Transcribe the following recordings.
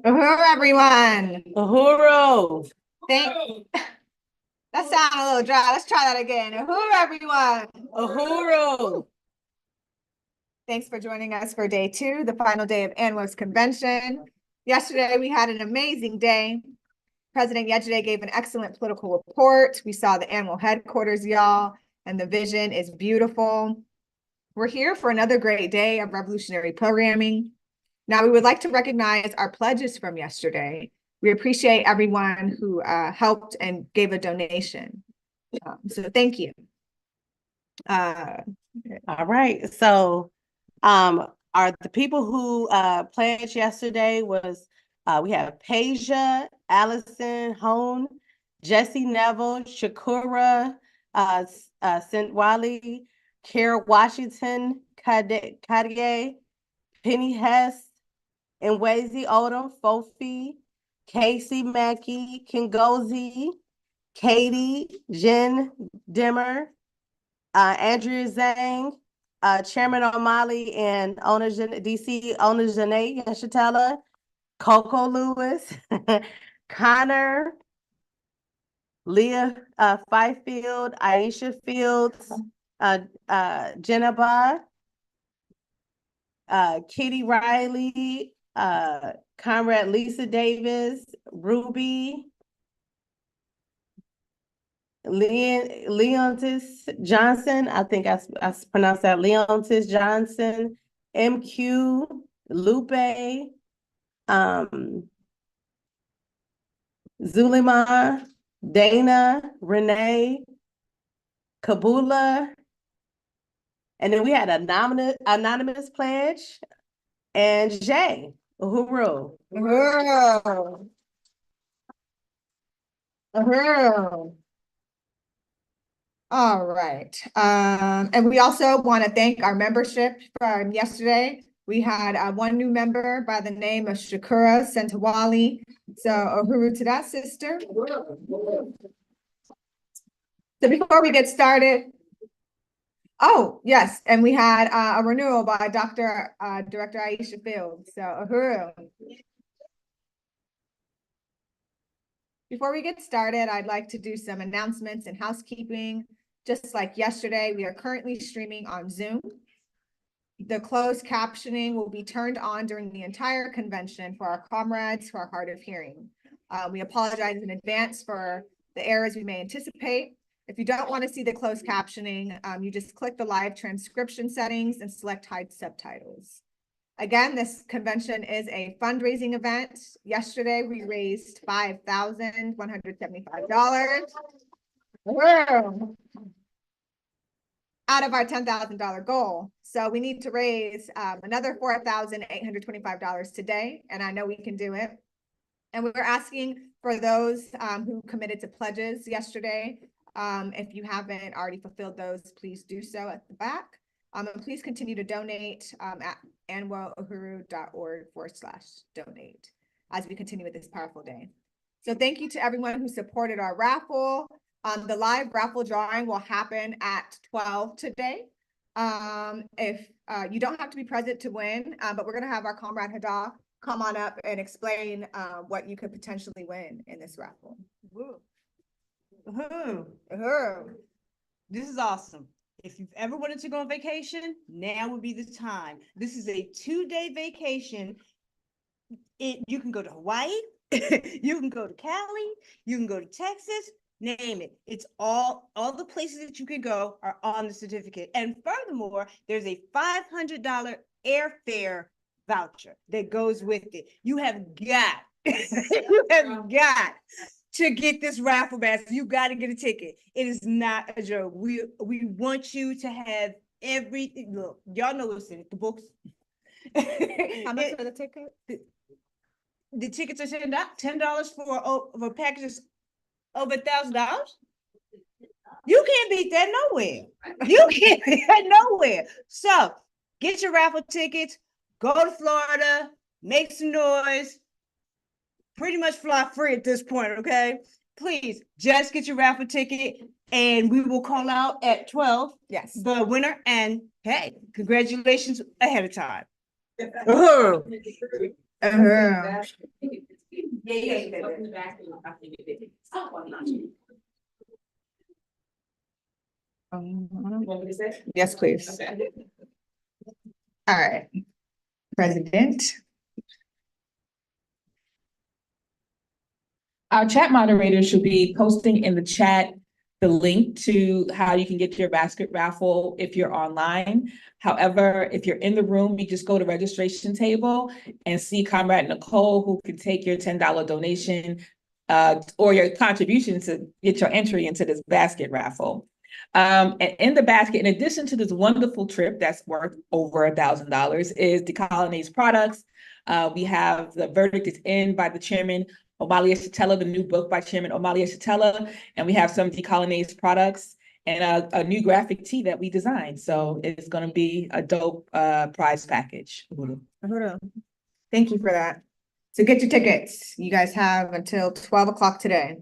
Uhuru, everyone. Uhuru. Thank. That sounded a little dry. Let's try that again. Uhuru, everyone. Uhuru. Thanks for joining us for day 2, the final day of ANWO's convention. Yesterday, we had an amazing day. President yesterday gave an excellent political report. We saw the ANWO headquarters, y'all, and the vision is beautiful. We're here for another great day of revolutionary programming. Now, we would like to recognize our pledges from yesterday. We appreciate everyone who helped and gave a donation. So thank you. All right. So are the people who pledged yesterday was we have Peja, Allison, Hone, Jesse Neville, Shakura, Sintwali, Kara Washington, Kadier, Penny Hess, Nwezi Odom, Fofi, Casey Mackey, Kingozi, Katie, Jen Dimmer, Andrea Zhang, Chairman O'Malley, and DC owner Janae Shatella, Coco Lewis, Connor, Leah Fifield, Aisha Fields, Jennifer, Kitty Riley, Comrade Lisa Davis, Ruby, Leontis Johnson, I think I pronounced that Leontis Johnson, MQ, Lupe, Zulima, Dana, Renee, Kabula, and then we had anonymous pledge, and Jay. Uhuru. Uhuru. Uhuru. All right. And we also want to thank our membership from yesterday. We had one new member by the name of Shakura Sentawali. So uhuru to that sister. So before we get started, oh, yes, and we had a renewal by Director Aisha Fields. So uhuru. Before we get started, I'd like to do some announcements and housekeeping. Just like yesterday, we are currently streaming on Zoom. The closed captioning will be turned on during the entire convention for our comrades who are hard of hearing. We apologize in advance for the errors we may anticipate. If you don't want to see the closed captioning, you just click the live transcription settings and select hide subtitles. Again, this convention is a fundraising event. Yesterday, we raised $5,175 out of our $10,000 goal. So we need to raise another $4,825 today, and I know we can do it. And we're asking for those who committed to pledges yesterday. If you haven't already fulfilled those, please do so at the back. And please continue to donate at anwouhuru.org/donate as we continue with this powerful day. So thank you to everyone who supported our raffle. The live raffle drawing will happen at 12 today. If you don't have to be present to win, but we're going to have our comrade Hada come on up and explain what you could potentially win in this raffle. Woo. Uhuru. Uhuru. This is awesome. If you've ever wanted to go on vacation, now would be the time. This is a 2-day vacation. You can go to Hawaii, you can go to Cali, you can go to Texas, name it. It's all the places that you can go are on the certificate. And furthermore, there's a $500 airfare voucher that goes with it. You have got, you have got to get this raffle basket. You got to get a ticket. It is not a joke. We want you to have everything. Look, y'all know what's in it. The books. How much for the ticket? The tickets are $10 for a package over $1,000. You can't beat that nowhere. You can't beat that nowhere. So get your raffle tickets. Go to Florida. Make some noise. Pretty much fly free at this point, okay? please just get your raffle ticket and we will call out at 12 Yes. the winner. And hey, congratulations ahead of time. Uh-huh. Yes, please. All right. President. Our chat moderator should be posting in the chat the link to how you can get your basket raffle if you're online. However, if you're in the room, you just go to registration table and see Comrade Nicole, who can take your $10 donation or your contribution to get your entry into this basket raffle. And in the basket, in addition to this wonderful trip that's worth over $1,000, is Decolonize products. We have The Verdict is In by the chairman, Omalia Shatella, the new book by Chairman Omalia Shatella, and we have some Decolonize products and a new graphic tee that we designed. So it's going to be a dope prize package. Thank you for that. So get your tickets. You guys have until 12 o'clock today.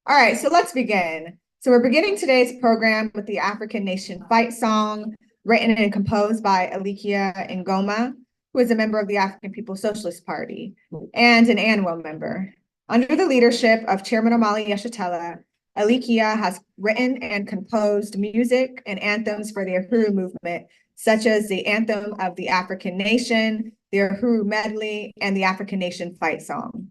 All right, so let's begin. So we're beginning today's program with the African Nation Fight Song, written and composed by Alikia Ngoma, who is a member of the African People's Socialist Party and an ANWO member. Under the leadership of Chairman Omali Yeshatella, Alikia has written and composed music and anthems for the Uhuru movement, such as the Anthem of the African Nation, the Uhuru Medley, and the African Nation Fight Song.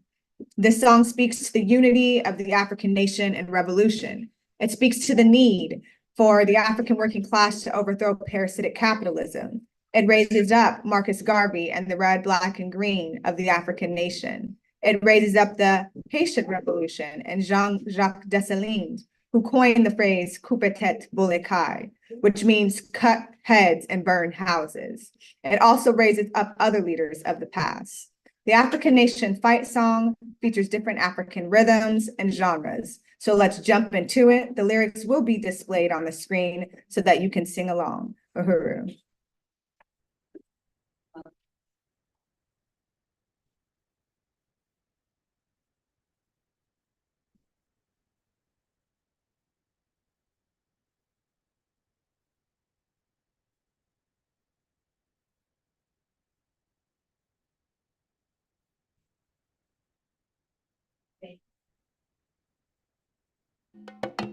This song speaks to the unity of the African nation and revolution. It speaks to the need for the African working class to overthrow parasitic capitalism. It raises up Marcus Garvey and the red, black, and green of the African nation. It raises up the Haitian Revolution and Jean-Jacques Dessalines, who coined the phrase coupe tête boule caille, which means cut heads and burn houses. It also raises up other leaders of the past. The African Nation Fight Song features different African rhythms and genres. So let's jump into it. The lyrics will be displayed on the screen so that you can sing along. Uhuru.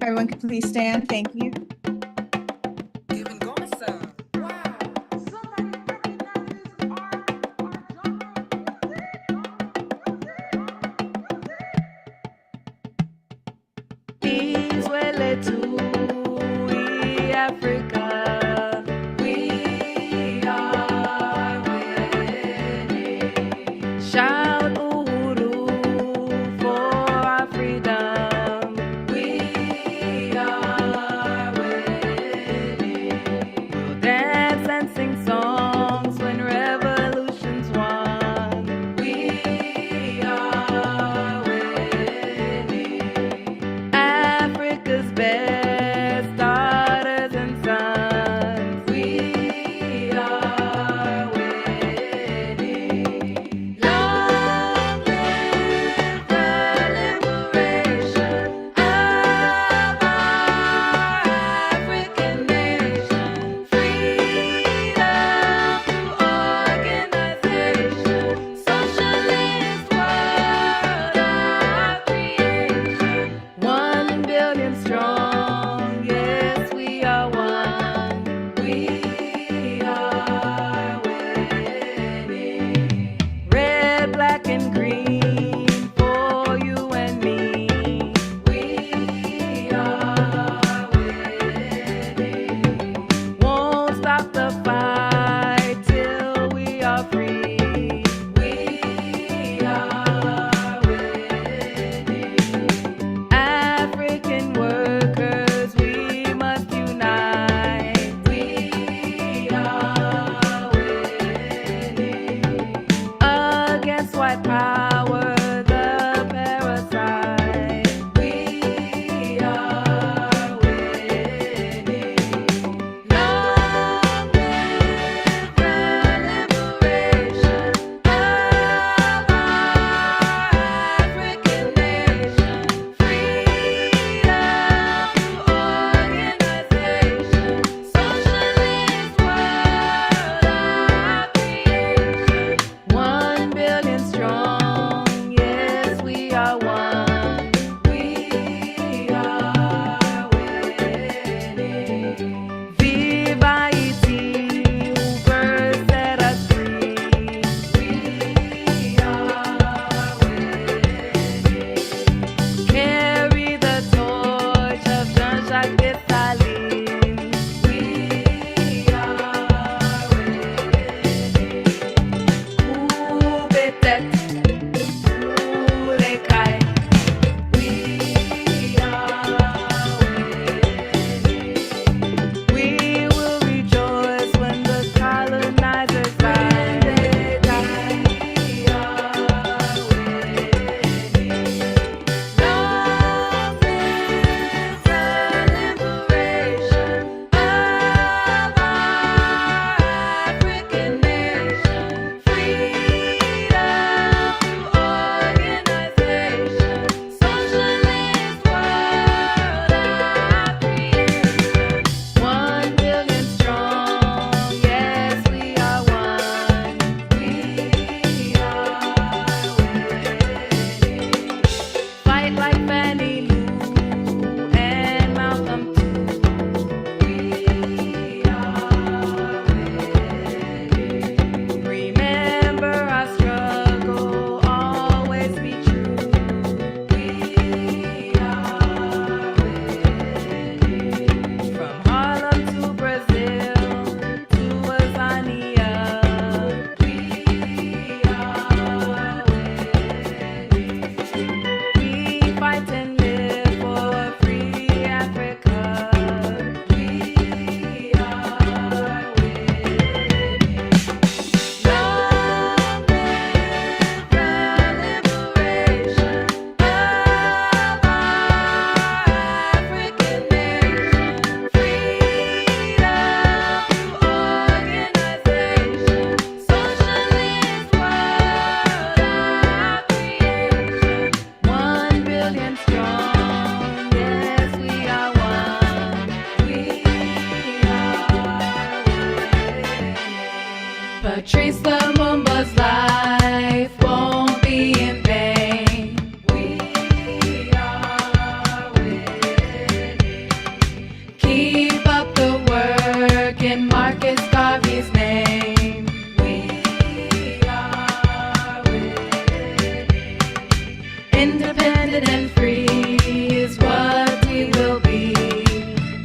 Everyone can please stand. Thank you. Africa, we are winning. Shout Uhuru for our freedom. We are winning. We'll dance and sing songs when revolution's won. We are winning. Africa's best. White power. united and free is what we will be.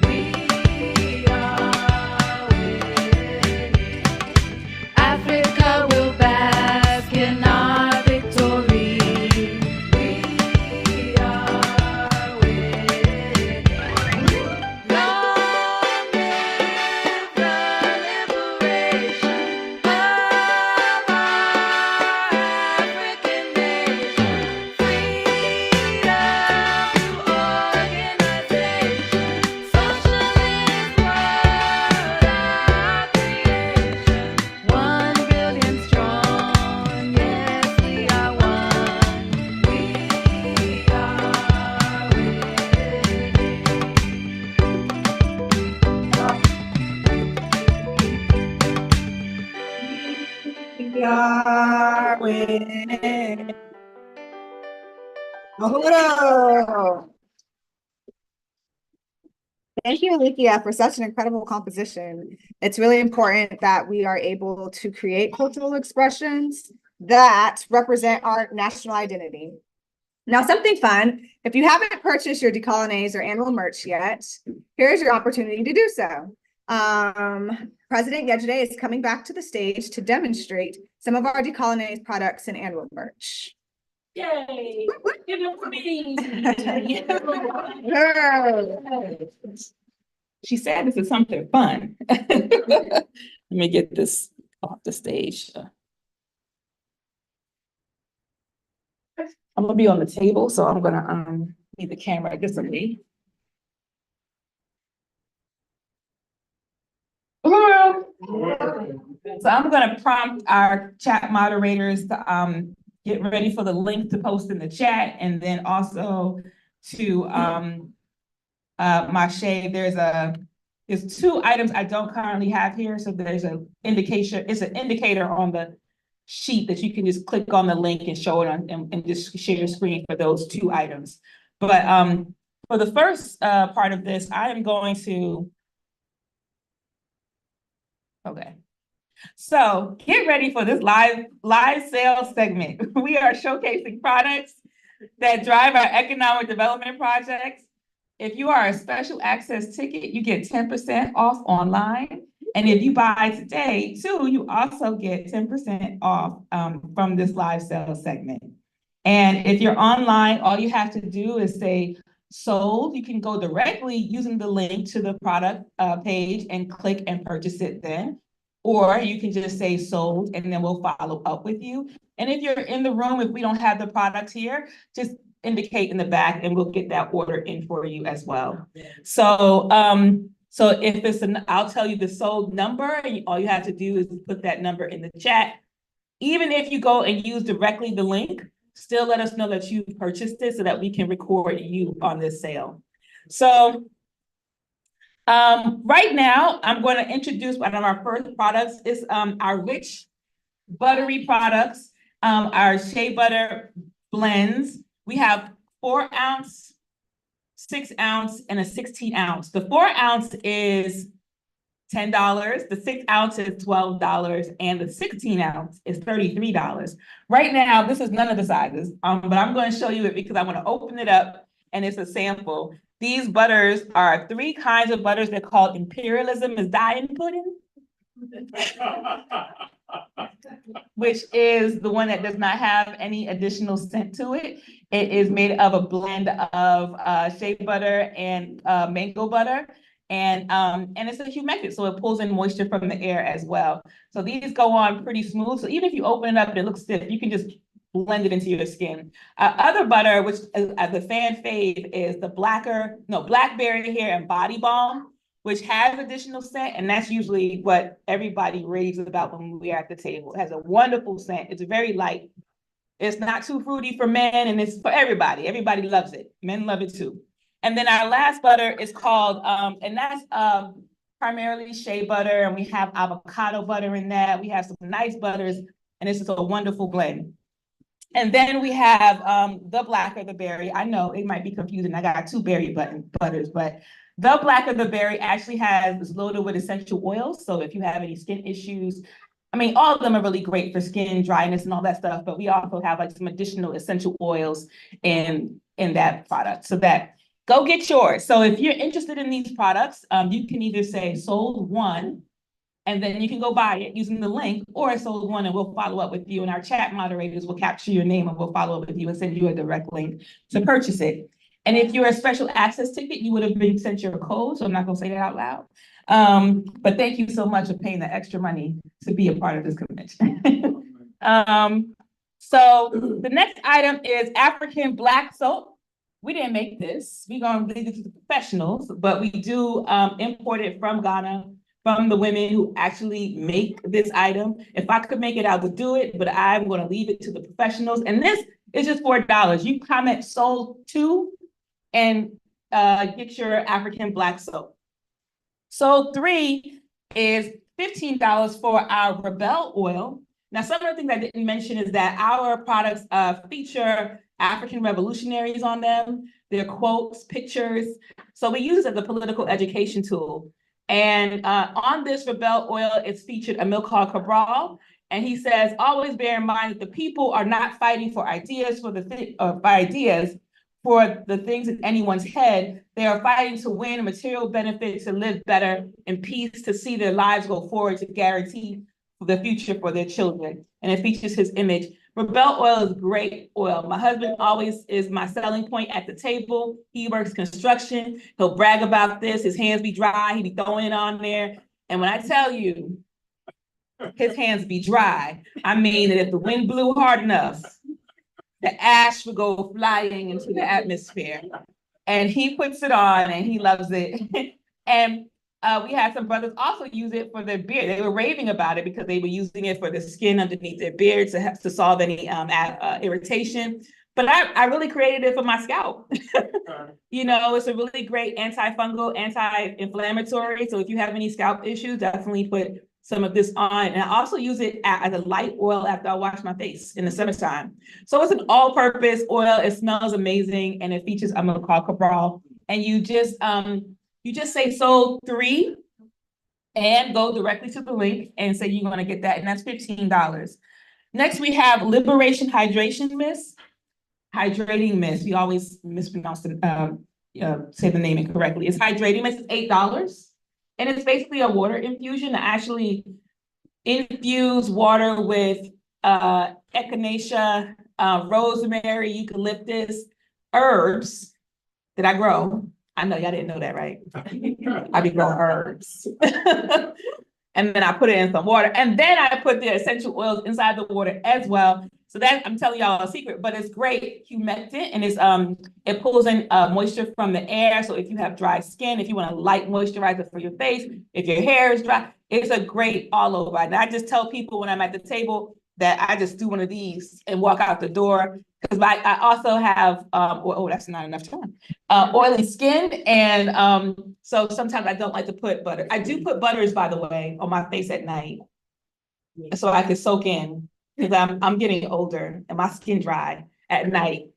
We are winning. Africa will bask in our victory. We are winning. Long live the liberation of our African nation. Freedom to organization. Socialist world, our creation. 1 billion strong, yes, we are one. We are winning. We are winning. Oh. Thank you, Alicia, for such an incredible composition. It's really important that we are able to create cultural expressions that represent our national identity. Now, something fun, if you haven't purchased your Decolonize or annual merch yet, here's your opportunity to do so. President Yejide is coming back to the stage to demonstrate some of our Decolonize products and annual merch. Yay! Give it for me. She said this is something fun. Let me get this off the stage. I'm gonna be on the table, so I'm gonna need the camera differently. So I'm gonna prompt our chat moderators to get ready for the link to post in the chat, and then also to Mache, there's 2 items I don't currently have here. So there's an indication, it's an indicator on the sheet that you can just click on the link and show it on and just share your screen for those 2 items. But for the first part of this, I am going to. Okay. So get ready for this live sales segment. We are showcasing products that drive our economic development projects. If you are a special access ticket, you get 10% off online. And if you buy today too, you also get 10% off from this live sales segment. And if you're online, all you have to do is say sold. You can go directly using the link to the product page and click and purchase it then. Or you can just say sold, and then we'll follow up with you. And if you're in the room, if we don't have the products here, just indicate in the back and we'll get that order in for you as well. So so if it's I'll tell you the sold number, and all you have to do is put that number in the chat. Even if you go and use directly the link, still let us know that you purchased it so that we can record you on this sale. So right now, I'm going to introduce one of our first products. Is our rich buttery products, our shea butter blends. We have 4 ounce, 6 ounce, and a 16 ounce. The 4 ounce is $10, the 6 ounce is $12, and the 16 ounce is $33. Right now, this is none of the sizes, but I'm going to show you it because I want to open it up and it's a sample. These butters are 3 kinds of butters. They're called Imperialism is Dying Pudding, which is the one that does not have any additional scent to it. It is made of a blend of shea butter and mango butter. And it's a humectant, so it pulls in moisture from the air as well. So these go on pretty smooth. So even if you open it up and it looks stiff, you can just blend it into your skin. Other butter, which is the fan fave, is the blackberry hair and body balm, which has additional scent, and that's usually what everybody raves about when we're at the table. It has a wonderful scent. It's very light. It's not too fruity for men, and it's for everybody. Everybody loves it. Men love it too. And then our last butter is called, and that's primarily shea butter, and we have avocado butter in that. We have some nice butters, and this is a wonderful blend. And then we have the blacker the berry. I know it might be confusing. I got 2 berry butters, but the blacker the berry actually is loaded with essential oils. So if you have any skin issues, I mean, all of them are really great for skin dryness and all that stuff, but we also have like some additional essential oils in that product. So that go get yours. So if you're interested in these products, you can either say sold one, and then you can go buy it using the link, or I sold one and we'll follow up with you. And our chat moderators will capture your name and we'll follow up with you and send you a direct link to purchase it. And if you're a special access ticket, you would have been sent your code. So I'm not gonna say that out loud. But thank you so much for paying the extra money to be a part of this convention. So the next item is African Black soap. We didn't make this. We're gonna leave it to the professionals, but we do import it from Ghana, from the women who actually make this item. If I could make it, I would do it, but I'm gonna leave it to the professionals. And this is just $4. You comment sold two and get your African Black soap. Sold three is $15 for our Rebel oil. Now, some of the things I didn't mention is that our products feature African revolutionaries on them, their quotes, pictures. So we use it as a political education tool. And on this Rebel oil, it's featured Emil Cabral. And he says, always bear in mind that the people are not fighting for ideas for the things in anyone's head. They are fighting to win material benefits, to live better in peace, to see their lives go forward, to guarantee the future for their children. And it features his image. Rebel oil is great oil. My husband always is my selling point at the table. He works construction. He'll brag about this. His hands be dry. He be throwing it on there. And when I tell you his hands be dry, I mean that if the wind blew hard enough, the ash would go flying into the atmosphere. And he puts it on and he loves it. And we had some brothers also use it for their beard. They were raving about it because they were using it for the skin underneath their beard to solve any irritation. But I really created it for my scalp. You know, it's a really great antifungal, anti-inflammatory. So if you have any scalp issues, definitely put some of this on. And I also use it as a light oil after I wash my face in the summertime. So it's an all-purpose oil. It smells amazing and it features Emil Cabral. And you just say sold three and go directly to the link and say you want to get that, and that's $15. Next, we have Liberation Hydration Mist. Hydrating Mist. We always mispronounce the say the name incorrectly. It's hydrating mist. It's $8. And it's basically a water infusion to actually infuse water with echinacea, rosemary, eucalyptus, herbs that I grow. I know y'all didn't know that, right? I be growing herbs. And then I put it in some water. And then I put the essential oils inside the water as well. So that, I'm telling y'all a secret, but it's great humectant, and it's it pulls in moisture from the air. So if you have dry skin, if you want a light moisturizer for your face, if your hair is dry, it's a great all over. And I just tell people when I'm at the table that I just do one of these and walk out the door. Because I also have, that's not enough time, oily skin. And so sometimes I don't like to put butter. I do put butters, by the way, on my face at night so I can soak in. Because I'm getting older and my skin dry at night.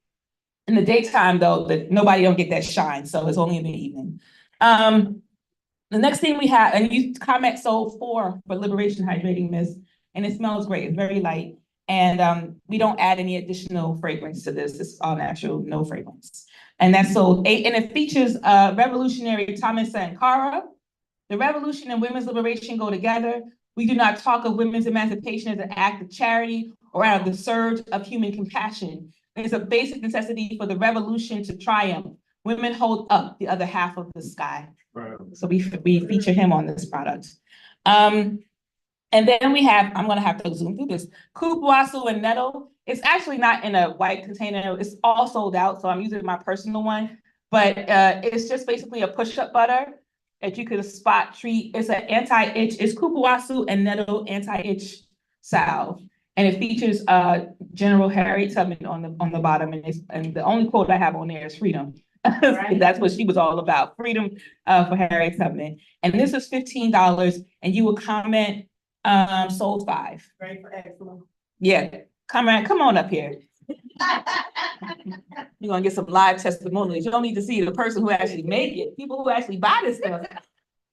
In the daytime, though, nobody don't get that shine, so it's only in the evening. The next thing we have, and you comment sold for Liberation Hydrating Mist, and it smells great. It's very light, and we don't add any additional fragrance to this. It's all natural, no fragrance. And that's sold 8, and it features revolutionary Thomas Sankara. The revolution and women's liberation go together. We do not talk of women's emancipation as an act of charity or out of the surge of human compassion. It's a basic necessity for the revolution to triumph. Women hold up the other half of the sky. Right. So we feature him on this product. And then we have, I'm gonna have to zoom through this, Kupuasu and Nettle. It's actually not in a white container. It's all sold out, so I'm using my personal one. But it's just basically a push-up butter that you could spot treat. It's an anti-itch. It's Kupuasu and Nettle anti-itch salve, and it features General Harriet Tubman on the bottom. And the only quote I have on there is freedom. Right. That's what she was all about, freedom for Harriet Tubman. And this is $15, and you will comment sold 5. Right, for excellent. Yeah, come on up here. You're gonna get some live testimonials. You don't need to see the person who actually make it, people who actually buy this stuff.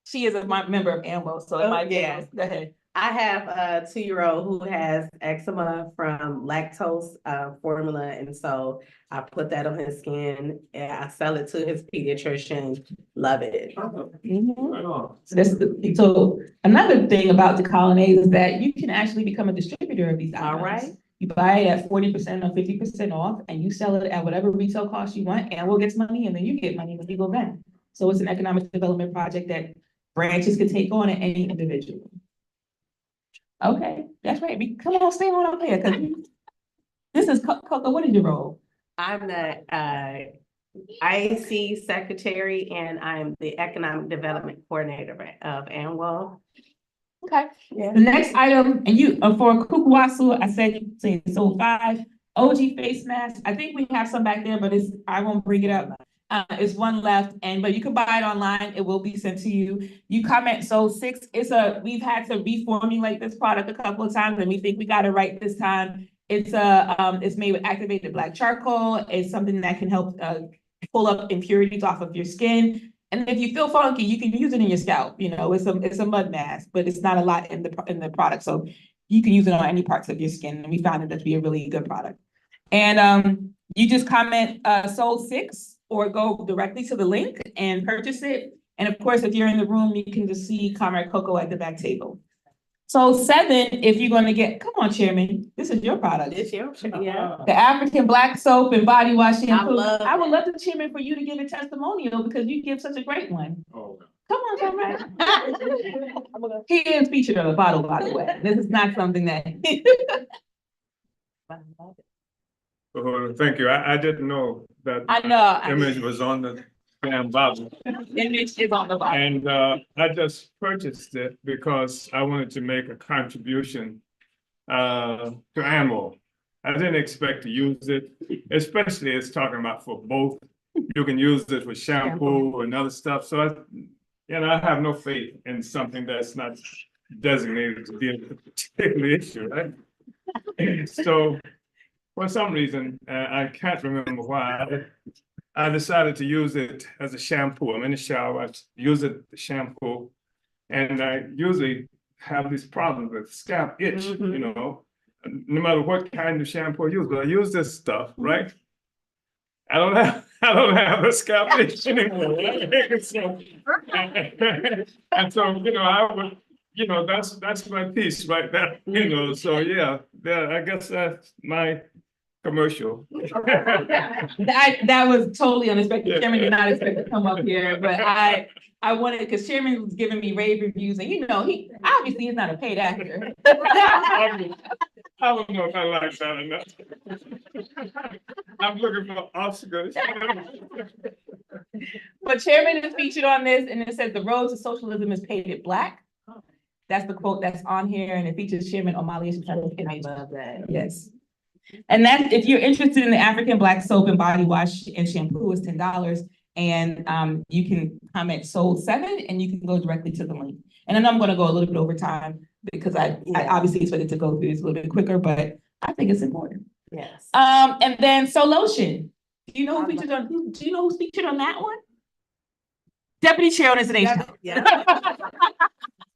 She is a member of ANWO, so go ahead. I have a 2-year-old who has eczema from lactose formula, and so I put that on his skin and I sell it to his pediatrician. Love it. Mhm. So another thing about the colonnade is that you can actually become a distributor of these All items. right. You buy it at 40% or 50% off, and you sell it at whatever retail cost you want, and we'll get money, and then you get money when you go back. So it's an economic development project that branches can take on at any individual. Okay, that's right. Come on, stay on up here, because this is Coco. What is your role? I'm the IAC secretary and I'm the economic development coordinator of ANWO. Okay. Yeah. The next item, and you, for Kukuwasu, I said you say sold 5 OG face masks. I think we have some back there, but I won't bring it up. It's one left, but you can buy it online. It will be sent to you. You comment sold 6. We've had to reformulate this product a couple of times, and we think we got it right this time. It's made with activated black charcoal. It's something that can help pull up impurities off of your skin. And if you feel funky, you can use it in your scalp. You know, it's a mud mask, but it's not a lot in the product. So you can use it on any parts of your skin. And we found it to be a really good product. And you just comment sold 6 or go directly to the link and purchase it. And of course, if you're in the room, you can just see Comrade Coco at the back table. So 7, if you're going to get, come on, Chairman, this is your product. It's your, yeah. The African black soap and body wash shampoo. I would love love the Chairman for you to give a testimonial because you give such a great one. Oh. Come on, Comrade. He is featured on the bottle, by the way. This is not something that. Thank you. I didn't know that. I know. Image was on the damn bottle. Image is on the bottle. And I just purchased it because I wanted to make a contribution to ANWO. I didn't expect to use it, especially it's talking about for both. You can use it for shampoo and other stuff. So I have no faith in something that's not designated to deal with a particular issue, right? So for some reason, I can't remember why, I decided to use it as a shampoo. I'm in the shower, I use it as shampoo, and I usually have these problems with scalp itch, you know, no matter what kind of shampoo I use, but I use this stuff, right? I don't have a scalp itch anymore. Right? So, and so, I would, that's my piece right there, so yeah, I guess that's my commercial. That was totally unexpected. Chairman did not expect to come up here, but I wanted, because Chairman was giving me rave reviews, and he obviously is not a paid actor. I don't know if I like that enough. I'm looking for Oscars. But Chairman is featured on this, and it says the road to socialism is painted black. That's the quote that's on here, and it features Chairman Omali. I love that. Yes. And that, if you're interested in the African black soap and body wash and shampoo, is $10. And you can comment sold 7, and you can go directly to the link. And then I'm going to go a little bit over time because I obviously expected to go through this a little bit quicker, but I think it's important. Yes. And then So Lotion. Do you know who featured on? Do you know who's featured on that one? Deputy Chair on his nation. Yeah.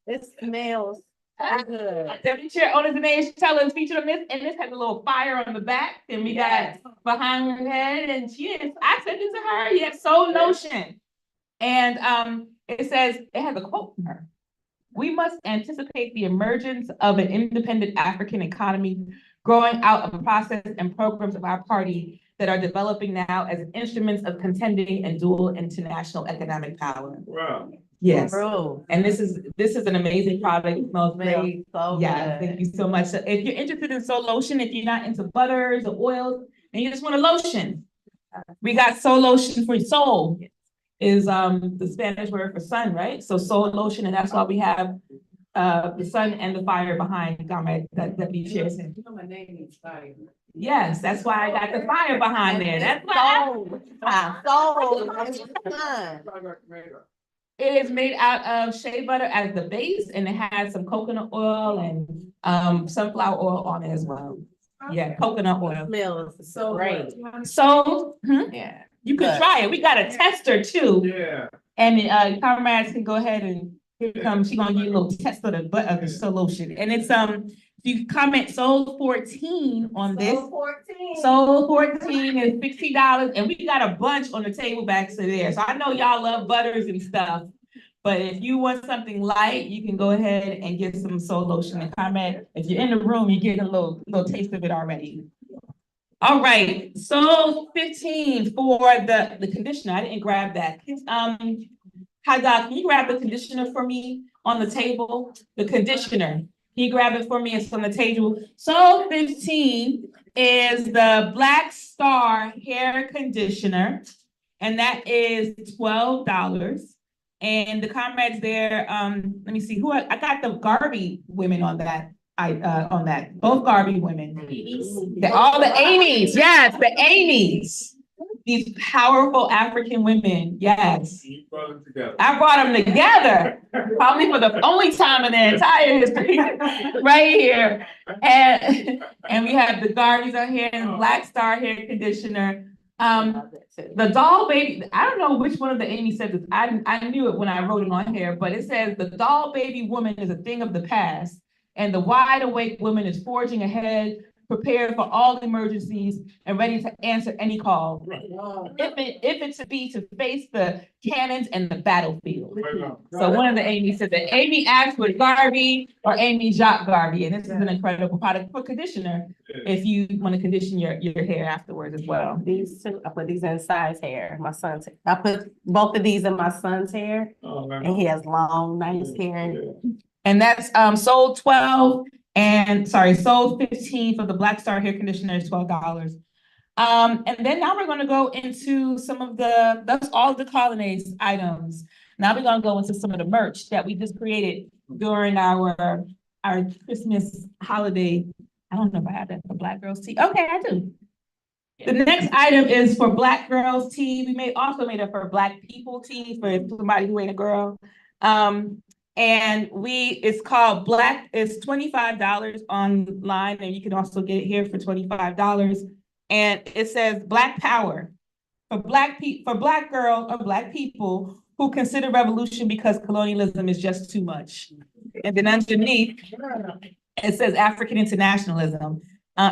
It smells so good. Deputy Chair on his nation tell us featured on this, and this has a little fire on the back, and we got behind her head, and I said this to her, yes, So Lotion. And it says, it has a quote from her. We must anticipate the emergence of an independent African economy growing out of a process and programs of our party that are developing now as instruments of contending and dual international economic power. Wow. Yes. Bro. And this is an amazing product. It smells great. So Yeah, good. thank you so much. So if you're interested in So Lotion, if you're not into butters or oils, and you just want a lotion, we got So Lotion for soul. Is the Spanish word for sun, right? So Soul Lotion, and that's why we have the sun and the fire behind Comrade that we share. You know my name is fire. Yes, that's why I got the fire behind there. That's why it is made out of shea butter as the base, and it has some coconut oil and sunflower oil on it as well. Yeah, coconut oil. Smells so great. So Yeah. you could try it. We got a tester too. Yeah. And comrades can go ahead and Here it comes. She's gonna give you a little test of the butt of the solution. And it's, if you comment sold 14 on this. Sold 14 is $60, and we got a bunch on the table back to there. So I know y'all love butters and stuff. But if you want something light, you can go ahead and get some soul lotion and comment. If you're in the room, you get a little taste of it already. All right, so 15 for the conditioner. I didn't grab that. Hi, Doc, can you grab the conditioner for me on the table? The conditioner. Can you grab it for me? It's on the table. So 15 is the Black Star hair conditioner, and that is $12. And the comrades there, let me see who I got the Garvey women on that. On that, both Garvey women. All the Amy's, yes, the Amy's. These powerful African women, yes. You brought them together. I brought them together, probably for the only time in their entire history, right here. And we have the Garveys on here and the Black Star hair conditioner. The doll baby, I don't know which one of the Amy said this. I knew it when I wrote it on here, but it says the doll baby woman is a thing of the past, and the wide awake woman is forging ahead, prepared for all emergencies and ready to answer any call. If it's to be to face the cannons and the battlefield. So one of the Amy said that Amy asked for Garvey or Amy Jacques Garvey, and this is an incredible product for conditioner if you want to condition your hair afterwards as well. These two, I put these in size hair. My son's, I put both of these in my son's hair, and he has long, nice hair. And that's sold 12 and sold 15 for the Black Star hair conditioner is $12. And then now we're going to go into some of that's all the Colonnades items. Now we're going to go into some of the merch that we just created during our Christmas holiday. I don't know if I have that for Black Girls Tea. Okay, I do. The next item is for Black Girls Tea. We also made it for Black People Tea for somebody who ain't a girl. And it's called it's $25 online, and you can also get it here for $25. And it says Black Power for Black girls or Black people who consider revolution because colonialism is just too much. And then underneath, it says African internationalism.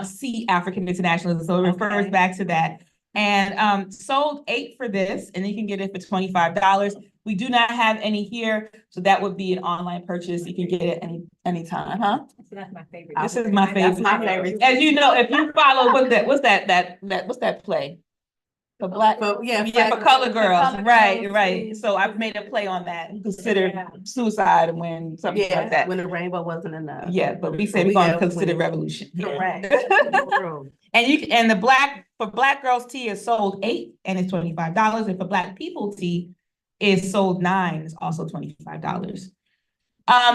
See African internationalism. So it refers back to that. And sold 8 for this, and you can get it for $25. We do not have any here, so that would be an online purchase. You can get it anytime, huh? So that's my favorite. This is my favorite. That's my favorite. As you know, if you follow, what's that play? For Black, But for color girls, right. too. So I've made a play on that. Consider suicide when something like that. When the rainbow wasn't enough. Yeah, but we say we're gonna consider revolution. Correct. And the for Black Girls Tea is sold 8 and it's $25. And for Black People Tea is sold 9, it's also $25.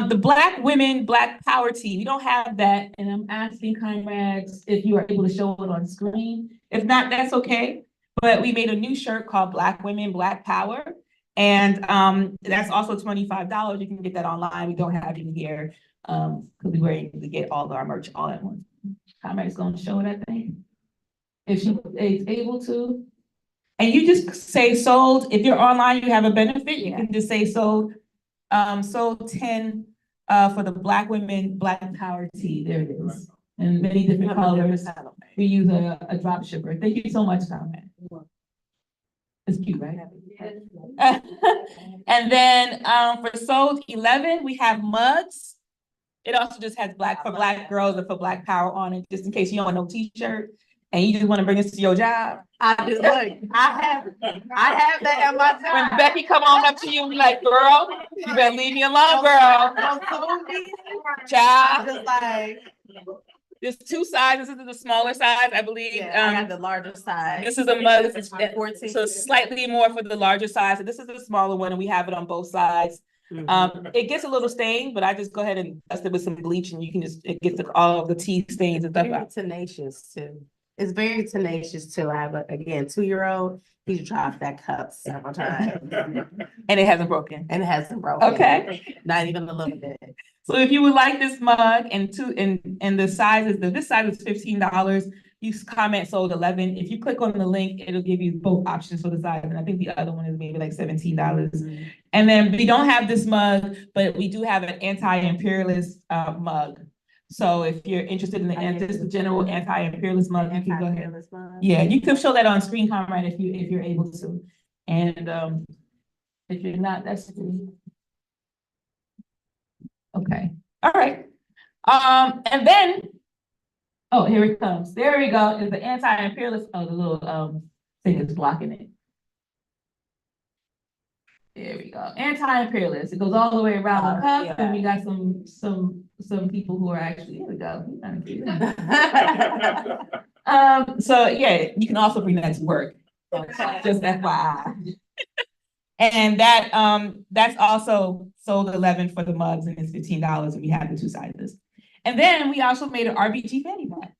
The Black Women, Black Power Tea, we don't have that. And I'm asking comrades if you are able to show it on screen. If not, that's okay. But we made a new shirt called Black Women, Black Power. And that's also $25. You can get that online. We don't have it here because we were able to get all of our merch all at once. Comrade's going to show it, I think. If she is able to. And you just say sold. If you're online, you have a benefit. You can just say sold. Sold 10 for the Black Women, Black Power Tea. There it is. In many different colors. We use a drop shipper. Thank you so much, Comrade. It's cute, right? And then for sold 11, we have mugs. It also just has for Black girls and for Black Power on it, just in case you don't want no t-shirt and you just want to bring this to your job. I have that at my job. When Becky come on up to you and be like, girl, you better leave me alone, girl. Child. Just like, there's 2 sizes. This is the smaller size, I believe. yeah, I got the larger size. This is a mug. This is 14. so slightly more for the larger size. And this is the smaller one, and we have it on both sides. It gets a little stained, but I just go ahead and dust it with some bleach, and you can it gets all of the tea stains and stuff Very out. tenacious too. It's very tenacious too. I have again 2-year-old. He's dropped that cup several times, And it hasn't broken. and it hasn't broken. Okay. Not even a little bit. So if you would like this mug and the sizes, this size is $15. you comment sold 11. If you click on the link, it'll give you both options for the size. And I think the other one is maybe like $17. And then we don't have this mug, but we do have an anti-imperialist mug. So if you're interested in the general anti-imperialist mug, you can go ahead. Yeah, you can show that on screen, Conrad, if you're able to. And if you're not, that's okay. All right. And then, oh, here it comes. There we go. Is the anti-imperialist. Oh, the little thing is blocking it. There we go. Anti-imperialist. It goes all the way around the cup, and we got some people who are actually, here we go. So yeah, you can also bring that to work. Just FYI. And that's also sold 11 for the mugs, and it's $15, and we have the two sizes. And then we also made an RBG fanny pack.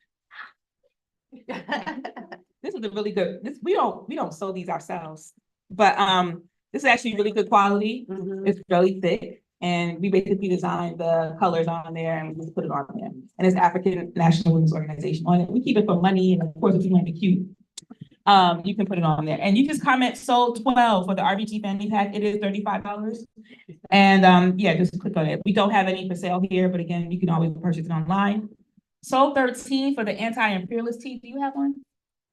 This is a really good. We don't sew these ourselves, but this is actually really good quality. It's really thick, and we basically designed the colors on there, and we just put it on there. And it's African National Women's Organization on it. We keep it for money, and of course, if you want to be cute, you can put it on there. And you just comment sold 12 for the RBG fanny pack. It is $35. And yeah, just click on it. We don't have any for sale here, but again, you can always purchase it online. Sold 13 for the anti-imperialist tee. Do you have one?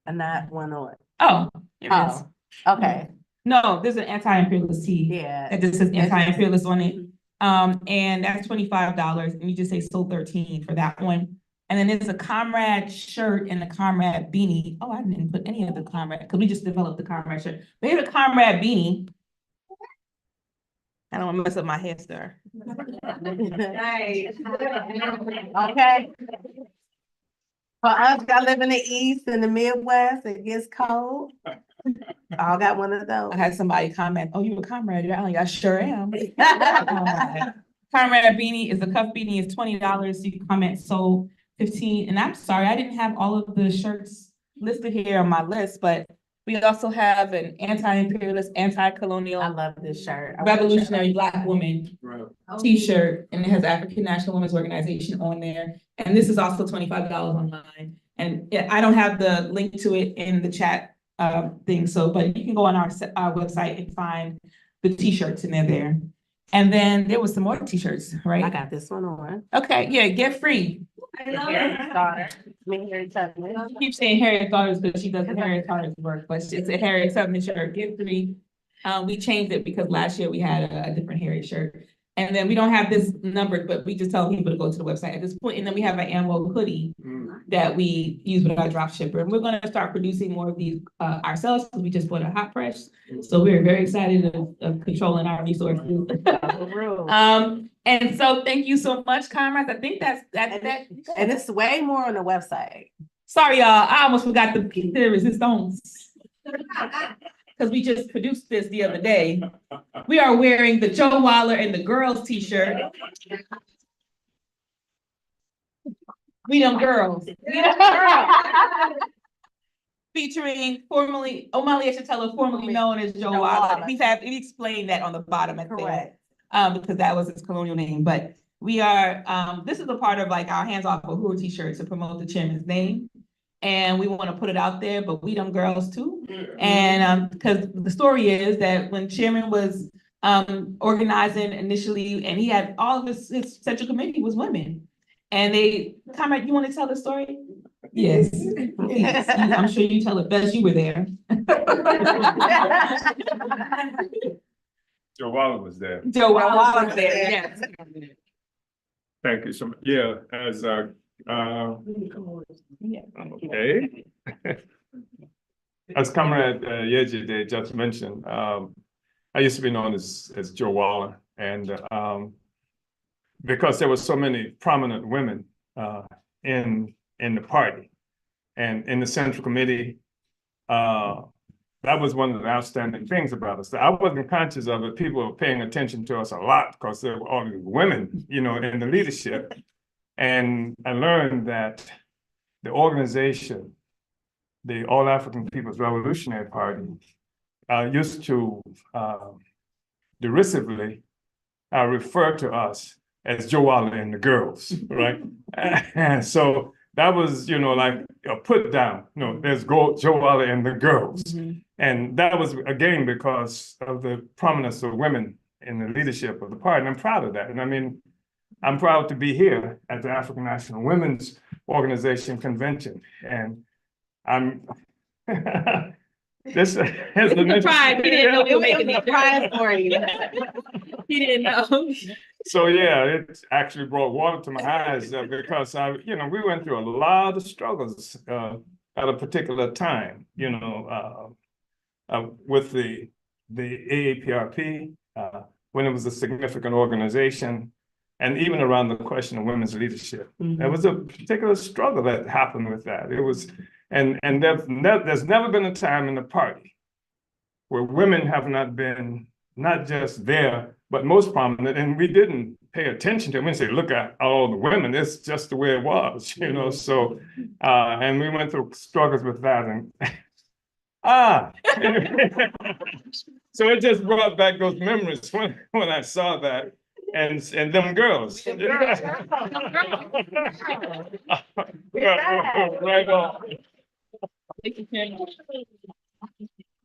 And that one on. Oh, here it is. Okay. No, there's an anti-imperialist tee. Yeah. That just says anti-imperialist on it. And that's $25. And you just say sold 13 for that one. And then there's a comrade shirt and a comrade beanie. Oh, I didn't put any of the comrade because we just developed the comrade shirt. But here's a comrade beanie. I don't want to mess up my hair, sir. Nice. Okay. For us, I live in the East and the Midwest, it gets cold. I got one of those. I had somebody comment, "Oh, you a comrade?" I sure am. Comrade beanie is a cuff beanie is $20. You can comment sold 15. And I'm sorry, I didn't have all of the shirts listed here on my list, but we also have an anti-imperialist, anti-colonial. I love this shirt. Revolutionary Black woman t-shirt, and it has African National Women's Organization on there. And this is also $25 online. And I don't have the link to it in the chat thing, so, but you can go on our website and find the t-shirts, and they're there. And then there was some more t-shirts, right? I got this one on. Okay, yeah, get free. I love Harriet's daughter. Harriet Tubman. I keep saying Harriet Daughters because she does Harriet Daughters work, but it's a Harriet Tubman shirt, get free. We changed it because last year we had a different Harriet shirt. And then we don't have this numbered, but we just tell people to go to the website at this point. And then we have an ANWO hoodie that we use with our drop shipper. And we're going to start producing more of these ourselves because we just bought a hot press. So we're very excited of controlling our resources. And so thank you so much, comrades. I think that's that. And it's way more on the website. Sorry, y'all. I almost forgot the resistance. Because we just produced this the other day. We are wearing the Joe Waller and the girls t-shirt. We them girls. Featuring formerly, Omali Eshitela, formerly known as Joe Waller. We explained that on the bottom at there. Because that was his colonial name. But we are, this is a part of like our Hands Off Uhuru t-shirt to promote the chairman's name. And we want to put it out there, but we them girls too. And because the story is that when Chairman was organizing initially, and he had all of his central committee was women. And Comrade, you want to tell the story? Yes. Yes. I'm sure you tell it best. You were there. Joe Waller was there. Joe Waller was there, yes. Thank you so much. Yeah, as okay. As Comrade Yejide just mentioned, I used to be known as Joe Waller, and because there were so many prominent women in the party and in the Central Committee, that was one of the outstanding things about us. I wasn't conscious of it. People were paying attention to us a lot because there were all these women, in the leadership. And I learned that the organization, the All African People's Revolutionary Party, used to derisively refer to us as Joe Waller and the girls, right? And so that was, like a put down. There's Joella and the girls. And that was, again, because of the prominence of women in the leadership of the party. And I'm proud of that. And I mean, I'm proud to be here at the African National Women's Organization Convention. And I'm, this is the pride. He didn't know we were making this pride for you. He didn't know. So yeah, it actually brought water to my eyes because we went through a lot of struggles at a particular time, with the AAPRP, when it was a significant organization, and even around the question of women's leadership. There was a particular struggle that happened with that. It was, and there's never been a time in the party where women have not been not just there, but most prominent, and we didn't pay attention to them. We didn't say, look at all the women, it's just the way it was, so, and we went through struggles with that, and so it just brought back those memories when I saw that, and them girls. Right on.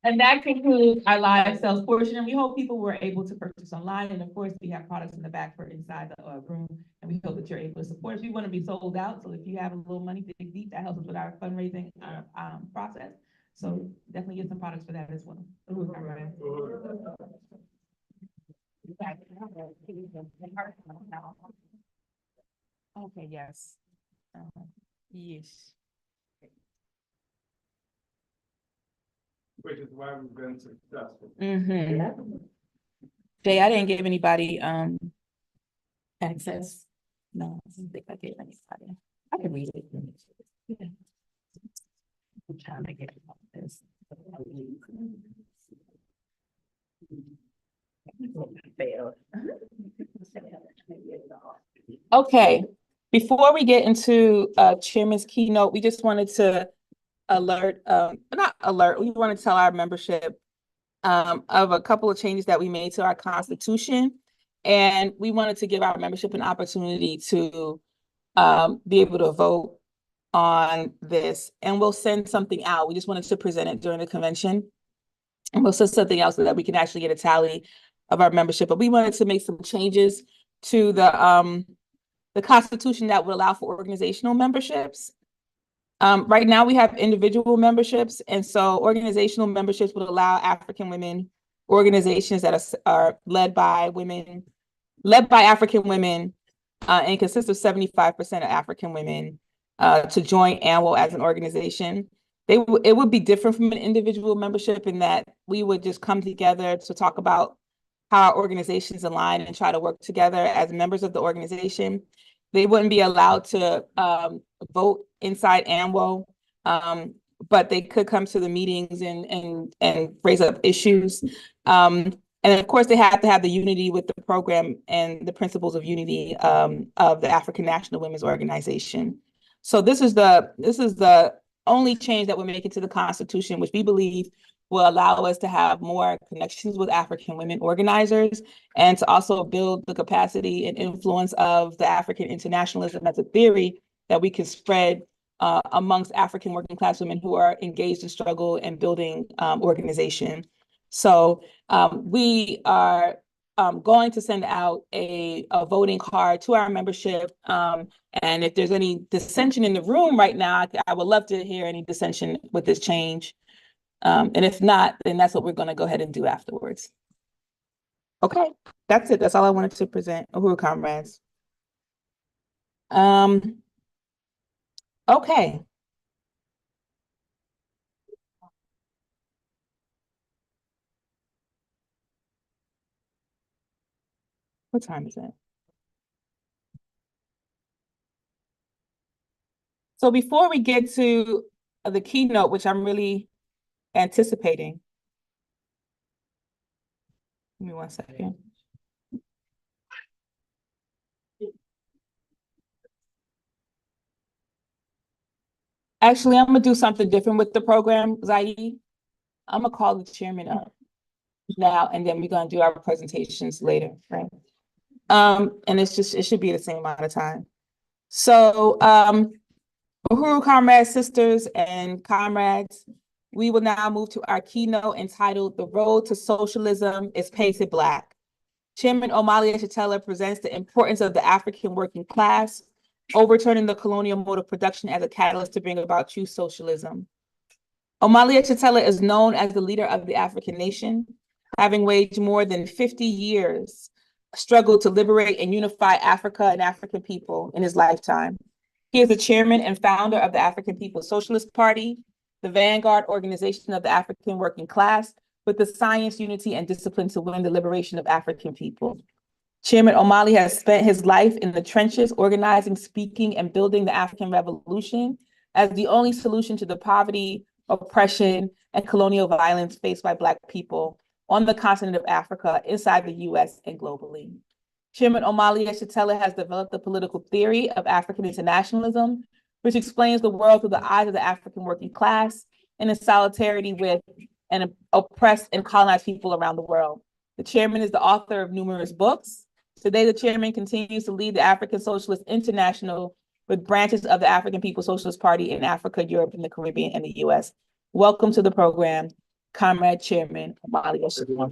And that concludes our live sales portion, and we hope people were able to purchase online. And of course, we have products in the back for inside the room, and we hope that you're able to support us. We want to be sold out, so if you have a little money to dig deep, that helps us with our fundraising process. So definitely get some products for that as well. Okay, yes. Yes. Which is why we've been successful. Jay, I didn't give anybody access. No, I don't think I gave anybody. I can read it. Yeah. I'm trying to get this. Okay, before we get into Chairman's keynote, we just wanted to we want to tell our membership of a couple of changes that we made to our Constitution. And we wanted to give our membership an opportunity to be able to vote on this. And we'll send something out. We just wanted to present it during the convention. And we'll send something else so that we can actually get a tally of our membership. But we wanted to make some changes to the Constitution that would allow for organizational memberships. Right now we have individual memberships, and so organizational memberships would allow African women organizations that are led by African women, and consist of 75% of African women to join ANWO as an organization. It would be different from an individual membership in that we would just come together to talk about how our organizations align and try to work together as members of the organization. They wouldn't be allowed to vote inside ANWO, but they could come to the meetings and raise up issues. And of course, they have to have the unity with the program and the principles of unity of the African National Women's Organization. So this is the only change that we're making to the Constitution, which we believe will allow us to have more connections with African women organizers and to also build the capacity and influence of the African internationalism as a theory that we can spread amongst African working class women who are engaged in struggle and building organization. So we are going to send out a voting card to our membership. And if there's any dissension in the room right now, I would love to hear any dissension with this change. And if not, then that's what we're going to go ahead and do afterwards. Okay, that's it. That's all I wanted to present. Uhuru comrades. Okay. What time is it? So before we get to the keynote, which I'm really anticipating. Give me 1 second. Actually, I'm gonna do something different with the program, Zaidi. I'm gonna call the chairman up now, and then we're gonna do our presentations later, right? And it should be the same amount of time. So Uhuru comrades, sisters, and comrades, we will now move to our keynote entitled The Road to Socialism is Painted Black. Chairman Omali Yeshitela presents the importance of the African working class, overturning the colonial mode of production as a catalyst to bring about true socialism. Omali Yeshitela is known as the leader of the African nation, having waged more than 50 years struggle to liberate and unify Africa and African people in his lifetime. He is the chairman and founder of the African People's Socialist Party, the vanguard organization of the African working class, with the science, unity, and discipline to win the liberation of African people. Chairman Omali has spent his life in the trenches, organizing, speaking, and building the African Revolution as the only solution to the poverty, oppression, and colonial violence faced by Black people on the continent of Africa, inside the US, and globally. Chairman Omali Yeshitela has developed the political theory of African internationalism, which explains the world through the eyes of the African working class and in solidarity with and oppressed and colonized people around the world. The chairman is the author of numerous books. Today, the chairman continues to lead the African Socialist International with branches of the African People's Socialist Party in Africa, Europe, and the Caribbean, and the US. Welcome to the program, Comrade Chairman Omali Yeshitela.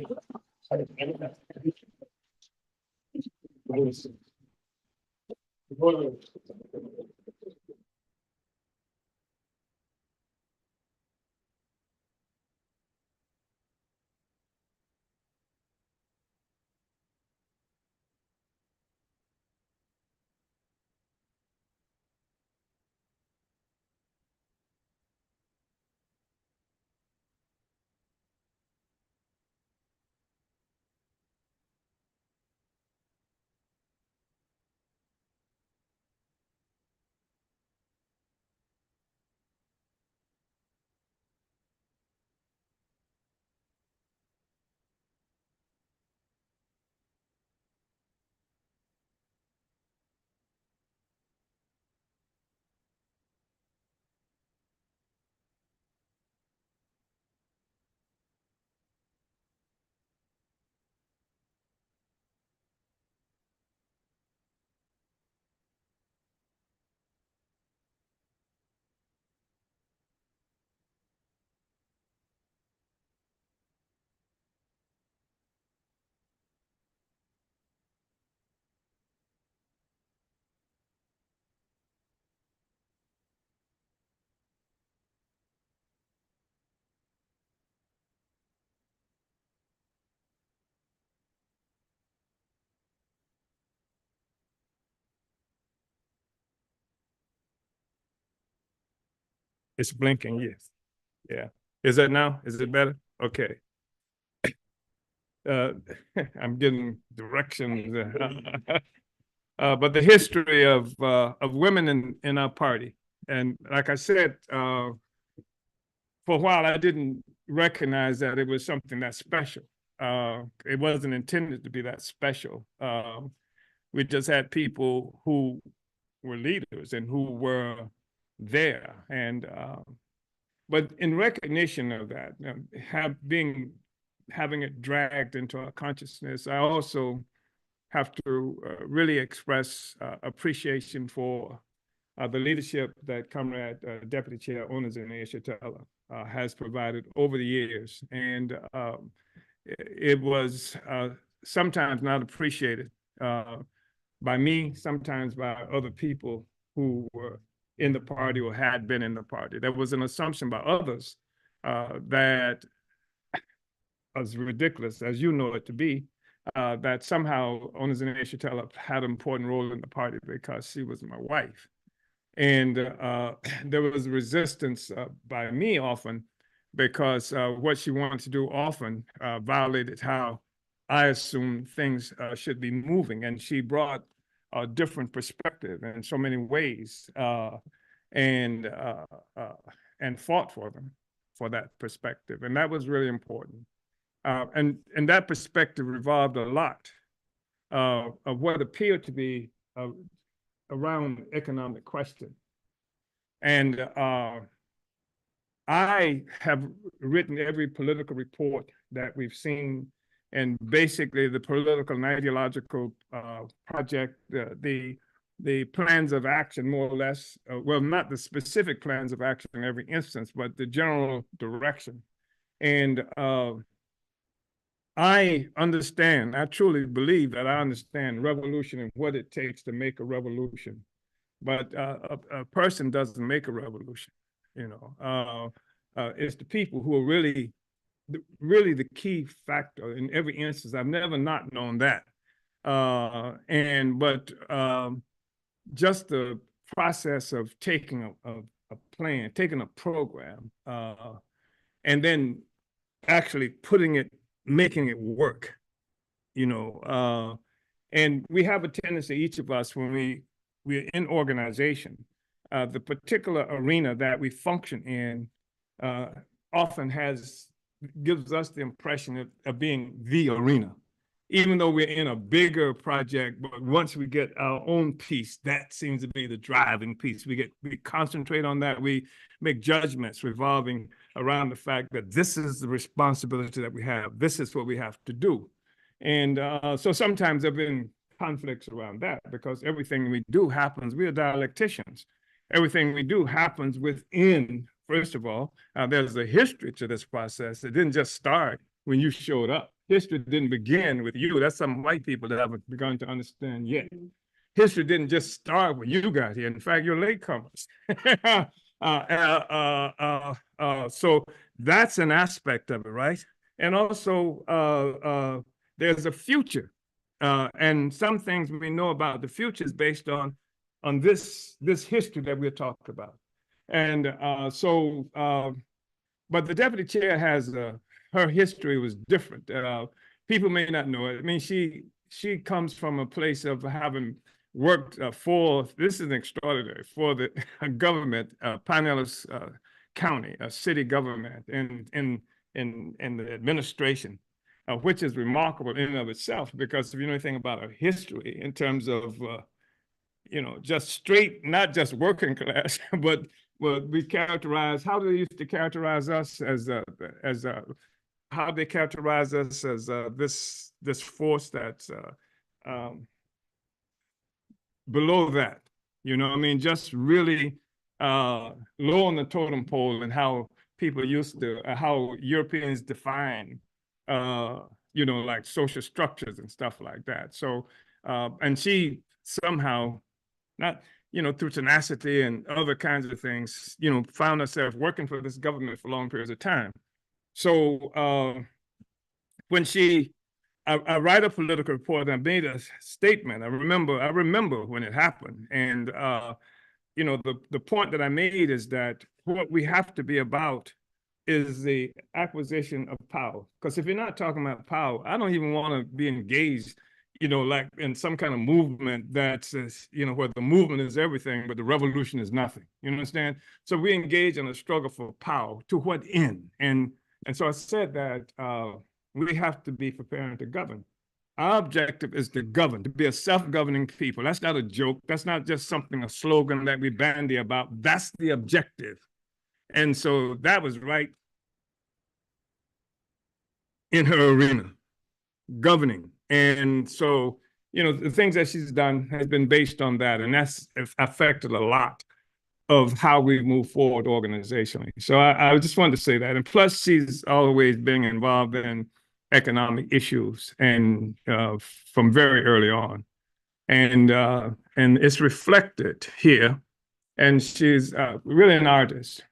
It's blinking, yes. Yeah. Is that now? Is it better? Okay. I'm getting directions. But the history of women in our party. And like I said, for a while, I didn't recognize that it was something that special. It wasn't intended to be that special. We just had people who were leaders and who were there. And but in recognition of that, having it dragged into our consciousness, I also have to really express appreciation for the leadership that Comrade Deputy Chair Onizene Yeshitela has provided over the years. And it was sometimes not appreciated by me, sometimes by other people who were in the party or had been in the party. There was an assumption by others that was ridiculous, as you know it to be, that somehow Onizene Yeshitela had an important role in the party because she was my wife. And there was resistance by me often because what she wanted to do often violated how I assumed things should be moving. And she brought a different perspective in so many ways and fought for them, for that perspective. And that was really important. And that perspective revolved a lot of what appeared to be around economic question. And I have written every political report that we've seen, and basically the political and ideological project, the the plans of action, more or less, well, not the specific plans of action in every instance, but the general direction. And I understand, I truly believe that I understand revolution and what it takes to make a revolution. But a person doesn't make a revolution, you know. It's the people who are really the key factor in every instance. I've never not known that. Just the process of taking a plan, taking a program, and then actually making it work, you know. And we have a tendency, each of us, when we're in organization, the particular arena that we function in often gives us the impression of being the arena, even though we're in a bigger project. But once we get our own piece, that seems to be the driving piece. We concentrate on that. We make judgments revolving around the fact that this is the responsibility that we have. This is what we have to do. And so sometimes there have been conflicts around that, because everything we do happens, we are dialecticians. Everything we do happens within, first of all, there's a history to this process. It didn't just start when you showed up. History didn't begin with you. That's some white people that haven't begun to understand yet. History didn't just start when you got here. In fact, you're latecomers. So that's an aspect of it, right? And also, there's a future. And some things we know about the future is based on this history that we're talking about. And but the deputy chair has her history was different. People may not know it. I mean, she comes from a place of having worked this is extraordinary, for the government, Pinellas County, a city government, in the administration, which is remarkable in and of itself, because if you know anything about our history in terms of you know, just straight, not just working class, but we characterize, how they used to characterize us as how they characterize us as this force that's below that, you know, I mean, just really low on the totem pole, and how people used to, how Europeans define, you know, like social structures and stuff like that. So, and she somehow, not, you know, through tenacity and other kinds of things, you know, found herself working for this government for long periods of time. So when I write a political report, and I made a statement. I remember when it happened. And, you know, the point that I made is that what we have to be about is the acquisition of power. Because if you're not talking about power, I don't even want to be engaged, you know, like in some kind of movement that says, you know, where the movement is everything, but the revolution is nothing. You understand? So we engage in a struggle for power. To what end? And so I said that we have to be preparing to govern. Our objective is to govern, to be a self-governing people. That's not a joke. That's not just something, a slogan that we bandy about. That's the objective. And so that was right in her arena, governing. And so, you know, the things that she's done has been based on that, and that's affected a lot of how we move forward organizationally. So I just wanted to say that. And plus, she's always been involved in economic issues, and from very early on. And it's reflected here. And she's really an artist,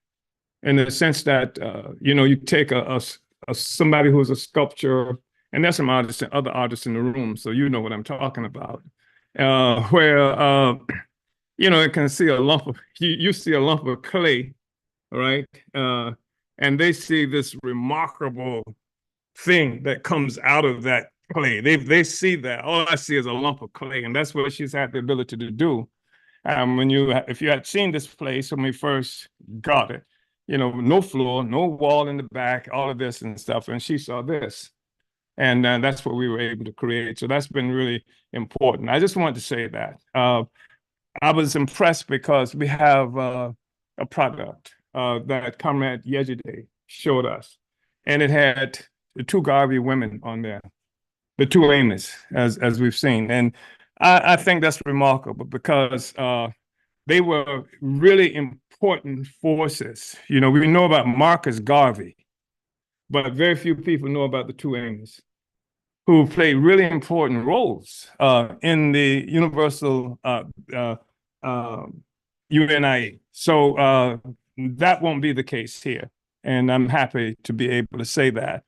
in the sense that, you know, you take somebody who's a sculptor, and there's some artists and other artists in the room, so you know what I'm talking about, where, you know, it can see a lump of, you see a lump of clay, right? And they see this remarkable thing that comes out of that clay. They see that. All I see is a lump of clay, and that's what she's had the ability to do. If you had seen this place when we first got it, you know, no floor, no wall in the back, all of this and stuff, and she saw this. And that's what we were able to create. So that's been really important. I just wanted to say that. I was impressed because we have a product that Comrade Yejide showed us. And it had the two Garvey women on there, the two Amos, as we've seen. And I think that's remarkable because they were really important forces. You know, we know about Marcus Garvey, but very few people know about the two Amy's, who played really important roles in the universal UNIA. So that won't be the case here. And I'm happy to be able to say that.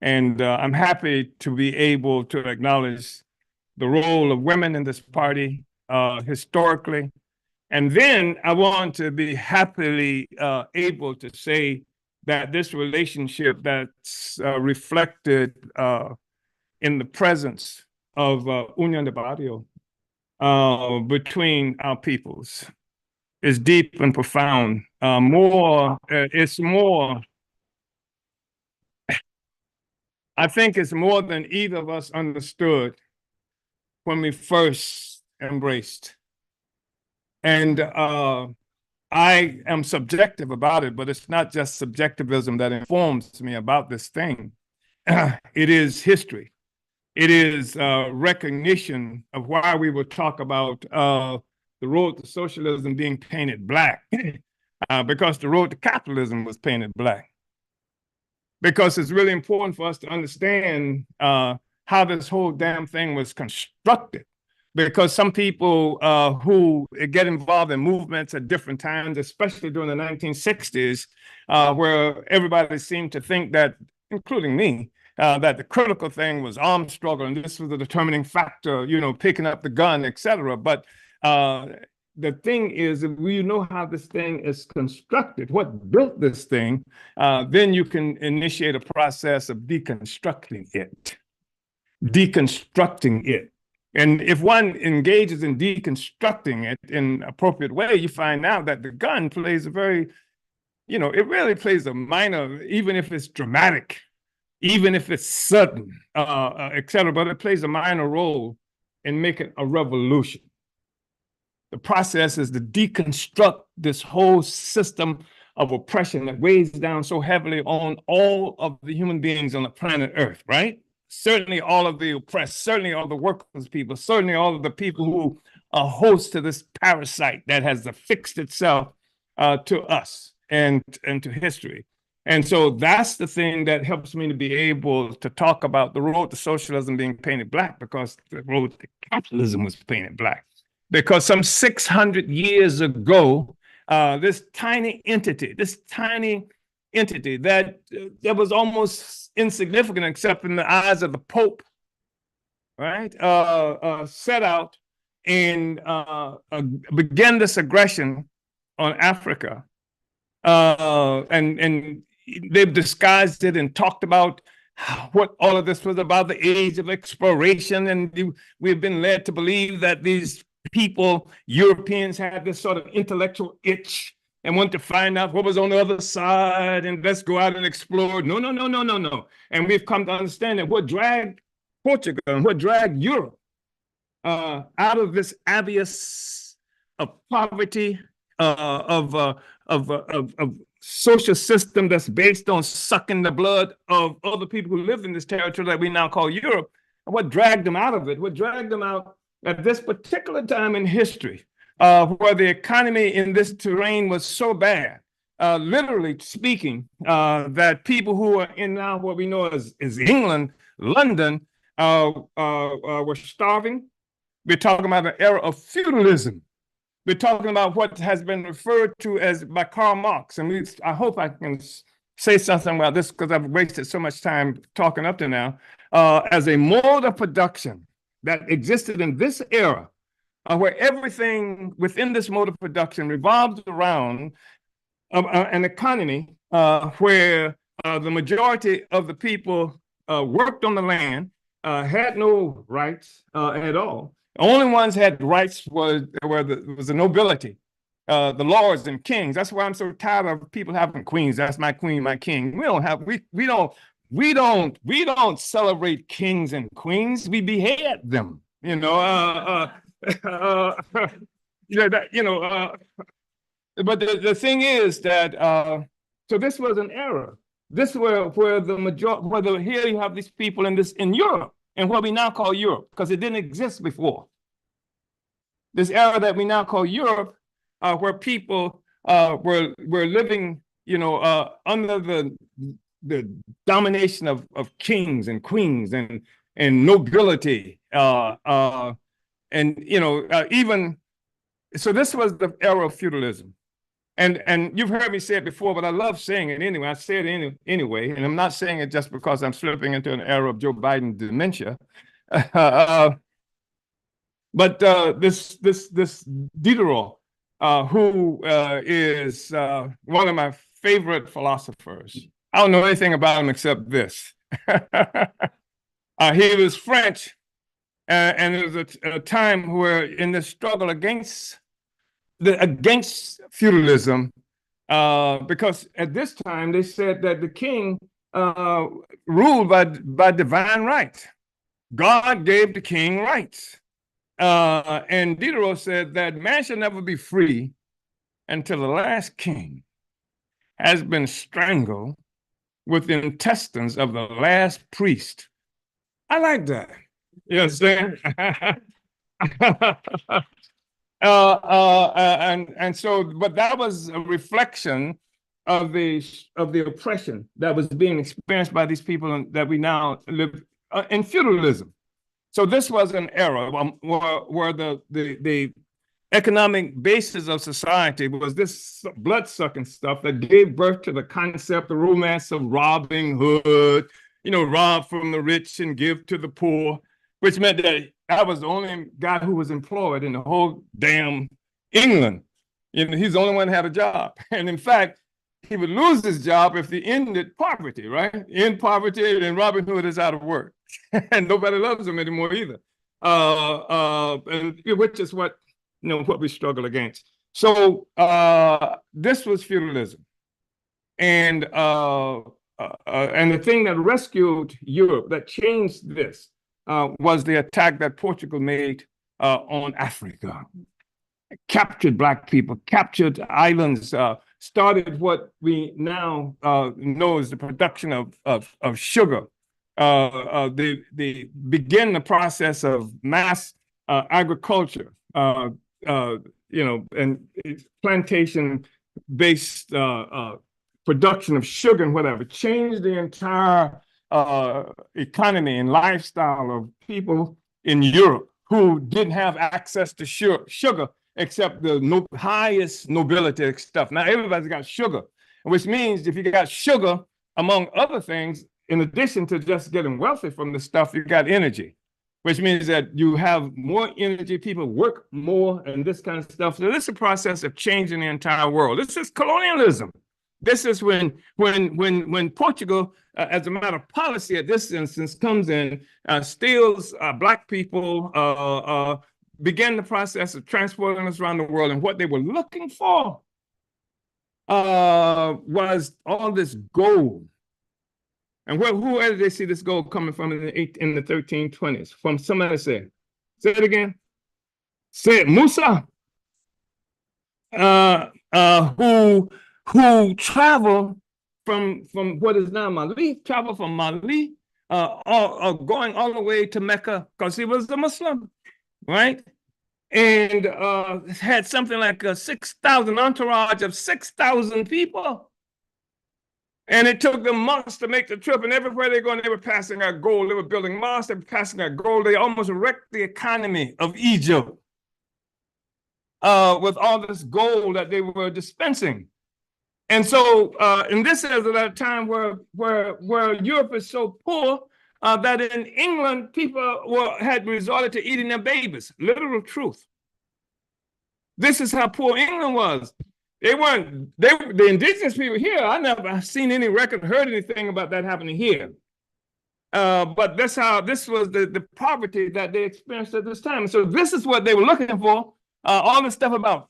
And I'm happy to be able to acknowledge the role of women in this party historically. And then I want to be happily able to say that this relationship that's reflected in the presence of Union de Barrio between our peoples is deep and profound. It's more, I think it's more than either of us understood when we first embraced. And I am subjective about it, but it's not just subjectivism that informs me about this thing. It is history. It is recognition of why we will talk about the road to socialism being painted black, because the road to capitalism was painted black. Because it's really important for us to understand how this whole damn thing was constructed. Because some people who get involved in movements at different times, especially during the 1960s, where everybody seemed to think that, including me, that the critical thing was armed struggle, and this was the determining factor, you know, picking up the gun, etc. But the thing is, if we know how this thing is constructed, what built this thing, then you can initiate a process of deconstructing it. And if one engages in deconstructing it in appropriate way, you find out that the gun plays a very, you know, it really plays a minor, even if it's dramatic, even if it's sudden, et cetera, but it plays a minor role in making a revolution. The process is to deconstruct this whole system of oppression that weighs down so heavily on all of the human beings on the planet Earth, right? Certainly all of the oppressed, certainly all the workers' people, certainly all of the people who are host to this parasite that has affixed itself to us and to history. And so that's the thing that helps me to be able to talk about the road to socialism being painted black, because the road to capitalism was painted black. Because some 600 years ago, this tiny entity that was almost insignificant except in the eyes of the Pope, right? Set out and began this aggression on Africa. And they've disguised it and talked about what all of this was about, the age of exploration. And we've been led to believe that these people, Europeans, had this sort of intellectual itch and want to find out what was on the other side, and let's go out and explore. No. And we've come to understand that what dragged Portugal and what dragged Europe out of this abyss of poverty, of social system that's based on sucking the blood of other people who lived in this territory that we now call Europe, what dragged them out of it, what dragged them out at this particular time in history, where the economy in this terrain was so bad, literally speaking, that people who are in now what we know as England, London, were starving. We're talking about an era of feudalism. We're talking about what has been referred to as by Karl Marx. And I hope I can say something about this because I've wasted so much time talking up to now, as a mode of production that existed in this era, where everything within this mode of production revolved around an economy where the majority of the people worked on the land, had no rights at all. The only ones had rights was the nobility, the lords and kings. That's why I'm so tired of people having queens. That's my queen, my king. We don't celebrate kings and queens. We behead them. You know, but the thing is that so this was an era. This where the majority, here you have these people in Europe, and what we now call Europe, because it didn't exist before. this era that we now call Europe, where people were living, under the domination of kings and queens and nobility, even so. This was the era of feudalism. And you've heard me say it before, but I love saying it anyway. I say it anyway, and I'm not saying it just because I'm slipping into an era of Joe Biden dementia. But this Diderot, who is one of my favorite philosophers. I don't know anything about him except this. He was French, and there was a time where in the struggle against feudalism, because at this time they said that the king ruled by divine right. God gave the king rights. And Diderot said that man should never be free until the last king has been strangled with the intestines of the last priest. I like that. You understand? And so, but that was a reflection of the oppression that was being experienced by these people that we now live in feudalism. So this was an era where the economic basis of society was this blood-sucking stuff that gave birth to the concept, the romance of robbing Hood, rob from the rich and give to the poor, which meant that I was the only guy who was employed in the whole damn England. He's the only one who had a job. And in fact, he would lose his job if he ended poverty, right? End poverty, and Robin Hood is out of work. And nobody loves him anymore either. And which is what we struggle against. So this was feudalism. And the thing that rescued Europe, that changed this, was the attack that Portugal made on Africa. Captured Black people, captured islands, started what we now know as the production of sugar. They began the process of mass agriculture, and plantation-based production of sugar and whatever, changed the entire economy and lifestyle of people in Europe who didn't have access to sugar except the highest nobility stuff. Now everybody's got sugar, which means if you got sugar, among other things, in addition to just getting wealthy from the stuff, you got energy, which means that you have more energy, people work more and this kind of stuff. So this is a process of changing the entire world. This is colonialism. This is when Portugal, as a matter of policy at this instance, comes in, steals Black people, began the process of transporting us around the world. And what they were looking for was all this gold. And where did they see this gold coming from in the 1320s? From somebody say it again. Say it, Musa, who traveled from what is now Mali, traveled from Mali, going all the way to Mecca because he was a Muslim, right? And had something like a 6,000 entourage of 6,000 people. And it took them months to make the trip, and everywhere they're going, they were passing out gold. They were building mosques, they were passing out gold. They almost wrecked the economy of Egypt with all this gold that they were dispensing. And so, and this is at a time where Europe is so poor that in England, people had resorted to eating their babies. Literal truth. This is how poor England was. The indigenous people here, I never seen any record, heard anything about that happening here. But this was the poverty that they experienced at this time. So this is what they were looking for. All this stuff about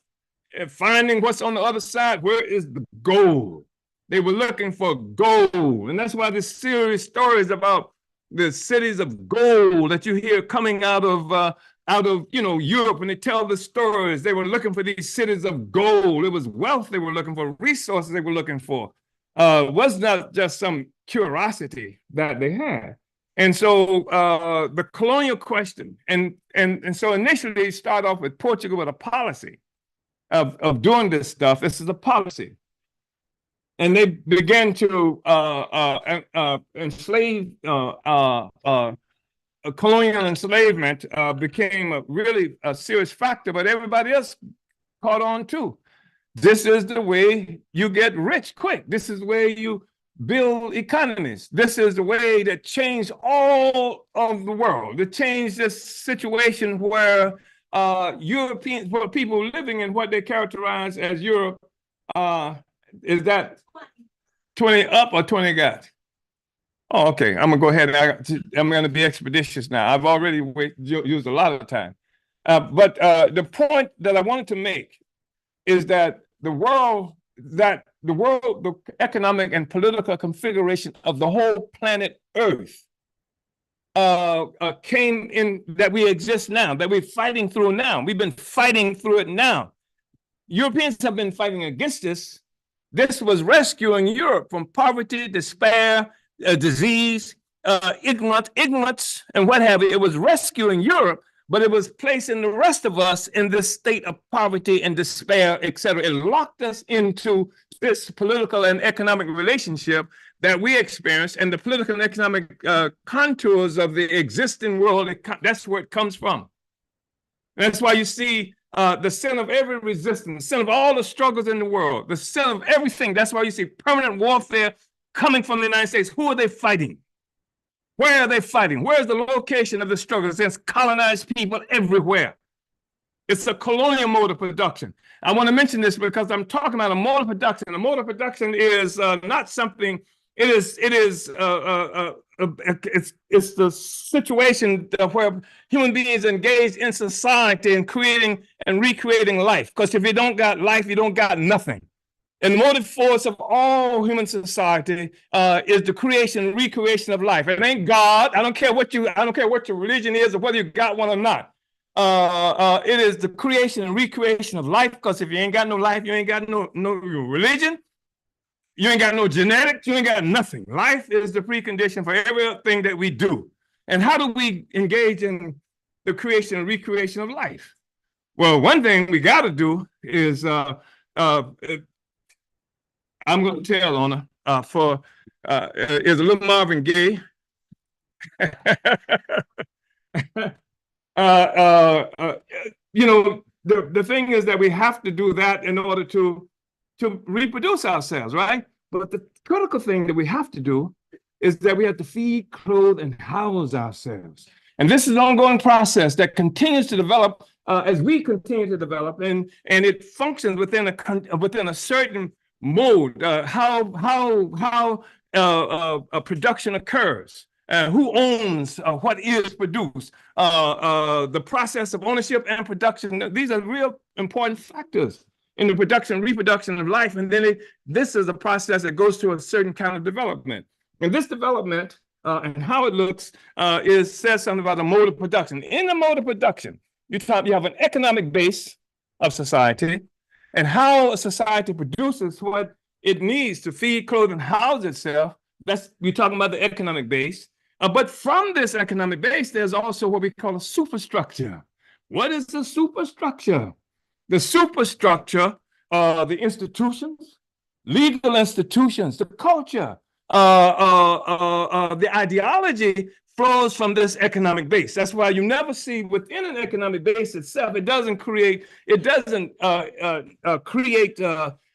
finding what's on the other side. Where is the gold? They were looking for gold. And that's why this series stories about the cities of gold that you hear coming out of Europe, when they tell the stories, they were looking for these cities of gold. It was wealth they were looking for, resources they were looking for. It was not just some curiosity that they had. And so the colonial question, and so initially they start off with Portugal with a policy of doing this stuff. This is a policy. And they began to enslave, colonial enslavement became a serious factor, but everybody else caught on too. This is the way you get rich quick. This is the way you build economies. This is the way that changed all of the world. It changed this situation where Europeans, for people living in what they characterize as Europe, is that 20 up or 20 got? Oh, okay. I'm gonna go ahead and I'm gonna be expeditious now. I've already used a lot of time. But the point that I wanted to make is that the economic and political configuration of the whole planet Earth came in, that we exist now, that we're fighting through now. We've been fighting through it now. Europeans have been fighting against this. This was rescuing Europe from poverty, despair, disease, ignorance, and what have you. It was rescuing Europe, but it was placing the rest of us in this state of poverty and despair, et cetera. It locked us into this political and economic relationship that we experience, and the political and economic contours of the existing world, that's where it comes from. And that's why you see the sin of every resistance, the sin of all the struggles in the world, the sin of everything. That's why you see permanent warfare coming from the United States. Who are they fighting? Where are they fighting? Where's the location of the struggle against colonized people everywhere? It's a colonial mode of production. I want to mention this because I'm talking about a mode of production. A mode of production is not something. It's the situation where human beings engage in society and creating and recreating life. Because if you don't got life, you don't got nothing. And the motive force of all human society is the creation and recreation of life. It ain't God. I don't care what your religion is or whether you got one or not. It is the creation and recreation of life. Because if you ain't got no life, you ain't got no religion. You ain't got no genetics, you ain't got nothing. Life is the precondition for everything that we do. And how do we engage in the creation and recreation of life? Well, one thing we got to do is, I'm going to tell on her is a little Marvin Gaye. The thing is that we have to do that in order to reproduce ourselves, right? But the critical thing that we have to do is that we have to feed, clothe, and house ourselves. And this is an ongoing process that continues to develop as we continue to develop, and it functions within a certain mode. How a production occurs, who owns what is produced, the process of ownership and production. These are real important factors in the production, reproduction of life. And then this is a process that goes through a certain kind of development. And this development and how it looks says something about the mode of production. In the mode of production, you have an economic base of society and how a society produces what it needs to feed, clothe, and house itself. We're talking about the economic base. But from this economic base, there's also what we call a superstructure. What is the superstructure? The superstructure are the institutions, legal institutions, the culture, the ideology flows from this economic base. That's why you never see within an economic base itself, it doesn't create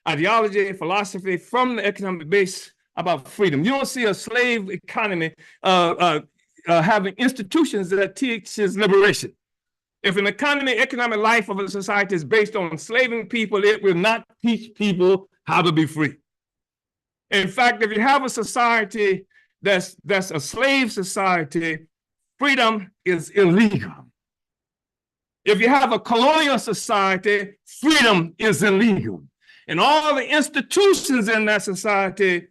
ideology, philosophy from the economic base about freedom. You don't see a slave economy having institutions that teaches liberation. If an economic life of a society is based on enslaving people, it will not teach people how to be free. In fact, if you have a society that's a slave society, freedom is illegal. If you have a colonial society, freedom is illegal. And all the institutions in that society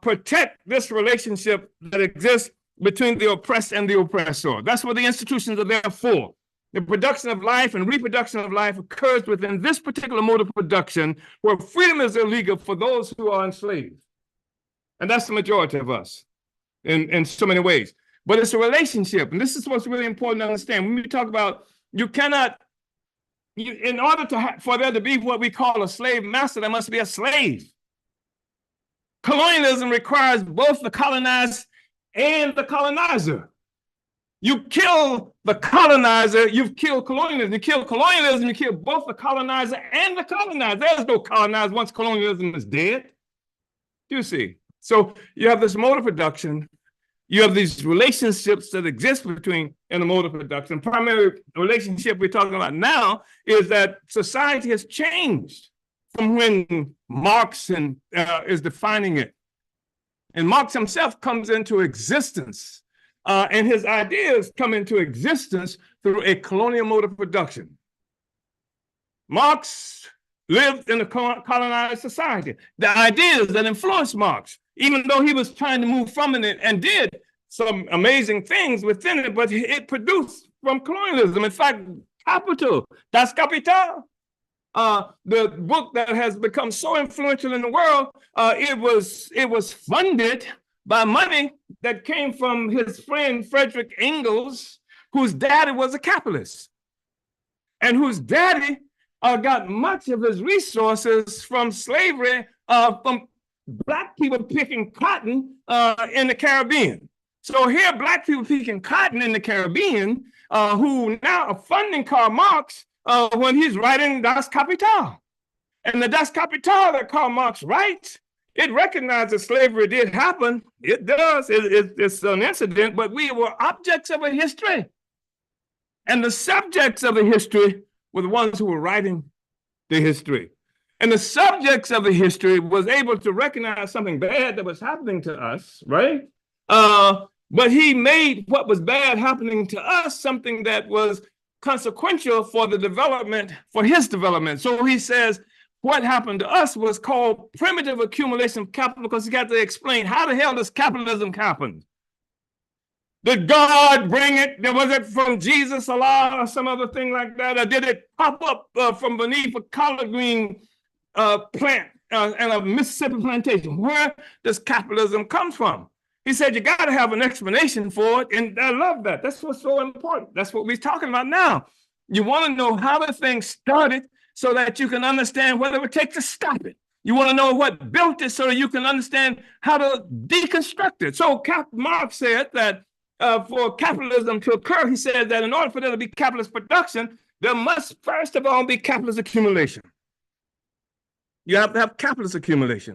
protect this relationship that exists between the oppressed and the oppressor. That's what the institutions are there for. The production of life and reproduction of life occurs within this particular mode of production where freedom is illegal for those who are enslaved. And that's the majority of us in so many ways. but it's a relationship. And this is what's really important to understand. When we talk about, you cannot, in order to for there to be what we call a slave master, there must be a slave. Colonialism requires both the colonized and the colonizer. You kill the colonizer, you've killed colonialism. You kill colonialism, you kill both the colonizer and the colonized. There's no colonizer once colonialism is dead. You see? So you have this mode of production, you have these relationships that exist between in the mode of production. Primary relationship we're talking about now is that society has changed from when Marx is defining it. And Marx himself comes into existence, and his ideas come into existence through a colonial mode of production. Marx lived in a colonized society. The ideas that influenced Marx, even though he was trying to move from it and did some amazing things within it, but it produced from colonialism. In fact, Capital, Das Kapital, the book that has become so influential in the world, it was funded by money that came from his friend Frederick Engels, whose daddy was a capitalist, and whose daddy got much of his resources from slavery, from Black people picking cotton in the Caribbean. So here, Black people picking cotton in the Caribbean, who now are funding Karl Marx when he's writing Das Kapital. And the Das Kapital that Karl Marx writes, it recognizes slavery did happen. It does. It's an incident, but we were objects of a history. And the subjects of the history were the ones who were writing the history. And the subjects of the history was able to recognize something bad that was happening to us, right? But he made what was bad happening to us something that was consequential for the development, for his development. So he says, what happened to us was called primitive accumulation of capital, because he got to explain how the hell does capitalism happen? Did God bring it? Was it from Jesus, Allah, or some other thing like that? Or did it pop up from beneath a collard green plant and a Mississippi plantation? Where does capitalism come from? He said, you got to have an explanation for it. And I love that. That's what's so important. That's what we're talking about now. You want to know how the thing started so that you can understand what it would take to stop it. You want to know what built it so that you can understand how to deconstruct it. So Marx said that for capitalism to occur, he said that in order for there to be capitalist production, there must first of all be capitalist accumulation. You have to have capitalist accumulation.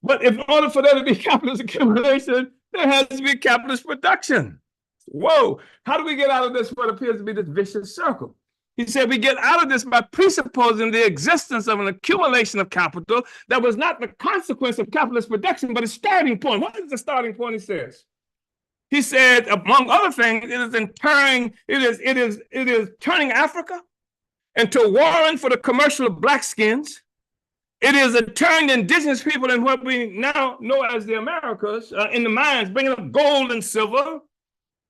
But in order for there to be capitalist accumulation, there has to be capitalist production. Whoa, how do we get out of this what appears to be this vicious circle? He said we get out of this by presupposing the existence of an accumulation of capital that was not the consequence of capitalist production, but a starting point. What is the starting point, he says? He said, among other things, it is turning Africa into a warren for the commercial of black skins. It is a turning indigenous people in what we now know as the Americas in the mines, bringing up gold and silver.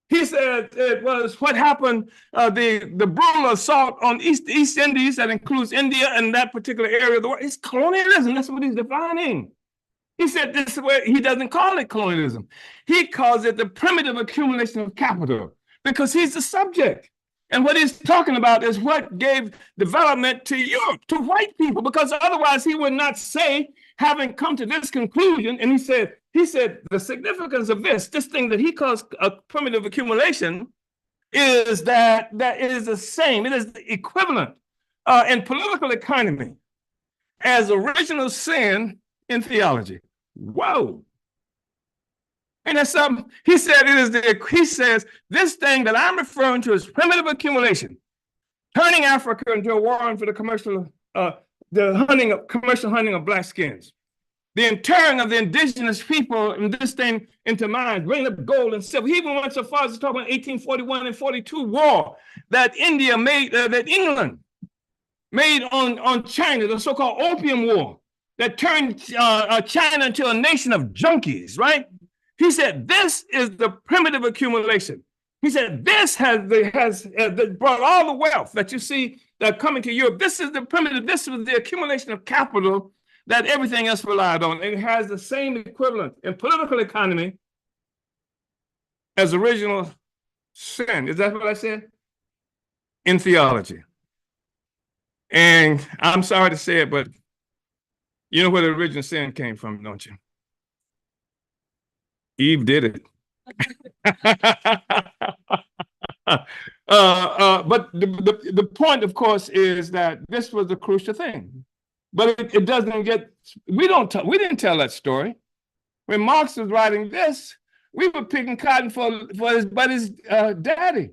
He said it was what happened, the brutal assault on East Indies that includes India and that particular area of the world. It's colonialism. That's what he's defining. He said this is where he doesn't call it colonialism. He calls it the primitive accumulation of capital because he's the subject. And what he's talking about is what gave development to Europe, to white people, because otherwise he would not say, having come to this conclusion, and he said the significance of this thing that he calls a primitive accumulation is that it is the same, it is the equivalent in political economy as original sin in theology. Whoa. And that's something, he said he says, this thing that I'm referring to is primitive accumulation, turning Africa into a warren for the commercial hunting of black skins, the interring of the indigenous people in this thing into mines, bringing up gold and silver. He even went so far as to talk about 1841 and 42 war that England made on China, the so-called Opium War that turned China into a nation of junkies, right? He said, this is the primitive accumulation. He said, this has brought all the wealth that you see that coming to Europe. This is the primitive, this was the accumulation of capital that everything else relied on. It has the same equivalent in political economy as original sin. Is that what I said? In theology. And I'm sorry to say it, but you know where the original sin came from, don't you? Eve did it. But the point, of course, is that this was the crucial thing. But it doesn't get, we didn't tell that story. When Marx was writing this, we were picking cotton for his buddy's daddy,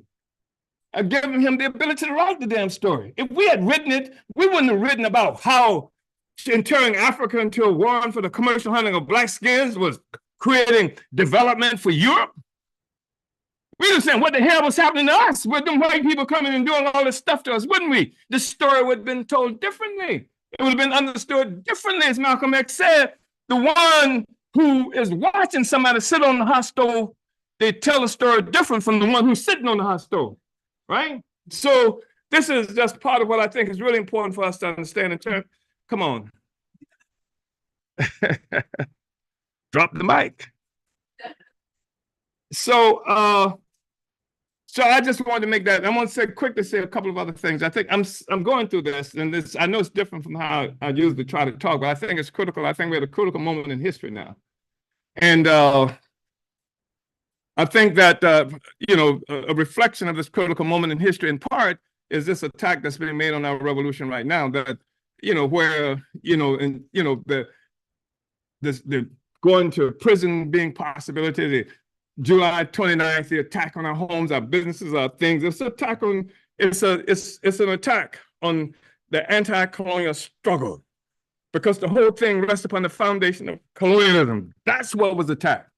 giving him the ability to write the damn story. If we had written it, we wouldn't have written about how turning Africa into a warren for the commercial hunting of black skins was creating development for Europe. We were saying, what the hell was happening to us with them white people coming and doing all this stuff to us, wouldn't we? The story would have been told differently. It would have been understood differently, as Malcolm X said. The one who is watching somebody sit on the hot stove, they tell a story different from the one who's sitting on the hot stove, right? So this is just part of what I think is really important for us to understand in terms. Come on. Drop the mic. So I just wanted to make that. I want to quickly say a couple of other things. I think I'm going through this, and this, I know it's different from how I usually try to talk, but I think it's critical. I think we're at a critical moment in history now. And I think that, a reflection of this critical moment in history, in part, is this attack that's being made on our revolution right now, that, where, the going to prison being possibility, the July 29th, the attack on our homes, our businesses, our things. It's an attack on, it's an attack on the anti-colonial struggle, because the whole thing rests upon the foundation of colonialism. That's what was attacked.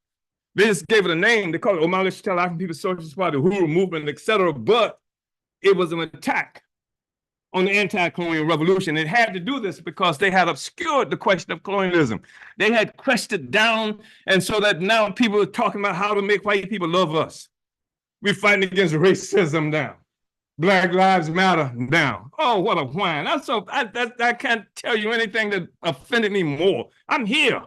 They just gave it a name. They call it Omali Chattel African People's Socialist Party, Uhuru Movement, etc. But it was an attack on the anti-colonial revolution. It had to do this because they had obscured the question of colonialism. They had questioned down, and so that now people are talking about how to make white people love us. We're fighting against racism now. Black Lives Matter now. Oh, what a whine. I can't tell you anything that offended me more. I'm here.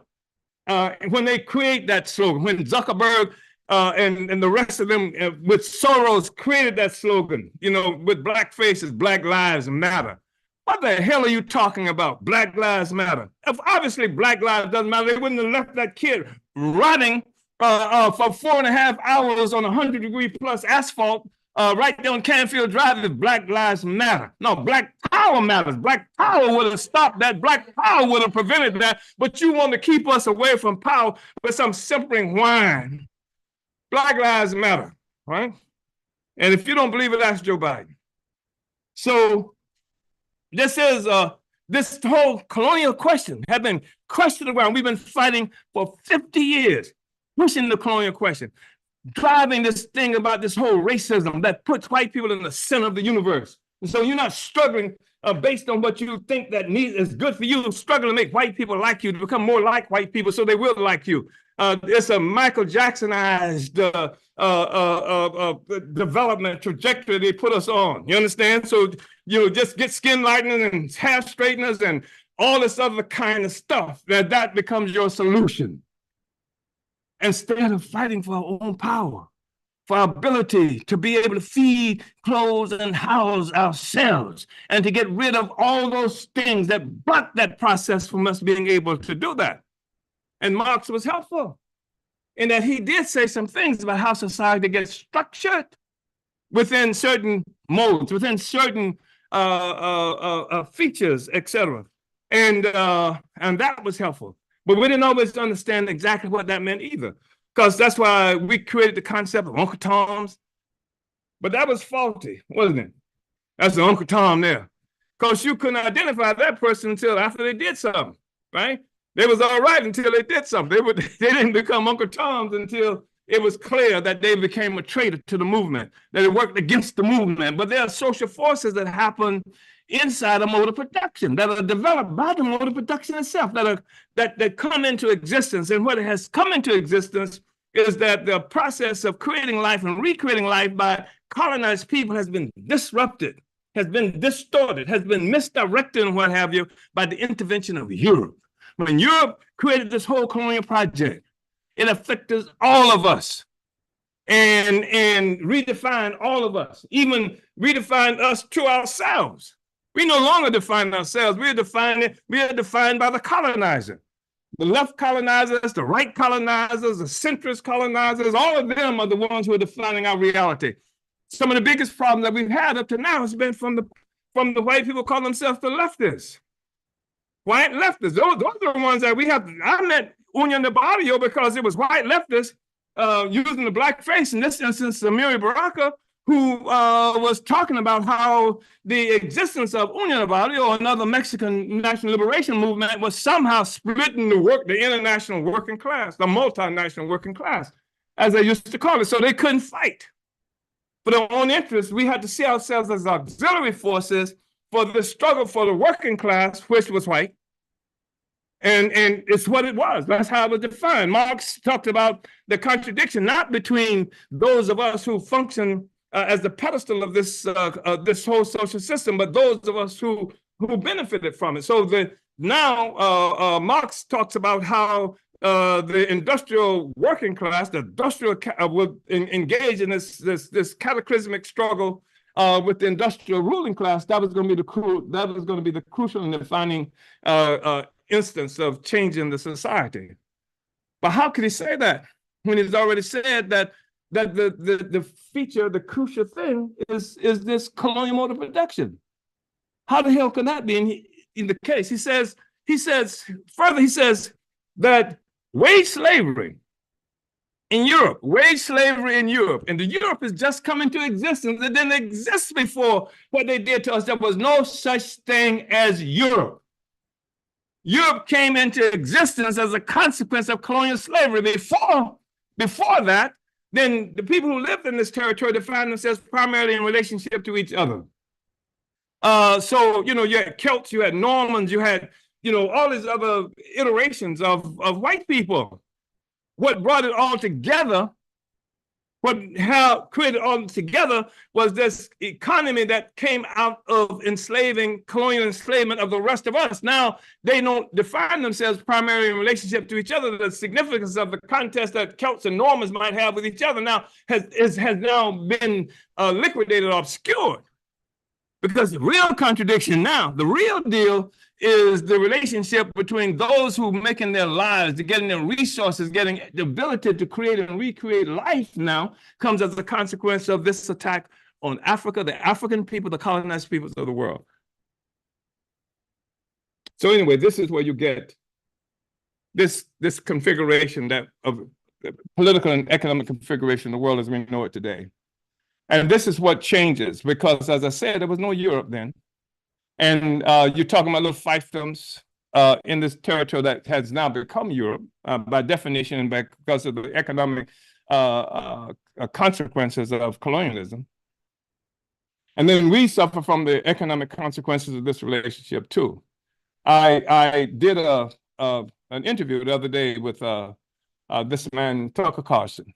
When they create that slogan, when Zuckerberg and the rest of them with Soros created that slogan, with black faces, Black Lives Matter. What the hell are you talking about? Black Lives Matter. If obviously Black Lives doesn't matter, they wouldn't have left that kid running for 4.5 hours on 100-degree plus asphalt right there on Canfield Drive if Black Lives Matter. No, Black Power matters. Black Power would have stopped that. Black Power would have prevented that. But you want to keep us away from power with some simpering whine. Black Lives Matter, right? And if you don't believe it, ask Joe Biden. So this is this whole colonial question has been questioned around. We've been fighting for 50 years, pushing the colonial question, driving this thing about this whole racism that puts white people in the center of the universe. And so you're not struggling based on what you think that is good for you, struggling to make white people like you, to become more like white people so they will like you. It's a Michael Jacksonized development trajectory they put us on. You understand? So just get skin lightening and hair straighteners and all this other kind of stuff, that becomes your solution. Instead of fighting for our own power, for our ability to be able to feed, clothe, and house ourselves, and to get rid of all those things that block that process from us being able to do that. And Marx was helpful in that he did say some things about how society gets structured within certain modes, within certain features, etc. And that was helpful. But we didn't always understand exactly what that meant either, because that's why we created the concept of Uncle Toms. But that was faulty, wasn't it? That's the Uncle Tom there. Because you couldn't identify that person until after they did something, right? They was all right until they did something. They didn't become Uncle Toms until it was clear that they became a traitor to the movement, that it worked against the movement. But there are social forces that happen inside a mode of production that are developed by the mode of production itself, that come into existence. And what has come into existence is that the process of creating life and recreating life by colonized people has been disrupted, has been distorted, has been misdirected and what have you by the intervention of Europe. When Europe created this whole colonial project, it affected all of us. and redefine all of us, even redefine us to ourselves. We no longer define ourselves. We are defined by the colonizer. The left colonizers, the right colonizers, the centrist colonizers, all of them are the ones who are defining our reality. Some of the biggest problems that we've had up to now has been from the white people call themselves the leftists. White leftists, those are the ones that we have. I met Union de Barrio because it was white leftists using the black face, in this instance, Amiri Baraka, who was talking about how the existence of Union de Barrio, another Mexican national liberation movement, was somehow splitting the international working class, the multinational working class, as they used to call it. So they couldn't fight for their own interests. We had to see ourselves as auxiliary forces for the struggle for the working class, which was white. And it's what it was. That's how it was defined. Marx talked about the contradiction, not between those of us who function as the pedestal of this whole social system, but those of us who benefited from it. So now Marx talks about how the industrial working class, the industrial would engage in this cataclysmic struggle with the industrial ruling class. That was going to be the crucial and defining instance of changing the society. But how could he say that when he's already said that the feature, the crucial thing is this colonial mode of production? How the hell can that be in the case? He says that wage slavery in Europe, and the Europe is just coming to existence. It didn't exist before what they did to us. There was no such thing as Europe. Europe came into existence as a consequence of colonial slavery. Before that, then the people who lived in this territory defined themselves primarily in relationship to each other. So, you had Celts, you had Normans, you had, all these other iterations of white people. What brought it all together, created all together was this economy that came out of colonial enslavement of the rest of us. Now, they don't define themselves primarily in relationship to each other. The significance of the contest that Celts and Normans might have with each other now has now been liquidated or obscured. Because the real contradiction now, the real deal is the relationship between those who are making their lives, getting their resources, getting the ability to create and recreate life now comes as a consequence of this attack on Africa, the African people, the colonized peoples of the world. So anyway, this is where you get this configuration of the political and economic configuration of the world as we know it today. And this is what changes, because as I said, there was no Europe then. And you're talking about little fiefdoms in this territory that has now become Europe by definition and because of the economic consequences of colonialism. And then we suffer from the economic consequences of this relationship too. I did an interview the other day with this man, Tucker Carlson.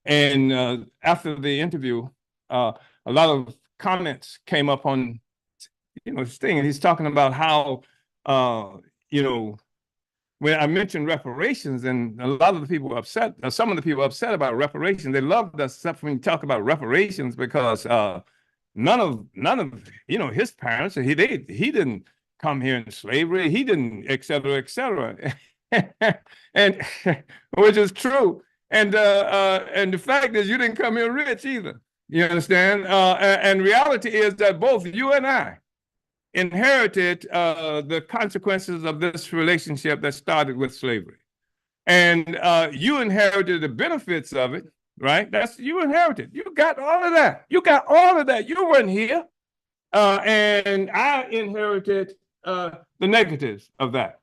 And after the interview, a lot of comments came up on his thing, and he's talking about how when I mentioned reparations, and a lot of the people were upset, some of the people were upset about reparations. They loved us except when we talk about reparations because none of his parents, he didn't come here in slavery, he didn't, et cetera, and which is true. And the fact is, you didn't come here rich either. You understand? And reality is that both you and I inherited the consequences of this relationship that started with slavery. And you inherited the benefits of it, right? You inherited. You got all of that. You weren't here. And I inherited the negatives of that.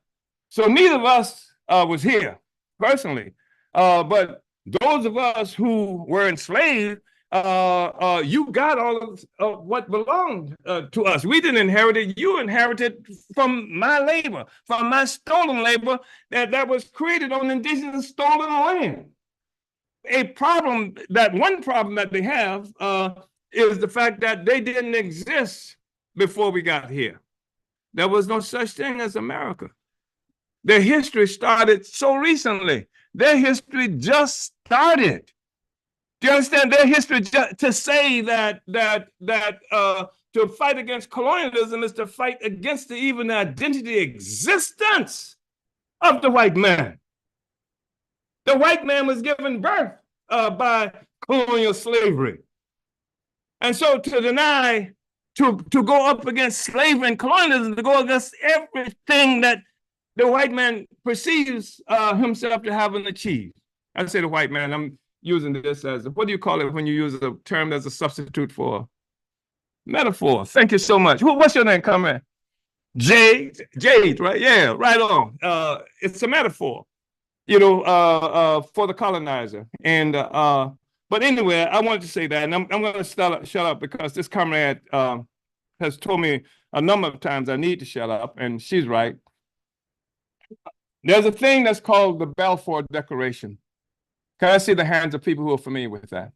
So neither of us was here personally. But those of us who were enslaved, you got all of what belonged to us. We didn't inherit it. You inherited from my labor, from my stolen labor that was created on indigenous stolen land. One problem that they have is the fact that they didn't exist before we got here. There was no such thing as America. Their history started so recently. Their history just started. Do you understand their history? To say that to fight against colonialism is to fight against even the identity existence of the white man. The white man was given birth by colonial slavery. And so to deny, to go up against slavery and colonialism, to go against everything that the white man perceives himself to have achieved. I say the white man, I'm using this as, what do you call it when you use a term as a substitute for metaphor? Thank you so much. What's your name, comrade? Jade, right? Yeah, right on. It's a metaphor, you know, for the colonizer. And but anyway, I wanted to say that, and I'm going to shut up because this comrade has told me a number of times I need to shut up, and she's right. There's a thing that's called the Balfour Declaration. Can I see the hands of people who are familiar with that?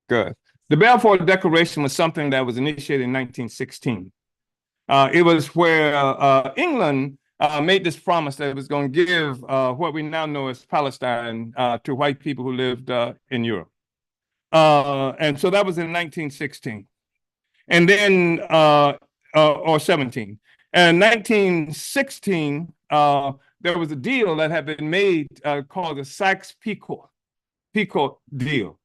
Good. The Balfour Declaration was something that was initiated in 1916. It was where England made this promise that it was going to give what we now know as Palestine to white people who lived in Europe. And so that was in 1916. And then, or 17. And 1916, there was a deal that had been made called the Sykes-Picot deal.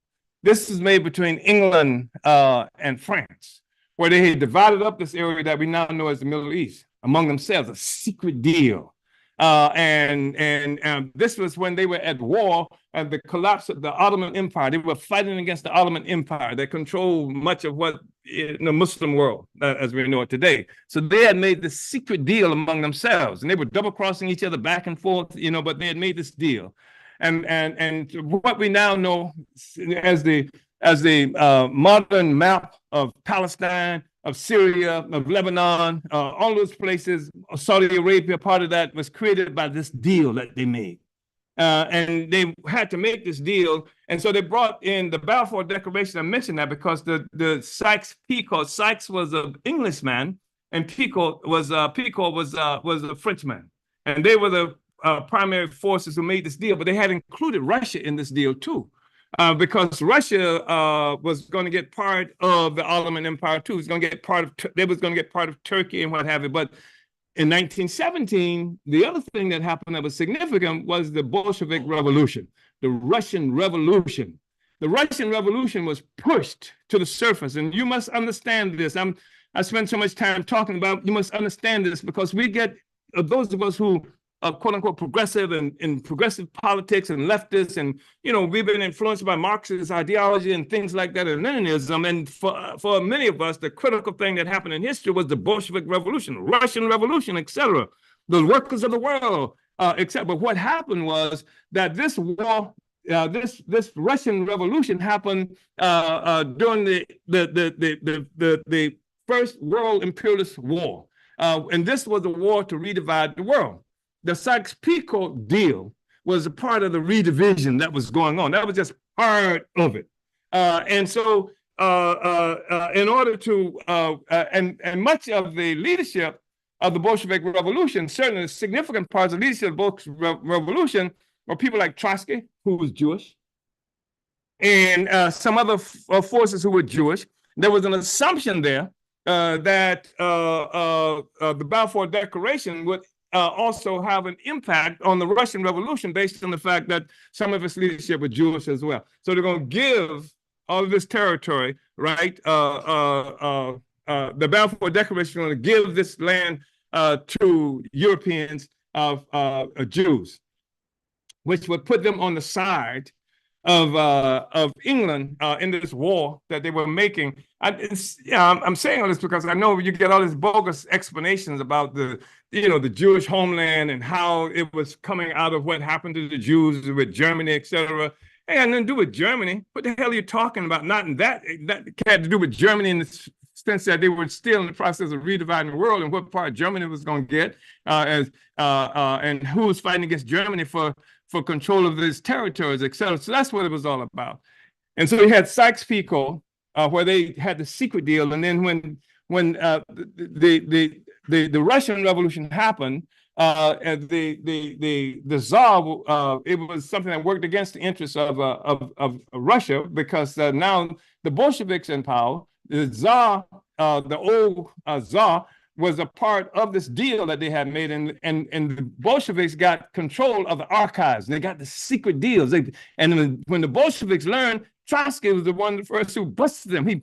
This is made between England and France, where they had divided up this area that we now know as the Middle East among themselves, a secret deal. And this was when they were at war and the collapse of the Ottoman Empire. They were fighting against the Ottoman Empire that controlled much of what in the Muslim world as we know it today. So they had made this secret deal among themselves, and they were double crossing each other back and forth, you know, but they had made this deal. And what we now know as the modern map of Palestine, of Syria, of Lebanon, all those places, Saudi Arabia, part of that was created by this deal that they made. And they had to make this deal. And so they brought in the Balfour Declaration. I mentioned that because the Sykes-Picot, Sykes was an Englishman, and Picot was a Frenchman. And they were the primary forces who made this deal, but they had included Russia in this deal too. Because Russia was going to get part of the Ottoman Empire too. It was going to get part of, they was going to get part of Turkey and what have you. But in 1917, the other thing that happened that was significant was the Bolshevik Revolution, the Russian Revolution. The Russian Revolution was pushed to the surface, and you must understand this. I spend so much time talking about, you must understand this because we get, those of us who quote unquote progressive and progressive politics and leftists, and you know, we've been influenced by Marxist ideology and things like that and Leninism. And for many of us, the critical thing that happened in history was the Bolshevik Revolution, Russian Revolution, etc. The workers of the world, etc. But what happened was that this war, this Russian Revolution happened during the First World Imperialist War, and this was a war to redivide the world. The Sykes-Picot deal was a part of the redivision that was going on. That was just part of it. And so in order to, and much of the leadership of the Bolshevik Revolution, certainly significant parts of the leadership of the Bolshevik Revolution were people like Trotsky, who was Jewish, and some other forces who were Jewish. There was an assumption there that the Balfour Declaration would also have an impact on the Russian Revolution based on the fact that some of its leadership were Jewish as well. So they're going to give all of this territory, right? The Balfour Declaration is going to give this land to Europeans of Jews, which would put them on the side of England in this war that they were making. I'm saying all this because I know you get all these bogus explanations about the Jewish homeland and how it was coming out of what happened to the Jews with Germany, etc. It had nothing to do with Germany. What the hell are you talking about? Not in that had to do with Germany in the sense that they were still in the process of redividing the world and what part Germany was going to get, and who was fighting against Germany for control of these territories, etc. So that's what it was all about. And so we had Sykes-Picot, where they had the secret deal, and then when the Russian Revolution happened, and the Tsar, it was something that worked against the interests of Russia, because now the Bolsheviks in power. The Tsar, the old Tsar, was a part of this deal that they had made, and the Bolsheviks got control of the archives. They got the secret deals. And when the Bolsheviks learned, Trotsky was the one the first who busted them. He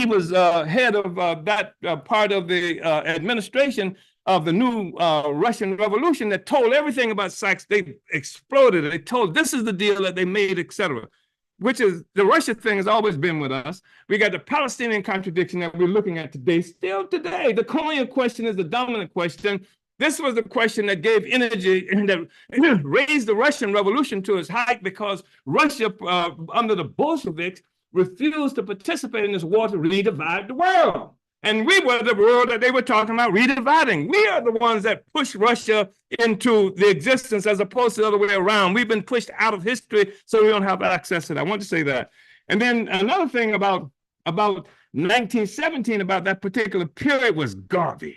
was head of that part of the administration of the new Russian Revolution that told everything about Sykes. They exploded it. They told this is the deal that they made, etc. Which is the Russia thing has always been with us. We got the Palestinian contradiction that we're looking at today. Still today, the colonial question is the dominant question. This was the question that gave energy and that raised the Russian Revolution to its height, because Russia, under the Bolsheviks, refused to participate in this war to redivide the world. And we were the world that they were talking about redividing. We are the ones that pushed Russia into the existence, as opposed to the other way around. We've been pushed out of history, so we don't have access to that. I want to say that. And then another thing about 1917, about that particular period, was Garvey.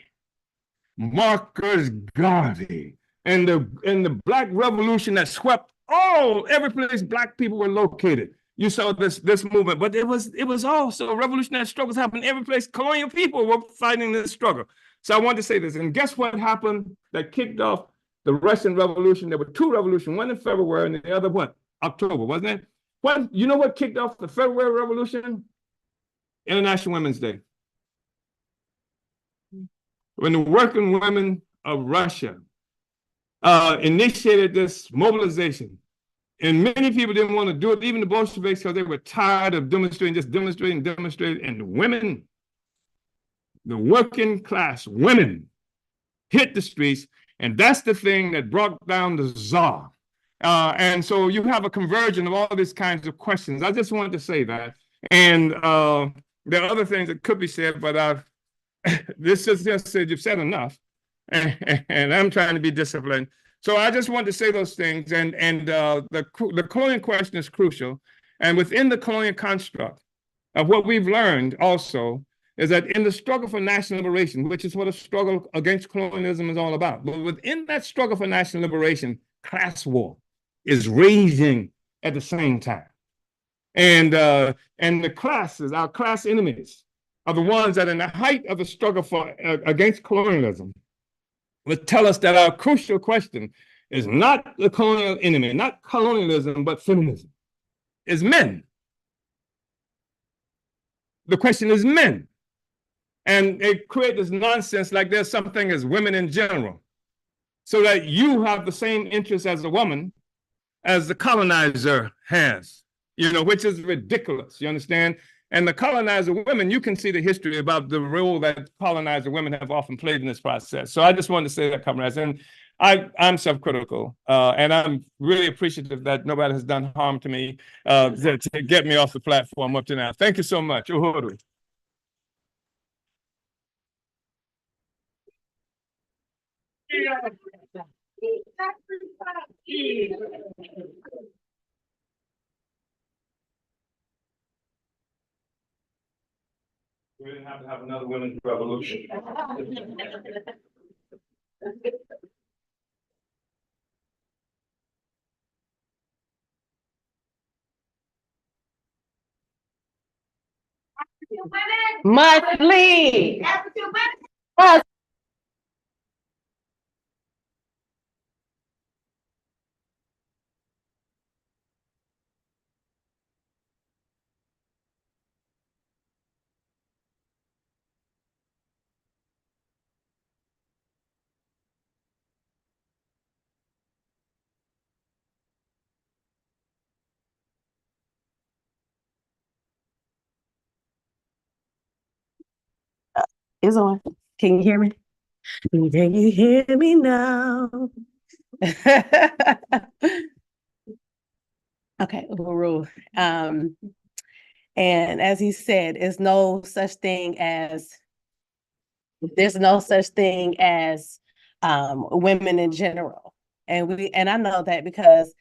Marcus Garvey. And the Black Revolution that swept every place Black people were located. You saw this movement, but it was also revolutionary struggles happening every place. Colonial people were fighting this struggle. So I want to say this, and guess what happened that kicked off the Russian Revolution? There were two revolutions, one in February and the other what? October, wasn't it? You know what kicked off the February Revolution? International Women's Day. When the working women of Russia initiated this mobilization. And many people didn't want to do it, even the Bolsheviks, because they were tired of demonstrating. And the women, the working class women, hit the streets. And that's the thing that brought down the Tsar. And so you have a conversion of all these kinds of questions. I just wanted to say that. And there are other things that could be said, but this is just said, you've said enough. And I'm trying to be disciplined. So I just wanted to say those things, and the colonial question is crucial. And within the colonial construct, what we've learned also is that in the struggle for national liberation, which is what a struggle against colonialism is all about, but within that struggle for national liberation, class war is raging at the same time. And the classes, our class enemies, are the ones that in the height of the struggle for against colonialism would tell us that our crucial question is not the colonial enemy, not colonialism, but feminism. Is men. The question is men. And they create this nonsense like there's something as women in general, so that you have the same interest as a woman as the colonizer has, which is ridiculous, you understand? And the colonizer women, you can see the history about the role that colonizer women have often played in this process. So I just wanted to say that, comrades. And I'm self-critical, and I'm really appreciative that nobody has done harm to me to get me off the platform up to now. Thank you so much. Uhuru. We didn't have to have another women's revolution. Must lead. It's on. Can you hear me? Can you hear me now? Okay, Uhuru. And as he said, there's no such thing as women in general. And I know that because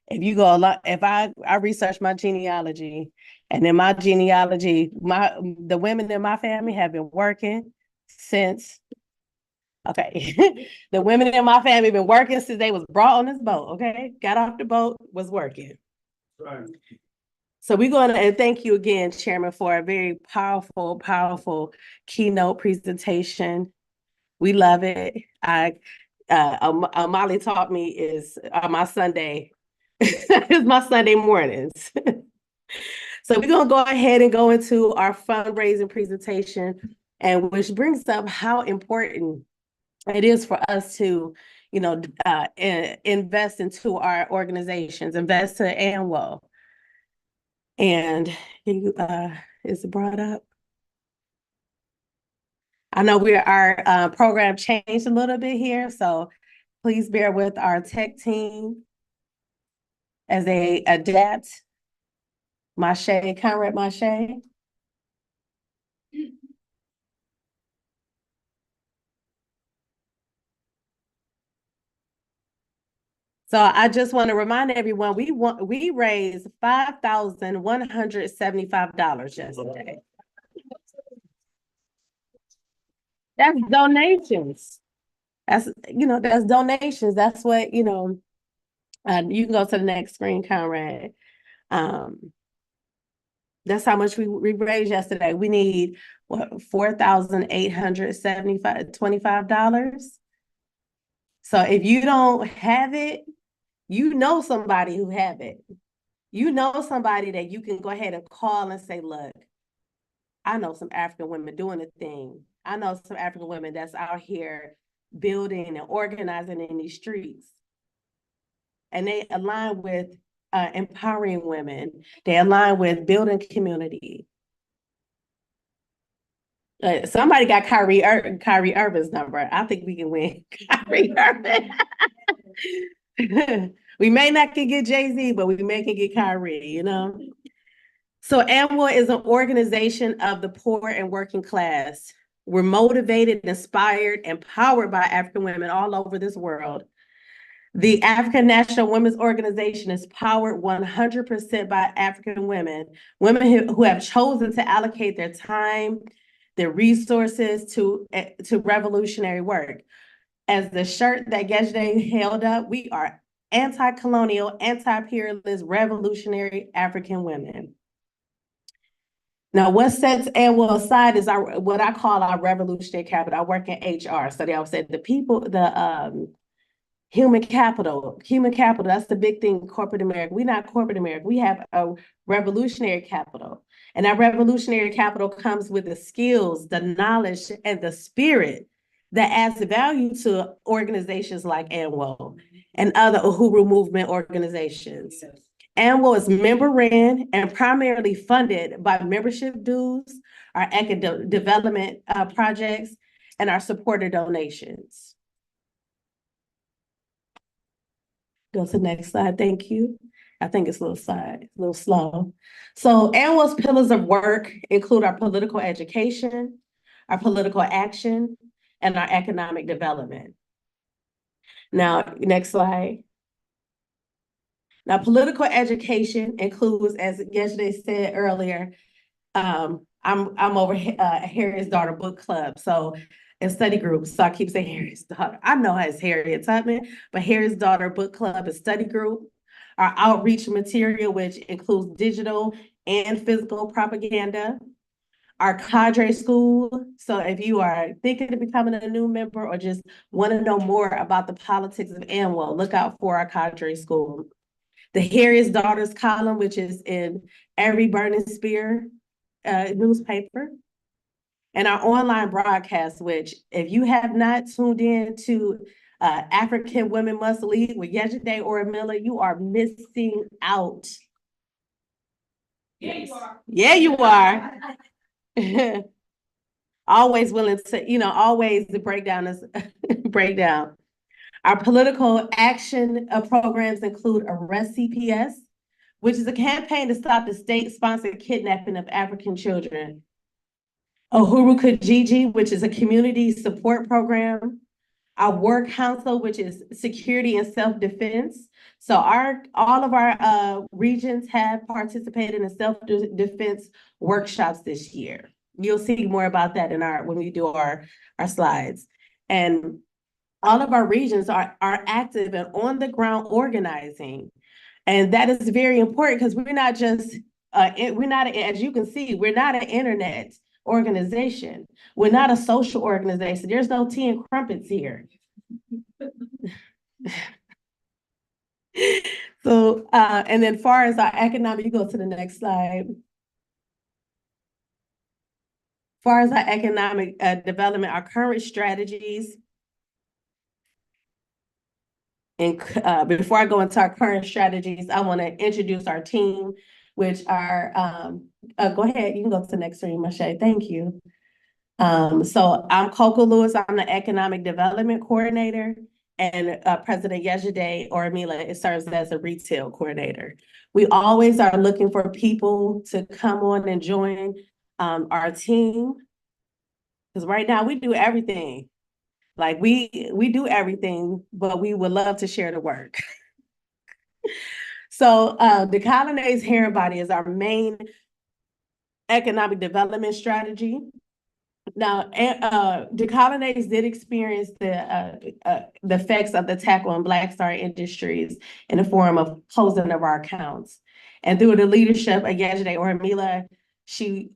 if you go if I research my genealogy, and in my genealogy, the women in my family have been working since Okay, the women in my family been working since they was brought on this boat, okay? Got off the boat, was working. Right. So we're going to, and thank you again, Chairman, for a very powerful keynote presentation. We love it. Molly taught me is my Sunday, is my Sunday mornings. So we're going to go ahead and go into our fundraising presentation, and which brings up how important it is for us to, invest into our organizations, invest to ANWO. And is it brought up? I know our program changed a little bit here, so please bear with our tech team as they adapt. Conrad Mache. So I just want to remind everyone, we raised $5,175 yesterday. That's donations. That's donations. That's what, you can go to the next screen, Conrad. That's how much we raised yesterday. We need what, $4,825. So if you don't have it, you know somebody who have it. You know somebody that you can go ahead and call and say, look, I know some African women doing a thing. I know some African women that's out here building and organizing in these streets. And they align with empowering women. They align with building community. Somebody got Kyrie Irving's number. I think we can win Kyrie Irving. We may not can get Jay-Z, but we may can get Kyrie, So ANWO is an organization of the poor and working class. We're motivated, inspired, empowered by African women all over this world. The African National Women's Organization is powered 100% by African women who have chosen to allocate their time, their resources to revolutionary work. As the shirt that Gejde held up, we are anti-colonial, anti-imperialist, revolutionary African women. Now, what sets ANWO aside is what I call our revolutionary capital. I work in HR, so they always say human capital, that's the big thing in corporate America. We're not corporate America. We have a revolutionary capital. And that revolutionary capital comes with the skills, the knowledge, and the spirit that adds value to organizations like ANWO and other Uhuru movement organizations. ANWO is member-ran and primarily funded by membership dues, our academic development projects, and our supporter donations. Go to the next slide, thank you. I think it's a little slow. So ANWO's pillars of work include our political education, our political action, and our economic development. Now, next slide. Now, political education includes, as Gejde said earlier, I'm over Harriet's Daughter Book Club, so and study groups. So I keep saying Harriet's Daughter. I know her as Harriet Tubman, but Harriet's Daughter Book Club is study group. Our outreach material, which includes digital and physical propaganda. Our cadre school. So if you are thinking of becoming a new member or just want to know more about the politics of ANWO, look out for our cadre school. The Harriet's Daughters column, which is in every Burning Spear newspaper. And our online broadcast, which if you have not tuned in to African Women Must Lead with Gejde or Miller, you are missing out. Yeah, you are. Yeah, you are. Always willing to, always the breakdown is breakdown. Our political action programs include Arrest CPS, which is a campaign to stop the state-sponsored kidnapping of African children. Uhuru Kijiji, which is a community support program. Our War Council, which is security and self-defense. So all of our regions have participated in self-defense workshops this year. You'll see more about that when we do our slides. And all of our regions are active and on the ground organizing. And that is very important because we're not just, we're not, as you can see, we're not an internet organization. We're not a social organization. There's no tea and crumpets here. So, and then far as our economic, you go to the next slide. Far as our economic development, our current strategies, and before I go into our current strategies, I want to introduce our team, which are, go ahead, you can go to the next screen, Mache, thank you. So I'm Coco Lewis, I'm the Economic Development Coordinator, and President Yejide Ormila serves as a Retail Coordinator. We always are looking for people to come on and join our team, because right now we do everything. Like we do everything, but we would love to share the work. So the Colonnades Heron Body is our main economic development strategy. Now, the Colonnades did experience the effects of the attack on Black Star Industries in the form of closing of our accounts. And through the leadership of Yejide Ormila, she's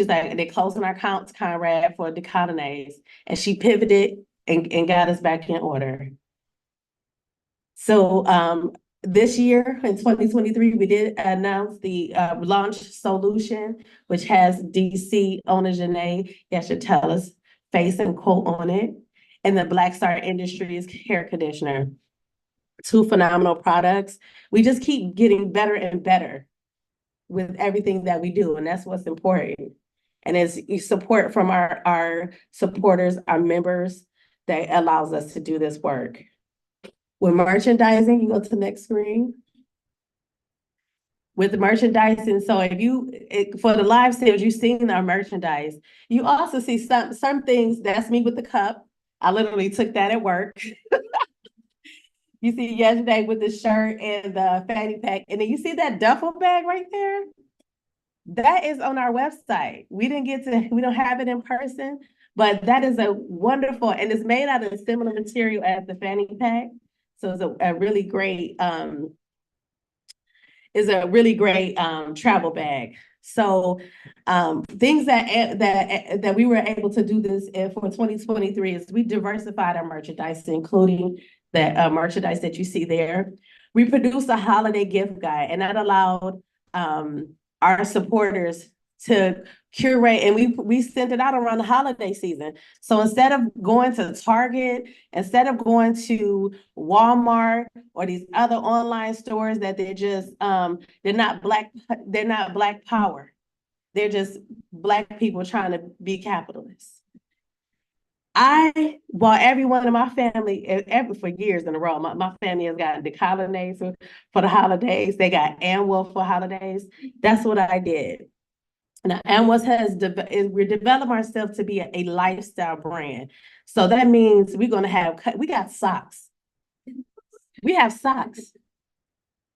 like, they're closing our accounts, Conrad, for the Colonnades. And she pivoted and got us back in order. So this year, in 2023, we did announce the launch solution, which has DC owner Janae Yeshatella's face and quote on it, and the Black Star Industries hair conditioner. Two phenomenal products. We just keep getting better and better with everything that we do, and that's what's important. And it's support from our supporters, our members, that allows us to do this work. With merchandising, you go to the next screen. With the merchandising, so for the live sales, you've seen our merchandise. You also see some things, that's me with the cup. I literally took that at work. You see yesterday with the shirt and the fanny pack, and then you see that duffel bag right there? That is on our website. We don't have it in person, but that is a wonderful, and it's made out of a similar material as the fanny pack. So it's a really great, travel bag. So things that we were able to do this for 2023 is we diversified our merchandise, including the merchandise that you see there. We produced a holiday gift guide, and that allowed our supporters to curate, and we sent it out around the holiday season. So instead of going to Target, instead of going to Walmart or these other online stores that they're not Black power. They're just Black people trying to be capitalists. I bought everyone in my family for years in a row. My family has gotten the Colonnades for the holidays. They got ANWO for holidays. That's what I did. Now, ANWO we're developing ourselves to be a lifestyle brand. So that means we got socks. We have socks.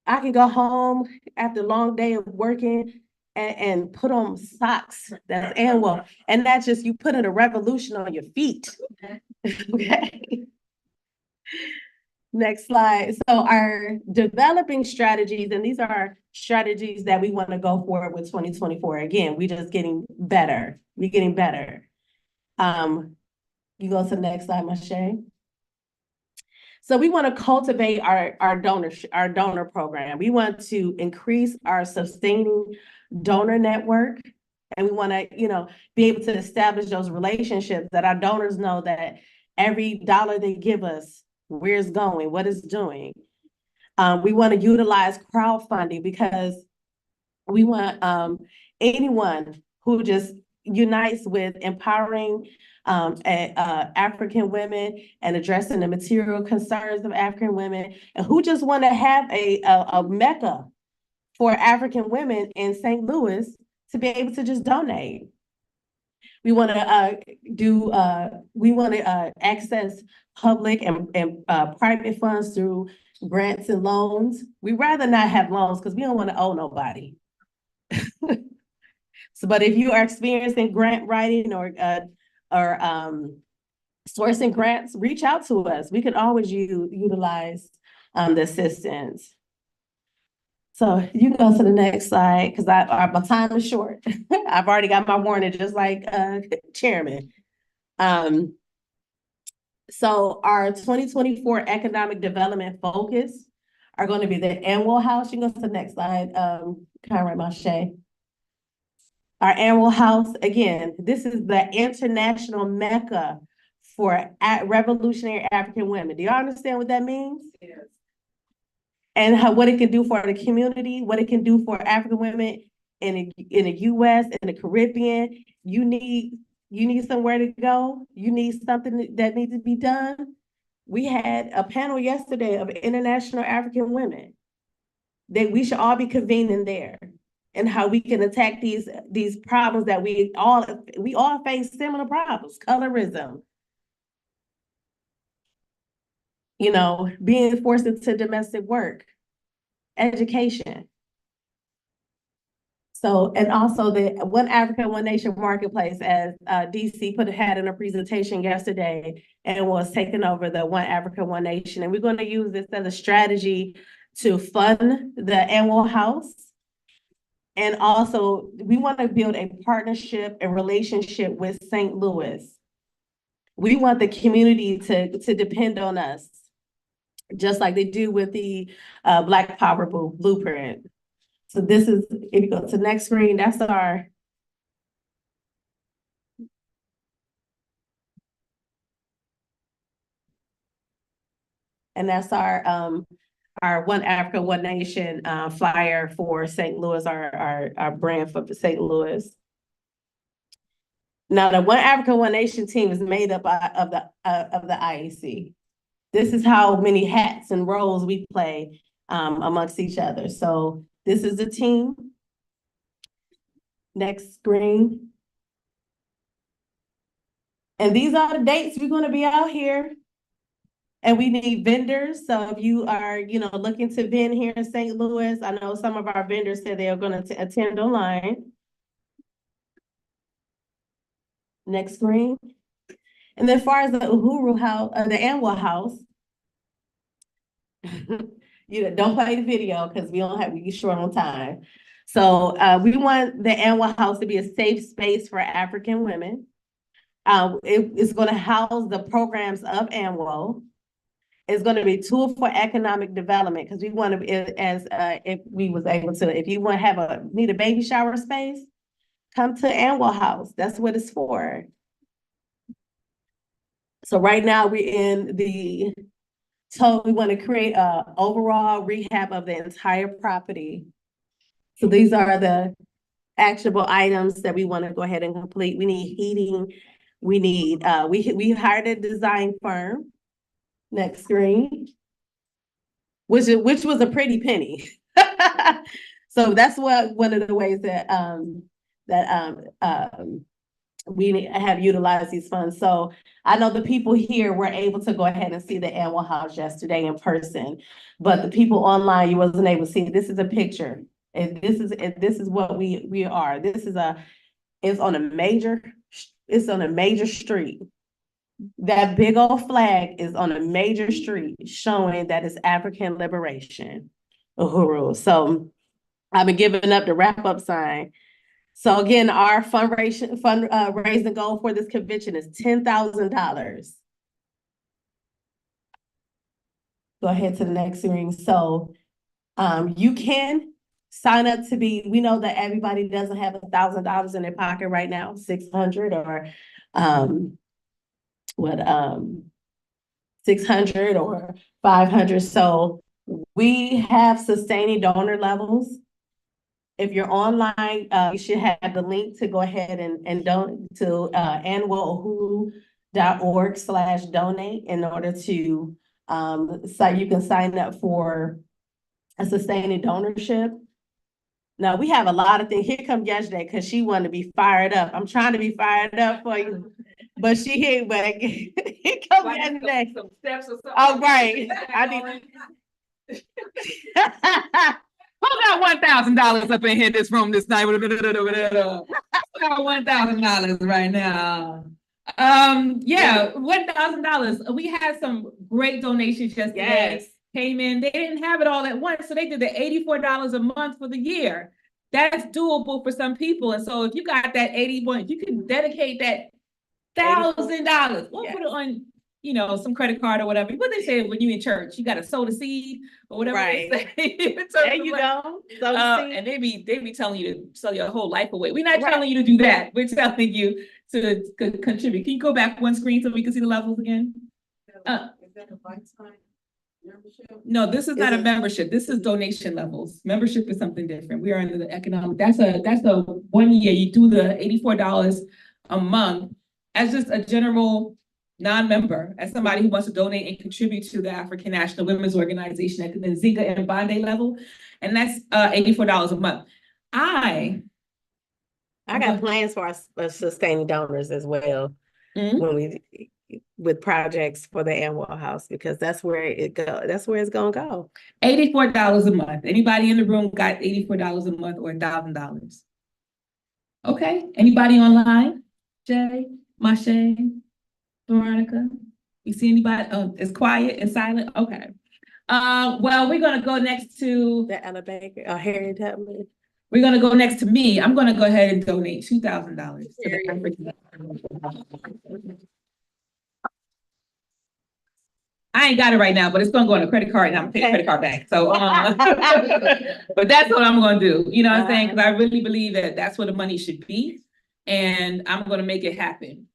I can go home after a long day of working and put on socks. That's ANWO. And that's just, you put in a revolution on your feet. Okay. Next slide. So our developing strategies, and these are strategies that we want to go forward with 2024. Again, we're just getting better. We're getting better. You go to the next slide, Mache. So we want to cultivate our donor program. We want to increase our sustaining donor network. And we want to, be able to establish those relationships that our donors know that every dollar they give us, where it's going, what it's doing. We want to utilize crowdfunding because we want anyone who just unites with empowering African women and addressing the material concerns of African women, and who just want to have a mecca for African women in St. Louis to be able to just donate. We want to access public and private funds through grants and loans. We rather not have loans because we don't want to owe nobody. But if you are experiencing grant writing or sourcing grants, reach out to us. We can always utilize the assistance. So you can go to the next slide because my time is short. I've already got my warning, just like chairman. So our 2024 economic development focus are going to be the ANWO House. You can go to the next slide, Conrad Mache. Our ANWO House, again, this is the international mecca for revolutionary African women. Do y'all understand what that means? Yes. And what it can do for the community, what it can do for African women in the US, in the Caribbean. You need somewhere to go. You need something that needs to be done. We had a panel yesterday of international African women that we should all be convening there, and how we can attack these problems that we all face similar problems, colorism, being forced into domestic work, education. So, and also the One Africa, One Nation marketplace, as DC had in a presentation yesterday, and was taking over the One Africa, One Nation. And we're going to use this as a strategy to fund the ANWO House. And also, we want to build a partnership and relationship with St. Louis. We want the community to depend on us, just like they do with the Black Power Blueprint. So this is, if you go to the next screen, that's our One Africa, One Nation flyer for St. Louis, our brand for St. Louis. Now, the One Africa, One Nation team is made up of the IEC. This is how many hats and roles we play amongst each other. So this is the team. Next screen. And these are the dates we're going to be out here. And we need vendors. So if you are, looking to vend here in St. Louis, I know some of our vendors said they are going to attend online. Next screen. And then as far as the Uhuru House, the ANWO House, don't play the video because we short on time. So we want the ANWO House to be a safe space for African women. It's going to house the programs of ANWO. It's going to be a tool for economic development, because we want to be, if we was able to, if you want to need a baby shower space, come to ANWO House. That's what it's for. So right now we're in we want to create a overall rehab of the entire property. So these are the actionable items that we want to go ahead and complete. We need heating. We need, we hired a design firm. Next screen. Which was a pretty penny. So that's one of the ways that we have utilized these funds. So I know the people here were able to go ahead and see the ANWO House yesterday in person, but the people online, you wasn't able to see. This is a picture, and this is what we are. It's on a major street. That big old flag is on a major street showing that it's African liberation, Uhuru. So I've been giving up the wrap-up sign. So again, our fundraising goal for this convention is $10,000. Go ahead to the next screen. So you can sign up to be, we know that everybody doesn't have $1,000 in their pocket right now, 600 or 600 or 500. So we have sustaining donor levels. If you're online, you should have the link to go ahead and donate to anwouhuru.org/donate in order to so you can sign up for a sustaining donorship. Now we have a lot of things. Here comes yesterday because she wanted to be fired up. I'm trying to be fired up for you. But she here, but here comes yesterday. Some steps or something. Oh, right. I need. Who got $1,000 up in here this room this night? $1,000 right now. Yeah, $1,000. We had some great donations yesterday. Yes. Came in, they didn't have it all at once, so they did the $84 a month for the year. That's doable for some people, and so if you got that 81, if you can dedicate that $1,000, we'll put it on, some credit card or whatever. What they say when you in church, you got to sow the seed or whatever Right. they say. There you go. So And they be telling you to sell your whole life away. We're not telling you to do that. We're telling you to contribute. Can you go back one screen so we can see the levels again? No, this is not a membership. This is donation levels. Membership is something different. We are in the economic. That's a 1 year. You do the $84 a month as just a general non-member, as somebody who wants to donate and contribute to the African National Women's Organization at the Nzinga and Bande level, and that's $84 a month. I got plans for our sustaining donors as well. When we with projects for the ANWO house, because that's where it go. That's where it's gonna go. $84 a month. Anybody in the room got $84 a month or $1,000? Okay. Anybody online? Jay, Mashe, Veronica. You see anybody? It's quiet and silent. Okay. Well, we're gonna go next to The Ella Baker, Harriet Tubman. We're gonna go next to me. I'm gonna go ahead and donate $2,000 to the African. I ain't got it right now, but it's gonna go on a credit card and I'm gonna pay the credit card back. So, but that's what I'm gonna do. You know what I'm saying? Because I really believe that that's where the money should be, and I'm gonna make it happen.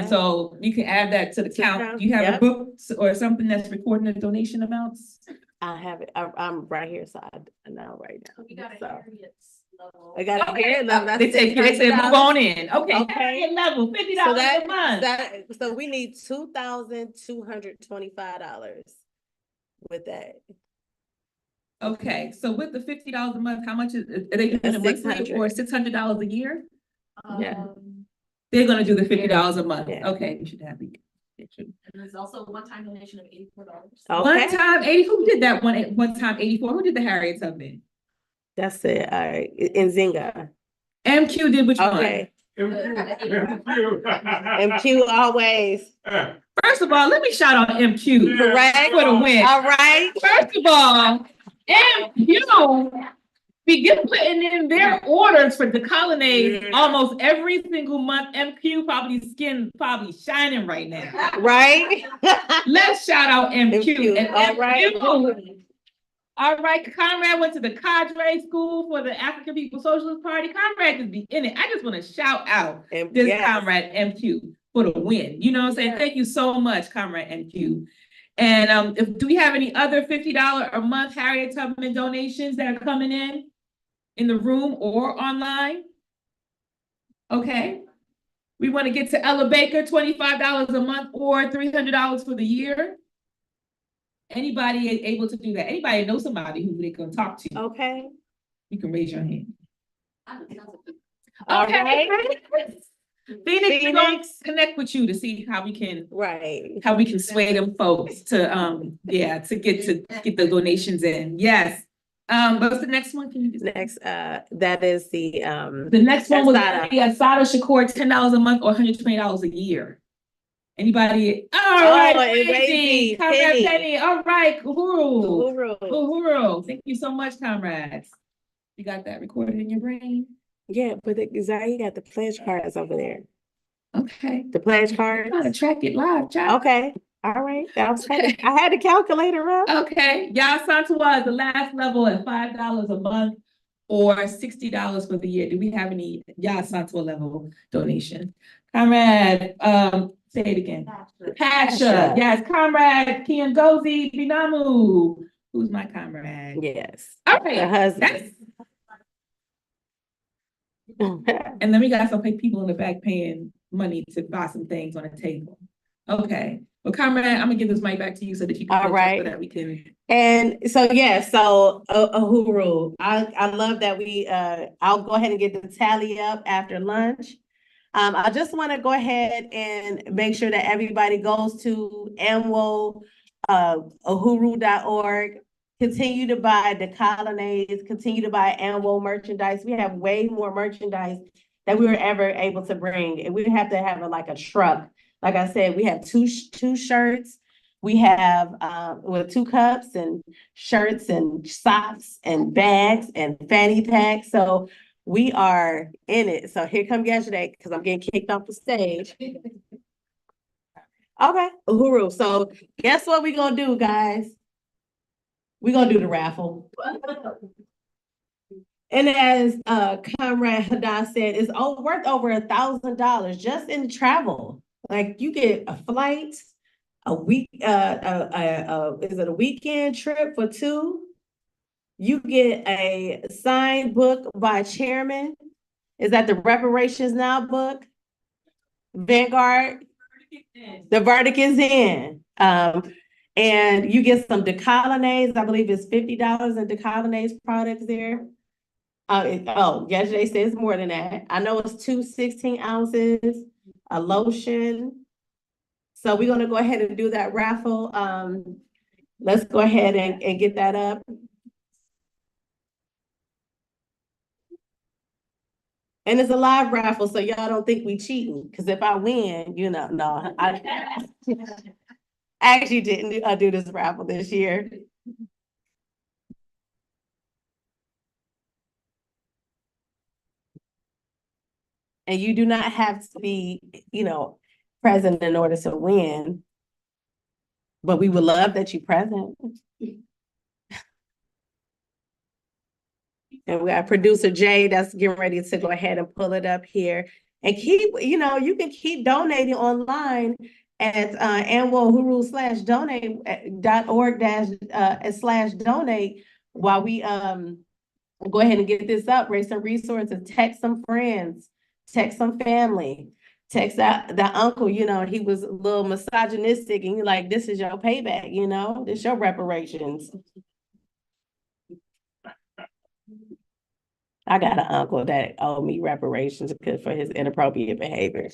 So you can add that to the count. Do you have a book or something that's recording the donation amounts? I have it. I'm right here, so I know right now. We got a Harriet's level. I got a Harriet level. They say move on in. Okay. Harriet level, $50 So a month. So we need $2,225 with that. Okay, so with the $50 a month, how much are they doing it monthly or $600 a year? Yeah. They're gonna do the $50 a month. Yeah. Okay, we should have it. And there's also a one-time donation of $84. One time, 84. Who did that one time, 84? Who did the Harriet Tubman? That's it. All right. In Zinga. MQ did which Okay. MQ always. one? First of all, let me shout out MQ. Correct. For the win. All right. First of all, MQ begin putting in their orders for decolonization almost every single month. MQ skin shining right now. Right. Let's shout out MQ. And All right. All right, Conrad went to the cadre school for the African People's Socialist Party. Conrad could be in it. I just want to shout out this Conrad MQ for the win. You know what I'm saying? Thank you so much, Conrad MQ. And do we have any other $50 a month Harriet Tubman donations that are coming in the room or online? Okay. We want to get to Ella Baker, $25 a month or $300 for the year. Anybody able to do that? Anybody know somebody who they can talk to? Okay. You can raise your hand. All Okay. right. Phoenix, we're gonna connect with you to see how we can sway them folks to get the donations in. Yes. What's the next one? Can you just Next, that is the next one was Asada. Asada Shakur, $10 a month or $120 a year. Anybody? All right, Penny. Comrade Penny. All right, Uhuru. Uhuru. Thank you so much, comrades. You got that recorded in your brain? Yeah, but you got the pledge cards over there. Okay. The pledge cards. Gotta track it live, child. Okay. All right. I had the calculator up. Okay. Y'all Santua is the last level at $5 a month or $60 for the year. Do we have any Y'all Santua level donation? Comrade, say it again. Pasha. Yes, comrade Kiangozi Binamu. Who's my comrade? Yes. All right. The husband. And then we got some people in the back paying money to buy some things on the table. Okay. Well, comrade, I'm gonna give this mic back to you so that you can. All right. So that we can. And so Uhuru, I love that we I'll go ahead and get the tally up after lunch. I just want to go ahead and make sure that everybody goes to ANWO, uhuru.org. Continue to buy Decolonize, continue to buy ANWO merchandise. We have way more merchandise that we were ever able to bring. And we'd have to have like a truck. Like I said, we have two shirts. We have with 2 cups and shirts and socks and bags and fanny packs. So we are in it. So here come yesterday, because I'm getting kicked off the stage. Okay, Uhuru. So guess what we're gonna do, guys? We're gonna do the raffle. And as Comrade Haddad said, it's worth over $1,000 just in travel. Like you get a flight, a week, is it a weekend trip for 2? You get a signed book by a chairman. Is that the Reparations Now book? Vanguard. The verdict is in. And you get some decolonase. I believe it's $50 in decolonase products there. Yesterday says more than that. I know it's 2 16 ounces, a lotion. So we're gonna go ahead and do that raffle. Let's go ahead and get that up. And it's a live raffle, so y'all don't think we cheating. Because if I win, no, I actually didn't do this raffle this year. And you do not have to be, present in order to win. But we would love that you present. And we got producer Jay that's getting ready to go ahead and pull it up here. And you can keep donating online at anwo.org/donate while we go ahead and get this up, raise some resources, text some friends, text some family, text that uncle, he was a little misogynistic and you're like, this is your payback, this your reparations. I got an uncle that owed me reparations for his inappropriate behavior.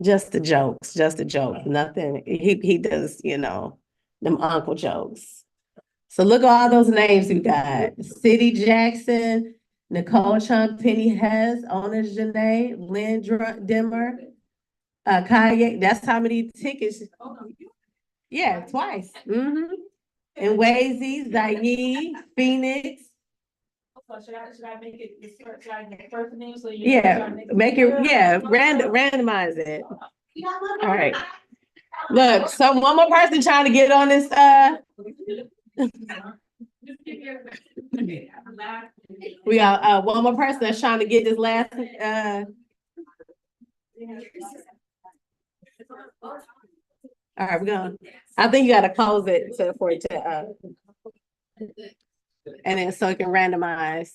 Just a joke. Nothing. He does, them uncle jokes. So look at all those names we got. City Jackson, Nicole Chung, Penny Hess, Owners Janae, Lynn Dimmer, Kanye. That's how many tickets. Yeah, twice. And Wazy, Zayi, Phoenix. Should I make it first name so you make it randomize it. All right. Look, so one more person trying to get on this we got one more person that's trying to get this last all right, we're going. I think you got to close it for it to and then so it can randomize.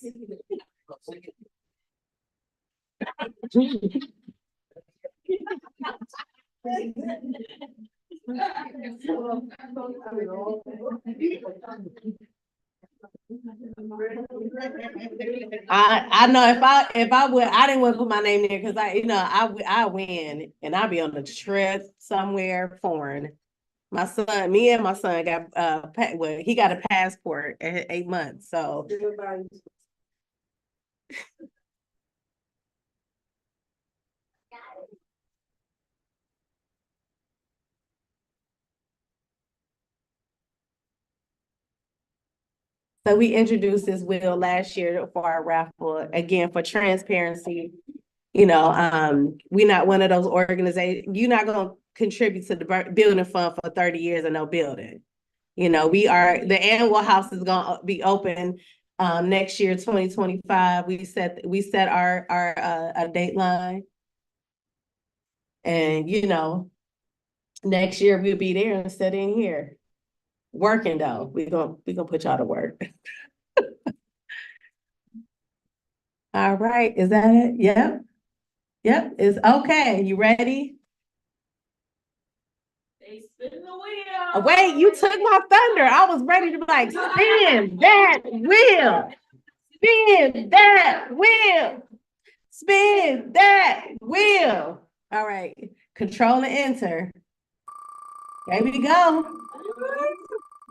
I know if I would, I didn't want to put my name there because I win and I'll be on a trip somewhere foreign. Me and my son got he got a passport at 8 months, so. So we introduced this wheel last year for our raffle, again, for transparency. We're not one of those organizations, you're not gonna contribute to the building fund for 30 years and no building. The ANWO house is gonna be open next year, 2025. We set our dateline. And next year we'll be there instead in here. Working though, we're gonna put y'all to work. All right, is that it? Yep, it's okay. You ready? They spin the wheel. Wait, you took my thunder. I was ready to be like, spin that wheel, spin that wheel, spin that wheel. All right, control and enter. There we go.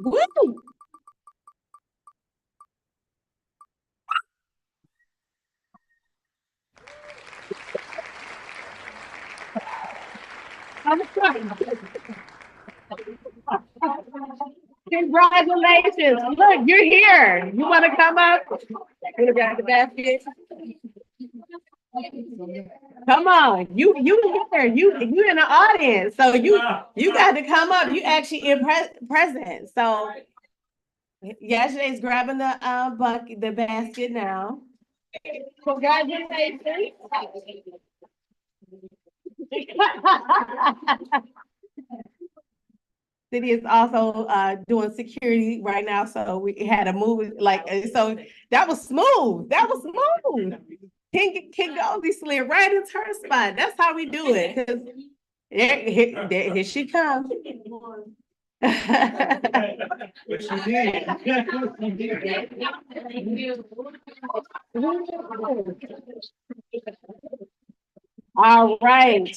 Woo! Congratulations. Look, you're here. You want to come up? You got the basket. Come on, you here, you in the audience, so you got to come up. You actually in present. So yesterday's grabbing the bucket, the basket now. Congratulations. City is also doing security right now, so we had a move like so that was smooth. That was smooth. King Goldie slid right into her spot. That's how we do it. 'Cause here she comes. But she did. All right.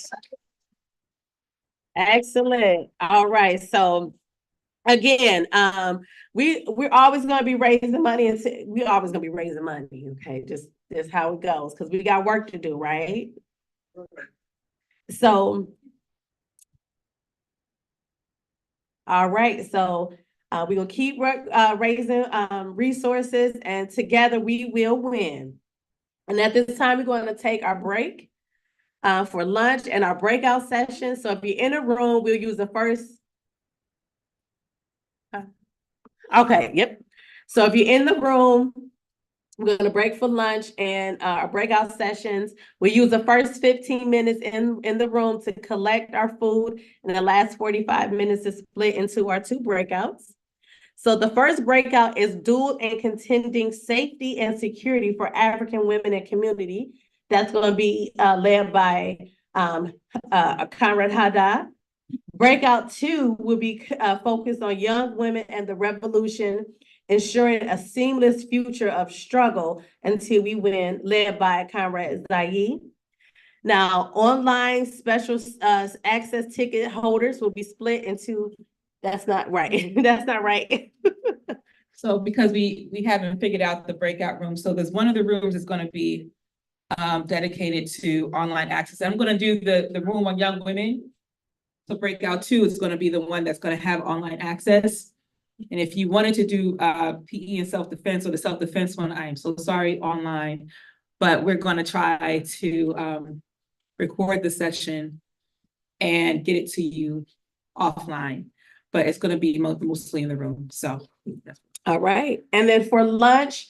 Excellent. All right. So again, we're always going to be raising money, and we're always going to be raising money. Okay, just how it goes, because we got work to do, right? So, all right. So we're gonna keep raising resources, and together we will win. And at this time, we're going to take our break for lunch and our breakout session. So if you're in a room, we'll use the first. Okay, yep. So if you're in the room, we're going to break for lunch and our breakout sessions. We use the first 15 minutes in the room to collect our food, and the last 45 minutes is split into our 2 breakouts. So the first breakout is dual and contending safety and security for African women and community. That's going to be led by Conrad Haddad. Breakout 2 will be focused on young women and the revolution, ensuring a seamless future of struggle until we win, led by Conrad Zayi. Now, online special access ticket holders will be split into, that's not right, that's not right. So because we haven't figured out the breakout room, so there's one of the rooms is going to be dedicated to online access. I'm going to do the room on young women. So breakout 2 is going to be the one that's going to have online access. And if you wanted to do PE and self-defense, or the self-defense one, I am so sorry, online, but we're going to try to record the session and get it to you offline, but it's going to be mostly in the room. So all right. And then for lunch,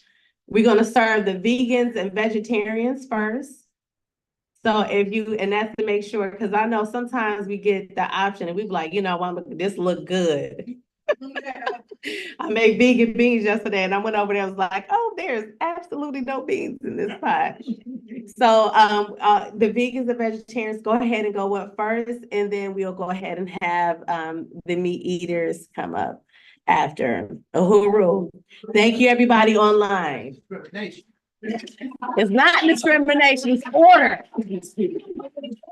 we're going to serve the vegans and vegetarians first. So and that's to make sure, because I know sometimes we get the option and we be like, you know, this look good. I made vegan beans yesterday, and I went over there and was like, oh, there's absolutely no beans in this pot. So the vegans and vegetarians, go ahead and go up first, and then we'll go ahead and have the meat eaters come up after. Uhuru. Thank you, everybody online. It's not discrimination, it's order. Let's leave.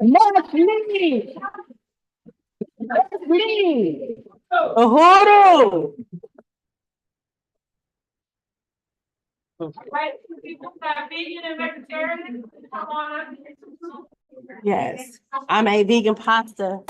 Let's leave. Uhuru. Yes, I made vegan pasta.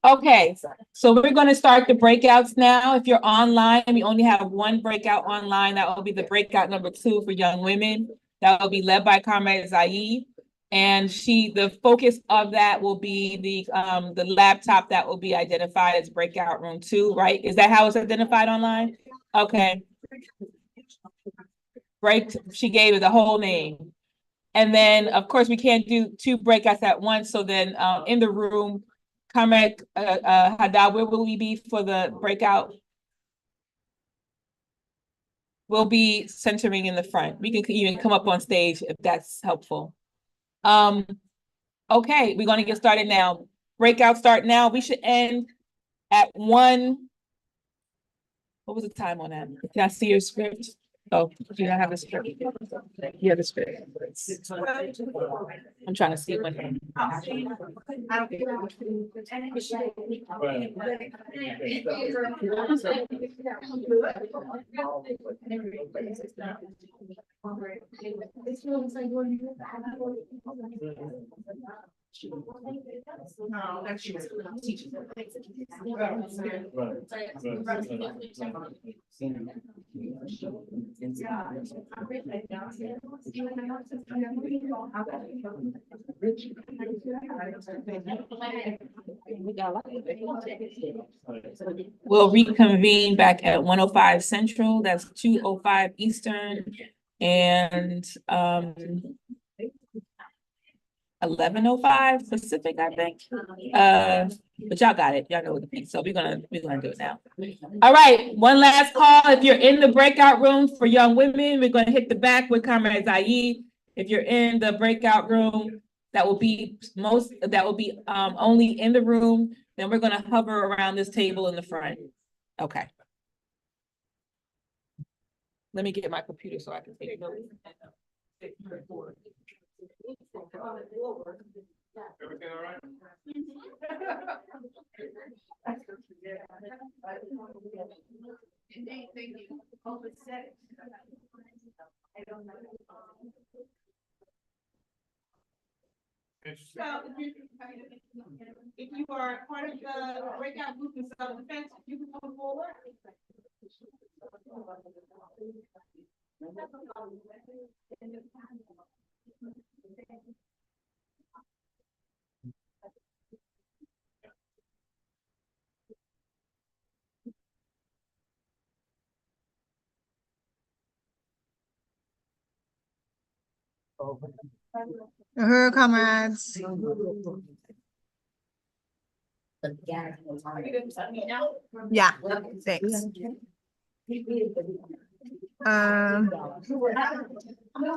Okay, so we're gonna start the breakouts now. If you're online, we only have one breakout online. That will be the breakout number 2 for young women. That will be led by Comrade Zaid. And the focus of that will be the laptop that will be identified as breakout room 2, right? Is that how it's identified online? Okay. Right, she gave it the whole name. And then, of course, we can't do 2 breakouts at once. So then in the room, Comrade Haddad, where will we be for the breakout? We'll be centering in the front. We can even come up on stage if that's helpful. Okay, we're gonna get started now. Breakout start now. We should end at 1. What was the time on that? Can I see your script? Oh, you don't have the script. You have the script. I'm trying to see when. We'll reconvene back at 1:05 Central, that's 2:05 Eastern, and 11:05 Pacific, I think. But y'all got it, y'all know what the piece, so we're gonna do it now. All right, one last call. If you're in the breakout room for young women, we're gonna hit the back with Comrade Zaid. If you're in the breakout room, that will be only in the room, then we're gonna hover around this table in the front. Okay. Let me get my computer so I can take notes. Everything all right? So if you are part of the breakout group in self-defense, you can come forward. Comrades. Yeah, thanks.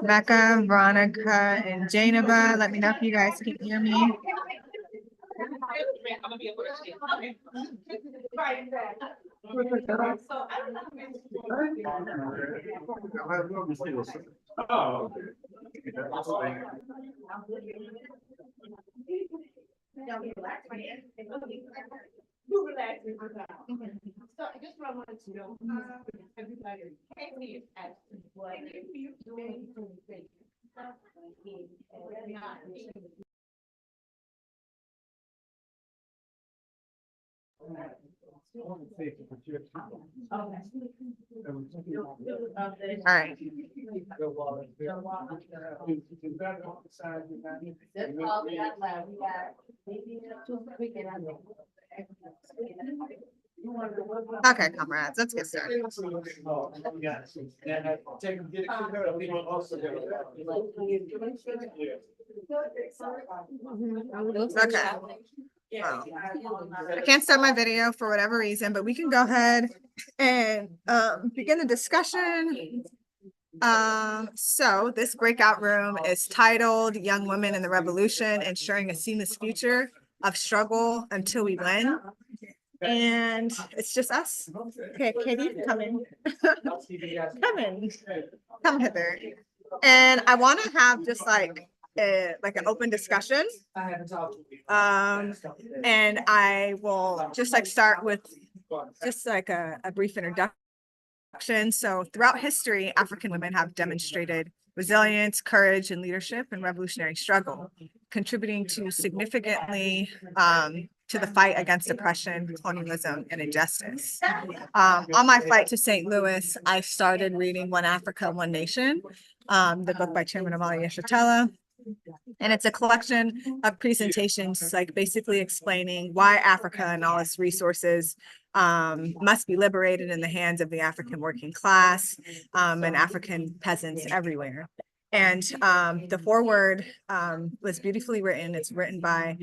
Becca, Veronica, and Janeva, let me know if you guys can hear me. Oh. So just what I wanted to know, everybody, is asking what you doing to think. All right. Okay, comrades, let's get started. Okay. Wow. I can't start my video for whatever reason, but we can go ahead and begin the discussion. So this breakout room is titled Young Women in the Revolution, Ensuring a Seamless Future of Struggle Until We Win. And it's just us. Okay, Katie, come in. Come in. Come hither. And I want to have just like an open discussion. And I will just like start with just like a brief introduction. So throughout history, African women have demonstrated resilience, courage, and leadership in revolutionary struggle. contributing to significantly to the fight against oppression, colonialism, and injustice. On my flight to St. Louis, I started reading One Africa, One Nation, the book by Chairman Amalia Shatella. And it's a collection of presentations, like basically explaining why Africa and all its resources must be liberated in the hands of the African working class and African peasants everywhere. And the foreword was beautifully written. It's written by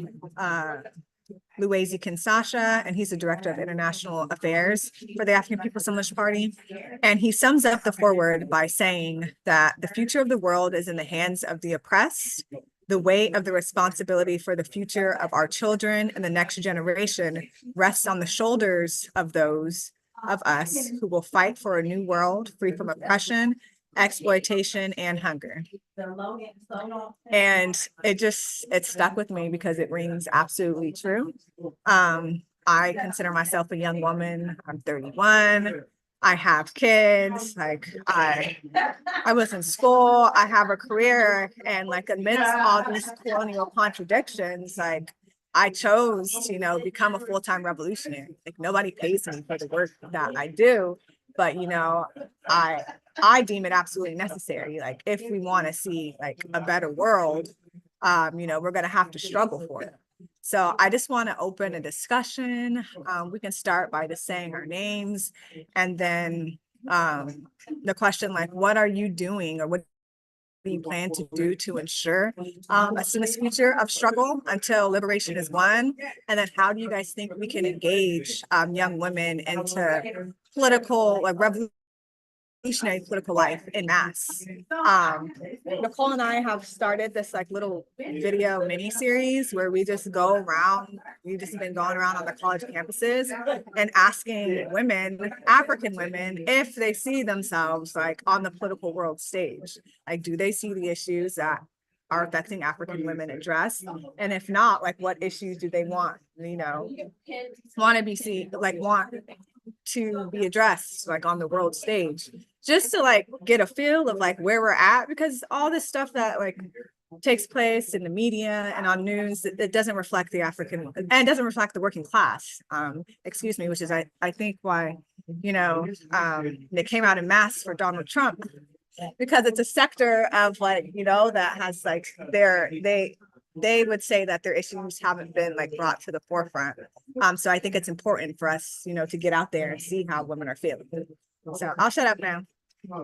Luwezi Kinsasha, and he's the director of international affairs for the African People's Socialist Party. And he sums up the foreword by saying that the future of the world is in the hands of the oppressed. The weight of the responsibility for the future of our children and the next generation rests on the shoulders of those of us who will fight for a new world free from oppression, exploitation, and hunger. And it stuck with me because it rings absolutely true. I consider myself a young woman. I'm 31. I have kids. Like I was in school. I have a career, and like amidst all these colonial contradictions, like I chose to, become a full-time revolutionary. Like nobody pays me for the work that I do, but I deem it absolutely necessary. Like if we want to see like a better world, we're gonna have to struggle for it. So I just want to open a discussion. We can start by just saying our names, and then the question like, what are you doing, or what do you plan to do to ensure a seamless future of struggle until liberation is won? And then how do you guys think we can engage young women into political, like revolutionary political life in mass? Nicole and I have started this like little video mini series where we just go around. We've just been going around on the college campuses and asking women, African women, if they see themselves like on the political world stage. Like, do they see the issues that are affecting African women addressed? And if not, like what issues do they want to be seen, like want to be addressed like on the world stage, just to like get a feel of like where we're at, because all this stuff that like takes place in the media and on news, it doesn't reflect the African, and it doesn't reflect the working class, which is I think why they came out in mass for Donald Trump, because it's a sector of like that has like they would say that their issues haven't been like brought to the forefront. So I think it's important for us, to get out there and see how women are feeling. So I'll shut up now.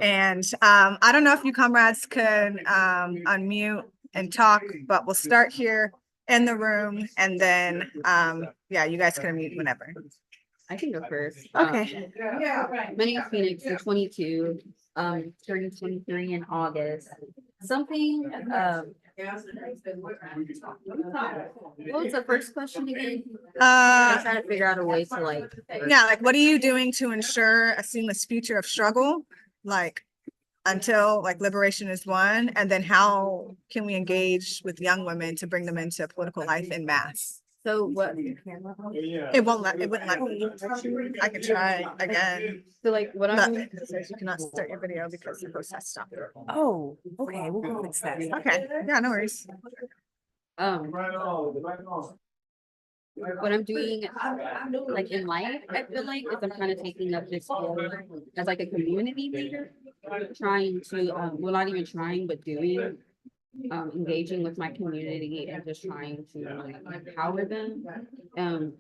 And I don't know if you comrades can unmute and talk, but we'll start here in the room, and then you guys can unmute whenever. I can go first. Okay. My name is Phoenix, I'm 22, turning 23 in August. Something, what was the first question again? I'm trying to figure out a way to like. Like what are you doing to ensure a seamless future of struggle, like until like liberation is won? And then how can we engage with young women to bring them into political life in mass? So what? It wouldn't let me. I can try again. So like what No, I'm. it says you cannot start your video because the host has stopped. Oh, okay, we'll go fix that. Okay, yeah, no worries. What I'm doing like in life, I feel like is I'm kind of taking up this role as like a community leader, trying to well not even trying but doing engaging with my community and just trying to like empower them,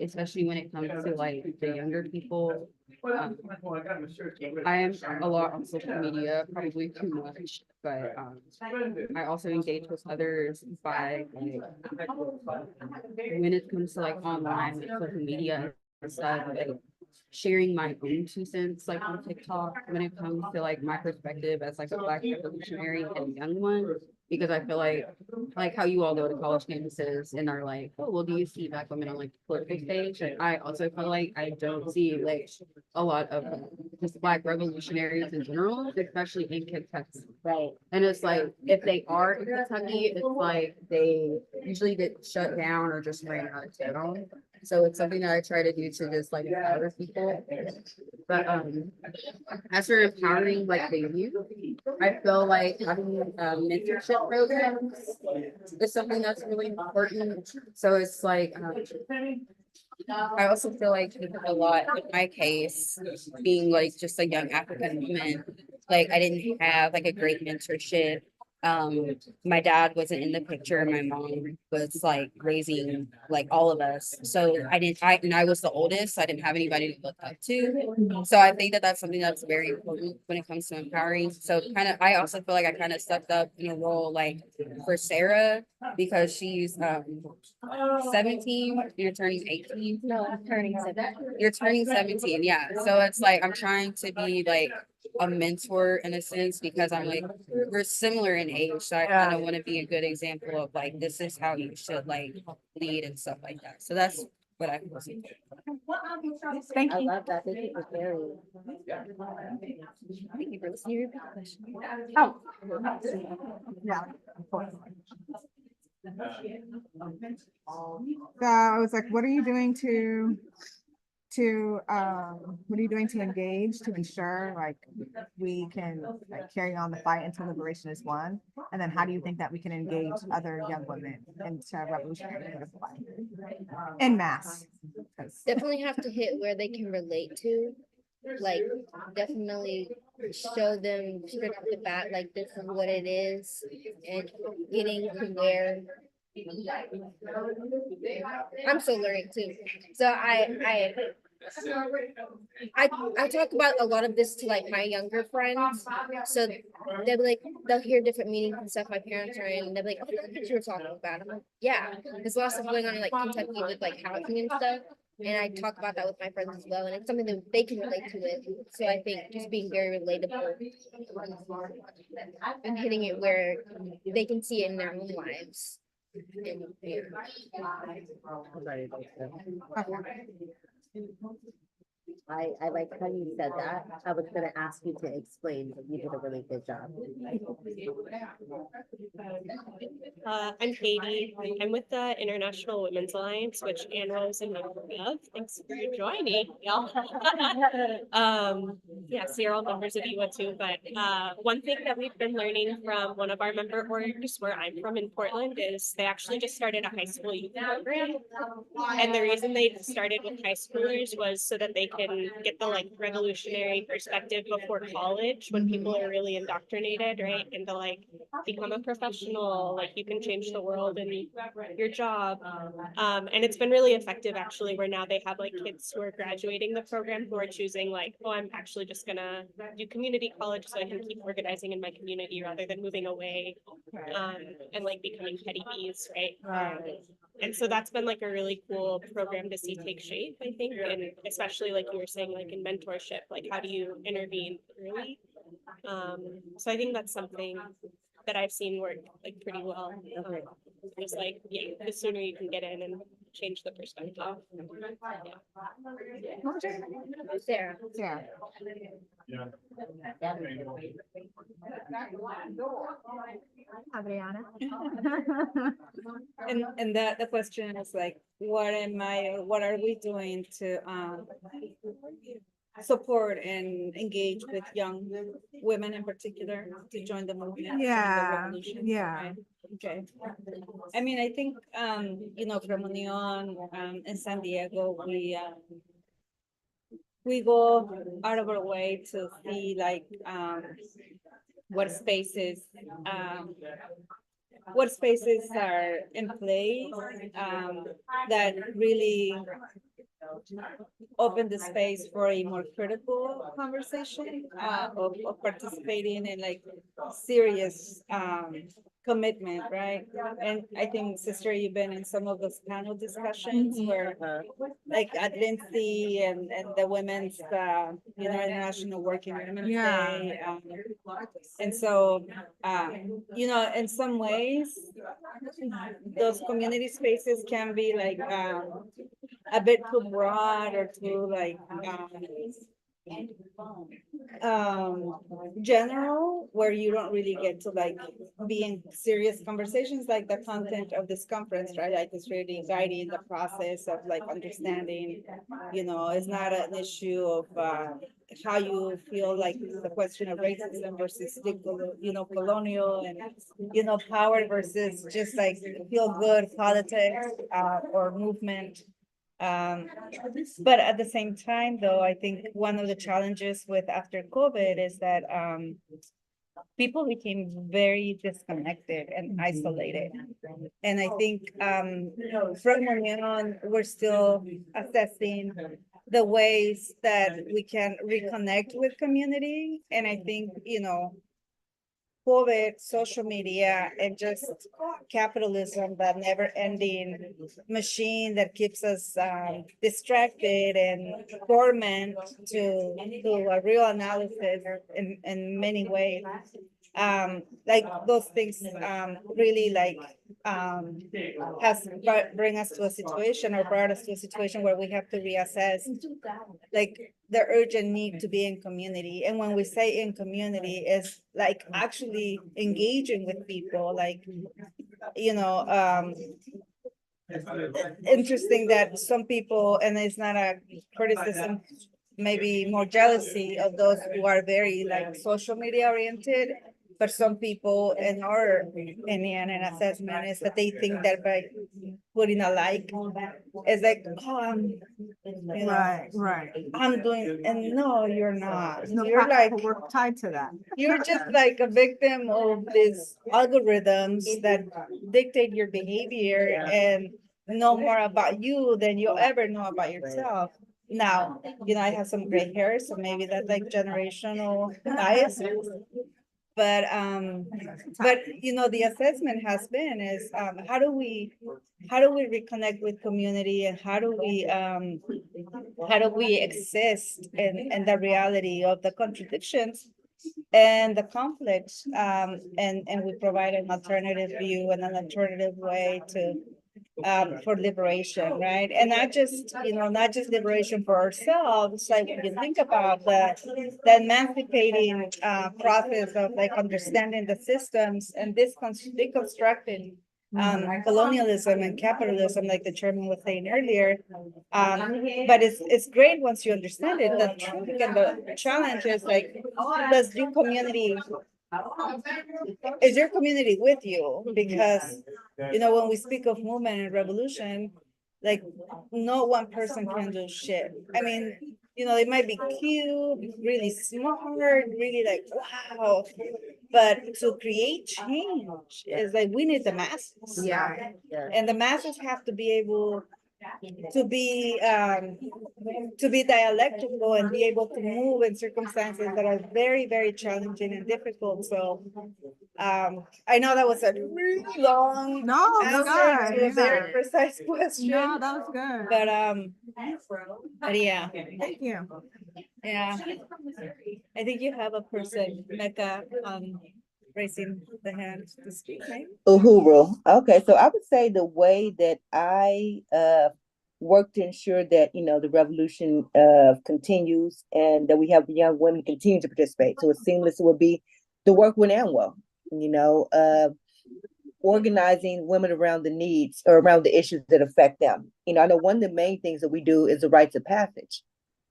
especially when it comes to like the younger people. I am a lot on social media, probably too much, but I also engage with others by like when it comes to like online like, social media and stuff, like sharing my own 2 cents like on TikTok when it comes to like my perspective as like a Black revolutionary and young one. Because I feel like how you all go to college campuses and are like, oh, well, do you see Black women on like the political stage? And I also feel like I don't see like a lot of just Black revolutionaries in general, especially in Kentucky. Right. And it's like, if they are in Kentucky, it's like they usually get shut down or just ran out of town. So it's something that I try to do to just like empower people. But as for empowering like the youth, I feel like having mentorship programs is something that's really important. So it's like, I also feel like a lot in my case, being like just a young African woman, like I didn't have like a great mentorship. My dad wasn't in the picture. My mom was like raising like all of us. So I was the oldest, so I didn't have anybody to look up to. So I think that that's something that's very important when it comes to empowering. So kind of, I also feel like I kind of stepped up in a role like for Sarah because she's 17, you're turning 18. No, I'm turning 7. You're turning 17, yeah. So it's like I'm trying to be like a mentor in a sense because I'm like we're similar in age. So I kind of want to be a good example of like this is how you should like lead and stuff like that. So that's what I feel. Thank you. I love that. Thank you for sharing. Thank you for listening. Repeat the question. Oh. Yeah. So I was like, what are you doing what are you doing to engage, to ensure like we can like carry on the fight until liberation is won? And then how do you think that we can engage other young women into revolutionary political fight en masse? 'Cause- Definitely have to hit where they can relate to. Like, definitely show them straight off the bat, like, this is what it is. And getting to where I'm still learning too. So I talk about a lot of this to like my younger friends. So they'll be like, they'll hear different meetings and stuff my parents are in, and they'll be like, oh, that's what you were talking about. I'm like, yeah, there's a lot of stuff going on in like Kentucky with like housing and stuff. And I talk about that with my friends as well, and it's something that they can relate to it. So I think just being very relatable and hitting it where they can see it in their own lives. And, yeah. I like how you said that. I was gonna ask you to explain, but you did a really good job. I'm Katie. I'm with the International Women's Alliance, which ANWO is a member of. Thanks for joining, y'all. Yeah, so you're all members of EWA too, but one thing that we've been learning from one of our member orgs where I'm from in Portland is they actually just started a high school youth program. And the reason they started with high schoolers was so that they can get the like revolutionary perspective before college when people are really indoctrinated, right? And to like become a professional, like you can change the world and your job. And it's been really effective actually, where now they have like kids who are graduating the program who are choosing like, oh, I'm actually just gonna do community college so I can keep organizing in my community rather than moving away and like becoming petty bees, right? And so that's been like a really cool program to see take shape, I think, and especially like you were saying, like in mentorship, like how do you intervene early? So I think that's something that I've seen work like pretty well. It's like, yeah, the sooner you can get in and change the perspective. Sarah. Yeah. Adriana. And that the question is like, what are we doing to support and engage with young women in particular to join the movement? Yeah, the revolution, yeah. right? Okay. I mean, I think you know, from Union in San Diego, we go out of our way to see like what spaces are in place that really open the space for a more critical conversation of participating in like serious commitment, right? And I think, sister, you've been in some of those panel discussions where like at Lindsay and the women's you know, International Working Women's Day. And so you know, in some ways those community spaces can be like a bit too broad or too like general, where you don't really get to like be in serious conversations like the content of this conference, right? Like it's really guiding the process of like understanding, you know, it's not an issue of how you feel like the question of racism versus colonial and, power versus just like feel good politics, or movement. But at the same time, though, I think one of the challenges with after COVID is that, people became very disconnected and isolated. And I think, from then on, we're still assessing the ways that we can reconnect with community. And I think, COVID, social media, and just capitalism, that never ending machine that keeps us, distracted and dormant to a real analysis in many ways. Like those things, really like, has bring us to a situation, or brought us to a situation where we have to reassess like the urgent need to be in community. And when we say in community, is like actually engaging with people, like, interesting that some people, and it's not a criticism, maybe more jealousy of those who are very like social media oriented. But some people in our opinion and assessment is that they think that by putting a like, it's like, Right. I'm doing, and no, you're not. There's no You're like, practical work tied to that. you're just like a victim of these algorithms that dictate your behavior and know more about you than you'll ever know about yourself. Now, I have some gray hair, so maybe that's like generational bias. But the assessment has been is, how do we reconnect with community, and how do we exist in the reality of the contradictions and the conflicts, and we provide an alternative view and an alternative way to, for liberation, right? And not just liberation for ourselves, like when you think about the emancipating process of like understanding the systems and this deconstructing colonialism and capitalism, like the chairman was saying earlier. But it's great once you understand it. The trick and the challenge is like, does your community is your community with you? Because when we speak of movement and revolution, like no one person can do shit. I mean, they might be cute, really smart, really like wow, but to create change is like we need the masses. Yeah. And the masses have to be able to be dialectical and be able to move in circumstances that are very, very challenging and difficult. So I know that was a really long answer to a very precise question. No, that was good. But yeah. Thank you. Yeah. I think you have a person, Mecca, raising the hand to speak, right? Uhuru. Okay, so I would say the way that I work to ensure that the revolution continues and that we have young women continue to participate. So it's seamless. It would be the work with ANWO. Organizing women around the needs or around the issues that affect them. I know one of the main things that we do is the rites of passage.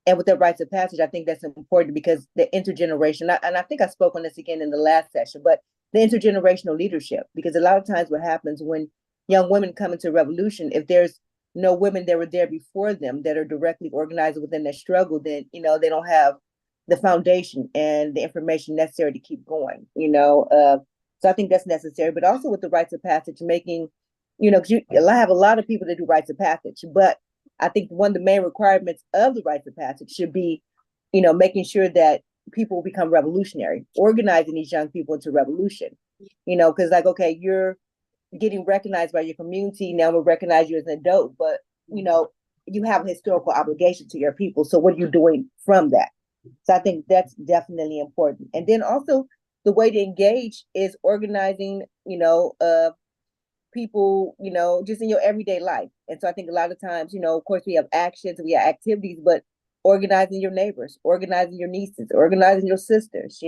And with the rites of passage, I think that's important because the intergeneration, and I think I spoke on this again in the last session, but the intergenerational leadership, because a lot of times what happens when young women come into revolution, if there's no women that were there before them that are directly organized within their struggle, then, they don't have the foundation and the information necessary to keep going, So I think that's necessary, but also with the rites of passage, making, I have a lot of people that do rites of passage, but I think one of the main requirements of the rites of passage should be, making sure that people become revolutionary, organizing these young people into revolution, because like, okay, you're getting recognized by your community. Now we'll recognize you as an adult, but, you have a historical obligation to your people. So what are you doing from that? So I think that's definitely important. And then also the way to engage is organizing, people, just in your everyday life. And so I think a lot of times, of course we have actions, we have activities, but organizing your neighbors, organizing your nieces, organizing your sisters,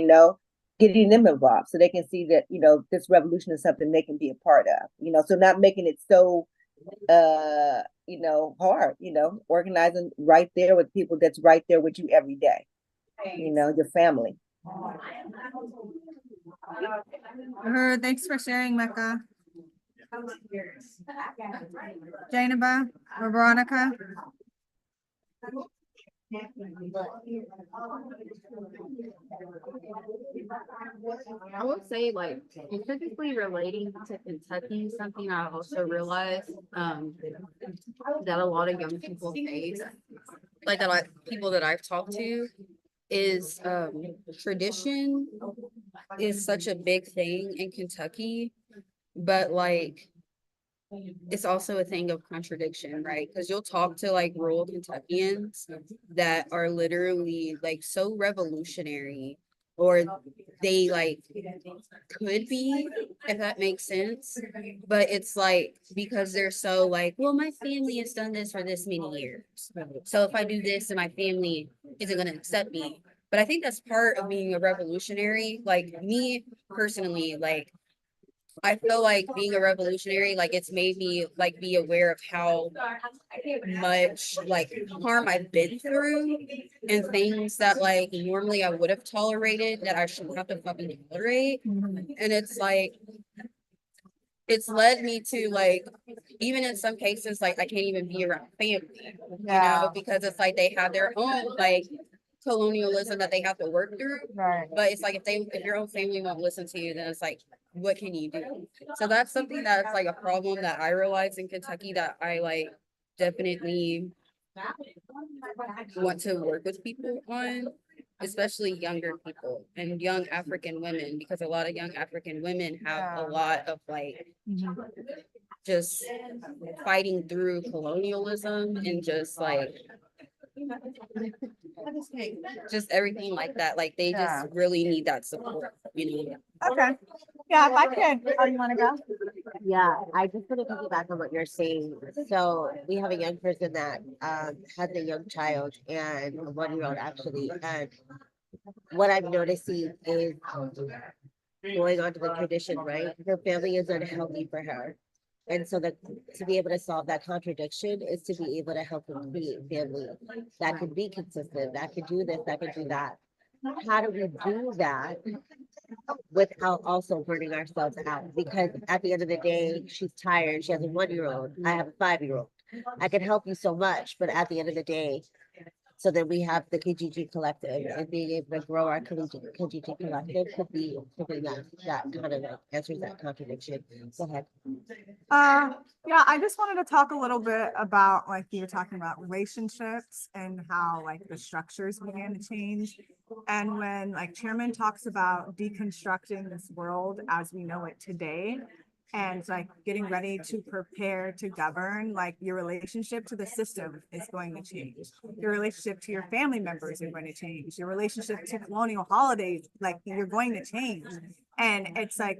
getting them involved so they can see that, this revolution is something they can be a part of, so not making it so, hard, organizing right there with people that's right there with you every day. you know, your family. Thanks for sharing, Mecca. Jainaba or Veronica? I would say, like, specifically relating to Kentucky, something I also realized that a lot of young people face, like a lot of people that I've talked to, is tradition is such a big thing in Kentucky, but like it's also a thing of contradiction, right? Because you'll talk to like rural Kentuckians that are literally like so revolutionary, or they like could be, if that makes sense. But it's like because they're so like, well, my family has done this for this many years. So if I do this, then my family isn't going to accept me. But I think that's part of being a revolutionary. Like me personally, like I feel like being a revolutionary, like it's made me like be aware of how much like harm I've been through and things that like normally I would have tolerated that I shouldn't have to fucking tolerate. And it's like it's led me to like even in some cases like I can't even be around family, you know, because it's like they have their own like colonialism that they have to work through. Right. But it's like if your own family won't listen to you, then it's like, what can you do? So that's something that's like a problem that I realized in Kentucky that I like definitely want to work with people on, especially younger people and young African women, because a lot of young African women have a lot of like just fighting through colonialism and just like just everything like that. Like they just really need that support, you know. Okay. Yeah, if I can. Oh, you want to go? Yeah, I just want to piggyback on what you're saying. So we have a young person that has a young child and a 1-year-old actually. And what I'm noticing is going on to the tradition, right? Her family is unhealthy for her. And so that to be able to solve that contradiction is to be able to help them create family that can be consistent, that can do this, that can do that. How do we do that without also burning ourselves out? Because at the end of the day, she's tired. She has a 1-year-old. I have a 5-year-old. I can help you so much, but at the end of the day, so then we have the KGG collective and being able to grow our KGG collective could be something that kind of like answers that contradiction. Go ahead. Yeah, I just wanted to talk a little bit about like you were talking about relationships and how like the structures began to change. And when like Chairman talks about deconstructing this world as we know it today, and like getting ready to prepare to govern, like your relationship to the system is going to change. Your relationship to your family members are going to change. Your relationship to colonial holidays, like you're going to change. And it's like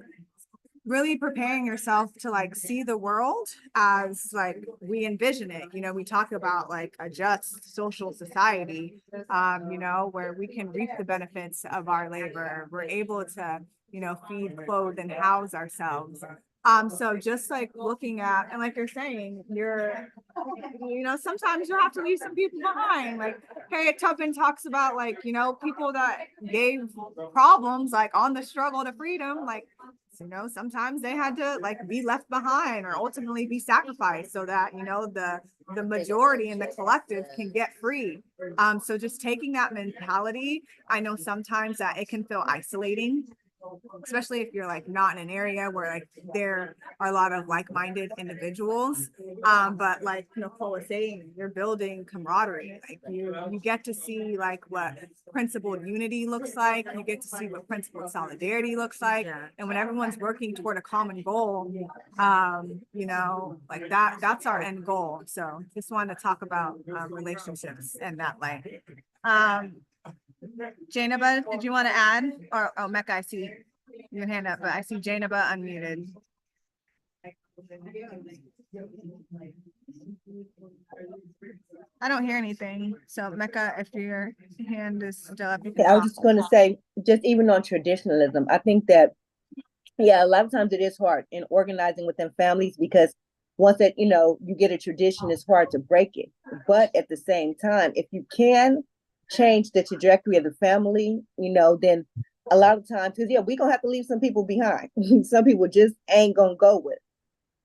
really preparing yourself to like see the world as like we envision it. You know, we talk about like a just social society, you know, where we can reap the benefits of our labor. We're able to, you know, feed, clothe, and house ourselves. So just like looking at, and like you're saying, you know, sometimes you have to leave some people behind. Like Harriet Tubman talks about like, you know, people that gave problems like on the struggle to freedom, like, you know, sometimes they had to like be left behind or ultimately be sacrificed so that, you know, the majority and the collective can get free. So just taking that mentality, I know sometimes that it can feel isolating, especially if you're like not in an area where like there are a lot of like-minded individuals. But like Nicole was saying, you're building camaraderie. Like you get to see like what principled unity looks like. You get to see what principled solidarity looks like. And when everyone's working toward a common goal, you know, like that's our end goal. So just wanted to talk about relationships in that light. Jainaba, did you want to add? Or oh, Mecca, I see your hand up, but I see Jainaba unmuted. I don't hear anything. So Mecca, if your hand is still up, you can Okay, I was talk. just going to say, just even on traditionalism, I think that, yeah, a lot of times it is hard in organizing within families because once that, you know, you get a tradition, it's hard to break it. But at the same time, if you can change the trajectory of the family, then a lot of times, because yeah, we're gonna have to leave some people behind. Some people just ain't gonna go with it.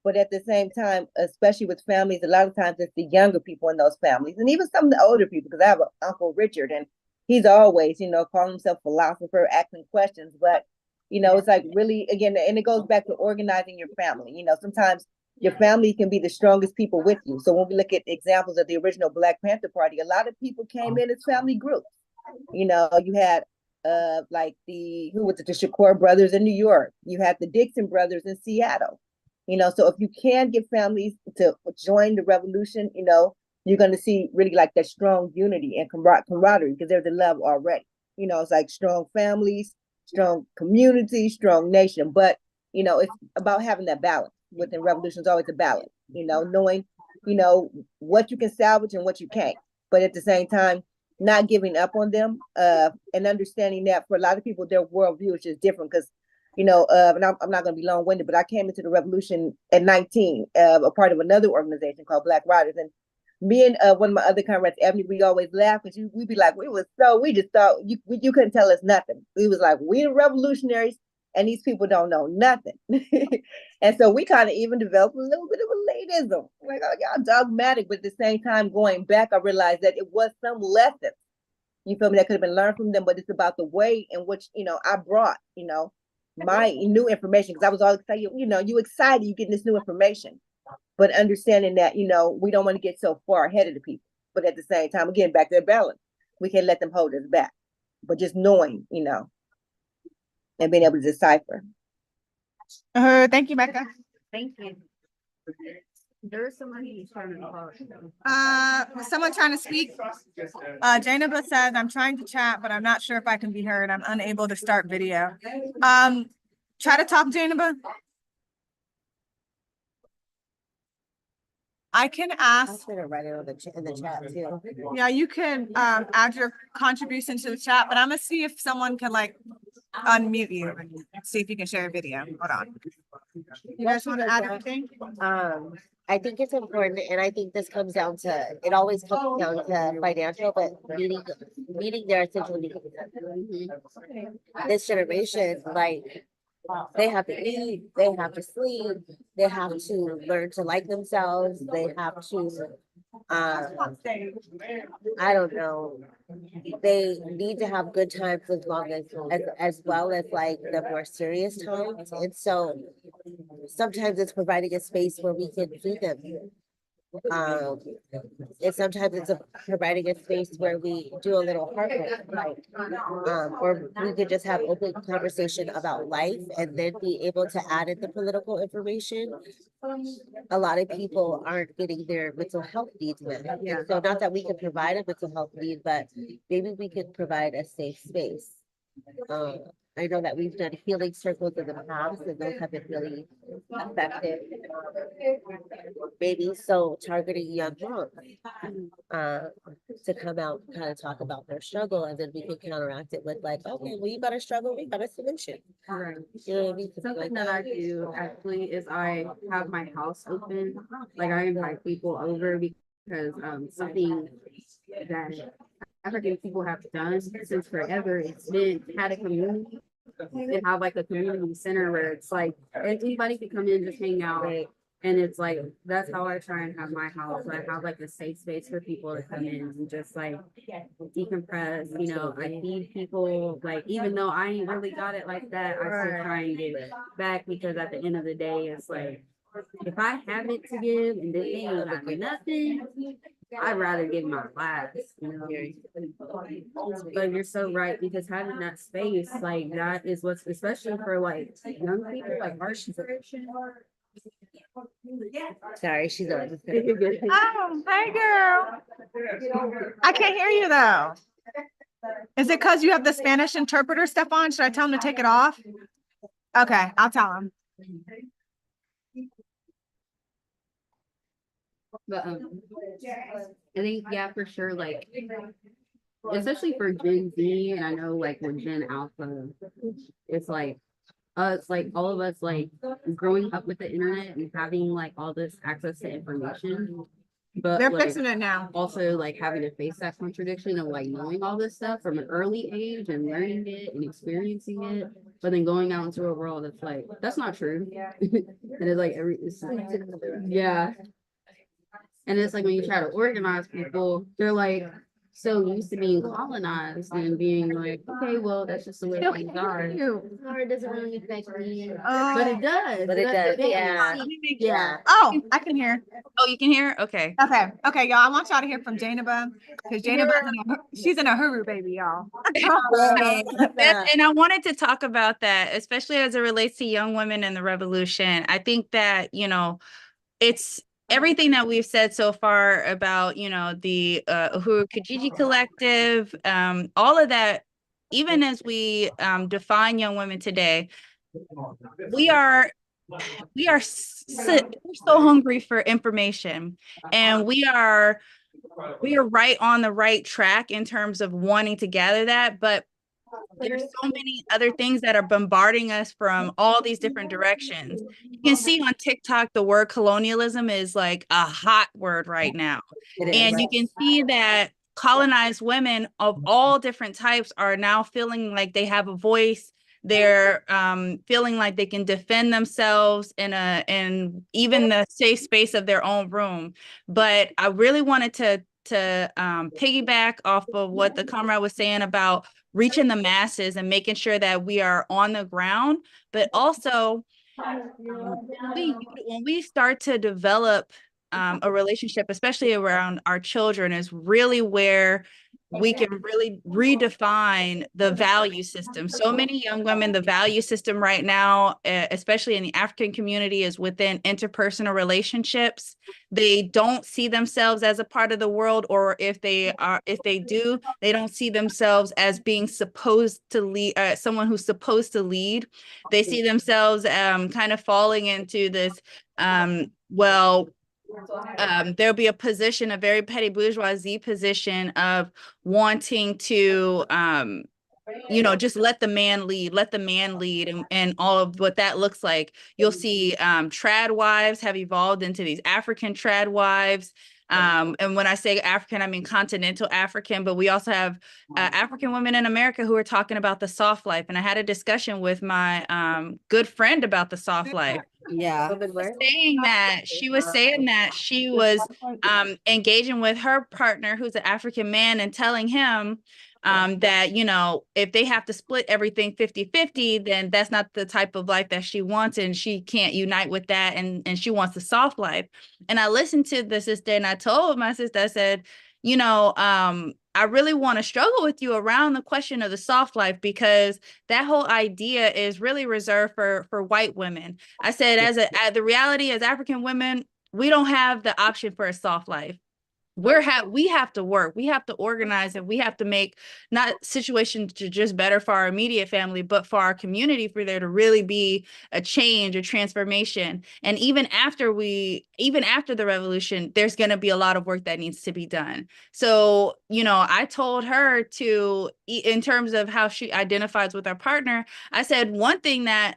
But at the same time, especially with families, a lot of times it's the younger people in those families, and even some of the older people, because I have an Uncle Richard, and he's always, calling himself philosopher, asking questions. But, it's like really, again, and it goes back to organizing your family. Sometimes your family can be the strongest people with you. So when we look at examples of the original Black Panther Party, a lot of people came in as family groups. You had like who was it, the Shakur brothers in New York. You had the Dixon brothers in Seattle. So if you can get families to join the revolution, you're going to see really like that strong unity and camaraderie, because there's a love already. It's like strong families, strong community, strong nation. But, it's about having that balance. Within revolution is always a balance, knowing, what you can salvage and what you can't. But at the same time, not giving up on them, and understanding that for a lot of people, their worldview is just different. Because and I'm not going to be long-winded, but I came into the revolution at 19, a part of another organization called Black Riders. And me and one of my other comrades, Ebony, we always laugh, because we'd be like, we just thought you couldn't tell us nothing. We was like, we the revolutionaries, and these people don't know nothing. And so we kind of even developed a little bit of a latism. Like, oh, y'all dogmatic, but at the same time, going back, I realized that it was some lessons, you feel me, that could have been learned from them, but it's about the way in which, I brought, my new information, because I was all excited, you excited, you getting this new information, but understanding that, we don't want to get so far ahead of the people, but at the same time, again, back to the balance, we can't let them hold us back, but just knowing, and being able to decipher. Thank you, Becca. Thank you. There's somebody trying to talk. Was someone trying to speak? Janaba says, I'm trying to chat, but I'm not sure if I can be heard. I'm unable to start video. Try to talk, Janaba. I can ask. I'm gonna write it in the chat too. Yeah, you can add your contribution to the chat, but I'm gonna see if someone can like unmute you and see if you can share a video. Hold on. You guys want to add anything? I think it's important, and I think this comes down to, it always comes down to financial, but meeting their essential needs. This generation, like, they have to eat, they have to sleep, they have to learn to like themselves, they have to, I don't know, they need to have good times as long as well as like the more serious times. And so sometimes it's providing a space where we can feed them. And sometimes it's providing a space where we do a little heartwork, or we could just have open conversation about life and then be able to add in the political information. A lot of people aren't getting their mental health needs met. Yeah. So not that we can provide a mental health need, but maybe we could provide a safe space. I know that we've done healing circles in the past, and those have been really effective. Maybe so targeting young moms to come out and kind of talk about their struggle, and then we can counteract it with like, okay, well, you got a struggle, we got a solution. Right. You know what I mean? Something that I do actually is I have my house open. Like I invite people over because something that African people have done since forever, it's been had a community and have like a community center where it's like anybody can come in, just hang out. And it's like, that's how I try and have my house. I have like a safe space for people to come in and just like decompress. I feed people, like, even though I ain't really got it like that, I still try and give it back, because at the end of the day, it's like, if I have it to give and they ain't got nothing, I'd rather give my last, But you're so right, because having that space, like, that is what's, especially for like young people, like our generation. Sorry, she's on. Oh, hey girl. I can't hear you though. Is it because you have the Spanish interpreter stuff on? Should I tell him to take it off? Okay, I'll tell him. But I think, yeah, for sure, like, especially for Gen Z, and I know like with Gen Alpha, it's like us, like all of us, like growing up with the internet and having like all this access to information, But They're like, fixing it now. also like having to face that contradiction of like knowing all this stuff from an early age and learning it and experiencing it, but then going out into a world that's like, that's not true. And it's like yeah. And it's like when you try to organize people, they're like so used to being colonized and being like, okay, well, that's just the way things are. Or it doesn't really affect me. But it does. But it That's the does, thing. yeah. Yeah. Oh, I can hear. Oh, you can hear? Okay. Okay, y'all. I want y'all to hear from Janeba because she's in a huru baby, y'all. And I wanted to talk about that, especially as it relates to young women in the revolution. I think that, you know, it's everything that we've said so far about, you know, the Uhuru Kijiji Collective, all of that, even as we define young women today, we're so hungry for information, and we are right on the right track in terms of wanting to gather that, but there's so many other things that are bombarding us from all these different directions. You can see on TikTok, the word colonialism is like a hot word right now. And you can see that colonized women of all different types are now feeling like they have a voice. They're feeling like they can defend themselves in even the safe space of their own room. But I really wanted to piggyback off of what the comrade was saying about reaching the masses and making sure that we are on the ground, but also when we start to develop a relationship, especially around our children, is really where we can really redefine the value system. So many young women, the value system right now, especially in the African community, is within interpersonal relationships. They don't see themselves as a part of the world, or if they do, they don't see themselves as being supposed to lead, someone who's supposed to lead. They see themselves kind of falling into this, there'll be a position, a very petty bourgeoisie position of wanting to, just let the man lead and all of what that looks like. You'll see trad wives have evolved into these African trad wives. And when I say African, I mean continental African, but we also have African women in America who are talking about the soft life. And I had a discussion with my good friend about the soft life. Yeah. She was saying that she was engaging with her partner, who's an African man, and telling him that, you know, if they have to split everything 50-50, then that's not the type of life that she wants, and she can't unite with that, and she wants the soft life. And I listened to the sister, and I told my sister, I said, you know, I really want to struggle with you around the question of the soft life, because that whole idea is really reserved for white women. I said, the reality as African women, we don't have the option for a soft life. We have to work, we have to organize, and we have to make not situations just better for our immediate family, but for our community, for there to really be a change, a transformation. And even after the revolution, there's going to be a lot of work that needs to be done. So, you know, I told her to, in terms of how she identifies with our partner, I said, one thing that,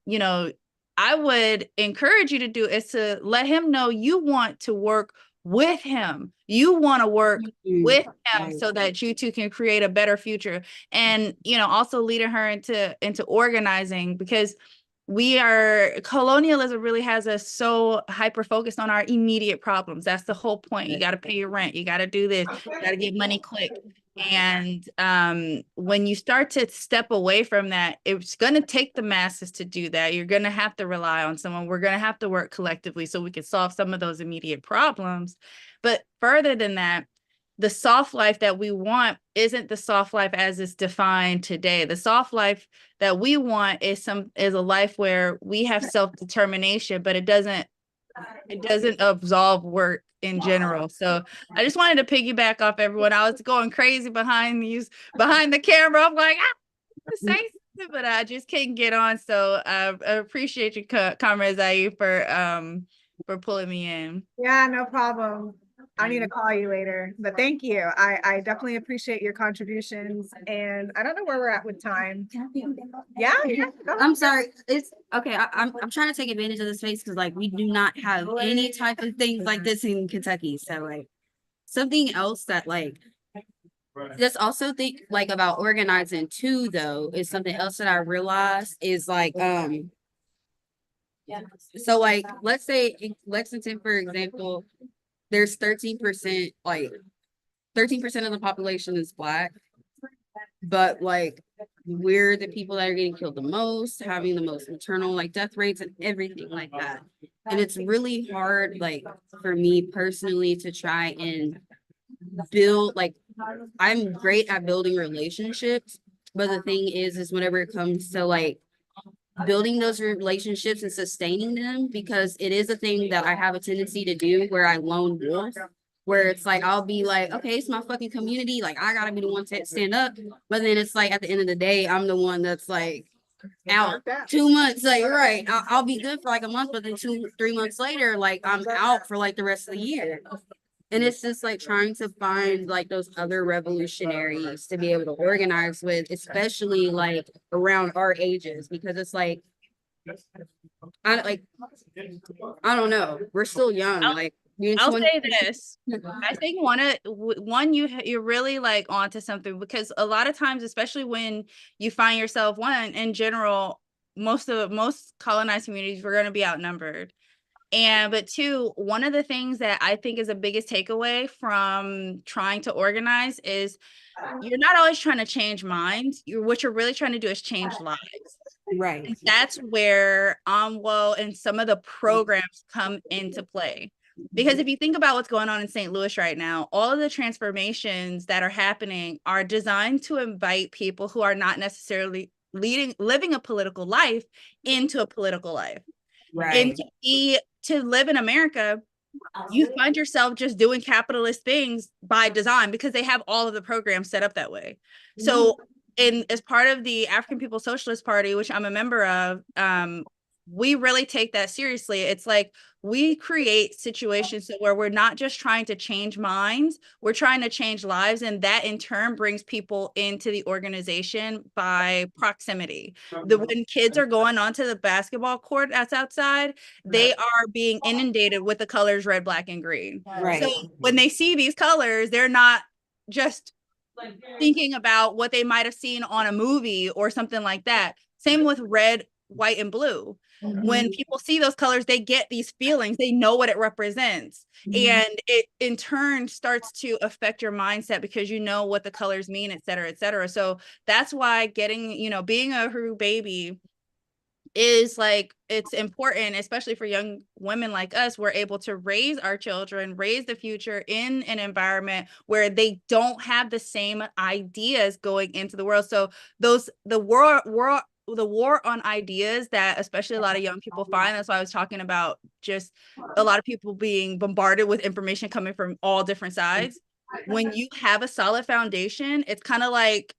you know, I would encourage you to do is to let him know you want to work with him. You want to work with him so that you two can create a better future. And, you know, also leading her into organizing, because colonialism really has us so hyper focused on our immediate problems. That's the whole point. You got to pay your rent. You got to do this. You got to get money quick. And when you start to step away from that, it's going to take the masses to do that. You're going to have to rely on someone. We're going to have to work collectively so we can solve some of those immediate problems. But further than that, the soft life that we want isn't the soft life as it's defined today. The soft life that we want is a life where we have self-determination, but it doesn't absolve work in general. So I just wanted to piggyback off everyone. I was going crazy behind the camera. I'm like, say something, but I just can't get on. So I appreciate you, Comrade Zaire, for pulling me in. Yeah, no problem. I need to call you later, but thank you. I definitely appreciate your contributions, and I don't know where we're at with time. Yeah, go. I'm sorry. It's okay. I'm trying to take advantage of the space because like we do not have any type of things like this in Kentucky. So like something else that like just also think like about organizing too though is something else that I realized is like so like let's say in Lexington, for example, there's 13%, like 13% of the population is Black, but like we're the people that are getting killed the most, having the most maternal like death rates and everything like that. And it's really hard, like for me personally, to try and build like I'm great at building relationships, but the thing is whenever it comes to like building those relationships and sustaining them, because it is a thing that I have a tendency to do where I lone wolf, where it's like I'll be like, okay, it's my fucking community, like I gotta be the one to stand up, but then it's like at the end of the day, I'm the one that's like out 2 months, like right, I'll be good for like a month, but then 2-3 months later, like I'm out for like the rest of the year. And it's just like trying to find like those other revolutionaries to be able to organize with, especially like around our ages, because it's like I don't know, we're still young. Like I'll say this. I think one you're really like onto something, because a lot of times, especially when you find yourself, one in general, most colonized communities, we're going to be outnumbered. But two, one of the things that I think is the biggest takeaway from trying to organize is you're not always trying to change minds. What you're really trying to do is change lives. Right. And that's where ANWO and some of the programs come into play. Because if you think about what's going on in St. Louis right now, all of the transformations that are happening are designed to invite people who are not necessarily living a political life into a political life. Right. And to live in America, you find yourself just doing capitalist things by design because they have all of the programs set up that way. So, as part of the African People's Socialist Party, which I'm a member of, we really take that seriously. It's like we create situations where we're not just trying to change minds, we're trying to change lives, and that in turn brings people into the organization by proximity. When kids are going onto the basketball court that's outside, they are being inundated with the colors red, black, and green. Right. So when they see these colors, they're not just thinking about what they might have seen on a movie or something like that. Same with red, white, and blue. When people see those colors, they get these feelings, they know what it represents. And it in turn starts to affect your mindset because you know what the colors mean, et cetera, et cetera. So that's why being a Heru baby is like, it's important, especially for young women like us. We're able to raise our children, raise the future in an environment where they don't have the same ideas going into the world. So the war on ideas that especially a lot of young people find, that's why I was talking about just a lot of people being bombarded with information coming from all different sides. When you have a solid foundation, it's kind of like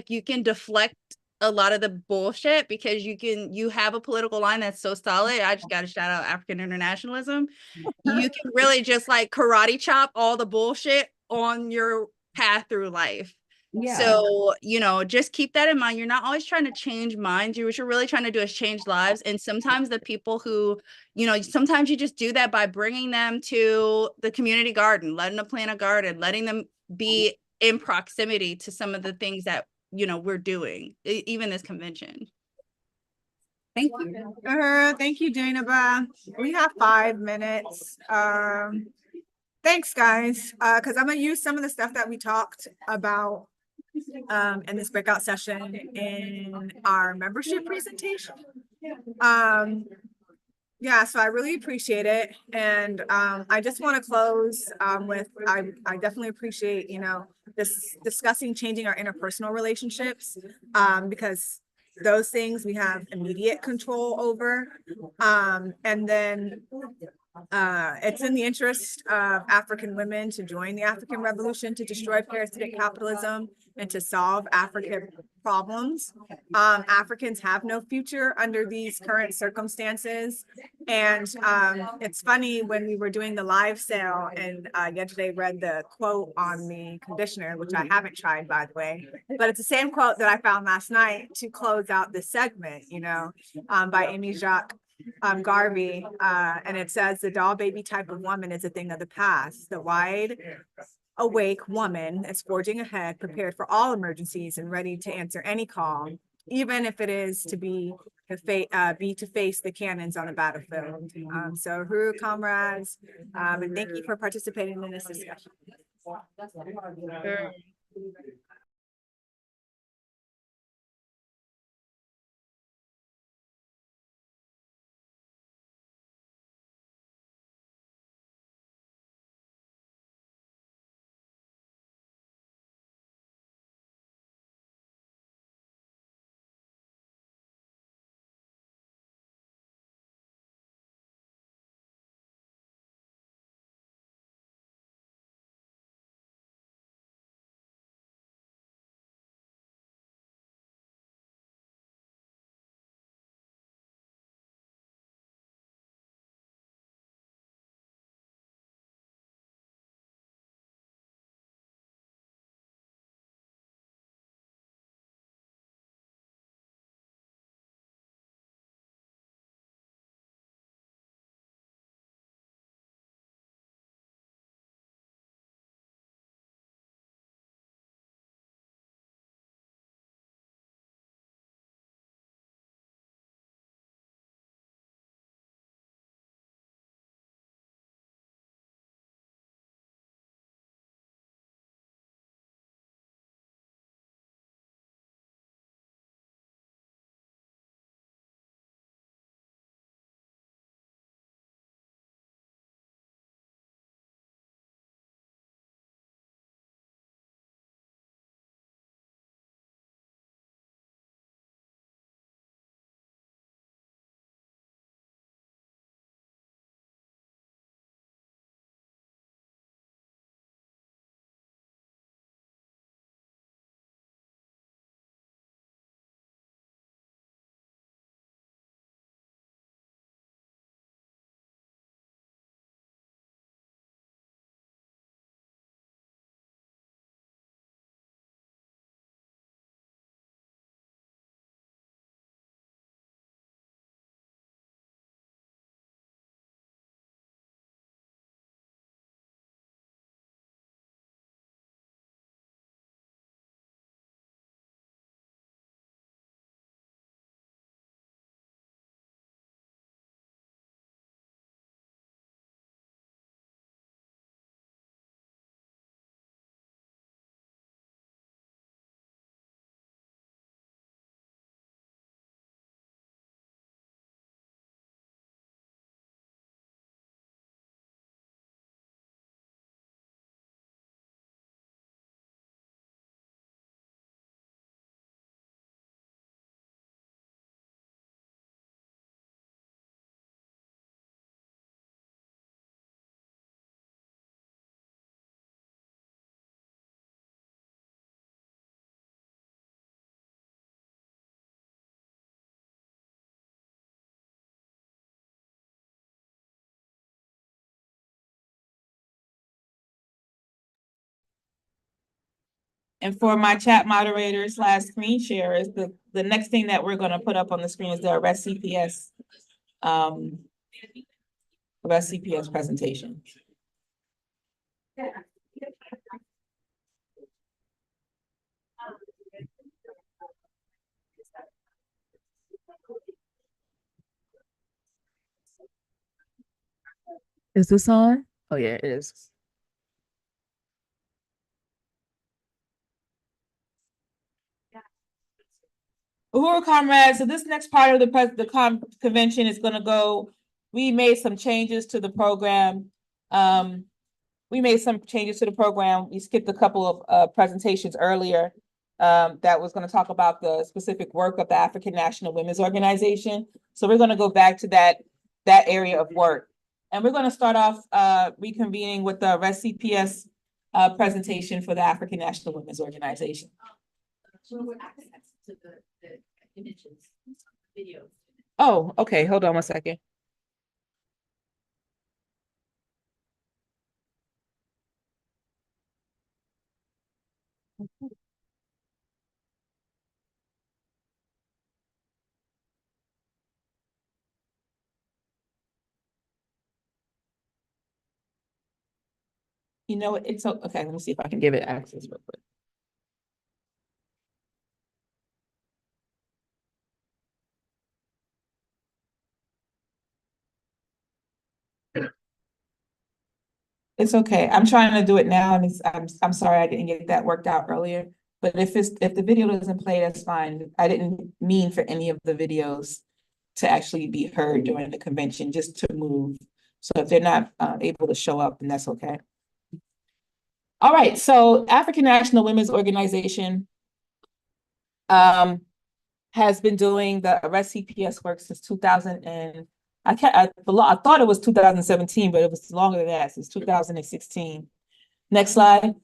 you can deflect a lot of the bullshit because you have a political line that's so solid. I just got to shout out African internationalism. You can really just like karate chop all the bullshit on your path through life. Yeah. So, just keep that in mind. You're not always trying to change minds. What you're really trying to do is change lives. And sometimes the people who, sometimes you just do that by bringing them to the community garden, letting them plant a garden, letting them be in proximity to some of the things that, we're doing, even this convention. Thank you. Thank you, Jainaba. We have 5 minutes. Thanks, guys. Because I'm gonna use some of the stuff that we talked about in this breakout session in our membership presentation. Yeah, so I really appreciate it. And I just want to close with I definitely appreciate, this discussing changing our interpersonal relationships, because those things we have immediate control over. And then It's in the interest of African women to join the African Revolution, to destroy parasitic capitalism, and to solve African problems. Africans have no future under these current circumstances. And it's funny, when we were doing the live sale and yesterday read the quote on the conditioner, which I haven't tried, by the way, but it's the same quote that I found last night to close out this segment, by Amy Jacques Garvey, and it says the doll baby type of woman is a thing of the past. The wide awake woman is forging ahead, prepared for all emergencies and ready to answer any call, even if it is to be to face the cannons on the battlefield. So Huru comrades, and thank you for participating in this discussion. Sure. And for my chat moderator / screen share is the next thing that we're gonna put up on the screen is the arrest CPS. Arrest CPS presentation. Is this on? Oh yeah, it is. Uhuru comrades, so this next part of the convention is gonna go, we made some changes to the program. We skipped a couple of presentations earlier that was gonna talk about the specific work of the African National Women's Organization. So we're gonna go back to that area of work. And we're going to start off reconvening with the Arrest CPS presentation for the African National Women's Organization. Oh, okay, hold on one second. You know, it's okay. Let me see if I can give it access real quick. It's okay. I'm trying to do it now, and I'm sorry I didn't get that worked out earlier. But if the video doesn't play, that's fine. I didn't mean for any of the videos to actually be heard during the convention, just to move. So if they're not able to show up, then that's okay. All right, so African National Women's Organization has been doing the Arrest CPS work since 2000 and I thought it was 2017, but it was longer than that, since 2016. Next slide.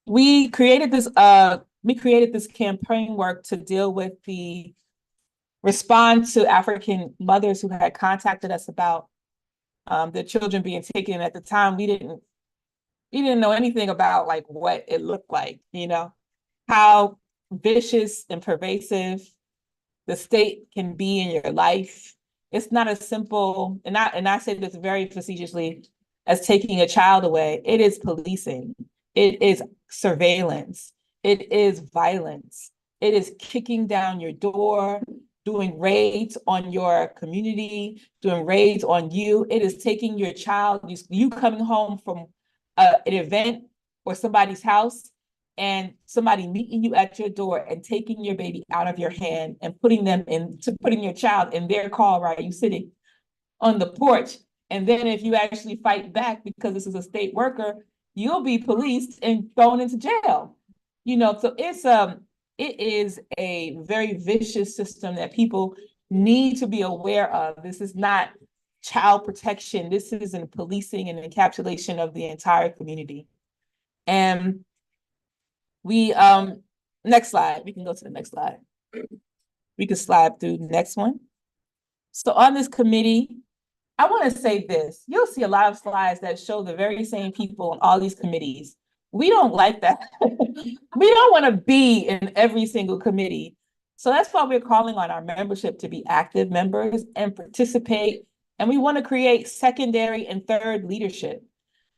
We created this campaign work to deal with the response to African mothers who had contacted us about their children being taken. At the time, we didn't know anything about like what it looked like, you know, how vicious and pervasive the state can be in your life. It's not as simple, and I say this very facetiously, as taking a child away. It is policing. It is surveillance. It is violence. It is kicking down your door, doing raids on your community, doing raids on you. It is taking your child, you coming home from an event or somebody's house, and somebody meeting you at your door and taking your baby out of your hand and putting your child in their car while you sitting on the porch. And then if you actually fight back because this is a state worker, you'll be policed and thrown into jail. You know, so it is a very vicious system that people need to be aware of. This is not child protection. This is in policing and encapsulation of the entire community. And we, next slide, we can go to the next slide. We can slide through the next one. So on this committee, I want to say this. You'll see a lot of slides that show the very same people on all these committees. We don't like that. We don't want to be in every single committee. So that's why we're calling on our membership to be active members and participate. And we want to create secondary and third leadership.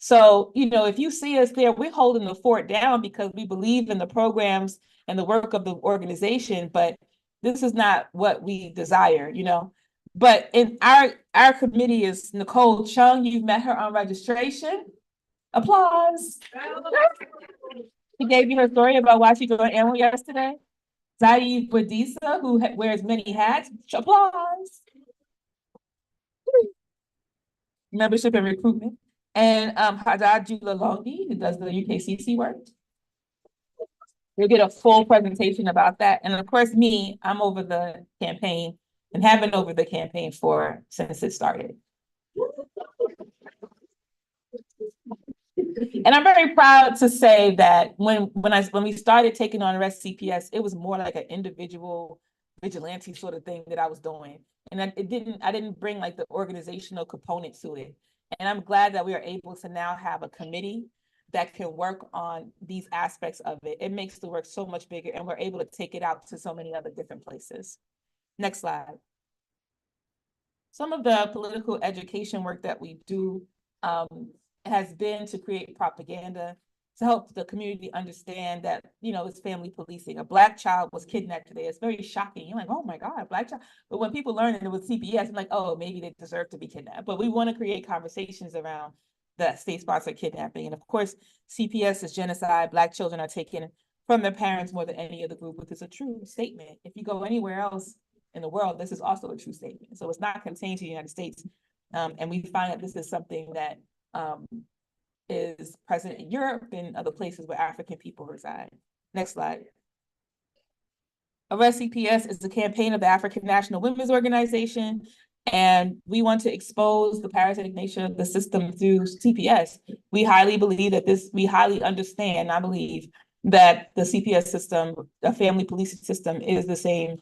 So, you know, if you see us there, we're holding the fort down because we believe in the programs and the work of the organization, but this is not what we desire, you know. But in our committee is Nicole Chung. You've met her on registration. Applause. She gave you her story about why she joined ANWO yesterday. Zaid Badisa, who wears many hats. Applause. Membership and recruitment. And Haddad Julalongi, who does the UKCC work. You'll get a full presentation about that. And of course, I'm over the campaign and have been over the campaign since it started. And I'm very proud to say that when we started taking on Arrest CPS, it was more like an individual vigilante sort of thing that I was doing. And I didn't bring like the organizational component to it. And I'm glad that we are able to now have a committee that can work on these aspects of it. It makes the work so much bigger, and we're able to take it out to so many other different places. Next slide. Some of the political education work that we do has been to create propaganda to help the community understand that, you know, it's family policing. A Black child was kidnapped today. It's very shocking. You're like, oh my God, Black child. But when people learn it was CPS, I'm like, oh, maybe they deserve to be kidnapped. But we want to create conversations around the state-sponsored kidnapping. And of course, CPS is genocide. Black children are taken from their parents more than any other group, which is a true statement. If you go anywhere else in the world, this is also a true statement. So it's not contained to the United States. And we find that this is something that is present in Europe and other places where African people reside. Next slide. Arrest CPS is the campaign of the African National Women's Organization. And we want to expose the parasitic nature of the system through CPS. We highly believe that we highly understand, I believe, that the CPS system, the family policing system, is the same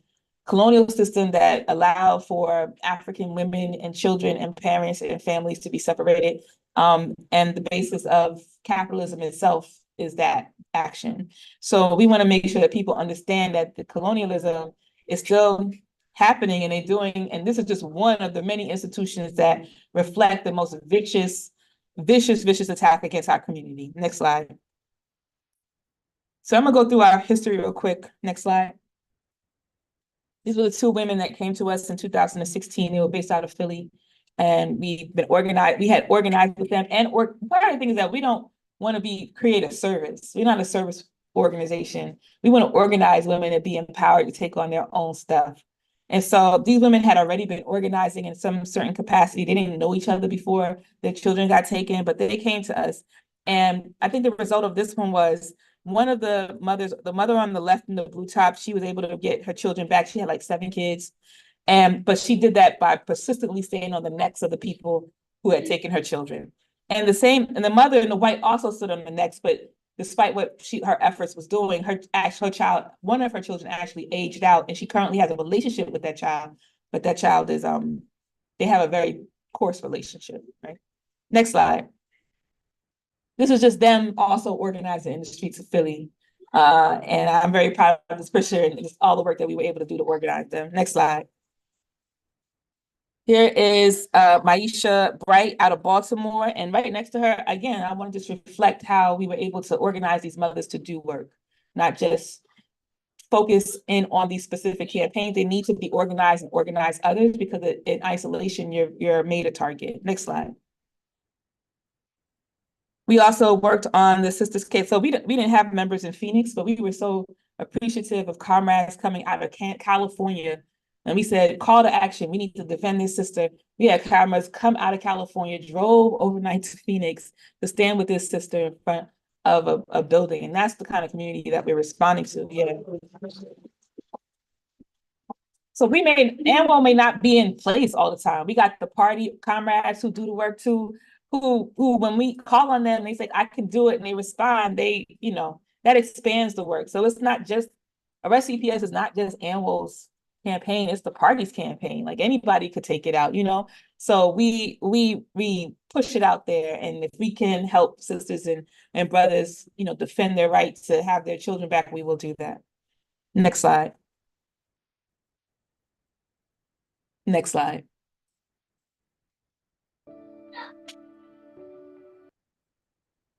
colonial system that allowed for African women and children and parents and families to be separated. And the basis of capitalism itself is that action. So we want to make sure that people understand that the colonialism is still happening, and and this is just one of the many institutions that reflect the most vicious attack against our community. Next slide. So I'm gonna go through our history real quick. Next slide. These were the two women that came to us in 2016. They were based out of Philly, and we've been organized. We had organized with them, and part of the thing is that we don't want to create a service. We're not a service organization. We want to organize women to be empowered to take on their own stuff. And so these women had already been organizing in some certain capacity. They didn't know each other before their children got taken, but they came to us. And I think the result of this one was one of the mother on the left in the blue top, she was able to get her children back. She had like 7 kids. But she did that by persistently staying on the necks of the people who had taken her children. And the mother in the white also stood on the necks, but despite what her efforts was doing, one of her children actually aged out, and she currently has a relationship with that child, but that child is, they have a very coarse relationship, right? Next slide. This is just them also organizing in the streets of Philly. And I'm very proud of this picture and just all the work that we were able to do to organize them. Next slide. Here is Maisha Bright out of Baltimore. And right next to her, again, I want to just reflect how we were able to organize these mothers to do work, not just focus in on these specific campaigns. They need to be organized and organize others, because in isolation, you're made a target. Next slide. We also worked on the sisters case. So we didn't have members in Phoenix, but we were so appreciative of comrades coming out of California. And we said, call to action. We need to defend this sister. We had comrades come out of California, drove overnight to Phoenix to stand with this sister in front of a building. And that's the kind of community that we're responding to. Yeah. So ANWO may not be in place all the time. We got the party comrades who do the work too, who when we call on them, they say, I can do it, and they respond, that expands the work. So it's not just, Arrest CPS is not just ANWO's campaign, it's the party's campaign. Like anybody could take it out, So we push it out there, and if we can help sisters and brothers, defend their right to have their children back, we will do that. Next slide. Next slide.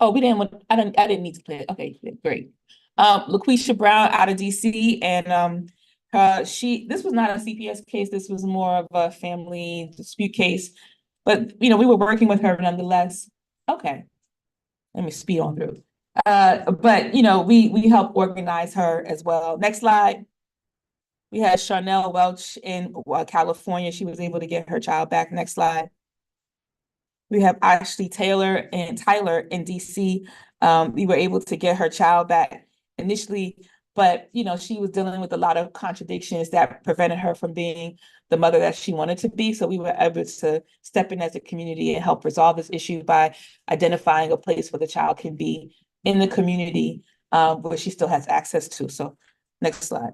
Oh, I didn't need to play it. Okay, great. LaQuisha Brown out of DC, and this was not a CPS case, this was more of a family dispute case, but we were working with her nonetheless. Okay, let me speed on through. But we helped organize her as well. Next slide. We had Charnel Welch in California. She was able to get her child back. Next slide. We have Ashley Taylor and Tyler in DC. We were able to get her child back initially, but she was dealing with a lot of contradictions that prevented her from being the mother that she wanted to be. So we were able to step in as a community and help resolve this issue by identifying a place where the child can be in the community where she still has access to. So next slide.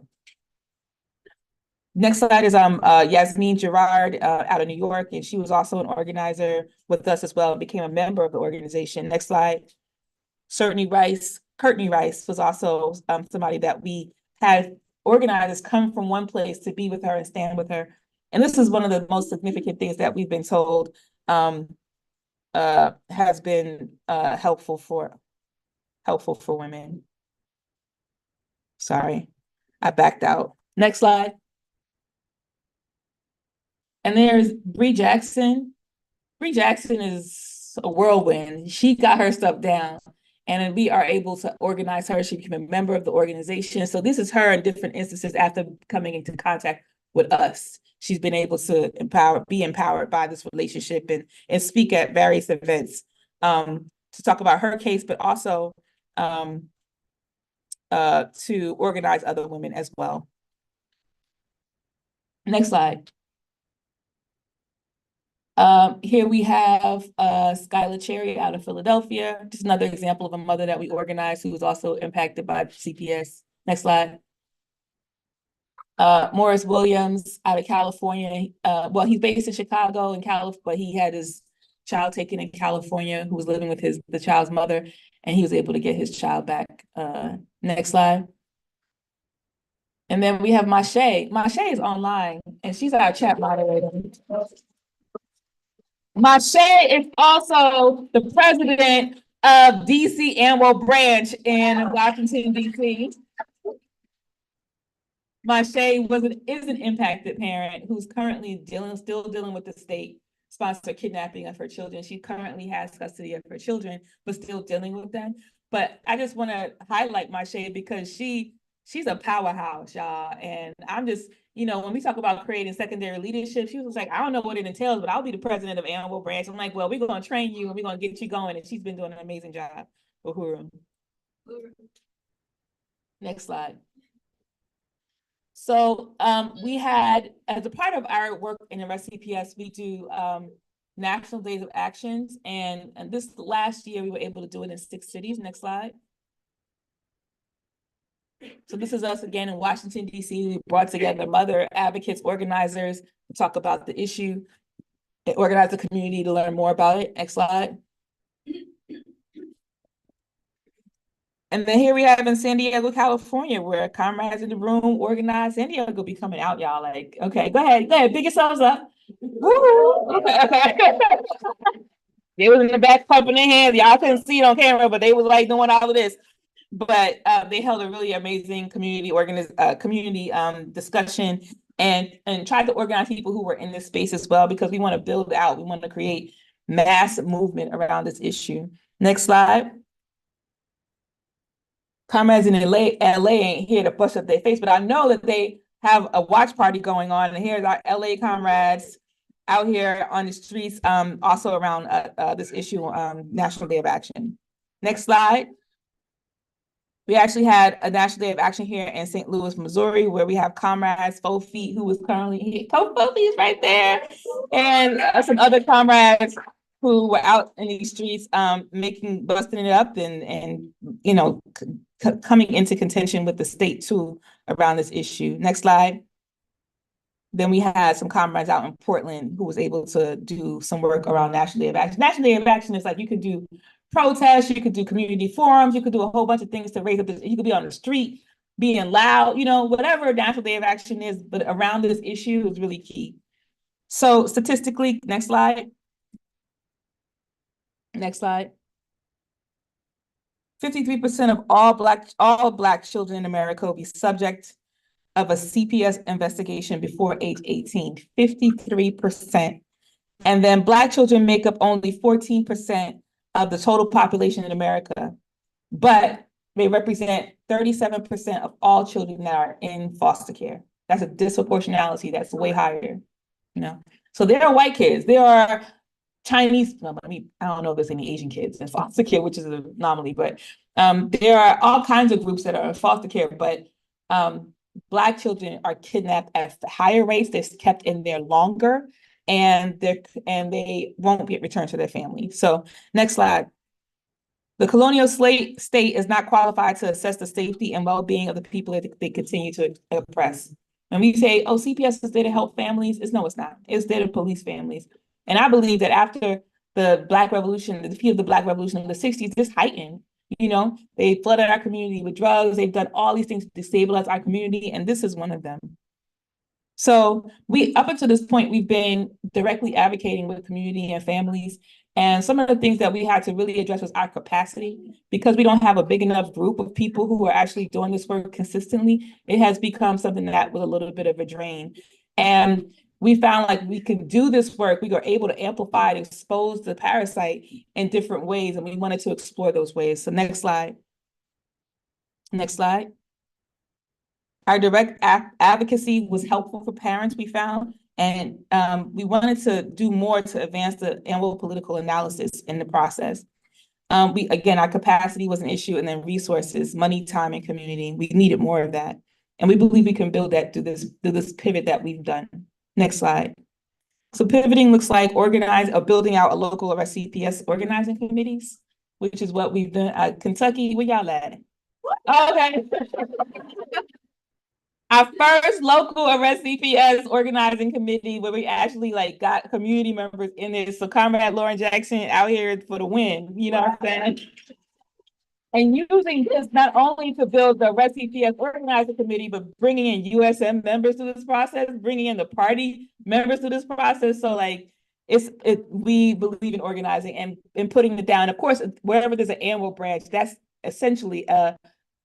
Next slide is Yasmin Gerard out of New York, and she was also an organizer with us as well, and became a member of the organization. Next slide. Courtney Rice was also somebody that we had organizers come from one place to be with her and stand with her. And this is one of the most significant things that we've been told has been helpful for women. Sorry, I backed out. Next slide. And there's Bree Jackson. Bree Jackson is a whirlwind. She got her stuff down, and then we are able to organize her. She became a member of the organization. So this is her in different instances after coming into contact with us. She's been able to be empowered by this relationship and speak at various events to talk about her case, but also to organize other women as well. Next slide. Here we have Skylar Cherry out of Philadelphia, just another example of a mother that we organized who was also impacted by CPS. Next slide. Morris Williams out of California. Well, he's based in Chicago and California, but he had his child taken in California who was living with the child's mother, and he was able to get his child back. Next slide. And then we have Mashay. Mashay is online, and she's our chat moderator. Mashay is also the president of DC ANWO branch in Washington, DC. Mashay is an impacted parent who's currently still dealing with the state-sponsored kidnapping of her children. She currently has custody of her children, but still dealing with them. But I just want to highlight Mashay because she's a powerhouse, y'all. And I'm just, when we talk about creating secondary leadership, she was like, I don't know what it entails, but I'll be the president of ANWO branch. I'm like, well, we're going to train you and we're going to get you going. And she's been doing an amazing job. Uhuru. Next slide. So we had, as a part of our work in the CPS, we do National Days of Actions. And this last year, we were able to do it in 6 cities. Next slide. So this is us again in Washington, D.C. We brought together mother advocates, organizers to talk about the issue, and organize the community to learn more about it. Next slide. And then here we have in San Diego, California, where Comrades in the Room organized. San Diego will be coming out, y'all. Like, okay, go ahead, big yourselves up. Woo! Okay. They was in the back pumping their hands. Y'all couldn't see it on camera, but they was like doing all of this. But they held a really amazing community discussion and tried to organize people who were in this space as well, because we want to build out, we want to create mass movement around this issue. Next slide. Comrades in LA ain't here to bust up their face, but I know that they have a watch party going on. And here's our LA comrades out here on the streets, also around this issue, National Day of Action. Next slide. We actually had a National Day of Action here in St. Louis, Missouri, where we have comrades, 4 Feet, who was currently here. 4 Feet is right there. And some other comrades who were out in these streets, busting it up and coming into contention with the state too around this issue. Next slide. Then we had some comrades out in Portland who was able to do some work around National Day of Action. National Day of Action is like, you could do protests, you could do community forums, you could do a whole bunch of things to raise up this. You could be on the street being loud, whatever National Day of Action is, but around this issue is really key. So statistically, next slide. Next slide. 53% of all Black children in America will be subject of a CPS investigation before age 18, 53%. And then Black children make up only 14% of the total population in America, but they represent 37% of all children that are in foster care. That's a disproportionality that's way higher, So there are white kids, there are Chinese, I don't know if there's any Asian kids in foster care, which is an anomaly, but there are all kinds of groups that are in foster care, but Black children are kidnapped at higher rates, they're kept in there longer, and they won't get returned to their family. So next slide. The colonial state is not qualified to assess the safety and well-being of the people that they continue to oppress. When we say, oh, CPS is there to help families, no, it's not. It's there to police families. And I believe that after the Black Revolution, the defeat of the Black Revolution in the 60s, this heightened. They flooded our community with drugs. They've done all these things to destabilize our community, and this is one of them. So up until this point, we've been directly advocating with community and families. And some of the things that we had to really address was our capacity, because we don't have a big enough group of people who are actually doing this work consistently. It has become something that was a little bit of a drain. And we found like we could do this work, we were able to amplify and expose the parasite in different ways, and we wanted to explore those ways. So next slide. Next slide. Our direct advocacy was helpful for parents, we found, and we wanted to do more to advance the ANWO political analysis in the process. Again, our capacity was an issue, and then resources, money, time, and community. We needed more of that. And we believe we can build that through this pivot that we've done. Next slide. So pivoting looks like building out a local arrest CPS organizing committees, which is what we've done. Kentucky, where y'all at? Okay. Our first local arrest CPS organizing committee where we actually like got community members in it. So Comrade Lauren Jackson out here for the win, you know what I'm saying? And using this not only to build the arrest CPS organizing committee, but bringing in USM members to this process, bringing in the party members to this process. So like we believe in organizing and putting it down. Of course, wherever there's an ANWO branch, that's essentially a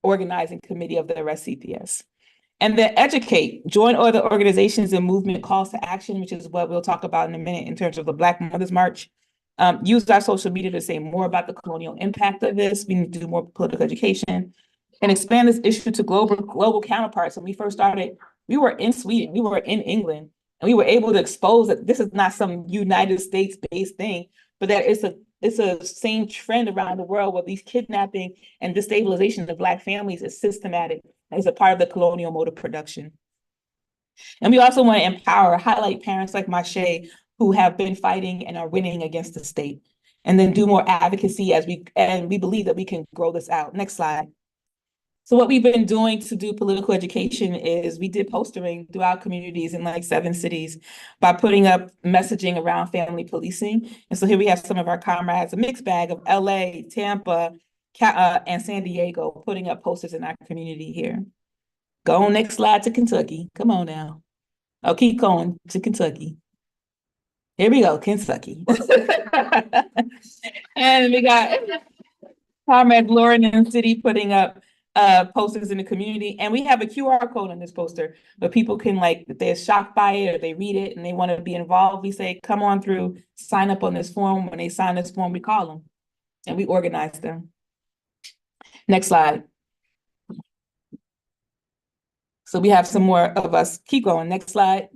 organizing committee of the arrest CPS. And then educate, join other organizations and movement calls to action, which is what we'll talk about in a minute in terms of the Black Mothers March. Use our social media to say more about the colonial impact of this. We need to do more political education and expand this issue to global counterparts. When we first started, we were in Sweden, we were in England, and we were able to expose that this is not some United States-based thing, but that it's a same trend around the world where these kidnapping and destabilization of Black families is systematic as a part of the colonial mode of production. And we also want to empower, highlight parents like Mache who have been fighting and are winning against the state, and then do more advocacy and we believe that we can grow this out. Next slide. So what we've been doing to do political education is we did postering throughout communities in like 7 cities by putting up messaging around family policing. And so here we have some of our comrades, a mixed bag of LA, Tampa, and San Diego, putting up posters in our community here. Go on, next slide to Kentucky. Come on now. Oh, keep going to Kentucky. Here we go, Kentucky. And we got Comrade Lauren in the city putting up posters in the community. And we have a QR code on this poster, but people can like, if they're shocked by it or they read it and they want to be involved, we say, come on through, sign up on this form. When they sign this form, we call them and we organize them. Next slide. So we have some more of us. Keep going. Next slide.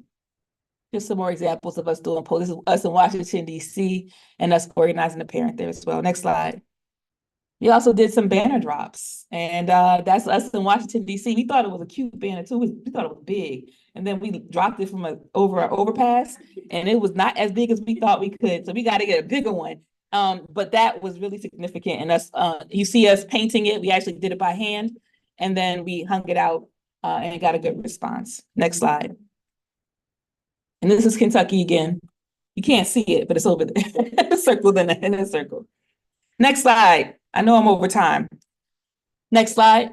Just some more examples of us doing polls. This is us in Washington, D.C., and us organizing the parent there as well. Next slide. We also did some banner drops, and that's us in Washington, D.C. We thought it was a cute banner too. We thought it was big, and then we dropped it from over our overpass, and it was not as big as we thought we could. So we got to get a bigger one. But that was really significant, and us. You see us painting it. We actually did it by hand, and then we hung it out and got a good response. Next slide. And this is Kentucky again. You can't see it, but it's over there. Circled in a circle. Next slide. I know I'm over time. Next slide.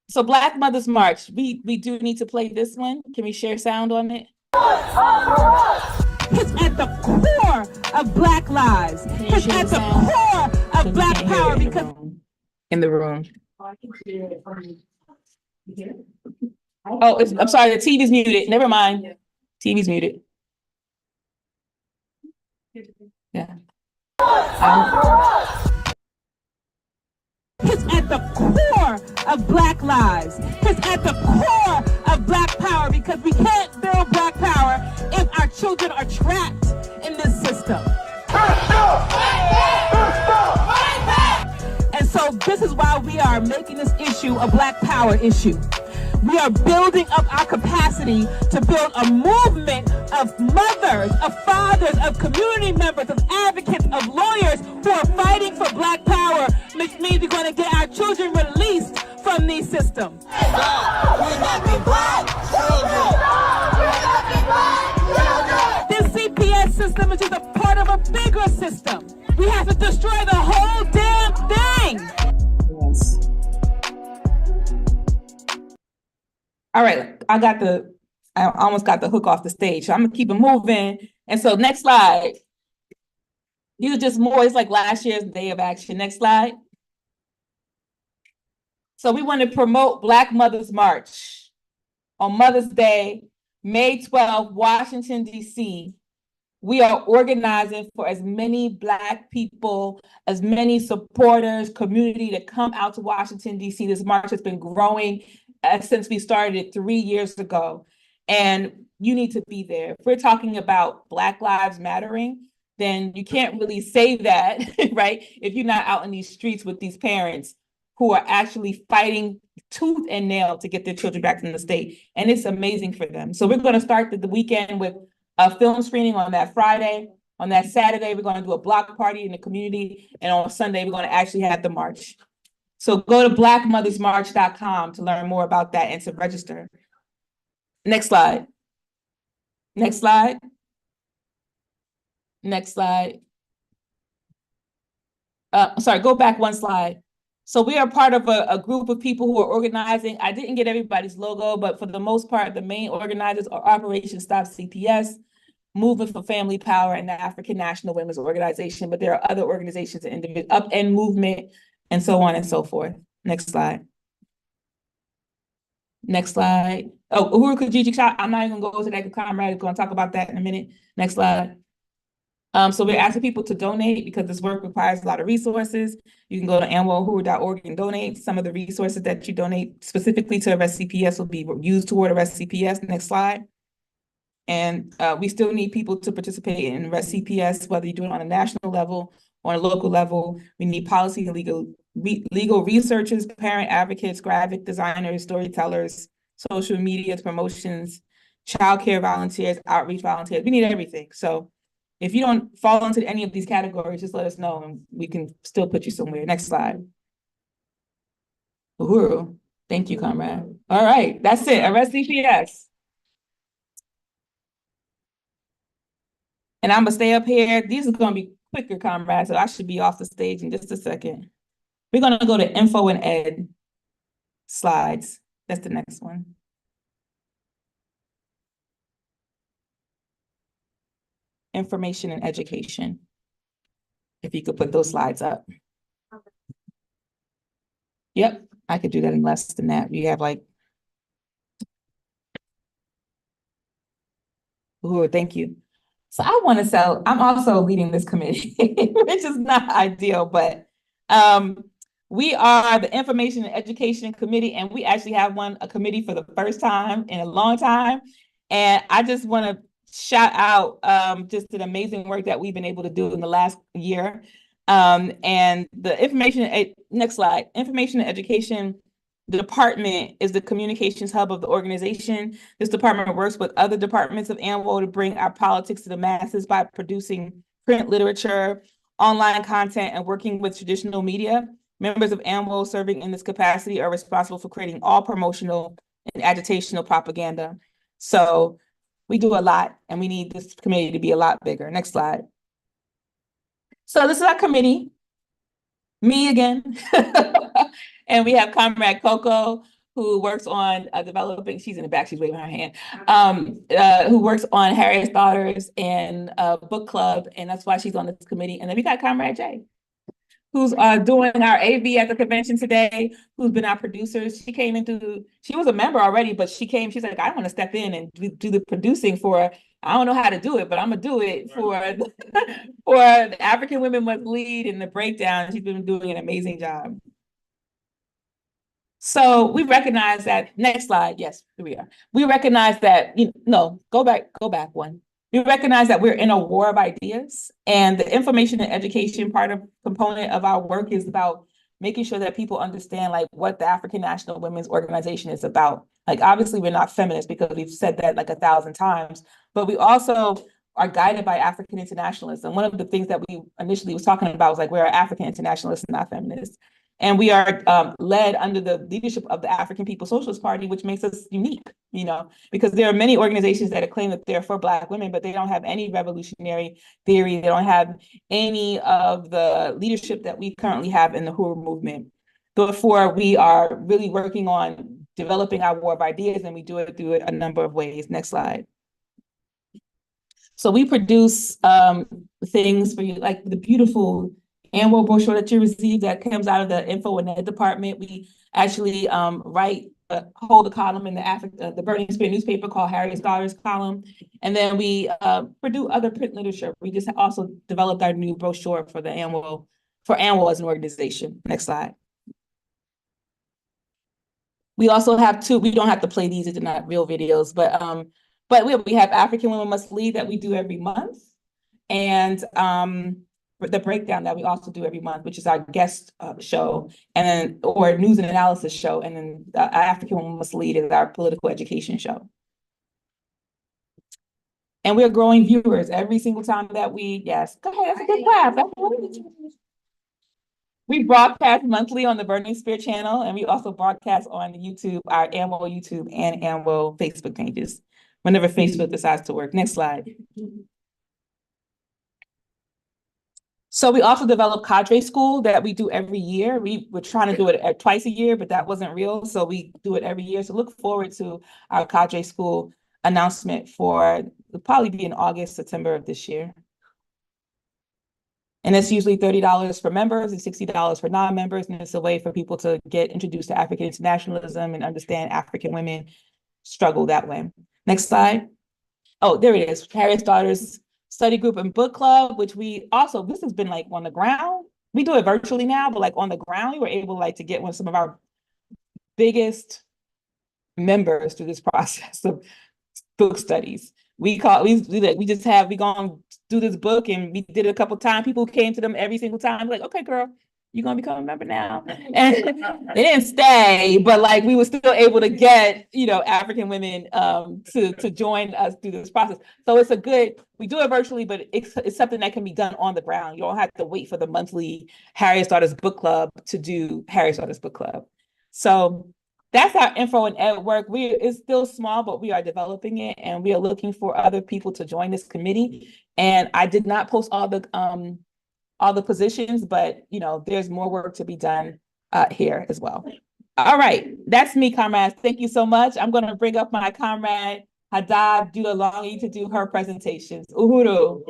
So Black Mothers March. We do need to play this one. Can we share sound on it? It's at the core of Black lives. It's at the core of Black power because in the room. Oh, I'm sorry, the TV's muted. Never mind. TV's muted. Yeah. It's at the core of Black lives. It's at the core of Black power because we can't build Black power if our children are trapped in this system. And so this is why we are making this issue a Black power issue. We are building up our capacity to build a movement of mothers, of fathers, of community members, of advocates, of lawyers who are fighting for Black power, which means we're going to get our children released from these systems. This CPS system is just a part of a bigger system. We have to destroy the whole damn thing. Yes. All right, I almost got the hook off the stage, so I'm gonna keep it moving. And so next slide. These are just more, it's like last year's Day of Action. Next slide. So we want to promote Black Mothers March on Mother's Day, May 12th, Washington, D.C. We are organizing for as many Black people, as many supporters, community to come out to Washington, D.C. This march has been growing since we started it 3 years ago, and you need to be there. If we're talking about Black Lives Mattering, then you can't really say that, right? If you're not out in these streets with these parents who are actually fighting tooth and nail to get their children back from the state. And it's amazing for them. So we're going to start the weekend with a film screening on that Friday. On that Saturday, we're going to do a block party in the community. And on Sunday, we're going to actually have the march. So go to blackmothersmarch.com to learn more about that and to register. Next slide. Next slide. Next slide. Sorry, go back one slide. So we are part of a group of people who are organizing. I didn't get everybody's logo, but for the most part, the main organizers are Operation Stop CPS, Movement for Family Power, and the African National Women's Organization. But there are other organizations and individuals, Upend Movement, and so on and so forth. Next slide. Next slide. Oh, Uhuru Kijiji shot. I'm not even gonna go to that. Comrade is gonna talk about that in a minute. Next slide. So we're asking people to donate because this work requires a lot of resources. You can go to ANWO.org and donate. Some of the resources that you donate specifically to Arrest CPS will be used toward Arrest CPS. Next slide. And we still need people to participate in Arrest CPS, whether you do it on a national level or on a local level. We need policy and legal researchers, parent advocates, graphic designers, storytellers, social media promotions, childcare volunteers, outreach volunteers. We need everything. So if you don't fall into any of these categories, just let us know and we can still put you somewhere. Next slide. Uhuru. Thank you, comrade. All right, that's it. Arrest CPS. And I'm gonna stay up here. These are gonna be quicker, comrades, so I should be off the stage in just a second. We're gonna go to info and ed slides. That's the next one. Information and education. If you could put those slides up. Yep, I could do that in less than that. We have like, ooh, thank you. So I want to sell, I'm also leading this committee, which is not ideal, but we are the Information and Education Committee, and we actually have a committee for the first time in a long time. And I just want to shout out just the amazing work that we've been able to do in the last year. And the next slide, Information and Education Department is the communications hub of the organization. This department works with other departments of ANWO to bring our politics to the masses by producing print literature, online content, and working with traditional media. Members of ANWO serving in this capacity are responsible for creating all promotional and agitational propaganda. So we do a lot, and we need this committee to be a lot bigger. Next slide. So this is our committee, me again. And we have Comrade Coco, who works on developing, she's in the back, she's waving her hand, who works on Harriet's Daughters and book club, and that's why she's on this committee. And then we got Comrade Jay, who's doing our AV at the convention today, who's been our producer. She came into, she was a member already, but she's like, I want to step in and do the producing for, I don't know how to do it, but I'm gonna do it for the African Women Must Lead and the breakdown. She's been doing an amazing job. So we recognize that, next slide, yes, here we are. We recognize that, go back one. We recognize that we're in a war of ideas, and the information and education component of our work is about making sure that people understand like what the African National Women's Organization is about. Like, obviously we're not feminists because we've said that like 1,000 times, but we also are guided by African internationalism. One of the things that we initially was talking about was like, we're African internationalists, not feminists. And we are led under the leadership of the African People's Socialist Party, which makes us unique, because there are many organizations that claim that they're for Black women, but they don't have any revolutionary theory. They don't have any of the leadership that we currently have in the Uhuru movement. Therefore, we are really working on developing our war of ideas, and we do it through a number of ways. Next slide. So we produce things for you, like the beautiful ANWO brochure that you received that comes out of the info and ed department. We actually hold a column in the Burning Spear newspaper called Harriet's Daughters column. And then we produce other print literature. We just also developed our new brochure for ANWO as an organization. Next slide. We also have we don't have to play these, they're not real videos, but we have African Women Must Lead that we do every month. And the breakdown that we also do every month, which is our guest show, or news and analysis show, and then African Women Must Lead is our political education show. And we're growing viewers every single time that yes, go ahead, that's a good clap. We broadcast monthly on the Burning Spear channel, and we also broadcast on YouTube, our ANWO YouTube and ANWO Facebook pages, whenever Facebook decides to work. Next slide. So we also develop Cadre School that we do every year. We're trying to do it twice a year, but that wasn't real. So we do it every year. So look forward to our Cadre School announcement it'll probably be in August, September of this year. And it's usually $30 for members and $60 for non-members. And it's a way for people to get introduced to African internationalism and understand African women struggle that way. Next slide. Oh, there it is. Harriet's Daughters Study Group and Book Club, which this has been like on the ground. We do it virtually now, but like on the ground, we were able to get some of our biggest members through this process of book studies. We gone do this book, and we did it a couple times. People came to them every single time, like, okay, girl, you're gonna become a member now. And they didn't stay, but we were still able to get, African women to join us through this process. So we do it virtually, but it's something that can be done on the ground. You don't have to wait for the monthly Harriet's Daughters Book Club to do Harriet's Daughters Book Club. So that's our info and ed work. It's still small, but we are developing it, and we are looking for other people to join this committee. And I did not post all the positions, but there's more work to be done here as well. All right, that's me, comrades. Thank you so much. I'm going to bring up my comrade Haddad Dulalongi to do her presentations. Uhuru.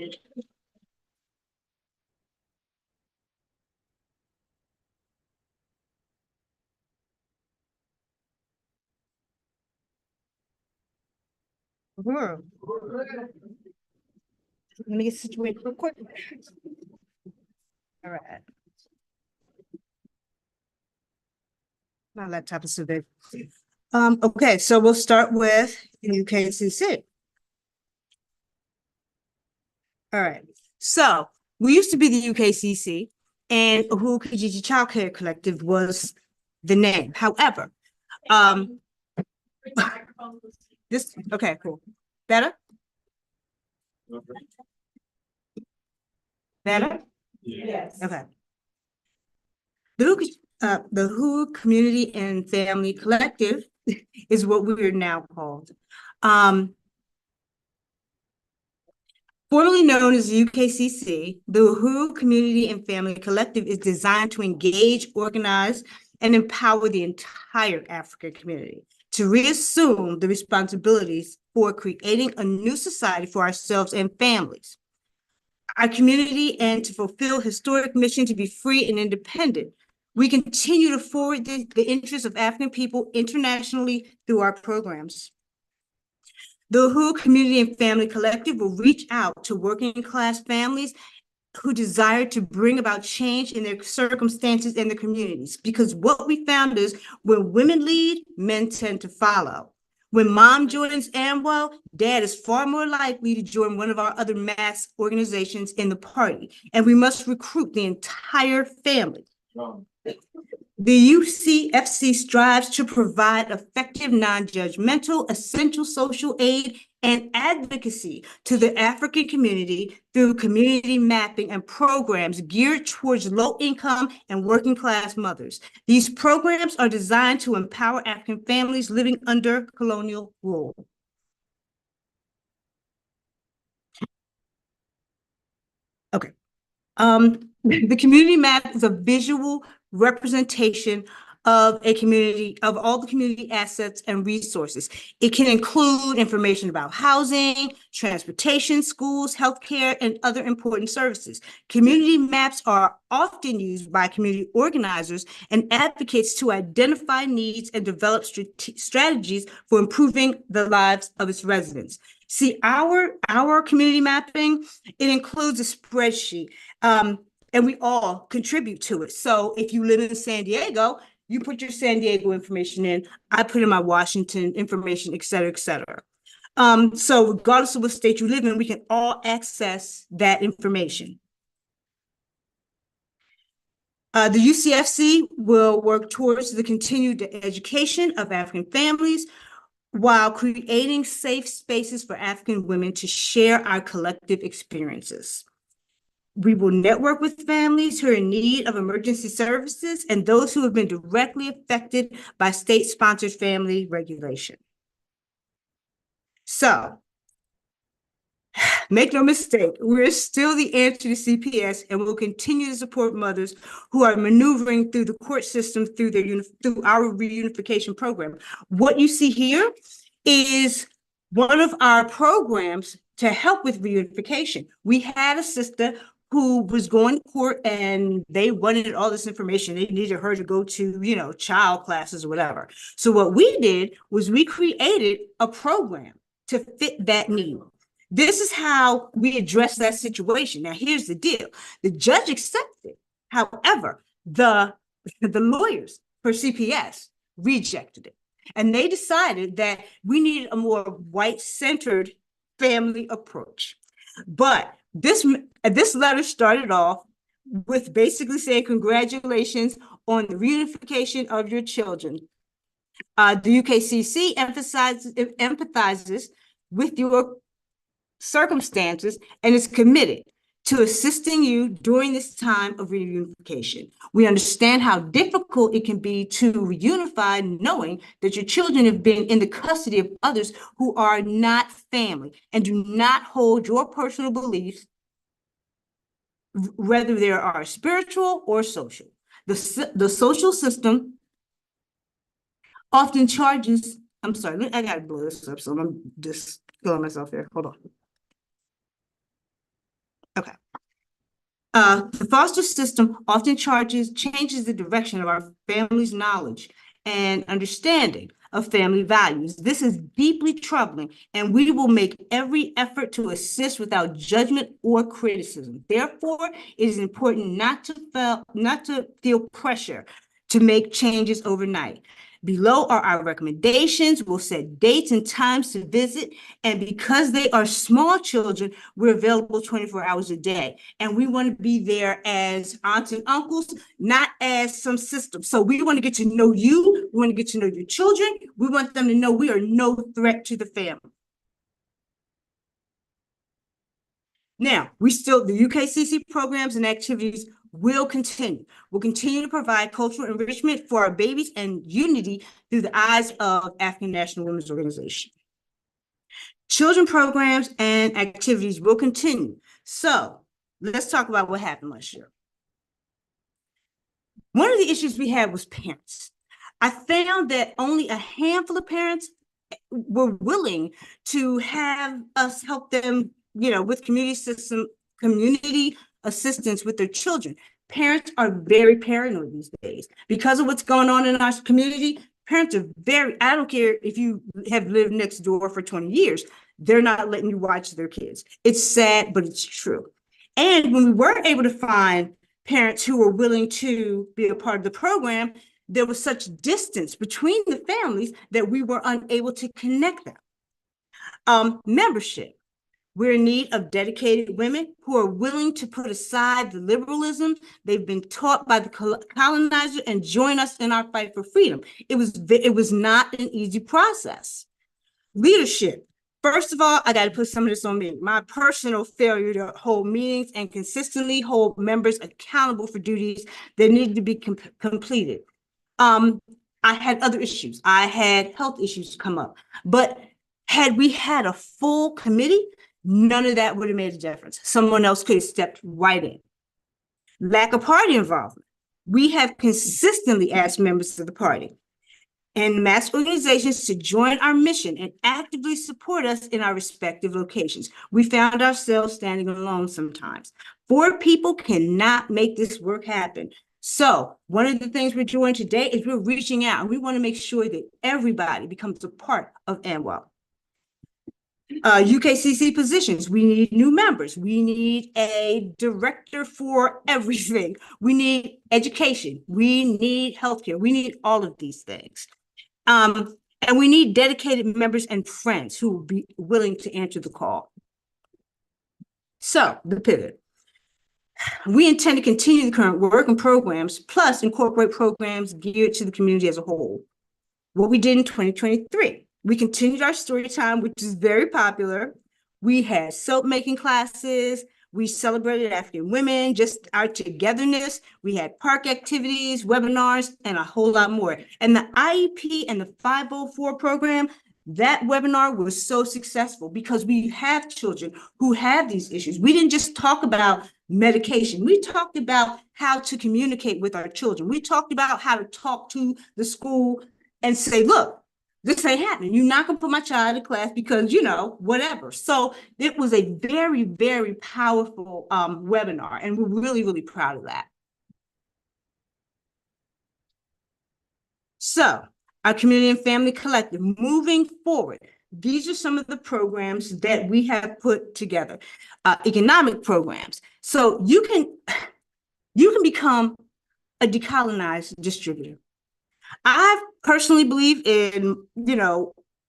Let me get situated real quick. All right. My laptop is so big. Okay, so we'll start with UKCC. All right, so we used to be the UKCC, and Uhuru Kijiji Child Care Collective was the name. However, okay, cool. Better? Better? Yes. Okay. The Uhuru Community and Family Collective is what we are now called. Formerly known as UKCC, the Uhuru Community and Family Collective is designed to engage, organize, and empower the entire African community to reassume the responsibilities for creating a new society for ourselves and families, our community, and to fulfill historic mission to be free and independent. We continue to forward the interests of African people internationally through our programs. The Uhuru Community and Family Collective will reach out to working class families who desire to bring about change in their circumstances and their communities. Because what we found is when women lead, men tend to follow. When mom joins ANWO, dad is far more likely to join one of our other mass organizations in the party. And we must recruit the entire family. The UCFC strives to provide effective, non-judgmental, essential social aid and advocacy to the African community through community mapping and programs geared towards low-income and working-class mothers. These programs are designed to empower African families living under colonial rule. Okay. The community map is a visual representation of a community, of all the community assets and resources. It can include information about housing, transportation, schools, healthcare, and other important services. Community maps are often used by community organizers and advocates to identify needs and develop strategies for improving the lives of its residents. See, our community mapping, it includes a spreadsheet, and we all contribute to it. So if you live in San Diego, you put your San Diego information in, I put in my Washington information, et cetera, et cetera. So regardless of what state you live in, we can all access that information. The UCFC will work towards the continued education of African families, while creating safe spaces for African women to share our collective experiences. We will network with families who are in need of emergency services and those who have been directly affected by state-sponsored family regulation. So, make no mistake, we're still the answer to CPS and will continue to support mothers who are maneuvering through the court system through our reunification program. What you see here is one of our programs to help with reunification. We had a sister who was going to court and they wanted all this information. They needed her to go to, child classes or whatever. So what we did was we created a program to fit that need. This is how we address that situation. Now, here's the deal. The judge accepted. However, the lawyers for CPS rejected it. And they decided that we needed a more white-centered family approach. But this letter started off with basically saying, congratulations on the reunification of your children. The UKCC empathizes with your circumstances and is committed to assisting you during this time of reunification. We understand how difficult it can be to reunify knowing that your children have been in the custody of others who are not family and do not hold your personal beliefs, whether they are spiritual or social. The social system often charges, I'm sorry, I gotta blow this up, so I'm just killing myself here. Hold on. Okay. The foster system often changes the direction of our family's knowledge and understanding of family values. This is deeply troubling, and we will make every effort to assist without judgment or criticism. Therefore, it is important not to feel pressure to make changes overnight. Below are our recommendations. We'll set dates and times to visit. And because they are small children, we're available 24 hours a day. And we want to be there as aunts and uncles, not as some system. So we want to get to know you. We want to get to know your children. We want them to know we are no threat to the family. Now, the UKCC programs and activities will continue. We'll continue to provide cultural enrichment for our babies and unity through the eyes of African National Women's Organization. Children programs and activities will continue. So let's talk about what happened last year. One of the issues we had was parents. I found that only a handful of parents were willing to have us help them, with community assistance with their children. Parents are very paranoid these days because of what's going on in our community. Parents are I don't care if you have lived next door for 20 years, they're not letting you watch their kids. It's sad, but it's true. And when we were able to find parents who were willing to be a part of the program, there was such distance between the families that we were unable to connect them. Membership. We're in need of dedicated women who are willing to put aside the liberalism they've been taught by the colonizer and join us in our fight for freedom. It was not an easy process. Leadership. First of all, I got to put some of this on me. My personal failure to hold meetings and consistently hold members accountable for duties that needed to be completed. I had other issues. I had health issues come up. But had we had a full committee, none of that would have made a difference. Someone else could have stepped right in. Lack of party involvement. We have consistently asked members of the party and mass organizations to join our mission and actively support us in our respective locations. We found ourselves standing alone sometimes. 4 people cannot make this work happen. So one of the things we're doing today is we're reaching out and we want to make sure that everybody becomes a part of ANWO. UKCC positions, we need new members. We need a director for everything. We need education. We need healthcare. We need all of these things. And we need dedicated members and friends who will be willing to answer the call. So the pivot. We intend to continue the current work and programs, plus incorporate programs geared to the community as a whole. What we did in 2023. We continued our story time, which is very popular. We had soap making classes. We celebrated African women, just our togetherness. We had park activities, webinars, and a whole lot more. And the IEP and the 504 program, that webinar was so successful because we have children who have these issues. We didn't just talk about medication. We talked about how to communicate with our children. We talked about how to talk to the school and say, look, this ain't happening. You're not gonna put my child in class because, whatever. So it was a very, very powerful webinar, and we're really, really proud of that. So our Community and Family Collective, moving forward, these are some of the programs that we have put together. Economic programs. So you can become a decolonized distributor. I personally believe in,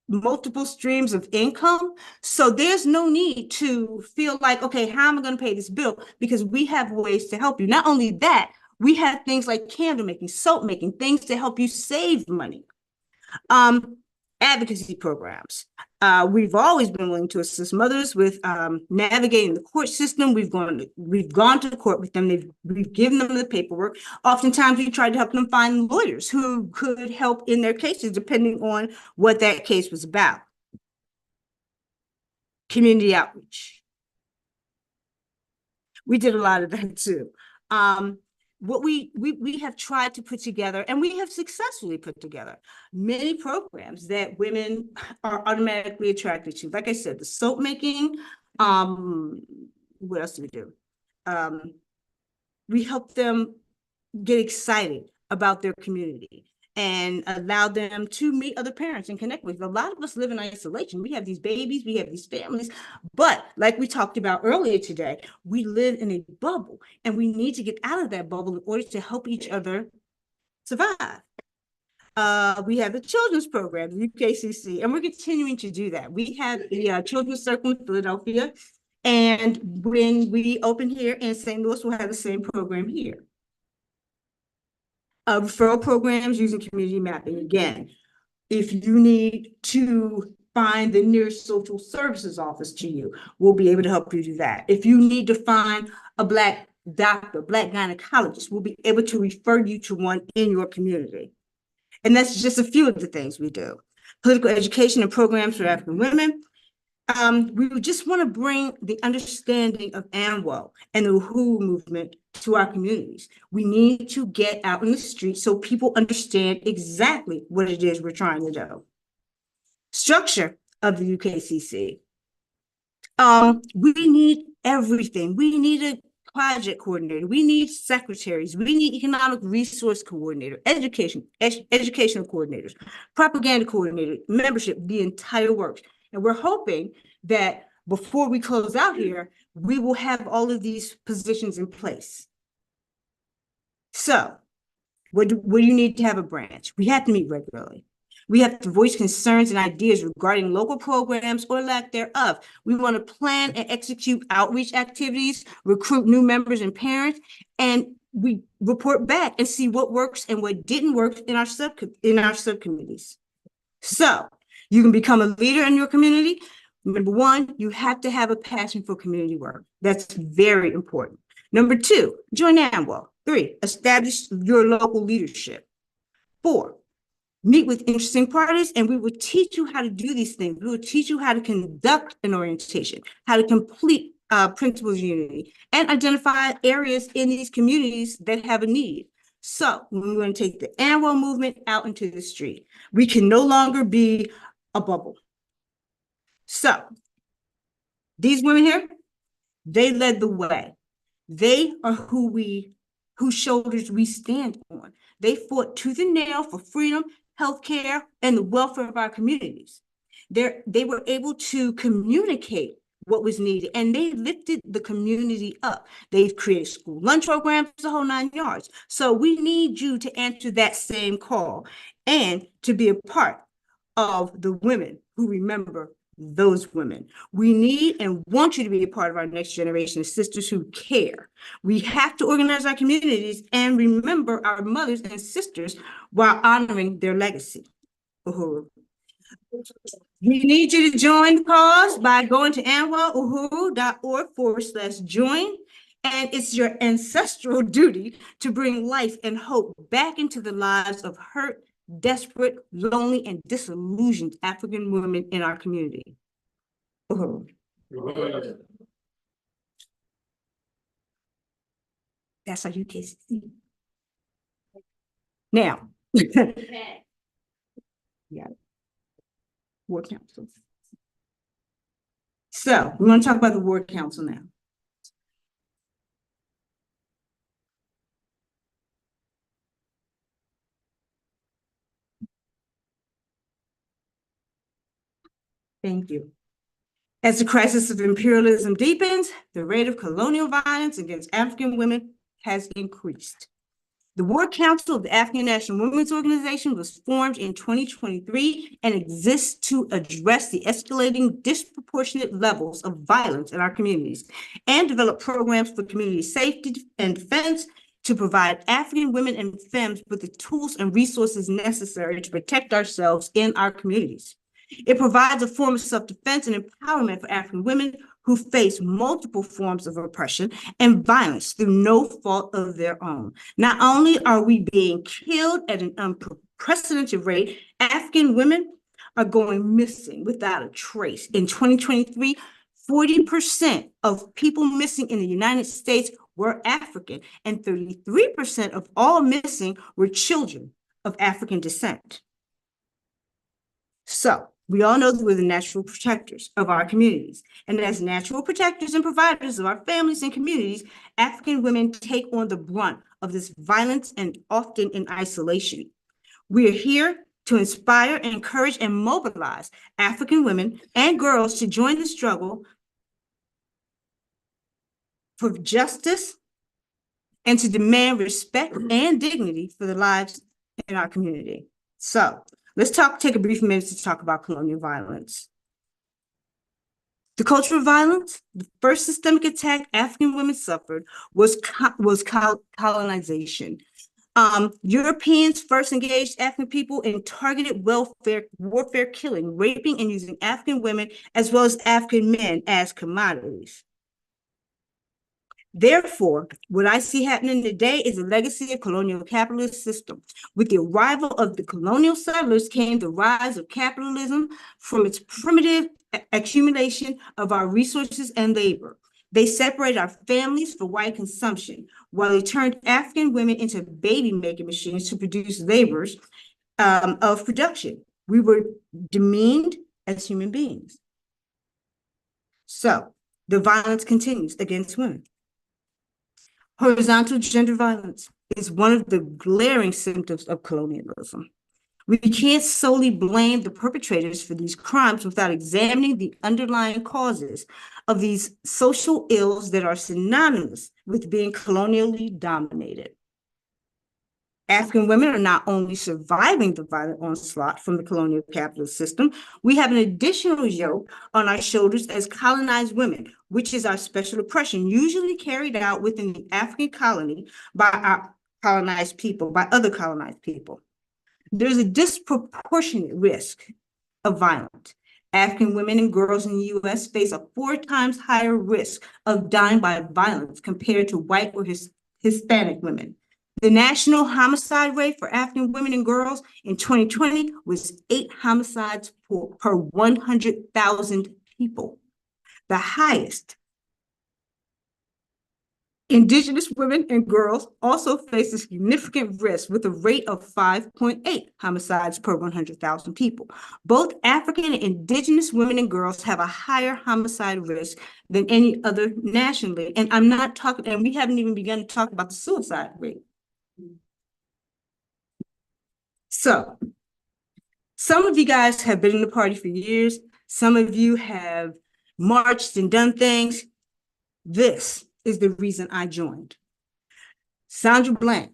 multiple streams of income. So there's no need to feel like, okay, how am I going to pay this bill? Because we have ways to help you. Not only that, we have things like candle making, soap making, things to help you save money. Advocacy programs. We've always been willing to assist mothers with navigating the court system. We've gone to court with them. We've given them the paperwork. Oftentimes, we tried to help them find lawyers who could help in their cases, depending on what that case was about. Community outreach. We did a lot of that too. What we have tried to put together, and we have successfully put together many programs that women are automatically attracted to. Like I said, the soap making, what else do we do? We help them get excited about their community and allow them to meet other parents and connect with. A lot of us live in isolation. We have these babies, we have these families, but like we talked about earlier today, we live in a bubble and we need to get out of that bubble in order to help each other survive. We have the children's program, the UKCC, and we're continuing to do that. We have the Children's Circle in Philadelphia, and when we open here in St. Louis, we'll have the same program here. Referral programs using community mapping. Again, if you need to find the nearest social services office to you, we'll be able to help you do that. If you need to find a Black doctor, Black gynecologist, we'll be able to refer you to one in your community. And that's just a few of the things we do. Political education and programs for African women. We just want to bring the understanding of ANWO and the WHO movement to our communities. We need to get out in the street so people understand exactly what it is we're trying to do. Structure of the UKCC. We need everything. We need a project coordinator. We need secretaries. We need economic resource coordinator, educational coordinators, propaganda coordinator, membership, the entire works. And we're hoping that before we close out here, we will have all of these positions in place. So what do you need to have a branch? We have to meet regularly. We have to voice concerns and ideas regarding local programs or lack thereof. We want to plan and execute outreach activities, recruit new members and parents, and we report back and see what works and what didn't work in our subcommittees. So you can become a leader in your community. Number one, you have to have a passion for community work. That's very important. Number two, join ANWO. 3, establish your local leadership. 4, meet with interesting parties, and we will teach you how to do these things. We will teach you how to conduct an orientation, how to complete principles of unity, and identify areas in these communities that have a need. So we're going to take the ANWO movement out into the street. We can no longer be a bubble. So these women here, they led the way. They are whose shoulders we stand on. They fought tooth and nail for freedom, healthcare, and the welfare of our communities. They were able to communicate what was needed, and they lifted the community up. They've created school lunch programs, the whole 9 yards. So we need you to answer that same call and to be a part of the women who remember those women. We need and want you to be a part of our next generation of sisters who care. We have to organize our communities and remember our mothers and sisters while honoring their legacy. Uhuru. We need you to join the cause by going to anwouhuru.org/join. And it's your ancestral duty to bring life and hope back into the lives of hurt, desperate, lonely, and disillusioned African women in our community. Uhuru. That's how you kiss. Now. Yeah. Ward Council. So we're going to talk about the Ward Council now. Thank you. As the crisis of imperialism deepens, the rate of colonial violence against African women has increased. The Ward Council of the African National Women's Organization was formed in 2023 and exists to address the escalating disproportionate levels of violence in our communities and develop programs for community safety and defense to provide African women and femmes with the tools and resources necessary to protect ourselves in our communities. It provides a form of self-defense and empowerment for African women who face multiple forms of oppression and violence through no fault of their own. Not only are we being killed at an unprecedented rate, African women are going missing without a trace. In 2023, 40% of people missing in the United States were African, and 33% of all missing were children of African descent. So, we all know that we're the natural protectors of our communities. And as natural protectors and providers of our families and communities, African women take on the brunt of this violence and often in isolation. We are here to inspire, encourage, and mobilize African women and girls to join the struggle for justice and to demand respect and dignity for the lives in our community. So, let's take a brief minute to talk about colonial violence. The cultural violence, the first systemic attack African women suffered was colonization. Europeans first engaged African people in targeted warfare killing, raping, and using African women as well as African men as commodities. Therefore, what I see happening today is a legacy of colonial capitalist system. With the arrival of the colonial settlers came the rise of capitalism from its primitive accumulation of our resources and labor. They separated our families for white consumption, while they turned African women into baby-making machines to produce labors of production. We were demeaned as human beings. So, the violence continues against women. Horizontal gender violence is one of the glaring symptoms of colonialism. We can't solely blame the perpetrators for these crimes without examining the underlying causes of these social ills that are synonymous with being colonially dominated. African women are not only surviving the violent onslaught from the colonial capitalist system, we have an additional yoke on our shoulders as colonized women, which is our special oppression, usually carried out within the African colony by our colonized people, by other colonized people. There's a disproportionate risk of violence. African women and girls in the U.S. face a 4 times higher risk of dying by violence compared to white or Hispanic women. The national homicide rate for African women and girls in 2020 was 8 homicides per 100,000 people, the highest. Indigenous women and girls also face a significant risk with a rate of 5.8 homicides per 100,000 people. Both African and Indigenous women and girls have a higher homicide risk than any other nationally. And I'm not talking, and we haven't even begun to talk about the suicide rate. So, some of you guys have been in the party for years. Some of you have marched and done things. This is the reason I joined. Sandra Bland.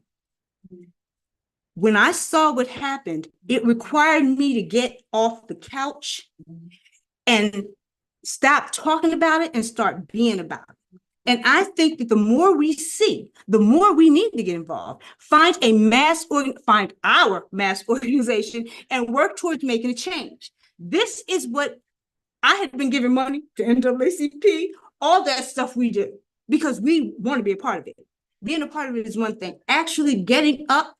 When I saw what happened, it required me to get off the couch and stop talking about it and start being about it. And I think that the more we see, the more we need to get involved. Find our mass organization and work towards making a change. This is what I had been giving money to NAACP, all that stuff we do, because we want to be a part of it. Being a part of it is one thing. Actually getting up,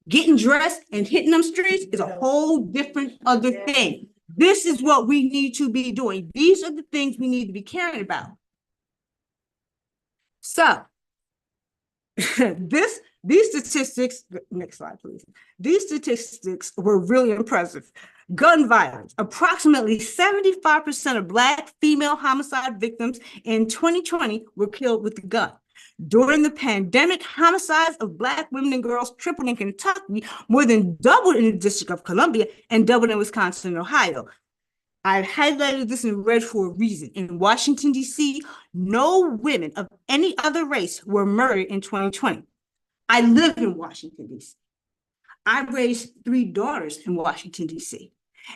getting dressed, and hitting them streets is a whole different other thing. This is what we need to be doing. These are the things we need to be caring about. So, these statistics, next slide, please. These statistics were really impressive. Gun violence, approximately 75% of Black female homicide victims in 2020 were killed with a gun. During the pandemic, homicides of Black women and girls tripled in Kentucky, more than doubled in the District of Columbia, and doubled in Wisconsin and Ohio. I've highlighted this in red for a reason. In Washington, D.C., no women of any other race were murdered in 2020. I live in Washington, D.C. I raised 3 daughters in Washington, D.C.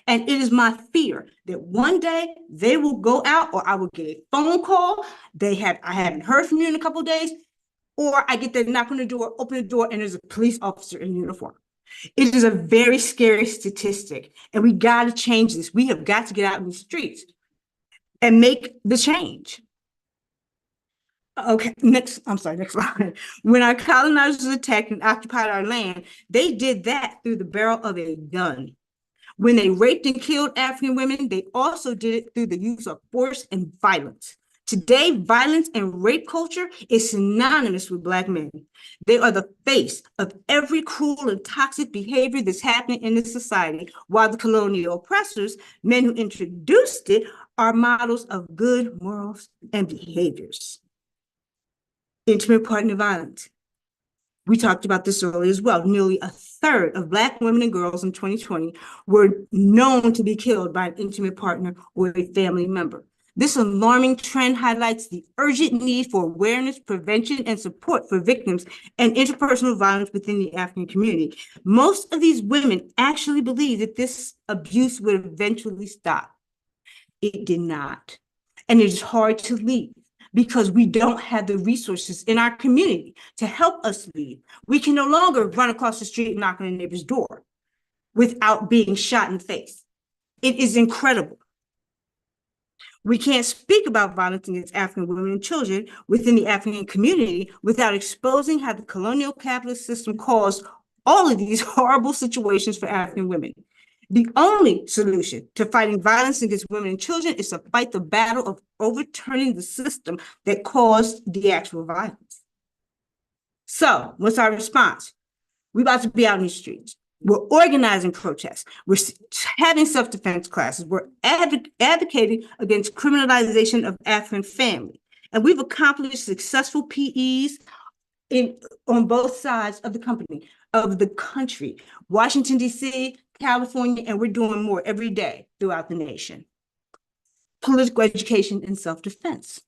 And it is my fear that one day they will go out, or I will get a phone call. I haven't heard from you in a couple of days, or I get that knock on the door, open the door, and there's a police officer in uniform. It is a very scary statistic, and we got to change this. We have got to get out in the streets and make the change. Okay, next slide. When our colonizers attacked and occupied our land, they did that through the barrel of a gun. When they raped and killed African women, they also did it through the use of force and violence. Today, violence and rape culture is synonymous with Black men. They are the face of every cruel and toxic behavior that's happening in this society, while the colonial oppressors, men who introduced it, are models of good morals and behaviors. Intimate partner violence. We talked about this earlier as well. Nearly a third of Black women and girls in 2020 were known to be killed by an intimate partner or a family member. This alarming trend highlights the urgent need for awareness, prevention, and support for victims and interpersonal violence within the African community. Most of these women actually believe that this abuse would eventually stop. It did not. And it is hard to leave because we don't have the resources in our community to help us leave. We can no longer run across the street and knock on a neighbor's door without being shot in the face. It is incredible. We can't speak about violence against African women and children within the African community without exposing how the colonial capitalist system caused all of these horrible situations for African women. The only solution to fighting violence against women and children is to fight the battle of overturning the system that caused the actual violence. So, what's our response? We're about to be out in the streets. We're organizing protests. We're having self-defense classes. We're advocating against criminalization of African family. And we've accomplished successful PEs on both sides of the country, Washington, D.C., California, and we're doing more every day throughout the nation. Political education and self-defense.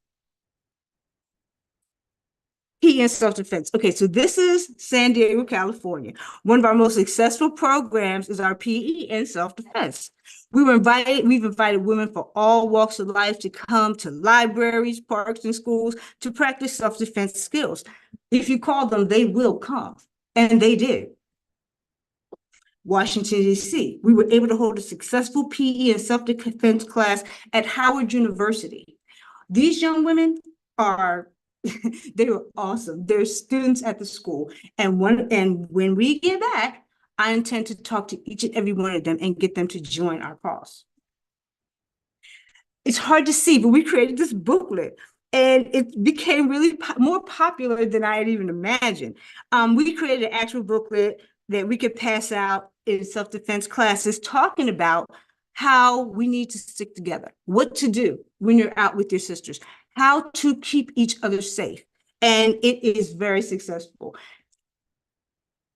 PE and self-defense. Okay, so this is San Diego, California. One of our most successful programs is our PE and self-defense. We've invited women from all walks of life to come to libraries, parks, and schools to practice self-defense skills. If you call them, they will come, and they did. Washington, D.C. We were able to hold a successful PE and self-defense class at Howard University. These young women they were awesome. They're students at the school. And when we get back, I intend to talk to each and every one of them and get them to join our cause. It's hard to see, but we created this booklet and it became really more popular than I had even imagined. We created an actual booklet that we could pass out in self-defense classes talking about how we need to stick together, what to do when you're out with your sisters, how to keep each other safe. And it is very successful.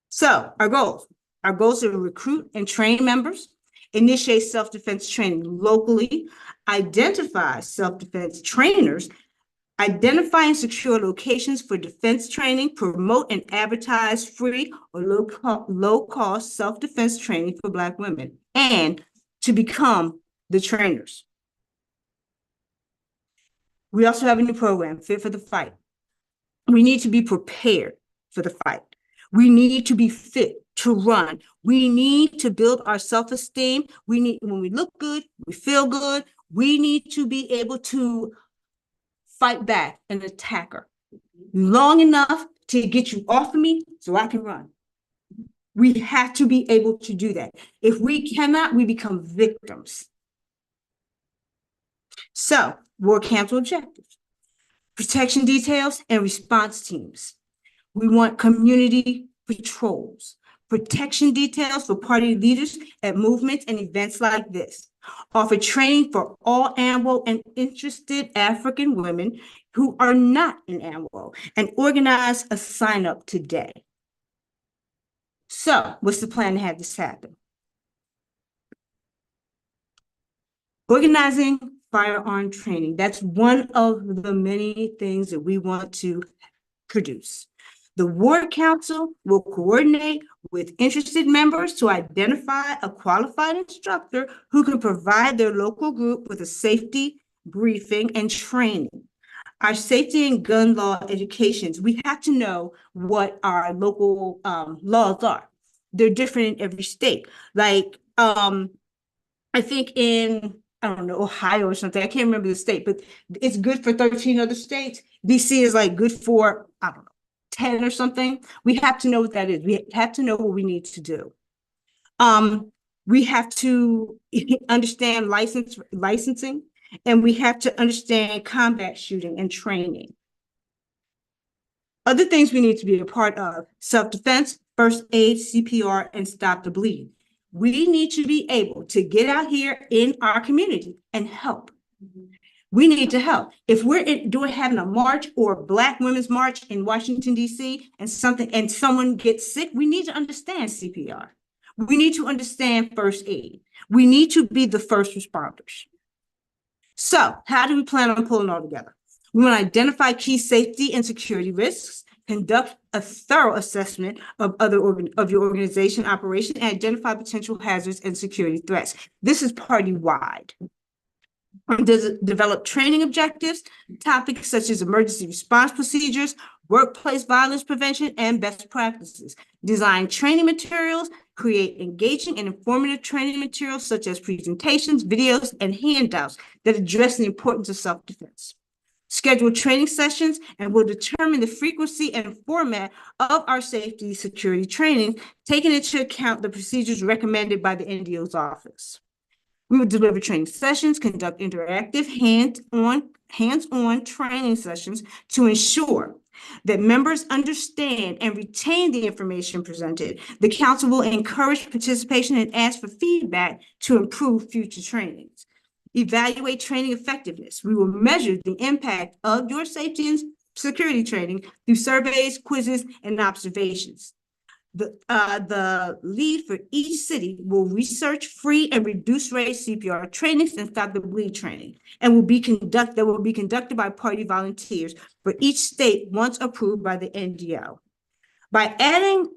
So our goals are to recruit and train members, initiate self-defense training locally, identify self-defense trainers, identify and secure locations for defense training, promote and advertise free or low-cost self-defense training for Black women, and to become the trainers. We also have a new program, Fit for the Fight. We need to be prepared for the fight. We need to be fit to run. We need to build our self-esteem. We need, when we look good, we feel good. We need to be able to fight back an attacker long enough to get you off of me so I can run. We have to be able to do that. If we cannot, we become victims. So, war council objectives, protection details and response teams. We want community patrols, protection details for party leaders at movements and events like this. Offer training for all ANWO and interested African women who are not in ANWO, and organize a sign up today. So, what's the plan to have this happen? Organizing firearm training. That's one of the many things that we want to produce. The Ward Council will coordinate with interested members to identify a qualified instructor who can provide their local group with a safety briefing and training. Our safety and gun law educations, we have to know what our local laws are. They're different in every state. Like, I think in, I don't know, Ohio or something, I can't remember the state, but it's good for 13 other states. DC is like good for, I don't know, 10 or something. We have to know what that is. We have to know what we need to do. We have to understand licensing, and we have to understand combat shooting and training. Other things we need to be a part of: self-defense, first aid, CPR, and stop the bleed. We need to be able to get out here in our community and help. We need to help. If we're having a march or a Black Women's March in Washington, D.C., and someone gets sick, we need to understand CPR. We need to understand first aid. We need to be the first responders. So how do we plan on pulling it all together? We want to identify key safety and security risks, conduct a thorough assessment of your organization operation, and identify potential hazards and security threats. This is party-wide. Develop training objectives, topics such as emergency response procedures, workplace violence prevention, and best practices. Design training materials, create engaging and informative training materials such as presentations, videos, and handouts that address the importance of self-defense. Schedule training sessions, and will determine the frequency and format of our safety security training, taking into account the procedures recommended by the NDO's office. We will deliver training sessions, conduct interactive hands-on training sessions to ensure that members understand and retain the information presented. The council will encourage participation and ask for feedback to improve future trainings. Evaluate training effectiveness. We will measure the impact of your safety and security training through surveys, quizzes, and observations. The lead for each city will research free and reduced rate CPR trainings and stop the bleed training, and will be conducted by party volunteers for each state once approved by the NDO. By adding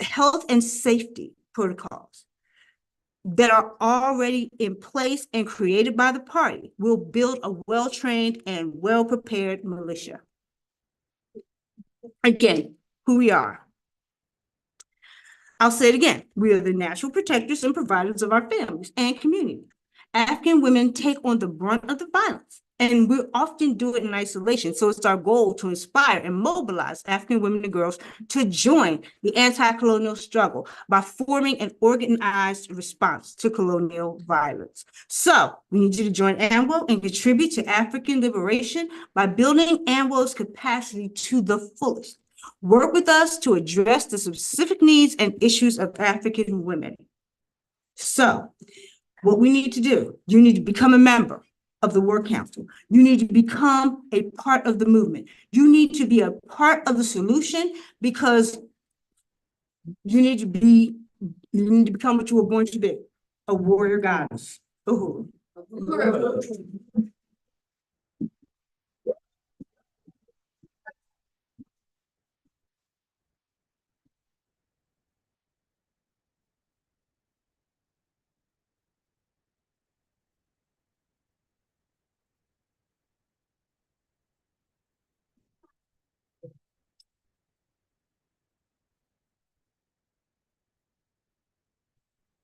health and safety protocols that are already in place and created by the party, we'll build a well-trained and well-prepared militia. Again, who we are. I'll say it again. We are the natural protectors and providers of our families and community. African women take on the brunt of the violence, and we often do it in isolation. So it's our goal to inspire and mobilize African women and girls to join the anti-colonial struggle by forming an organized response to colonial violence. So we need you to join ANWO and contribute to African liberation by building ANWO's capacity to the fullest. Work with us to address the specific needs and issues of African women. So, what we need to do, you need to become a member of the Work Council. You need to become a part of the movement. You need to be a part of the solution, because you need to become what you were born to be, a warrior goddess. Ooh.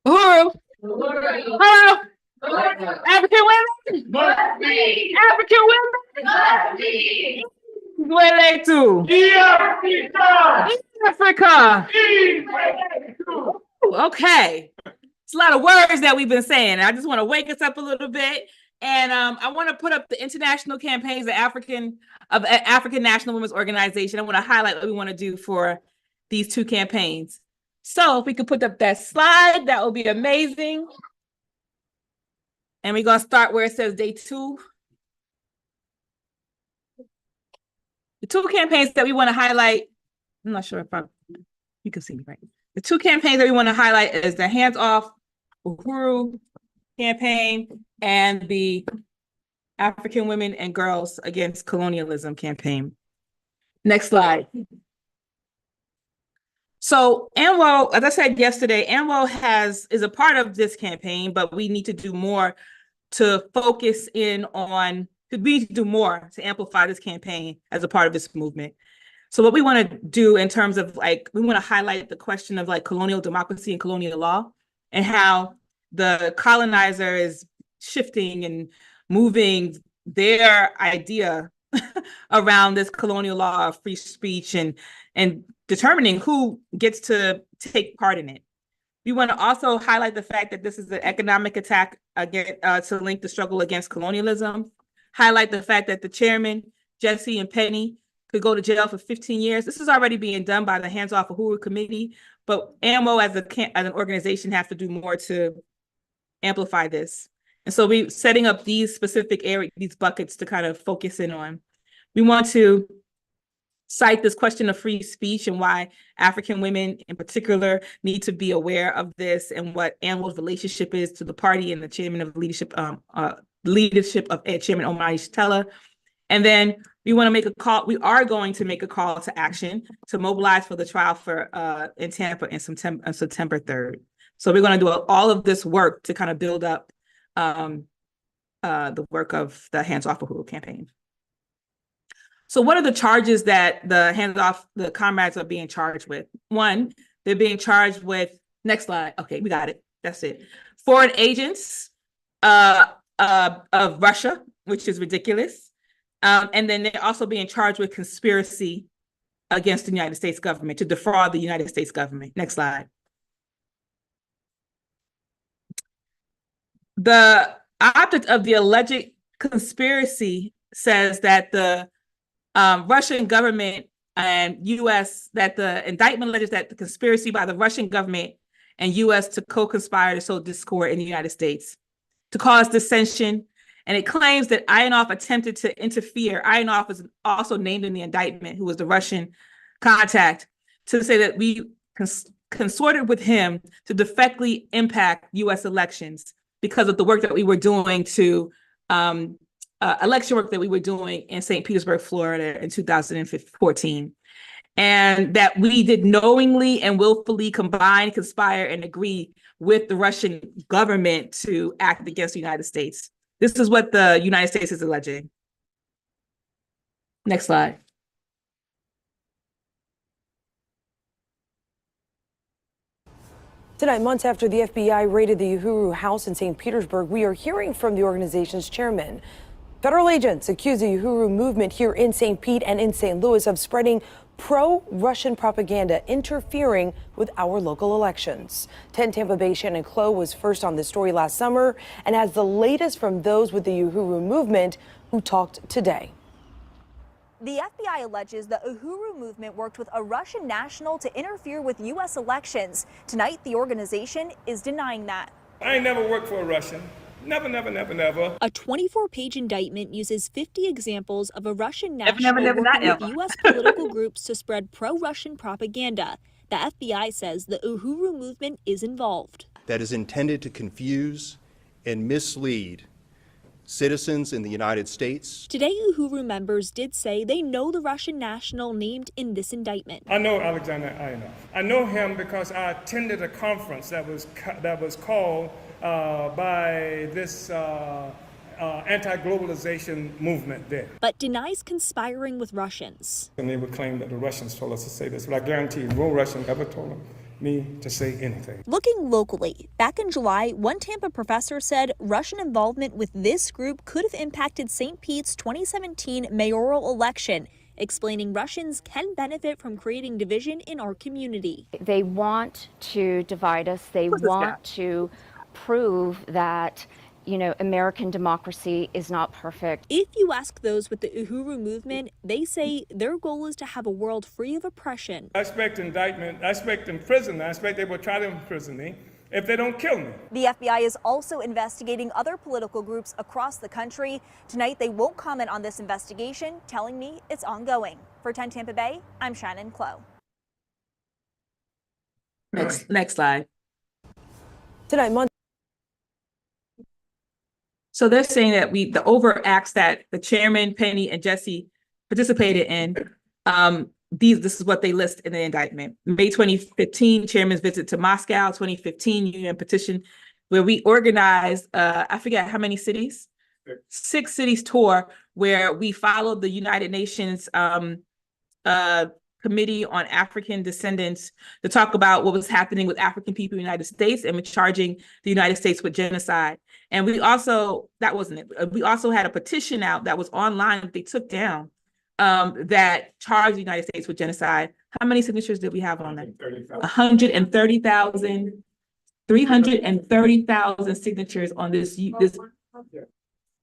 Uhuru. Hello. African women. African women. Where they to? Africa. Okay. It's a lot of words that we've been saying. I just want to wake us up a little bit. And I want to put up the international campaigns of African National Women's Organization. I want to highlight what we want to do for these two campaigns. So if we could put up that slide, that would be amazing. And we're going to start where it says day 2. The 2 campaigns that we want to highlight, I'm not sure if you can see me, right? The 2 campaigns that we want to highlight is the Hands Off Uhuru campaign and the African Women and Girls Against Colonialism campaign. Next slide. So ANWO, as I said yesterday, ANWO is a part of this campaign, but we need to do more to focus in on, we need to do more to amplify this campaign as a part of this movement. So what we want to do in terms of we want to highlight the question of colonial democracy and colonial law and how the colonizer is shifting and moving their idea around this colonial law of free speech and determining who gets to take part in it. We want to also highlight the fact that this is an economic attack again to link the struggle against colonialism, highlight the fact that the chairman, Jesse and Penny, could go to jail for 15 years. This is already being done by the Hands Off Uhuru Committee, but ANWO as an organization have to do more to amplify this. And so we're setting up these specific areas, these buckets to kind of focus in on. We want to cite this question of free speech and why African women in particular need to be aware of this and what ANWO's relationship is to the party and the chairman of leadership of Chairman Omar Yeshitela. And then we want to make a call. We are going to make a call to action to mobilize for the trial in Tampa on September 3rd. So we're going to do all of this work to kind of build up the work of the Hands Off Uhuru campaign. So what are the charges that the comrades are being charged with? One, they're being charged with, next slide. Okay, we got it. That's it. Foreign agents of Russia, which is ridiculous. And then they're also being charged with conspiracy against the United States government to defraud the United States government. Next slide. The object of the alleged conspiracy says that the Russian government and U.S., that the indictment alleges that the conspiracy by the Russian government and U.S. to co-conspire to sow discord in the United States, to cause dissension. And it claims that Ionov attempted to interfere. Ionov is also named in the indictment, who was the Russian contact, to say that we consorted with him to defectly impact U.S. elections because of the work that we were doing to election work that we were doing in St. Petersburg, Florida in 2014. And that we did knowingly and willfully combine, conspire, and agree with the Russian government to act against the United States. This is what the United States is alleging. Next slide. Tonight, months after the FBI raided the Uhuru house in St. Petersburg, we are hearing from the organization's chairman. Federal agents accuse the Uhuru movement here in St. Pete and in St. Louis of spreading pro-Russian propaganda, interfering with our local elections. 10 Tampa Bay Shannon Clough was first on this story last summer and has the latest from those with the Uhuru movement who talked today. The FBI alleges the Uhuru movement worked with a Russian national to interfere with U.S. elections. Tonight, the organization is denying that. I ain't never worked for a Russian. Never, never, never, never. A 24-page indictment uses 50 examples of a Russian national never, working with U.S. political groups to spread pro-Russian propaganda. The FBI says the Uhuru movement is involved. That is intended to confuse and mislead citizens in the United States. Today, Uhuru members did say they know the Russian national named in this indictment. I know Alexander Ionov. I know him because I attended a conference that was called by this anti-globalization movement there. But denies conspiring with Russians. And they would claim that the Russians told us to say this, but I guarantee you no Russian ever told me to say anything. Looking locally, back in July, one Tampa professor said Russian involvement with this group could have impacted St. Pete's 2017 mayoral election, explaining Russians can benefit from creating division in our community. They want to divide us. They want to prove that, you know, American democracy is not perfect. If you ask those with the Uhuru movement, they say their goal is to have a world free of oppression. I expect indictment, I expect imprisonment, I expect they will try to imprison me if they don't kill me. The FBI is also investigating other political groups across the country. Tonight, they won't comment on this investigation, telling me it's ongoing. For 10 Tampa Bay, I'm Shannon Clough. Next slide. Tonight, Monday. So they're saying that the overt acts that the chairman, Penny, and Jesse participated in, this is what they list in the indictment. May 2015, chairman's visit to Moscow, 2015, UN petition, where we organized, I forget how many cities? 6 cities tour, where we followed the United Nations Committee on African Descendants to talk about what was happening with African people in the United States and charging the United States with genocide. And we also, that wasn't it, we also had a petition out that was online that they took down that charged the United States with genocide. How many signatures did we have on that? 130,000, 330,000 signatures on this.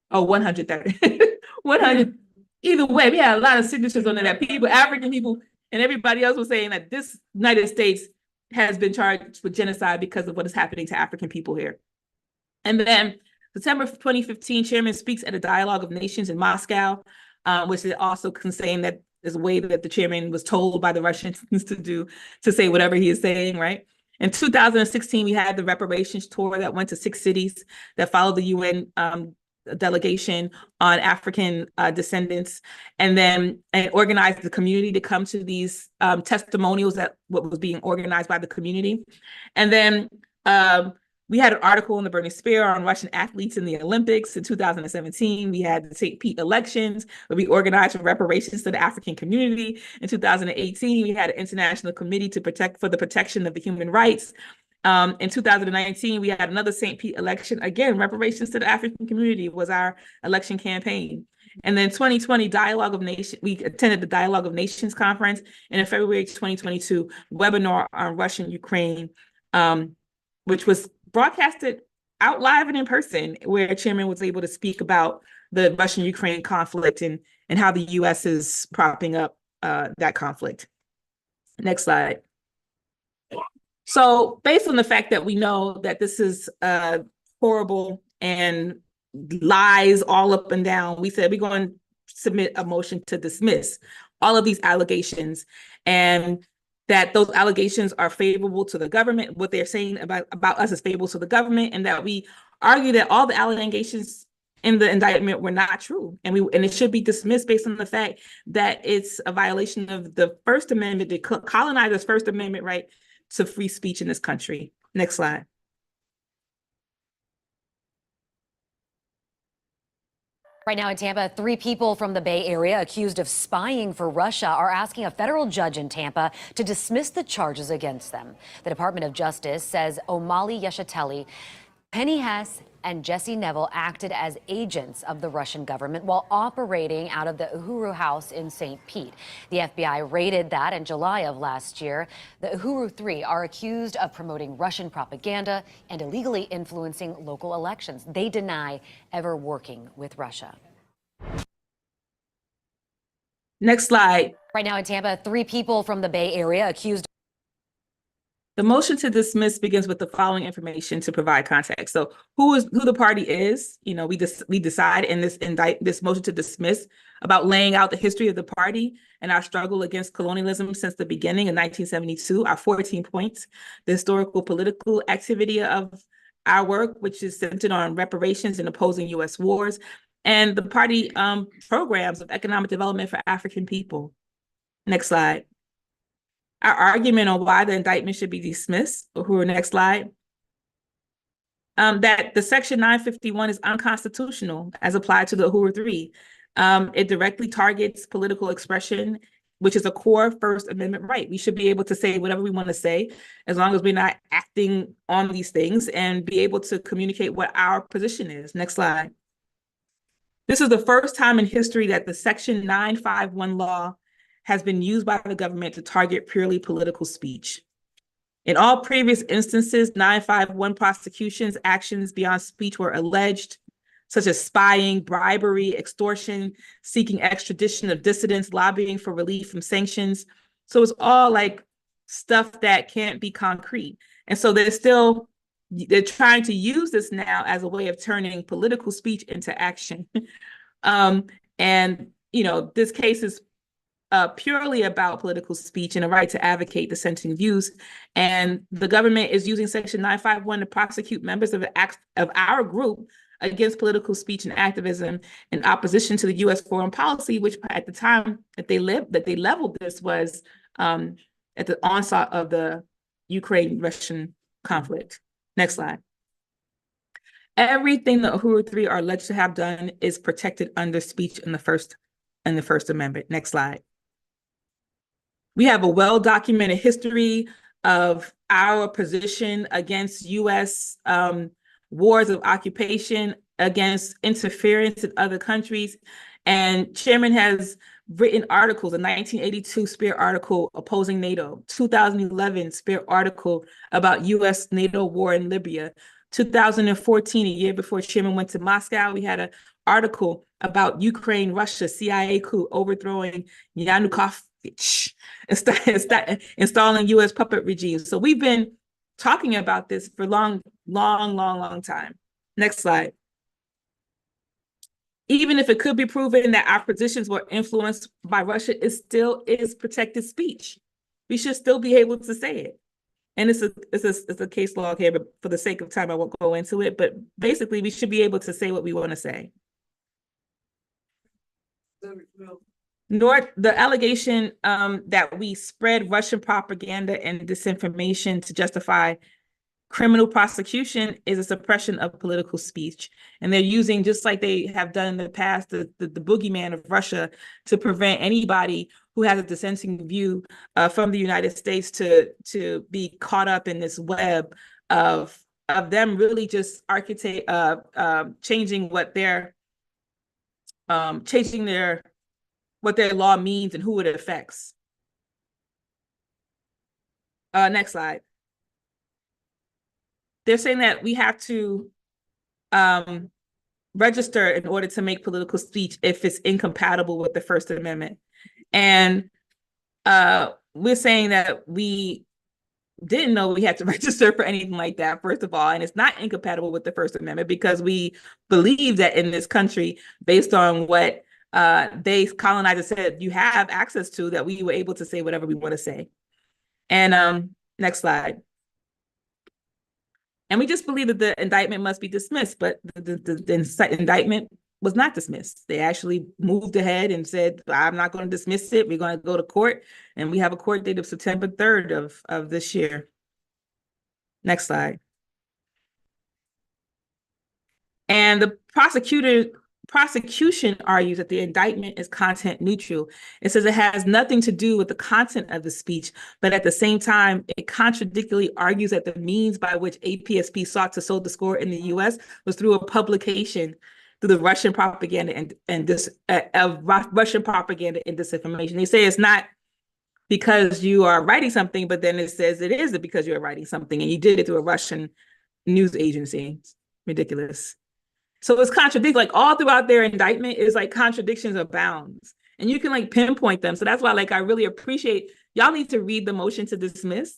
130, 100. Either way, we had a lot of signatures on that people, African people, and everybody else was saying that this United States has been charged with genocide because of what is happening to African people here. And then September 2015, chairman speaks at a dialogue of nations in Moscow, which is also saying that there's a way that the chairman was told by the Russians to say whatever he is saying, right? In 2016, we had the reparations tour that went to 6 cities that followed the UN delegation on African descendants, and then organized the community to come to these testimonials that what was being organized by the community. And then we had an article in the Burning Spear on Russian athletes in the Olympics in 2017. We had the St. Pete elections where we organized for reparations to the African community. In 2018, we had an international committee for the protection of the human rights. In 2019, we had another St. Pete election. Again, reparations to the African community was our election campaign. And then 2020, we attended the Dialogue of Nations conference, and in February 2022, webinar on Russian-Ukraine, which was broadcasted out live and in person, where Chairman was able to speak about the Russian-Ukraine conflict and how the U.S. is propping up that conflict. Next slide. So based on the fact that we know that this is horrible and lies all up and down, we said we're going to submit a motion to dismiss all of these allegations, and that those allegations are favorable to the government. What they're saying about us is favorable to the government, and that we argue that all the allegations in the indictment were not true, and it should be dismissed based on the fact that it's a violation of the First Amendment, the colonizers' First Amendment right to free speech in this country. Next slide. Right now in Tampa, 3 people from the Bay Area accused of spying for Russia are asking a federal judge in Tampa to dismiss the charges against them. The Department of Justice says Omali Yeshiteli, Penny Hess, and Jesse Neville acted as agents of the Russian government while operating out of the Uhuru House in St. Pete. The FBI raided that in July of last year. The Uhuru 3 are accused of promoting Russian propaganda and illegally influencing local elections. They deny ever working with Russia. Next slide. Right now in Tampa, 3 people from the Bay Area accused. The motion to dismiss begins with the following information to provide context. So who the party is, we decide in this motion to dismiss about laying out the history of the party and our struggle against colonialism since the beginning in 1972, our 14 points, the historical political activity of our work, which is centered on reparations and opposing U.S. wars, and the party programs of economic development for African people. Next slide. Our argument on why the indictment should be dismissed, next slide, that the Section 951 is unconstitutional as applied to the Uhuru 3. It directly targets political expression which is a core First Amendment right. We should be able to say whatever we want to say, as long as we're not acting on these things, and be able to communicate what our position is. Next slide. This is the first time in history that the Section 951 law has been used by the government to target purely political speech. In all previous instances, 951 prosecutions, actions beyond speech were alleged, such as spying, bribery, extortion, seeking extradition of dissidents, lobbying for relief from sanctions. So it's all like stuff that can't be concrete. And so they're trying to use this now as a way of turning political speech into action. And, you know, this case is purely about political speech and a right to advocate dissenting views. And the government is using Section 951 to prosecute members of our group against political speech and activism in opposition to the U.S. foreign policy, which at the time that they leveled this was at the onset of the Ukraine-Russian conflict. Next slide. Everything the Uhuru Three are alleged to have done is protected under speech in the First Amendment. Next slide. We have a well-documented history of our position against U.S. Wars of occupation, against interference in other countries. And Chairman has written articles, a 1982 Spear article opposing NATO, 2011 Spear article about U.S.-NATO war in Libya, 2014, a year before Chairman went to Moscow, we had an article about Ukraine, Russia, CIA coup overthrowing Yanukovych, installing U.S. puppet regimes. So we've been talking about this for long time. Next slide. Even if it could be proven that our positions were influenced by Russia, it still is protected speech. We should still be able to say it. And it's a case log here, but for the sake of time, I won't go into it. But basically, we should be able to say what we want to say. The allegation that we spread Russian propaganda and disinformation to justify criminal prosecution is a suppression of political speech. And they're using, just like they have done in the past, the boogeyman of Russia to prevent anybody who has a dissenting view from the United States to be caught up in this web of them really just changing what their law means and who it affects. Next slide. They're saying that we have to register in order to make political speech if it's incompatible with the First Amendment. And we're saying that we didn't know we had to register for anything like that, first of all, and it's not incompatible with the First Amendment because we believe that in this country, based on what colonizers said you have access to, that we were able to say whatever we want to say. And next slide. And we just believe that the indictment must be dismissed, but the indictment was not dismissed. They actually moved ahead and said, I'm not going to dismiss it. We're going to go to court. And we have a court date of September 3rd of this year. Next slide. And the prosecution argues that the indictment is content neutral. It says it has nothing to do with the content of the speech, but at the same time, it contradictorily argues that the means by which APSP sought to sow discord in the U.S. was through a publication through the Russian propaganda Russian propaganda and disinformation. They say it's not because you are writing something, but then it says it is because you are writing something and you did it through a Russian news agency. It's ridiculous. So it's contradictory, like all throughout their indictment is like contradictions abound. And you can like pinpoint them. So that's why like I really appreciate, y'all need to read the motion to dismiss.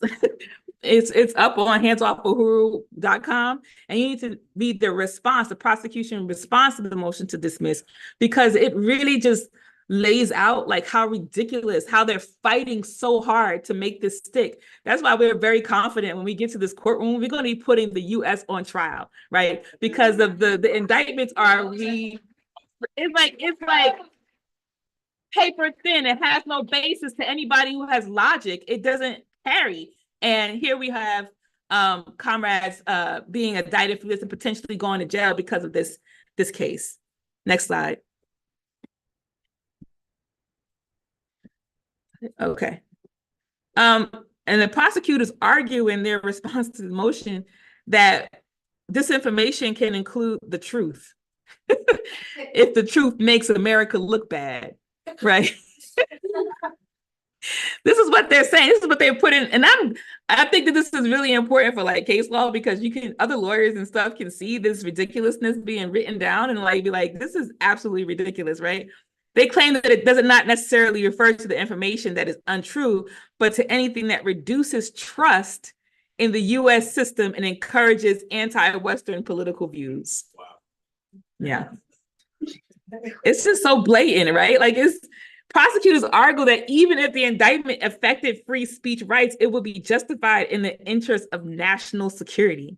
It's up on handsoffuhuru.com. And you need to read the response, the prosecution response to the motion to dismiss, because it really just lays out like how ridiculous, how they're fighting so hard to make this stick. That's why we're very confident when we get to this courtroom, we're going to be putting the U.S. on trial, right? Because of the indictments are, it's like paper thin. It has no basis to anybody who has logic. It doesn't carry. And here we have comrades being indicted for this and potentially going to jail because of this case. Next slide. Okay. And the prosecutors argue in their response to the motion that disinformation can include the truth. If the truth makes America look bad, right? This is what they're saying. This is what they put in. And I think that this is really important for like case law, because other lawyers and stuff can see this ridiculousness being written down and like be like, this is absolutely ridiculous, right? They claim that it does not necessarily refer to the information that is untrue, but to anything that reduces trust in the US system and encourages anti-Western political views. Wow. Yeah. It's just so blatant, right? Like prosecutors argue that even if the indictment affected free speech rights, it would be justified in the interest of national security.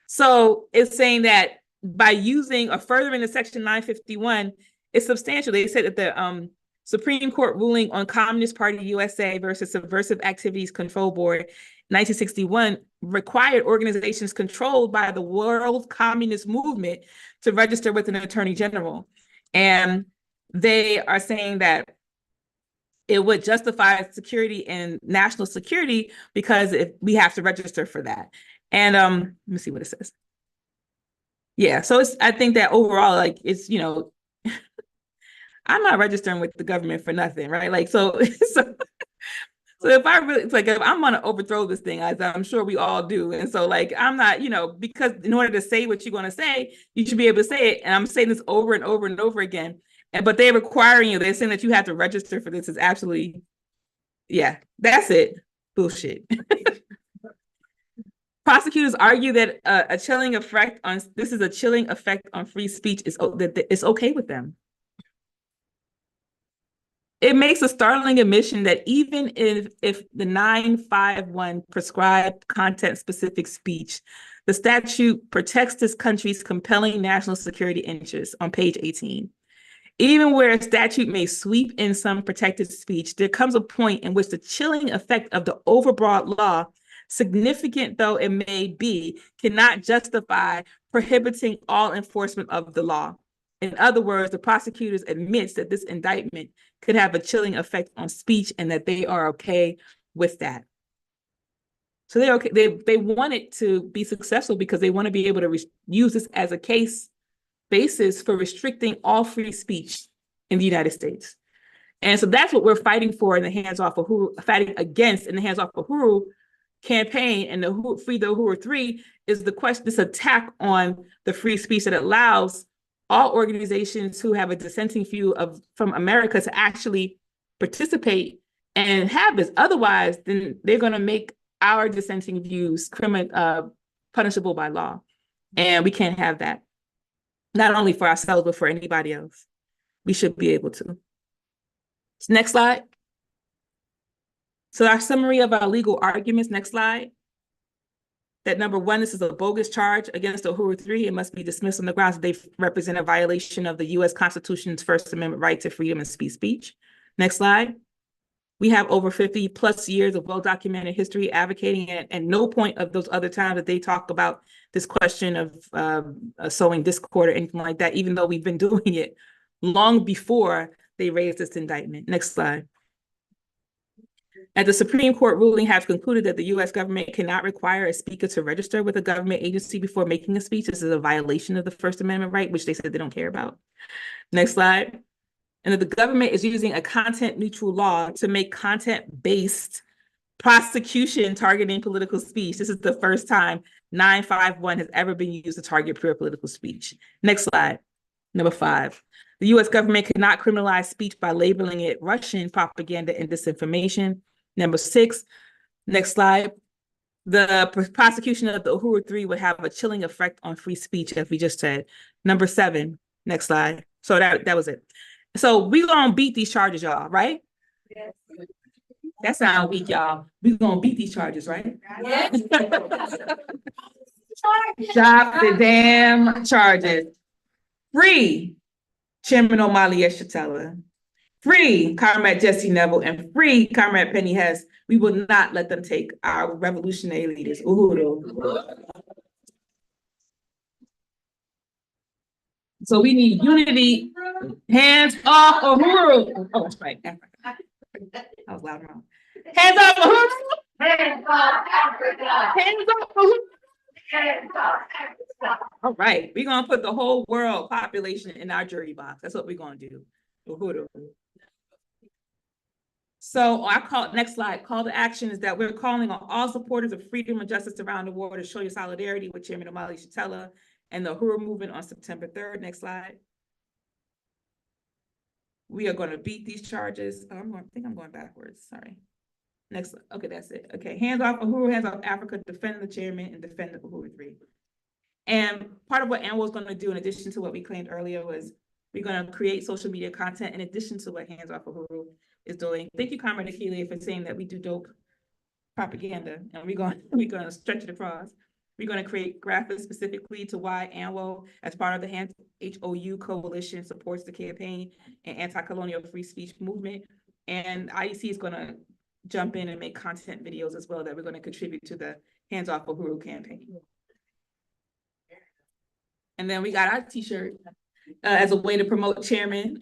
So it's saying that by using or furthering the Section 951, it's substantial. They said that the Supreme Court ruling on Communist Party USA versus Subversive Activities Control Board 1961 required organizations controlled by the World Communist Movement to register with an attorney general. And they are saying that it would justify security and national security because if we have to register for that. And let me see what it says. Yeah, so I think that overall, like, it's, I'm not registering with the government for nothing, right? Like, so if I really, it's like, if I'm going to overthrow this thing, as I'm sure we all do. And so like, I'm not, because in order to say what you're going to say, you should be able to say it. And I'm saying this over and over and over again. But they're requiring you, they're saying that you have to register for this is absolutely, yeah, that's it. Bullshit. Prosecutors argue that a chilling effect on free speech is that it's okay with them. It makes a startling admission that even if the 951 prescribed content-specific speech, the statute protects this country's compelling national security interests on page 18. Even where a statute may sweep in some protected speech, there comes a point in which the chilling effect of the overbroad law, significant though it may be, cannot justify prohibiting all enforcement of the law. In other words, the prosecutors admits that this indictment could have a chilling effect on speech and that they are okay with that. So they're okay. They want it to be successful because they want to be able to use this as a case basis for restricting all free speech in the United States. And so that's what we're fighting for in the Hands Off Uhuru, fighting against in the Hands Off Uhuru campaign. And the Free the Uhuru 3 is this attack on the free speech that allows all organizations who have a dissenting view from America to actually participate and have this. Otherwise, then they're going to make our dissenting views punishable by law. And we can't have that. Not only for ourselves, but for anybody else. We should be able to. Next slide. So our summary of our legal arguments, next slide. That number one, this is a bogus charge against Uhuru 3. It must be dismissed on the grounds that they represent a violation of the U.S. Constitution's First Amendment right to freedom of speech. Next slide. We have over 50 plus years of well-documented history advocating it. At no point of those other times that they talk about this question of sowing discord or anything like that, even though we've been doing it long before they raised this indictment. Next slide. And the Supreme Court ruling has concluded that the U.S. government cannot require a speaker to register with a government agency before making a speech. This is a violation of the First Amendment right, which they said they don't care about. Next slide. And that the government is using a content-neutral law to make content-based prosecution targeting political speech. This is the first time 951 has ever been used to target pure political speech. Next slide. Number 5. The U.S. government cannot criminalize speech by labeling it Russian propaganda and disinformation. Number 6, next slide. The prosecution of the Uhuru 3 would have a chilling effect on free speech, as we just said. Number 7, next slide. So that was it. So we're going to beat these charges, y'all, right? Yes. That sounds weak, y'all. We're going to beat these charges, right? Yes. Drop the damn charges. Free Chairman Omali Yeshitela. Free Comrade Jesse Neville and free Comrade Penny Hess. We will not let them take our revolutionary leaders. Uhuru. So we need unity. Hands off Uhuru. Oh, that's right. I was loud wrong. Hands up, Uhuru! Hands off Africa! Hands up, Uhuru! Hands off Africa! All right, we're gonna put the whole world population in our jury box. That's what we're gonna do. Uhuru. So I call, next slide, call to action is that we're calling on all supporters of freedom and justice around the world to show your solidarity with Chairman Omali Yeshitela and the Uhuru movement on September 3rd. Next slide. We are going to beat these charges. Oh, I think I'm going backwards. Sorry. Next. Okay, that's it. Okay. Hands off Uhuru, hands off Africa, defend the chairman and defend the Uhuru 3. And part of what ANWO is going to do, in addition to what we claimed earlier, was we're going to create social media content in addition to what Hands Off Uhuru is doing. Thank you, Comrade Akili, for saying that we do dope propaganda, and we're going to stretch it across. We're going to create graphics specifically to why ANWO, as part of the HOU coalition, supports the campaign and anti-colonial free speech movement. And IEC is going to jump in and make content videos as well that we're going to contribute to the Hands Off Uhuru campaign. And then we got our t-shirt as a way to promote chairman,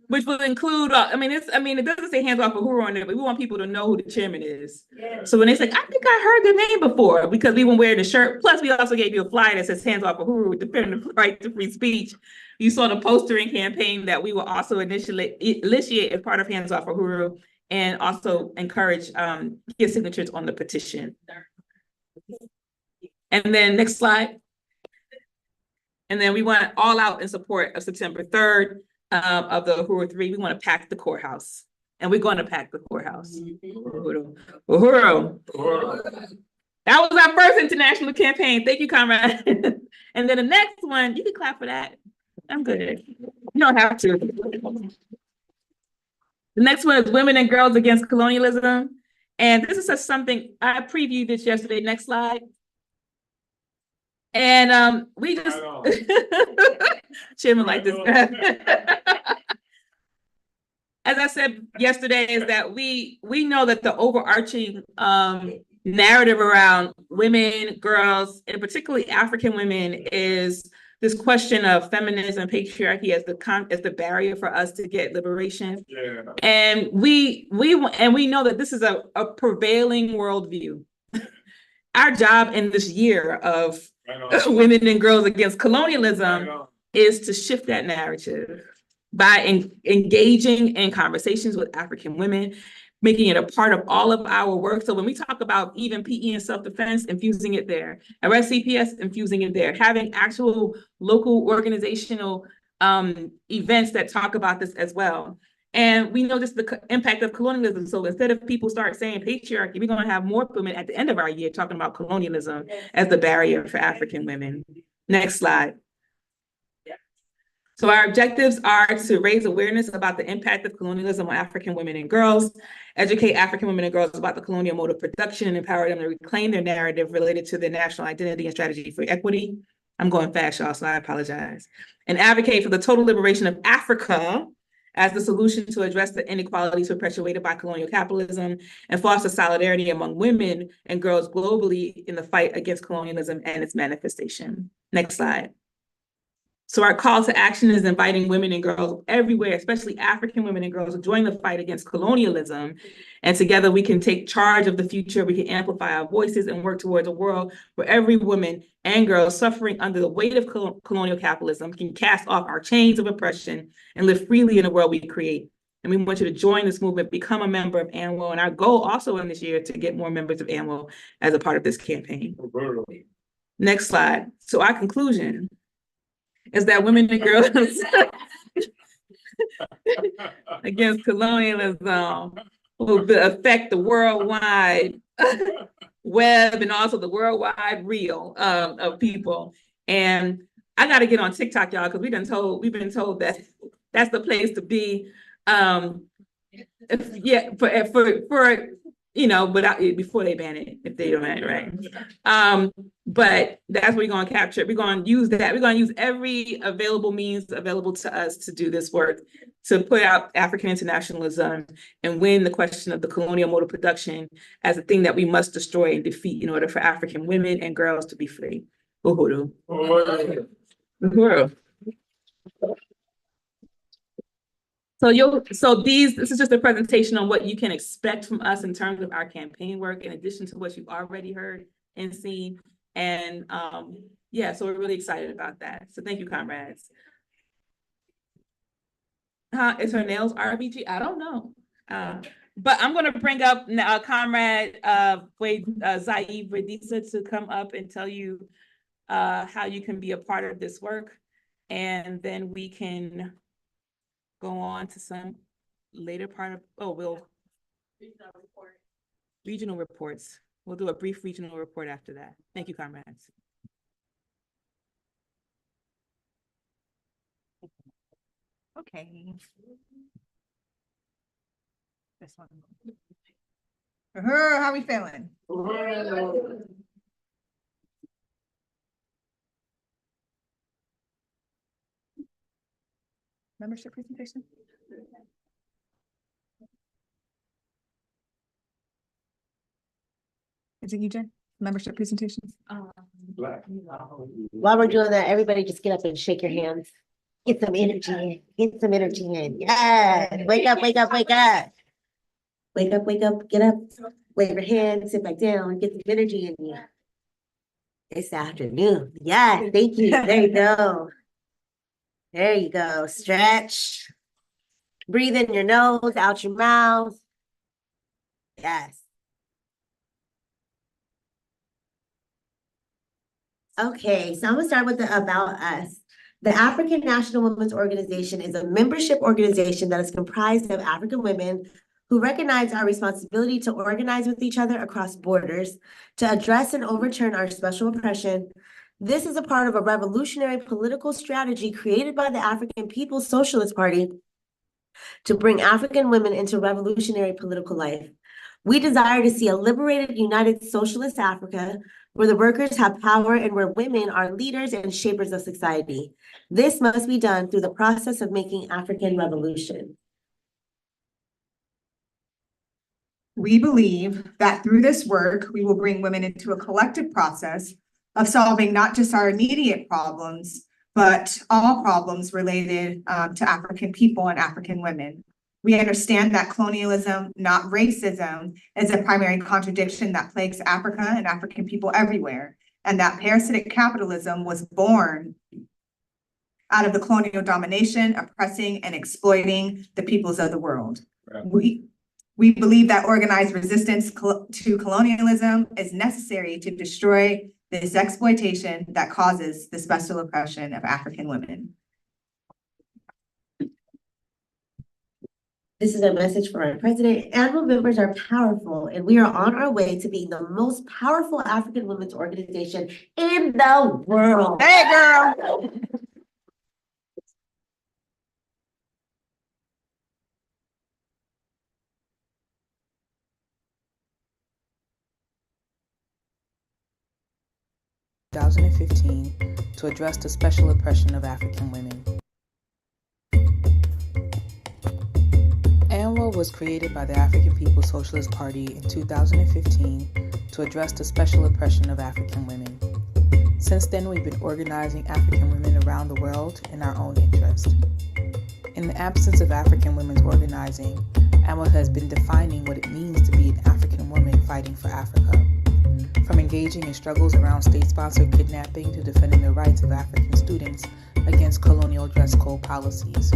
which will include, it doesn't say Hands Off Uhuru on it, but we want people to know who the chairman is. So when they say, I think I heard their name before, because we were wearing the shirt. Plus, we also gave you a flyer that says Hands Off Uhuru, defending the right to free speech. You saw the postering campaign that we will also initiate as part of Hands Off Uhuru, and also encourage get signatures on the petition. And then next slide. And then we want all out in support of September 3rd of the Uhuru 3. We want to pack the courthouse. And we're going to pack the courthouse. Uhuru. Uhuru. That was our first international campaign. Thank you, comrade. And then the next one, you can clap for that. I'm good. You don't have to. The next one is Women and Girls Against Colonialism. And this is something, I previewed this yesterday. Next slide. And we just, Chairman like this. As I said yesterday, is that we know that the overarching narrative around women, girls, and particularly African women is this question of feminism and patriarchy as the barrier for us to get liberation. Yeah. And we know that this is a prevailing worldview. Our job in this year of Women and Girls Against Colonialism is to shift that narrative by engaging in conversations with African women, making it a part of all of our work. So when we talk about even PE and self-defense, infusing it there, arrest CPS, infusing it there, having actual local organizational events that talk about this as well. And we know this is the impact of colonialism. So instead of people start saying patriarchy, we're going to have more women at the end of our year talking about colonialism as the barrier for African women. Next slide. So our objectives are to raise awareness about the impact of colonialism on African women and girls, educate African women and girls about the colonial mode of production, and empower them to reclaim their narrative related to their national identity and strategy for equity. I'm going fast, y'all, so I apologize. And advocate for the total liberation of Africa as the solution to address the inequalities perpetuated by colonial capitalism, and foster solidarity among women and girls globally in the fight against colonialism and its manifestation. Next slide. So our call to action is inviting women and girls everywhere, especially African women and girls, to join the fight against colonialism. And together we can take charge of the future. We can amplify our voices and work towards a world where every woman and girl suffering under the weight of colonial capitalism can cast off our chains of oppression and live freely in the world we create. And we want you to join this movement, become a member of ANWO. And our goal also in this year to get more members of ANWO as a part of this campaign. Next slide. So our conclusion is that women and girls against colonialism will affect the worldwide web and also the worldwide reel of people. And I got to get on TikTok, y'all, because we've been told that that's the place to be. For before they ban it, if they don't ban it, right? But that's what we're going to capture. We're going to use that. We're going to use every available means available to us to do this work, to put out African internationalism and win the question of the colonial mode of production as a thing that we must destroy and defeat in order for African women and girls to be free. Uhuru. Uhuru. This is just a presentation on what you can expect from us in terms of our campaign work, in addition to what you've already heard and seen. And yeah, so we're really excited about that. So thank you, comrades. Is her nails RBG? I don't know. But I'm gonna bring up comrade Zaid Radisa to come up and tell you how you can be a part of this work. And then we can go on to some later part of, regional reports. We'll do a brief regional report after that. Thank you, comrades. Okay. This one. How are we feeling? Membership presentation? Is it you, Jen? Membership presentations? While we're doing that, everybody just get up and shake your hands. Get some energy. Get some energy in. Yeah. Wake up, wake up, wake up. Wake up, wake up, get up. Wave your hands, sit back down, get some energy in you. It's afternoon. Yeah, thank you. There you go. There you go. Stretch. Breathe in your nose, out your mouth. Yes. Okay, so I'm gonna start with the About Us. The African National Women's Organization is a membership organization that is comprised of African women who recognize our responsibility to organize with each other across borders, to address and overturn our special oppression. This is a part of a revolutionary political strategy created by the African People's Socialist Party to bring African women into revolutionary political life. We desire to see a liberated, united socialist Africa where the workers have power and where women are leaders and shapers of society. This must be done through the process of making African revolution. We believe that through this work, we will bring women into a collective process of solving not just our immediate problems, but all problems related to African people and African women. We understand that colonialism, not racism, is a primary contradiction that plagues Africa and African people everywhere, and that parasitic capitalism was born out of the colonial domination, oppressing and exploiting the peoples of the world. Right. We believe that organized resistance to colonialism is necessary to destroy this exploitation that causes the special oppression of African women. This is a message for our president. ANWO members are powerful, and we are on our way to being the most powerful African women's organization in the world. Hey, girl. In 2015 to address the special oppression of African women. ANWO was created by the African People's Socialist Party in 2015 to address the special oppression of African women. Since then, we've been organizing African women around the world in our own interest. In the absence of African women's organizing, ANWO has been defining what it means to be an African woman fighting for Africa. From engaging in struggles around state-sponsored kidnapping to defending the rights of African students against colonial dress code policies.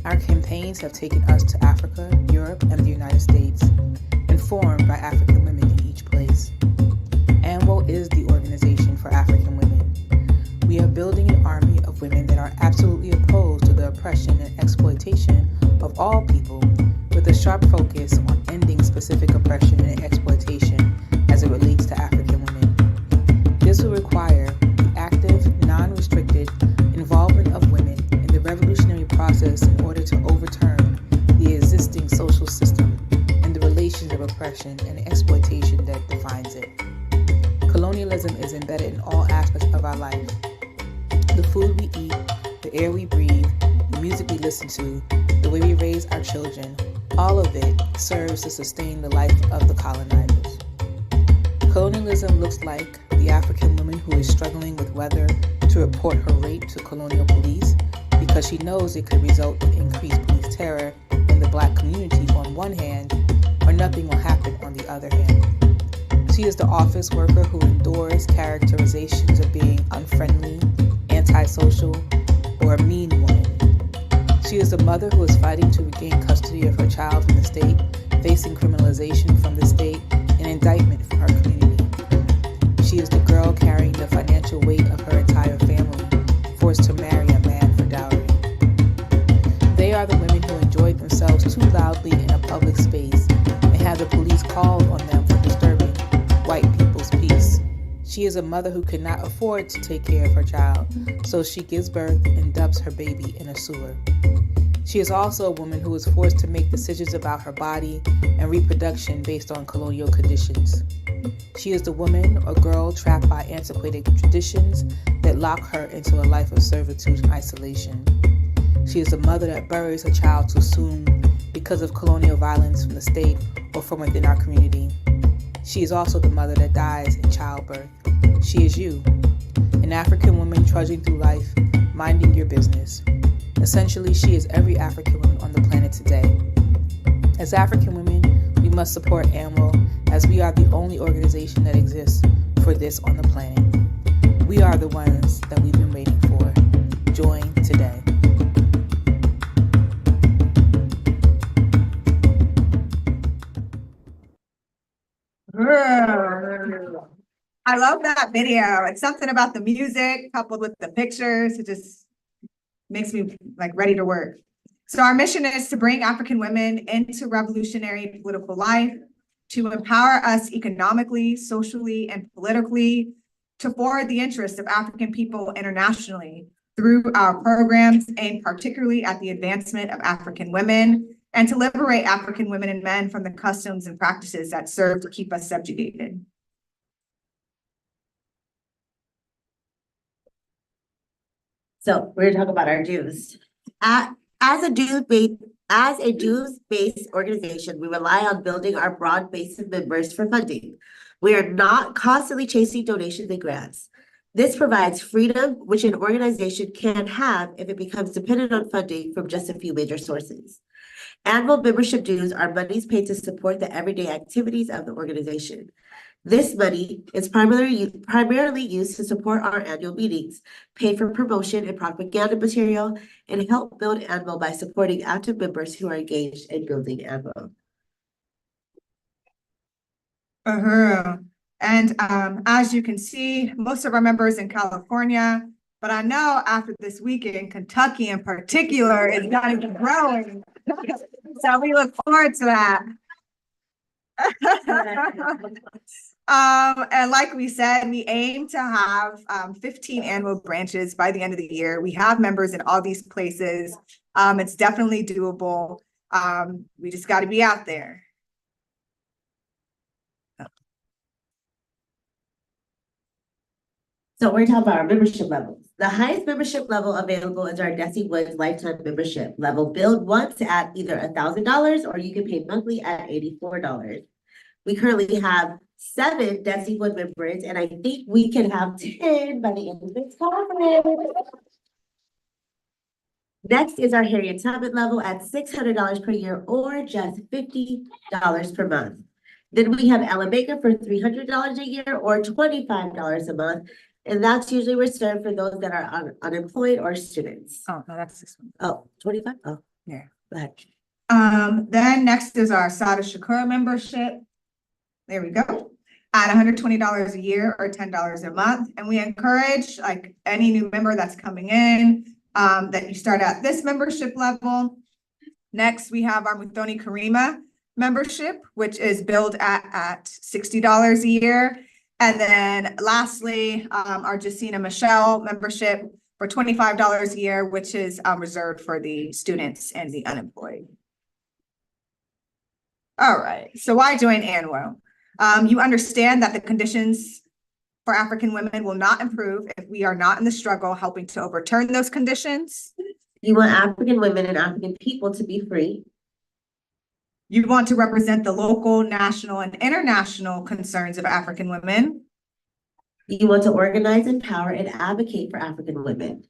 Our campaigns have taken us to Africa, Europe, and the United States, informed by African women in each place. ANWO is the organization for African women. We are building an army of women that are absolutely opposed to the oppression and exploitation of all people, with a sharp focus on ending specific oppression and exploitation as it relates to African women. This will require the active, non-restricted involvement of women in the revolutionary process in order to overturn the existing social system and the relations of oppression and exploitation that defines it. Colonialism is embedded in all aspects of our life. The food we eat, the air we breathe, the music we listen to, the way we raise our children, all of it serves to sustain the life of the colonizers. Colonialism looks like the African woman who is struggling with whether to report her rape to colonial police because she knows it could result in increased police terror in the Black community on one hand, or nothing will happen on the other hand. She is the office worker who endures characterizations of being unfriendly, antisocial, or a mean woman. She is the mother who is fighting to regain custody of her child from the state, facing criminalization from the state and indictment from her community. She is the girl carrying the financial weight of her entire family, forced to marry a man for dowry. They are the women who enjoy themselves too loudly in a public space and have the police called on them for disturbing white people's peace. She is a mother who could not afford to take care of her child, so she gives birth and dumps her baby in a sewer. She is also a woman who is forced to make decisions about her body and reproduction based on colonial conditions. She is the woman or girl trapped by antiquated traditions that lock her into a life of servitude and isolation. She is the mother that buries her child too soon because of colonial violence from the state or from within our community. She is also the mother that dies in childbirth. She is you, an African woman trudging through life, minding your business. Essentially, she is every African woman on the planet today. As African women, we must support ANWO, as we are the only organization that exists for this on the planet. We are the ones that we've been waiting for. Join today. I love that video. It's something about the music coupled with the pictures. It just makes me like ready to work. So our mission is to bring African women into revolutionary political life, to empower us economically, socially, and politically, to forward the interests of African people internationally through our programs, aimed particularly at the advancement of African women, and to liberate African women and men from the customs and practices that serve to keep us subjugated. So we're gonna talk about our dues. As a dues-based organization, we rely on building our broad base of members for funding. We are not constantly chasing donations and grants. This provides freedom, which an organization can have if it becomes dependent on funding from just a few major sources. Annual membership dues are monies paid to support the everyday activities of the organization. This money is primarily used to support our annual meetings, pay for promotion and propaganda material, and help build ANWO by supporting active members who are engaged in building ANWO. And as you can see, most of our members in California, but I know after this weekend, Kentucky in particular is going to be growing. So we look forward to that. And like we said, we aim to have 15 ANWO branches by the end of the year. We have members in all these places. It's definitely doable. We just got to be out there. So we're talking about our membership levels. The highest membership level available is our Desi Woods lifetime membership level, billed once at either $1,000 or you can pay monthly at $84. We currently have 7 Desi Wood members, and I think we can have 10 by the end of this conference. Next is our Harriet Tubman level at $600 per year or just $50 per month. Then we have Ella Baker for $300 a year or $25 a month. And that's usually reserved for those that are unemployed or students. Oh, no, that's this one. Oh, 25? Oh, yeah. Go ahead. Then next is our Sada Shakura membership. There we go. At $120 a year or $10 a month. And we encourage like any new member that's coming in that you start at this membership level. Next, we have our Muthoni Karima membership, which is billed at $60 a year. And then lastly, our Jacina Michelle membership for $25 a year, which is reserved for the students and the unemployed. All right, so why join ANWO? You understand that the conditions for African women will not improve if we are not in the struggle helping to overturn those conditions. You want African women and African people to be free. You want to represent the local, national, and international concerns of African women. You want to organize, empower, and advocate for African women.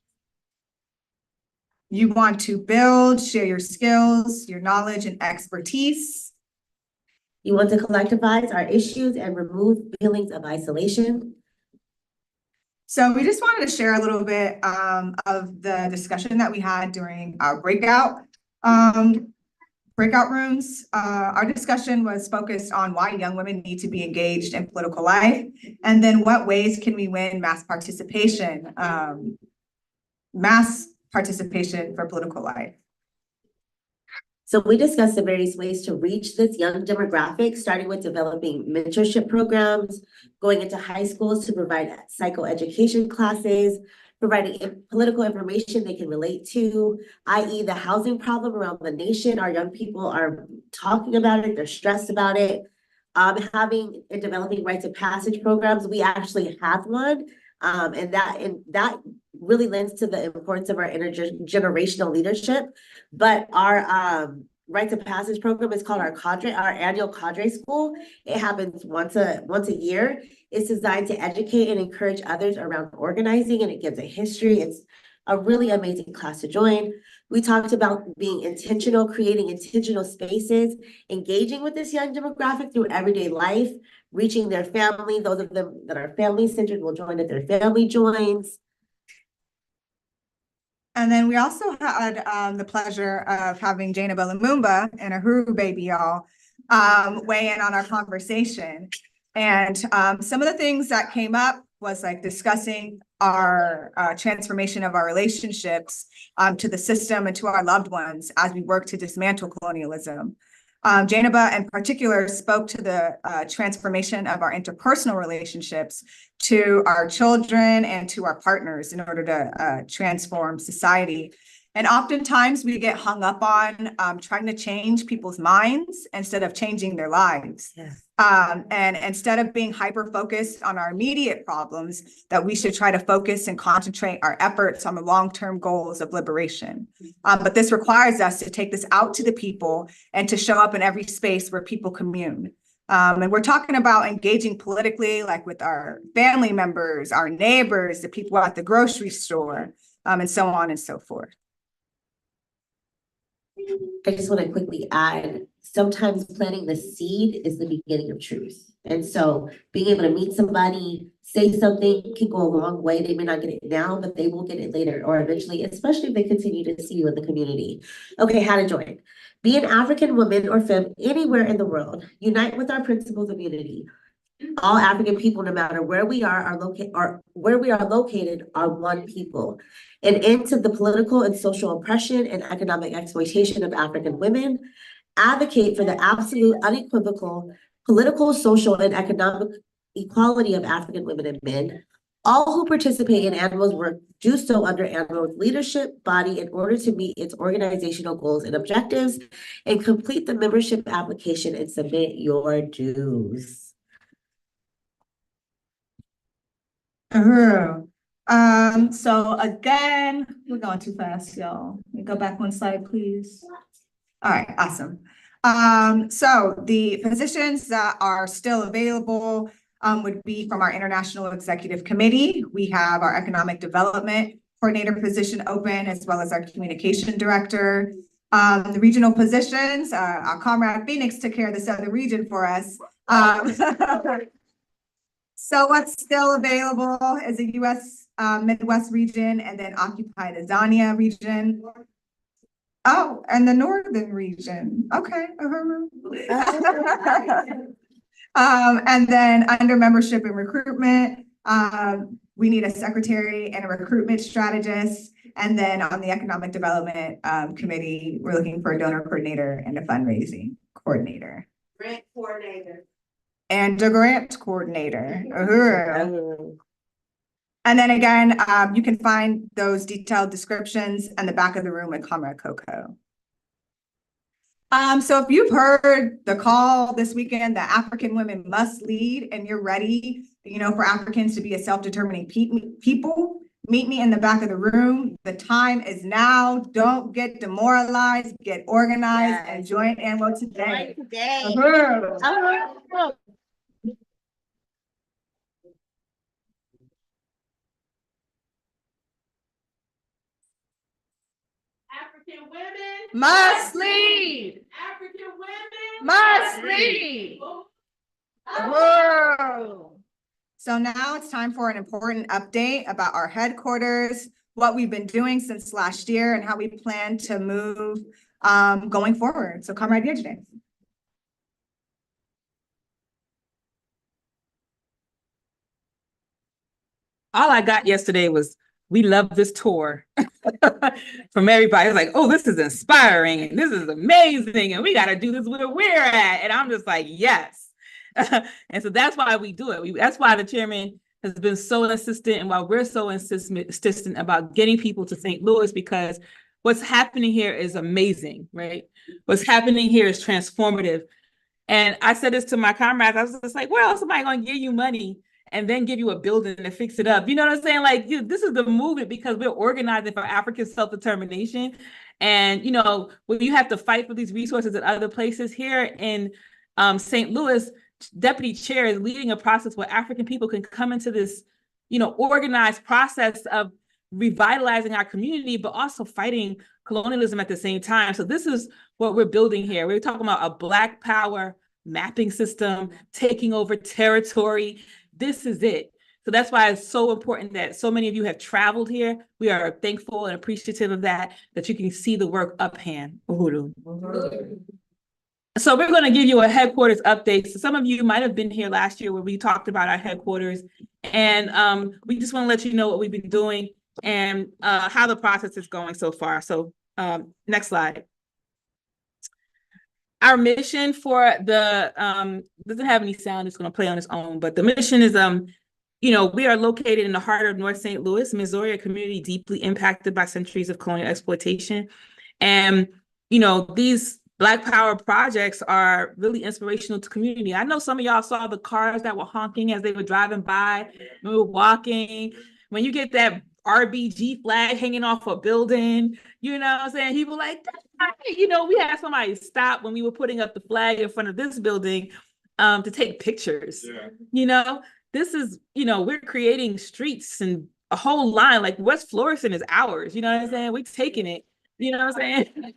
You want to build, share your skills, your knowledge and expertise. You want to collectivize our issues and remove feelings of isolation. So we just wanted to share a little bit of the discussion that we had during our breakout rooms. Our discussion was focused on why young women need to be engaged in political life, and then what ways can we win mass participation for political life. So we discussed the various ways to reach this young demographic, starting with developing mentorship programs, going into high schools to provide psychoeducation classes, providing political information they can relate to, i.e. the housing problem around the nation. Our young people are talking about it, they're stressed about it. Having and developing rites of passage programs, we actually have one. And that really lends to the importance of our intergenerational leadership. But our rites of passage program is called our annual cadre school. It happens once a year. It's designed to educate and encourage others around organizing, and it gives a history. It's a really amazing class to join. We talked about being intentional, creating intentional spaces, engaging with this young demographic through everyday life, reaching their family. Those of them that are family-centered will join if their family joins. And then we also had the pleasure of having Jana Lumumba and Uhuru baby y'all weigh in on our conversation. And some of the things that came up was like discussing our transformation of our relationships to the system and to our loved ones as we work to dismantle colonialism. Janaba in particular spoke to the transformation of our interpersonal relationships to our children and to our partners in order to transform society. And oftentimes we get hung up on trying to change people's minds instead of changing their lives. Yes. And instead of being hyper-focused on our immediate problems, that we should try to focus and concentrate our efforts on the long-term goals of liberation. But this requires us to take this out to the people and to show up in every space where people commune. And we're talking about engaging politically, like with our family members, our neighbors, the people at the grocery store, and so on and so forth. I just want to quickly add, sometimes planting the seed is the beginning of truth. And so being able to meet somebody, say something can go a long way. They may not get it now, but they will get it later or eventually, especially if they continue to see you in the community. Okay, how to join. Be an African woman or femme anywhere in the world. Unite with our principles of unity. All African people, no matter where we are located, are one people. An end to the political and social oppression and economic exploitation of African women. Advocate for the absolute, unequivocal political, social, and economic equality of African women and men. All who participate in ANWO's work do so under ANWO's leadership body in order to meet its organizational goals and objectives, and complete the membership application and submit your dues. So again, we're going too fast, y'all. Let me go back one slide, please. All right, awesome. So the positions that are still available would be from our International Executive Committee. We have our Economic Development Coordinator position open, as well as our Communication Director. The regional positions, our comrade Phoenix took care of the Southern region for us. So what's still available is the U.S. Midwest region and then occupied Azania region. Oh, and the Northern region. Okay. And then under membership and recruitment, we need a secretary and a recruitment strategist. And then on the Economic Development Committee, we're looking for a donor coordinator and a fundraising coordinator. Grant coordinator. And a grant coordinator. And then again, you can find those detailed descriptions in the back of the room with Comrade Coco. So if you've heard the call this weekend that African women must lead, and you're ready, for Africans to be a self-determining people, meet me in the back of the room. The time is now. Don't get demoralized, get organized, and join ANWO today. Must lead. African women must lead. Whoa. So now it's time for an important update about our headquarters, what we've been doing since last year, and how we plan to move going forward. So Comrade Yesterday. All I got yesterday was, we love this tour from everybody. It's like, oh, this is inspiring and this is amazing. And we got to do this where we're at. And I'm just like, yes. And so that's why we do it. That's why the chairman has been so insistent, and why we're so insistent about getting people to St. Louis, because what's happening here is amazing, right? What's happening here is transformative. And I said this to my comrades. I was just like, where else am I going to give you money and then give you a building to fix it up? You know what I'm saying? Like, this is the movement, because we're organizing for African self-determination. And, when you have to fight for these resources in other places, here in St. Louis, Deputy Chair is leading a process where African people can come into this, organized process of revitalizing our community, but also fighting colonialism at the same time. So this is what we're building here. We're talking about a Black power mapping system, taking over territory. This is it. So that's why it's so important that so many of you have traveled here. We are thankful and appreciative of that you can see the work up hand. Uhuru. So we're going to give you a headquarters update. So some of you might have been here last year where we talked about our headquarters, and we just want to let you know what we've been doing and how the process is going so far. So next slide. Our mission for the, doesn't have any sound, it's going to play on its own, but the mission is, we are located in the heart of North St. Louis, Missouri, a community deeply impacted by centuries of colonial exploitation. And, these Black power projects are really inspirational to community. I know some of y'all saw the cars that were honking as they were driving by, we were walking. When you get that RBG flag hanging off a building, you know what I'm saying? People like, we had somebody stop when we were putting up the flag in front of this building to take pictures. Yeah. This is, we're creating streets and a whole line, like West Florissant is ours, you know what I'm saying? We're taking it, you know what I'm saying?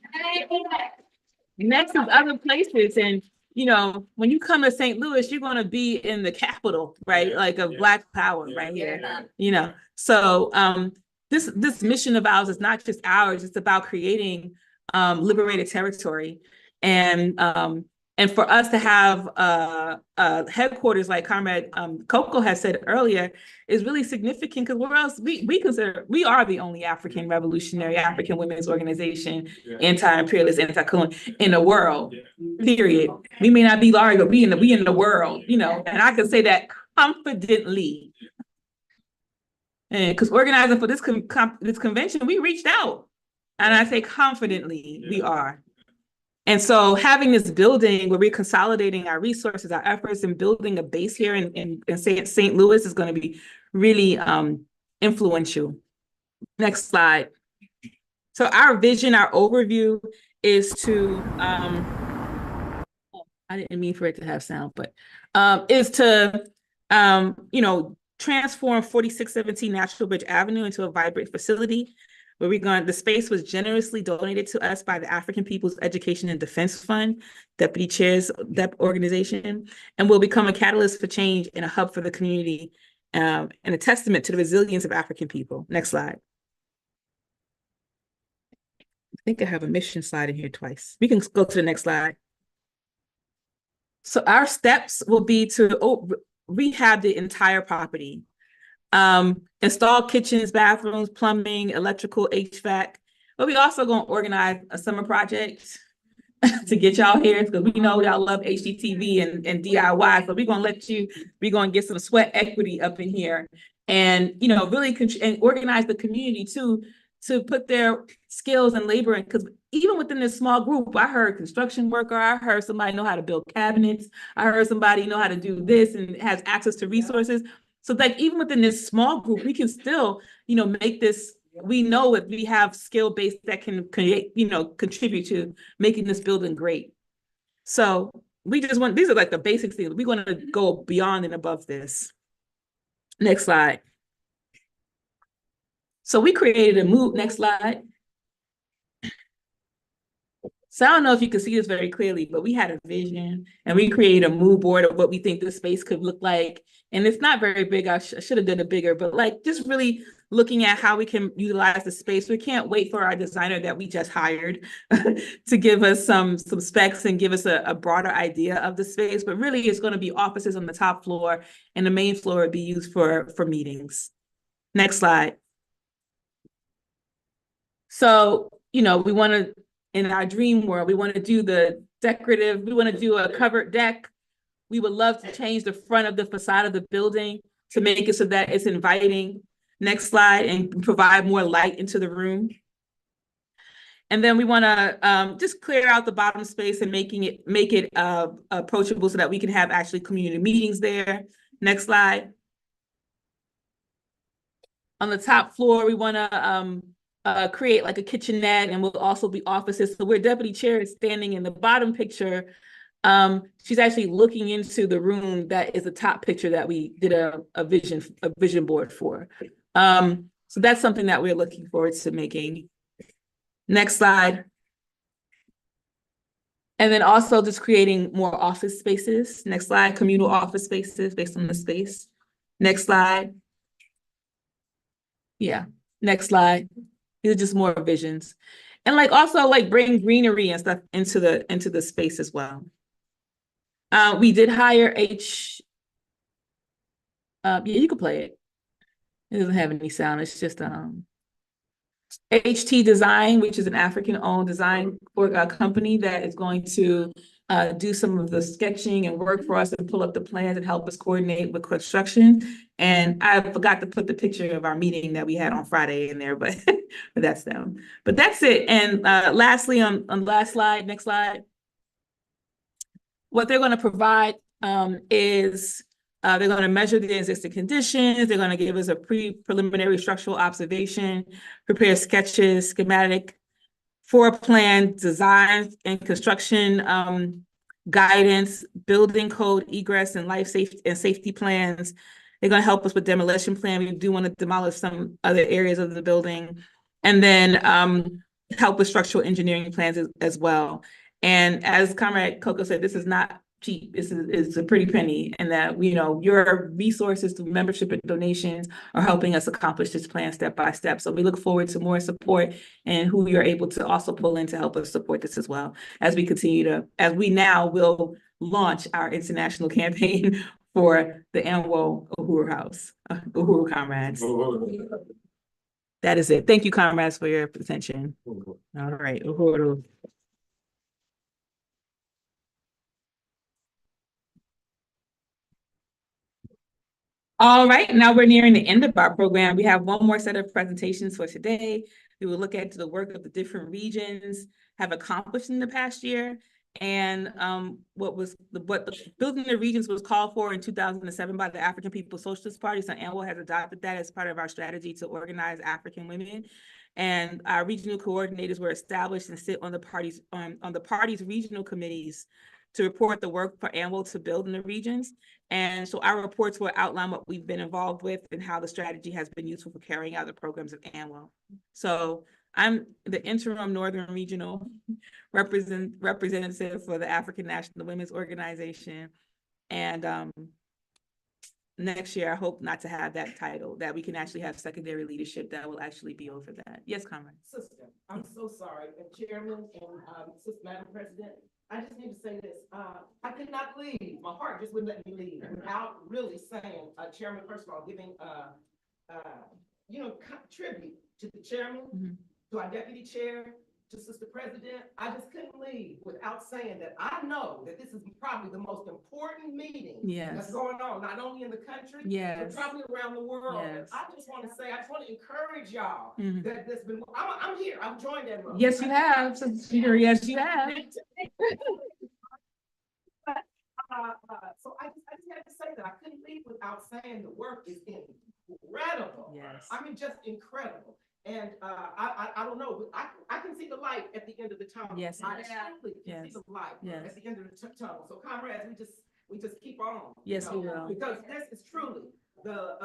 Next is other places. And, when you come to St. Louis, you're going to be in the capital, right? Like of Black power right here, So this mission of ours is not just ours, it's about creating liberated territory. And for us to have headquarters, like Comrade Coco has said earlier, is really significant, because where else we consider we are the only African revolutionary African women's organization, anti-imperialist, anti-colonial in the world. Period. We may not be large, but we in the world, and I can say that confidently. And because organizing for this convention, we reached out, and I say confidently, we are. And so having this building where we're consolidating our resources, our efforts, and building a base here in St. Louis is going to be really influential. Next slide. So our vision, our overview is to, I didn't mean for it to have sound, but is to, transform 4617 Natural Bridge Avenue into a vibrant facility where the space was generously donated to us by the African People's Education and Defense Fund, Deputy Chair's organization, and will become a catalyst for change and a hub for the community, and a testament to the resilience of African people. Next slide. I think I have a mission slide in here twice. We can go to the next slide. So our steps will be to rehab the entire property. Install kitchens, bathrooms, plumbing, electrical, HVAC. But we also gonna organize a summer project to get y'all here, because we know y'all love HGTV and DIY. So we're gonna get some sweat equity up in here, and really and organize the community too, to put their skills and labor in. Because even within this small group, I heard construction worker, I heard somebody know how to build cabinets, I heard somebody know how to do this and has access to resources. So like even within this small group, we can still, make this, we know that we have skill base that can create, contribute to making this building great. So we just want, these are like the basic things. We want to go beyond and above this. Next slide. So we created a move, next slide. So I don't know if you can see this very clearly, but we had a vision and we created a mood board of what we think the space could look like. And it's not very big. I should have done it bigger, but like just really looking at how we can utilize the space. We can't wait for our designer that we just hired to give us some specs and give us a broader idea of the space. But really, it's going to be offices on the top floor, and the main floor would be used for meetings. Next slide. So, you know, we want to, in our dream world, we want to do the decorative, we want to do a covered deck. We would love to change the front of the facade of the building to make it so that it's inviting. Next slide, and provide more light into the room. And then we want to just clear out the bottom space and make it approachable so that we can have actually community meetings there. Next slide. On the top floor, we want to create like a kitchenette, and we'll also be offices. So where Deputy Chair is standing in the bottom picture, she's actually looking into the room that is the top picture that we did a vision board for. So that's something that we're looking forward to making. Next slide. And then also just creating more office spaces. Next slide, communal office spaces based on the space. Next slide. Yeah, next slide. These are just more visions. And like also like bring greenery and stuff into the space as well. We did hire yeah, you can play it. It doesn't have any sound. It's just HT Design, which is an African-owned design company that is going to do some of the sketching and work for us and pull up the plans and help us coordinate with construction. And I forgot to put the picture of our meeting that we had on Friday in there, but but that's them. But that's it. And lastly, on the last slide, next slide, what they're going to provide is they're going to measure the existing conditions. They're going to give us a preliminary structural observation, prepare sketches, schematic, floor plan, design and construction guidance, building code, egress and life safety and safety plans. They're going to help us with demolition plan. We do want to demolish some other areas of the building, and then help with structural engineering plans as well. And as Comrade Coco said, this is not cheap. This is a pretty penny, and that, you know, your resources through membership and donations are helping us accomplish this plan step by step. So we look forward to more support and who you're able to also pull in to help us support this as well as we continue as we now will launch our international campaign for the ANWO Uhuru House, Uhuru Comrades. That is it. Thank you, comrades, for your attention. All right, Uhuru. All right, now we're nearing the end of our program. We have one more set of presentations for today. We will look at the work of the different regions have accomplished in the past year, and what building the regions was called for in 2007 by the African People's Socialist Party. So ANWO has adopted that as part of our strategy to organize African women. And our regional coordinators were established and sit on the party's regional committees to report the work for ANWO to build in the regions. And so our reports will outline what we've been involved with and how the strategy has been useful for carrying out the programs of ANWO. So I'm the interim Northern Regional representative for the African National Women's Organization. And next year, I hope not to have that title, that we can actually have secondary leadership that will actually be over that. Yes, Comrade. Sister, I'm so sorry. And Chairman and Sister Madam President, I just need to say this. I could not leave. My heart just wouldn't let me leave without really saying, Chairman, first of all, giving, tribute to the chairman, to our deputy chair, to Sister President. I just couldn't leave without saying that I know that this is probably the most important meeting that's going on, not only in the country, but probably around the world. I just want to say, I just want to encourage y'all that this been, I'm here, I've joined that room. Yes, you have, Sister. Yes, you have. So I just had to say that I couldn't leave without saying the work is incredible. Yes. I mean, just incredible. And I don't know, but I can see the light at the end of the tunnel. Yes. I truly can see the light at the end of the tunnel. So comrades, we just keep on. Yes, we will. Because this is truly the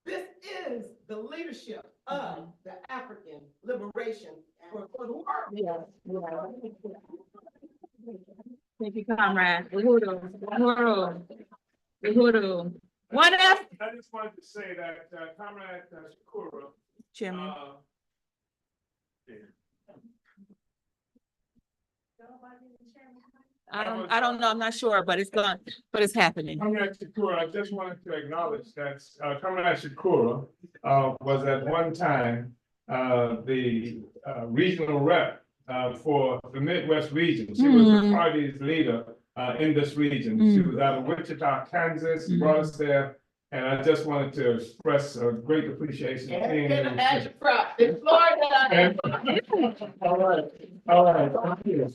This is the leadership of the African liberation for the world. Yeah. Thank you, comrade. Uhuru. What if? I just wanted to say that Comrade Shakura. Chairman. I don't know, I'm not sure, but it's gone, but it's happening. Comrade Shakura, I just wanted to acknowledge that Comrade Shakura was at one time the regional rep for the Midwest region. She was the party's leader in this region. She was out of Wichita, Kansas, brought us there. And I just wanted to express a great appreciation. And get an agitprop in Florida. All right. Thank you.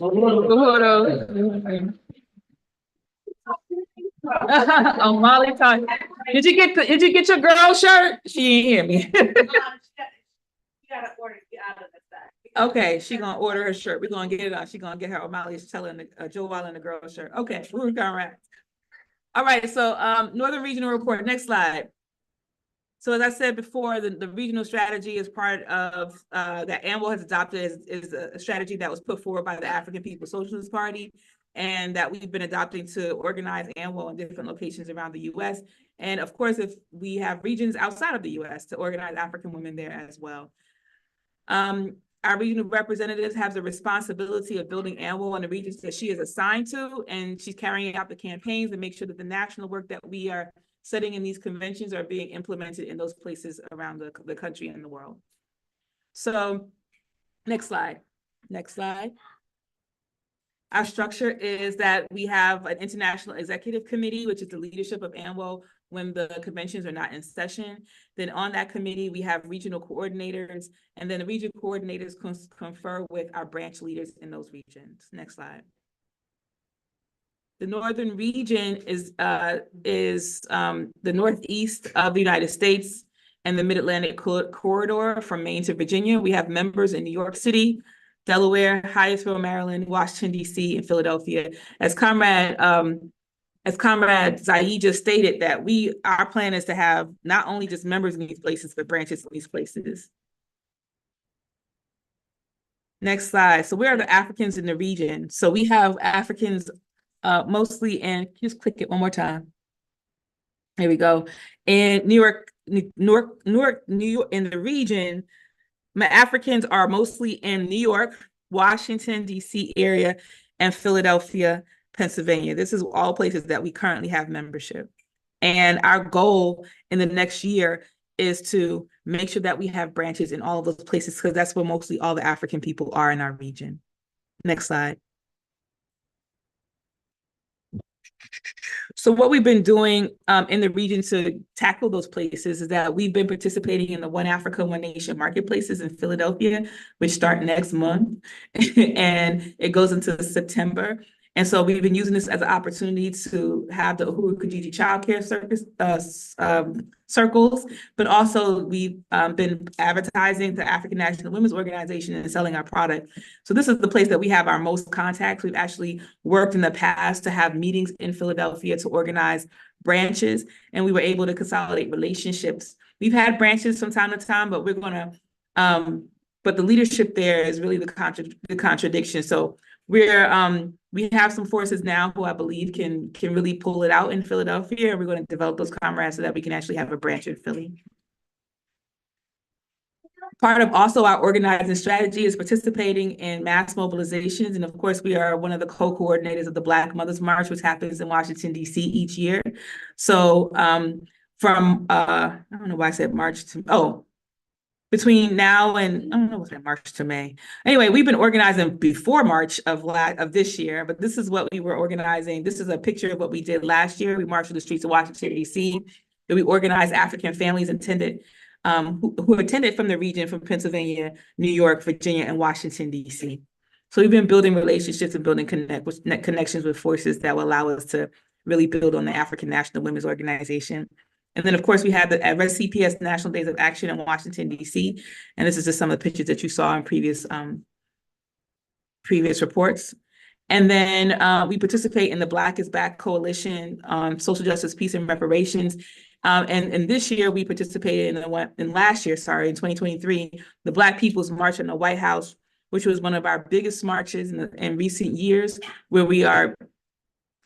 Oh, Molly talking. Did you get your girl shirt? She didn't hear me. Okay, she gonna order her shirt. We're gonna get it on. She gonna get her O'Malley's telling Joe Wall and the girl shirt. Okay, we're going right. All right, so Northern Regional Report, next slide. So as I said before, the regional strategy is part of that ANWO has adopted is a strategy that was put forward by the African People's Socialist Party, and that we've been adopting to organize ANWO in different locations around the US. And of course, if we have regions outside of the US to organize African women there as well. Our regional representatives have the responsibility of building ANWO in the regions that she is assigned to, and she's carrying out the campaigns and make sure that the national work that we are setting in these conventions are being implemented in those places around the country and the world. So next slide. Our structure is that we have an international executive committee, which is the leadership of ANWO when the conventions are not in session. Then on that committee, we have regional coordinators, and then the regional coordinators confer with our branch leaders in those regions. Next slide. The northern region is the northeast of the United States and the Mid-Atlantic corridor from Maine to Virginia. We have members in New York City, Delaware, Hyattsville, Maryland, Washington, D.C., and Philadelphia. As Comrade Zaid just stated, that our plan is to have not only just members in these places, but branches in these places. Next slide. So where are the Africans in the region? So we have Africans mostly in, just click it one more time. There we go. In New York, in the region, my Africans are mostly in New York, Washington, D.C. area, and Philadelphia, Pennsylvania. This is all places that we currently have membership. And our goal in the next year is to make sure that we have branches in all of those places, because that's where mostly all the African people are in our region. Next slide. So what we've been doing in the region to tackle those places is that we've been participating in the One Africa, One Nation marketplaces in Philadelphia, which start next month, and it goes into September. And so we've been using this as an opportunity to have the Uhuru Kijiji childcare circles, but also we've been advertising the African National Women's Organization and selling our product. So this is the place that we have our most contacts. We've actually worked in the past to have meetings in Philadelphia to organize branches, and we were able to consolidate relationships. We've had branches from time to time, but we're gonna, but the leadership there is really the contradiction. So we have some forces now who I believe can really pull it out in Philadelphia, and we're going to develop those comrades so that we can actually have a branch in Philly. Part of also our organizing strategy is participating in mass mobilizations. And of course, we are one of the co-coordinators of the Black Mothers March, which happens in Washington, D.C. each year. So from, I don't know why I said March to, between now and, I don't know, what's that, March to May. Anyway, we've been organizing before March of this year, but this is what we were organizing. This is a picture of what we did last year. We marched through the streets of Washington, D.C. We organized African families who attended from the region, from Pennsylvania, New York, Virginia, and Washington, D.C. So we've been building relationships and building connections with forces that will allow us to really build on the African National Women's Organization. And then, of course, we had the CPS National Days of Action in Washington, D.C. And this is just some of the pictures that you saw in previous reports. And then we participate in the Black is Back Coalition on Social Justice, Peace, and Reparations. And this year we participated in last year, sorry, in 2023, the Black People's March on the White House, which was one of our biggest marches in recent years, where we are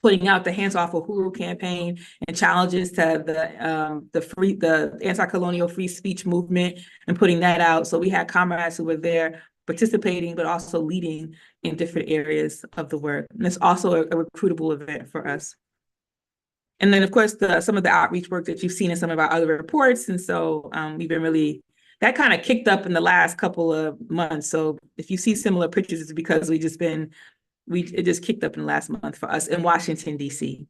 putting out the Hands Off Uhuru campaign and challenges to the anti-colonial free speech movement and putting that out. So we had comrades who were there participating, but also leading in different areas of the work. And it's also a recruitable event for us. And then, of course, some of the outreach work that you've seen in some of our other reports. And so we've been really, that kind of kicked up in the last couple of months. So if you see similar pictures, it's because it just kicked up in the last month for us in Washington, D.C.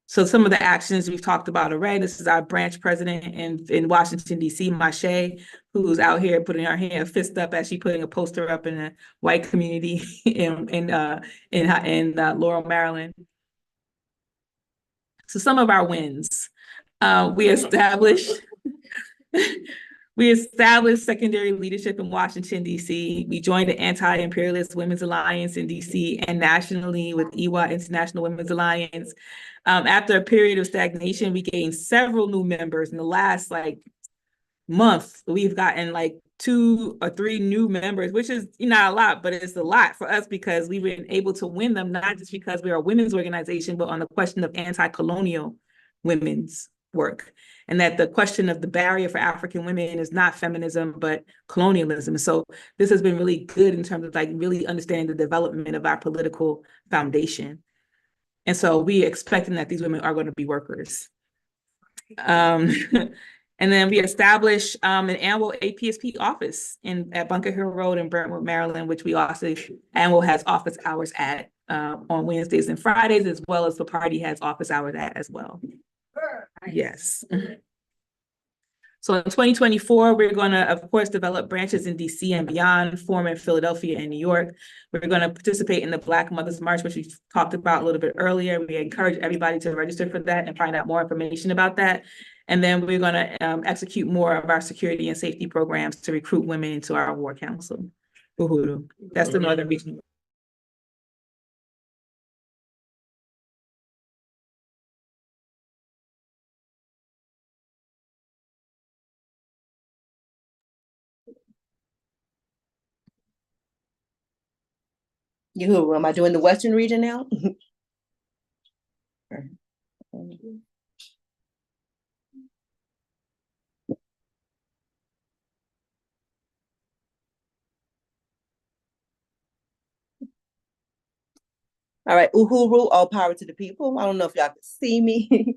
So some of the actions we've talked about already, this is our branch president in Washington, D.C., Mache, who's out here putting her hand, a fist up as she's putting a poster up in a white community in Laurel, Maryland. So some of our wins, we established secondary leadership in Washington, D.C. We joined the Anti-Imperialist Women's Alliance in D.C. and nationally with EWA, International Women's Alliance. After a period of stagnation, we gained several new members in the last month. We've gotten 2 or 3 new members, which is not a lot, but it's a lot for us because we've been able to win them, not just because we're a women's organization, but on the question of anti-colonial women's work. And that the question of the barrier for African women is not feminism, but colonialism. So this has been really good in terms of really understanding the development of our political foundation. And so we expecting that these women are going to be workers. And then we established an ANWO APSP office at Bunker Hill Road in Brentwood, Maryland, which we also, ANWO has office hours at on Wednesdays and Fridays, as well as the party has office hours at as well. Yes. So in 2024, we're going to, of course, develop branches in DC and beyond, form in Philadelphia and New York. We're going to participate in the Black Mothers March, which we talked about a little bit earlier. We encourage everybody to register for that and find out more information about that. And then we're going to execute more of our security and safety programs to recruit women into our war council. Uhuru. That's the Northern Region. Uhuru, am I doing the Western region now? All right, Uhuru, all power to the people. I don't know if y'all can see me,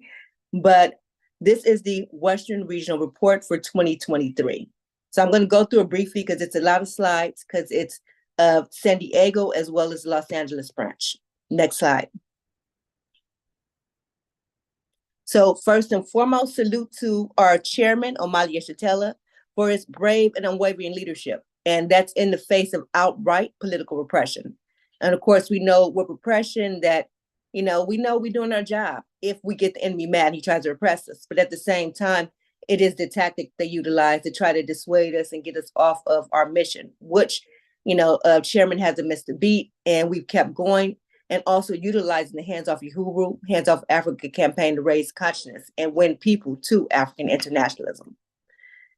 but this is the Western Regional Report for 2023. So I'm going to go through it briefly because it's a lot of slides because it's San Diego as well as Los Angeles branch. Next slide. So first and foremost, salute to our chairman, Omali Yeshitela, for his brave and unwavering leadership. And that's in the face of outright political repression. And of course, we know with repression that, we know we're doing our job. If we get the enemy mad, he tries to repress us. But at the same time, it is the tactic they utilize to try to dissuade us and get us off of our mission, which, chairman hasn't missed a beat, and we've kept going. And also utilizing the Hands Off Uhuru, Hands Off Africa campaign to raise consciousness and win people to African internationalism.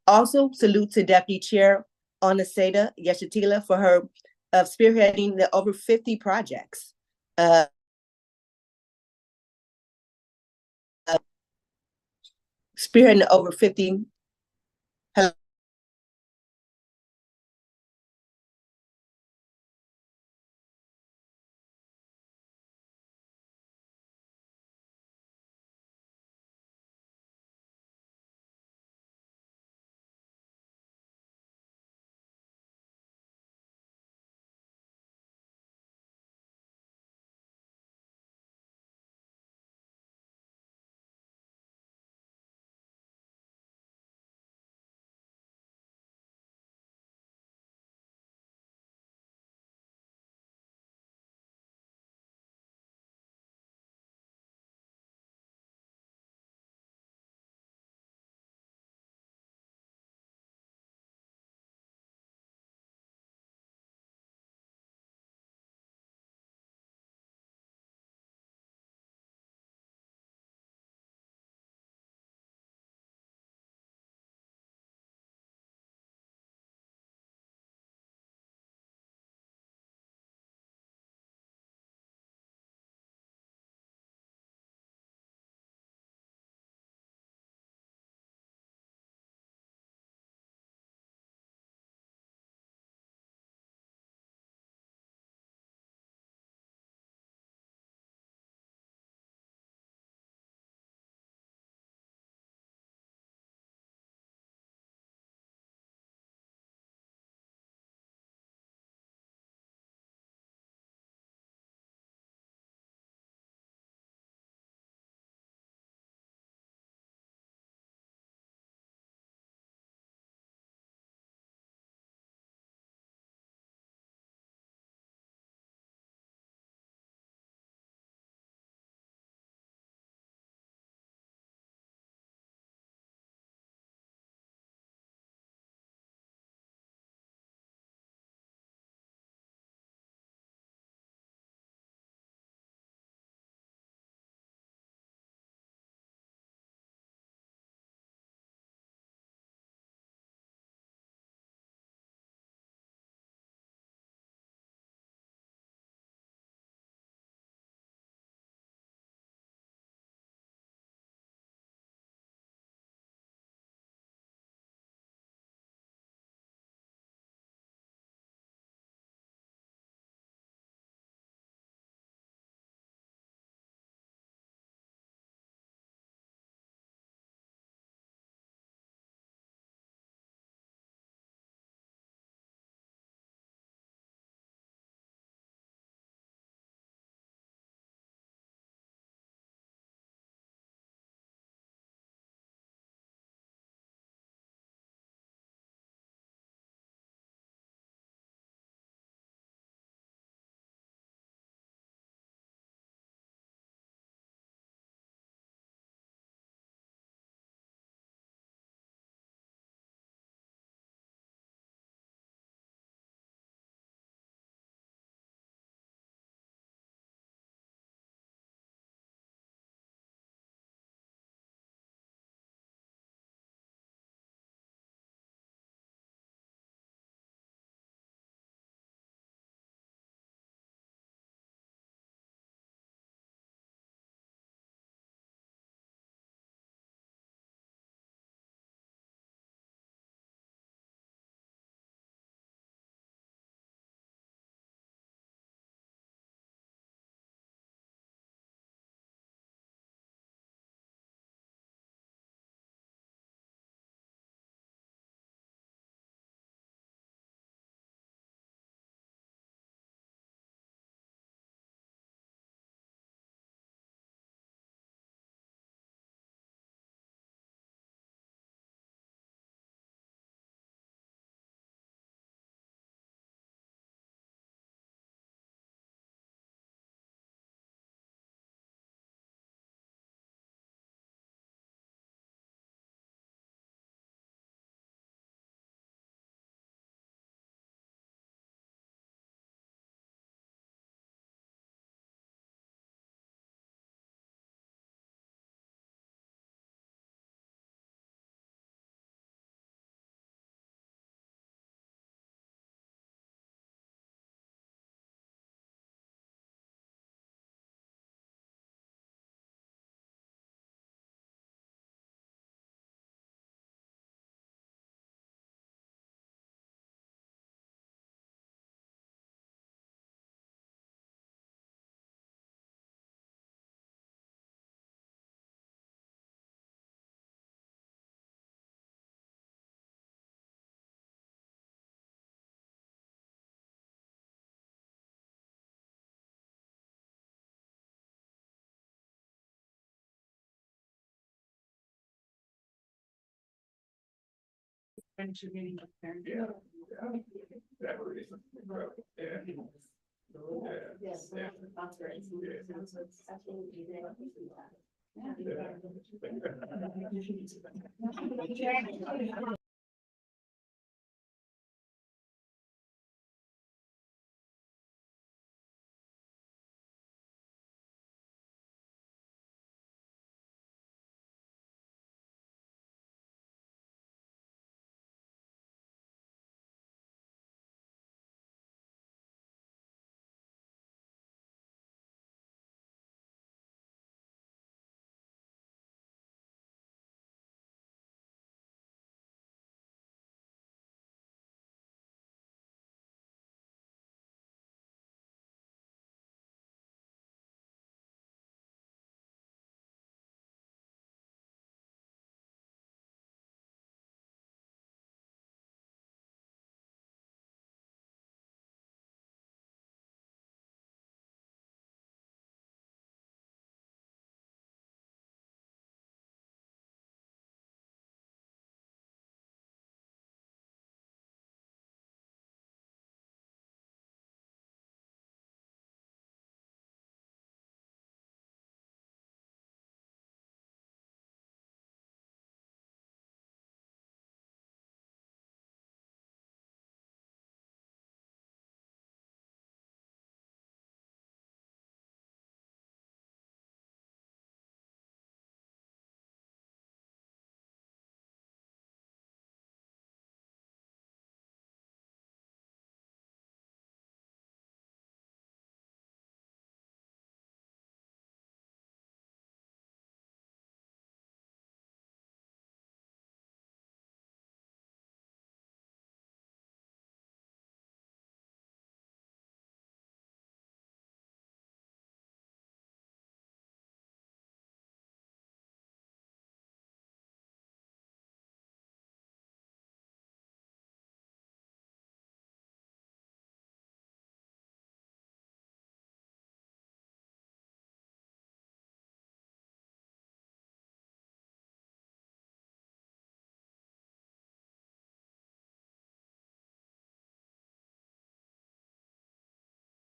Also, salute to Deputy Chair Onaseda Yeshitela for her spearheading the over 50 projects. Spearheading over 50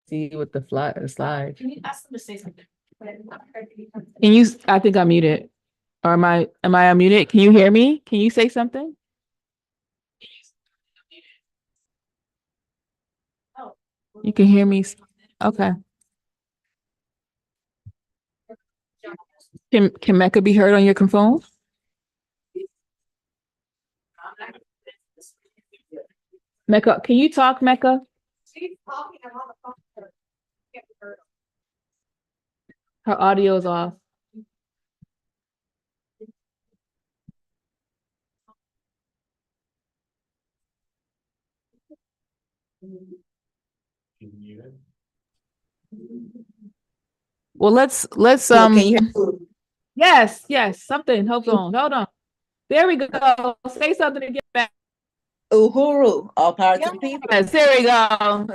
See with the slide. Can you ask them to say something? Can you, I think I'm muted. Or am I unmuted? Can you hear me? Can you say something? You can hear me? Okay. Can Mecca be heard on your phone? Mecca, can you talk, Mecca? Her audio is off. Well, let's Can you hear? yes, something. Hold on. There we go. Say something to get back. Uhuru, all power to the people. Yes, there we go.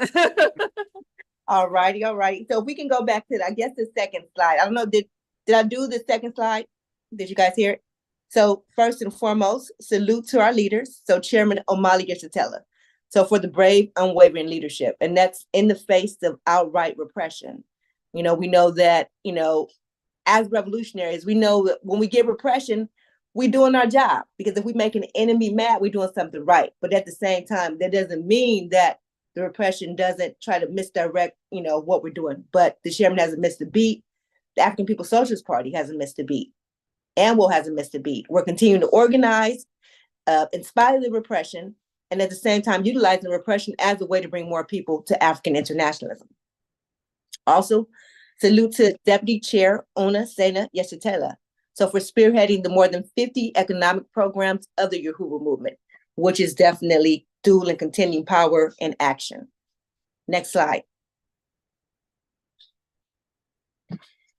All righty. So if we can go back to, I guess, the second slide. I don't know, did I do the second slide? Did you guys hear it? So first and foremost, salute to our leaders. So Chairman Omali Yeshitela. So for the brave, unwavering leadership, and that's in the face of outright repression. We know that, as revolutionaries, we know that when we get repression, we're doing our job, because if we make an enemy mad, we're doing something right. But at the same time, that doesn't mean that the repression doesn't try to misdirect, what we're doing. But the chairman hasn't missed a beat. The African People's Socialist Party hasn't missed a beat. ANWO hasn't missed a beat. We're continuing to organize in spite of the repression, and at the same time, utilizing the repression as a way to bring more people to African internationalism. Also, salute to Deputy Chair Ona Sena Yeshitela. So for spearheading the more than 50 economic programs of the Uhuru movement, which is definitely dual and continuing power in action. Next slide.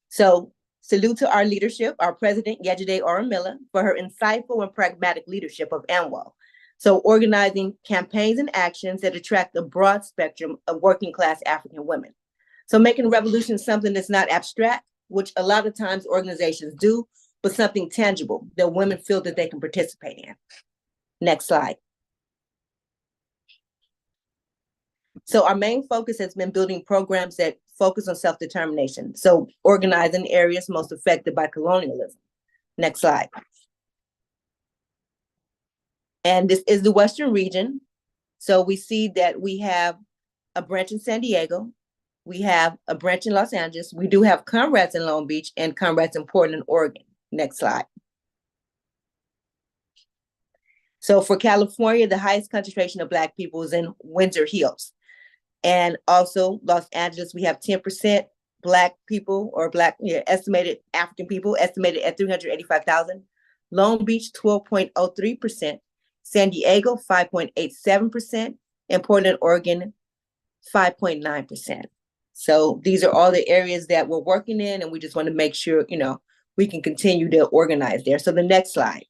So salute to our leadership, our president, Yejide Oramila, for her insightful and pragmatic leadership of ANWO. So organizing campaigns and actions that attract a broad spectrum of working class African women. So making revolution something that's not abstract, which a lot of times organizations do, but something tangible that women feel that they can participate in. Next slide. So our main focus has been building programs that focus on self-determination. So organizing areas most affected by colonialism. Next slide. And this is the Western region. So we see that we have a branch in San Diego. We have a branch in Los Angeles. We do have comrades in Long Beach and comrades in Portland, Oregon. Next slide. So for California, the highest concentration of Black people is in Windsor Hills. And also Los Angeles, we have 10% Black people or estimated African people, estimated at 385,000. Long Beach, 12.03%. San Diego, 5.87%. And Portland, Oregon, 5.9%. So these are all the areas that we're working in, and we just want to make sure, we can continue to organize there. So the next slide.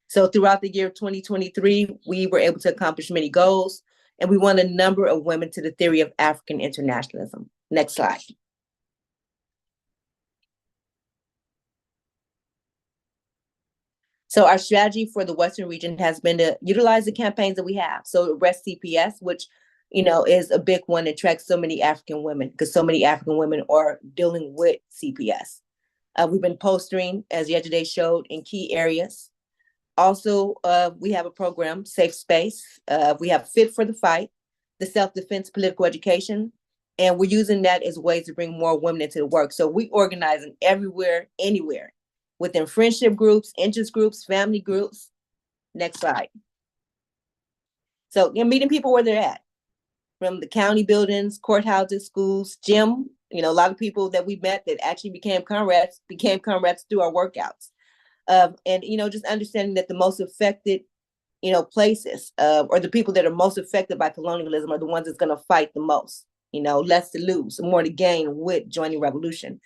So throughout the year 2023, we were able to accomplish many goals, and we won a number of women to the theory of African internationalism. Next slide. So our strategy for the Western region has been to utilize the campaigns that we have. So Arrest CPS, which, is a big one that tracks so many African women, because so many African women are dealing with CPS. We've been postering, as yesterday showed, in key areas. Also, we have a program, Safe Space. We have Fit for the Fight, the Self-Defense Political Education, and we're using that as ways to bring more women into the work. So we organizing everywhere, anywhere, within friendship groups, interest groups, family groups. Next slide. So you're meeting people where they're at, from the county buildings, courthouses, schools, gym. A lot of people that we met that actually became comrades through our workouts. And just understanding that the most affected, places, or the people that are most affected by colonialism are the ones that's going to fight the most. Less to lose, more to gain with joining revolution.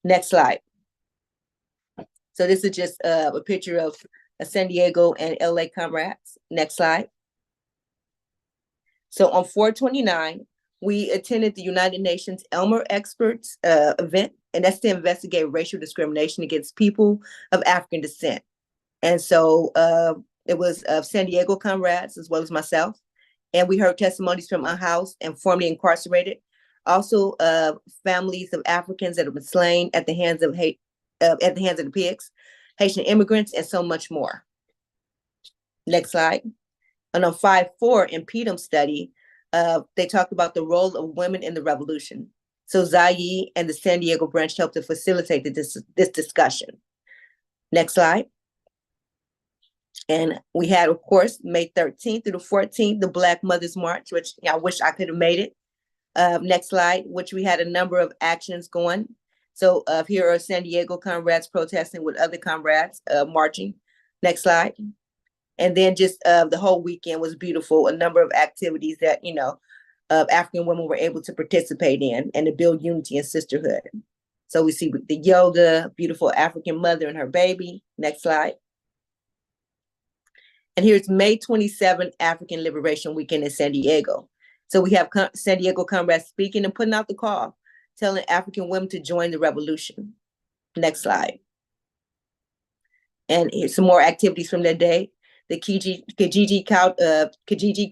Next slide. So this is just a picture of San Diego and LA comrades. Next slide. So on 4/29, we attended the United Nations Elmer Experts event, and that's to investigate racial discrimination against people of African descent. And so it was San Diego comrades as well as myself. And we heard testimonies from unhoused and formerly incarcerated, also families of Africans that have been slain at the hands of the pigs, Haitian immigrants, and so much more. Next slide. And on 5/4 in Pedum's study, they talked about the role of women in the revolution. So Zayi and the San Diego branch helped to facilitate this discussion. Next slide. And we had, of course, May 13th through the 14th, the Black Mothers March, which I wish I could have made it. Next slide, which we had a number of actions going. So here are San Diego comrades protesting with other comrades marching. Next slide. And then just the whole weekend was beautiful. A number of activities that, African women were able to participate in and to build unity and sisterhood. So we see the yoga, beautiful African mother and her baby. Next slide. And here's May 27th, African Liberation Weekend in San Diego. So we have San Diego comrades speaking and putting out the call, telling African women to join the revolution. Next slide. And here's some more activities from that day. The Kijiji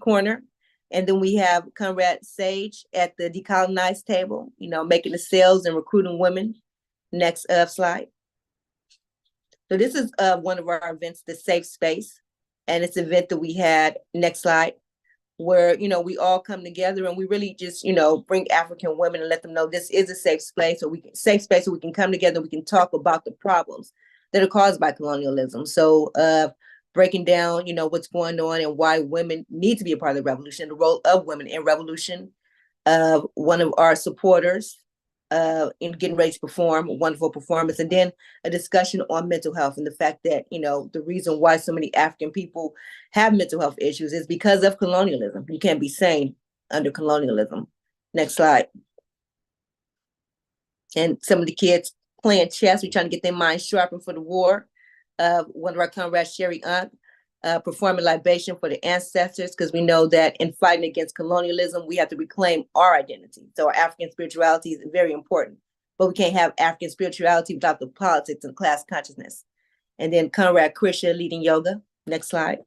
Corner. And then we have Comrade Sage at the Decolonized table, making the sales and recruiting women. Next slide. So this is one of our events, the Safe Space. And it's an event that we had, next slide, where, we all come together and we really just, bring African women and let them know this is a safe space, where we can come together, we can talk about the problems that are caused by colonialism. So breaking down, what's going on and why women need to be a part of the revolution, the role of women in revolution. One of our supporters in getting ready to perform a wonderful performance, and then a discussion on mental health and the fact that, the reason why so many African people have mental health issues is because of colonialism. You can't be sane under colonialism. Next slide. And some of the kids playing chess, we're trying to get their minds sharpened for the war. One of our comrades, Sherry Unk, performing libation for the ancestors, because we know that in fighting against colonialism, we have to reclaim our identity. So our African spirituality is very important, but we can't have African spirituality without the politics and class consciousness. And then Conrad Krisha leading yoga. Next slide.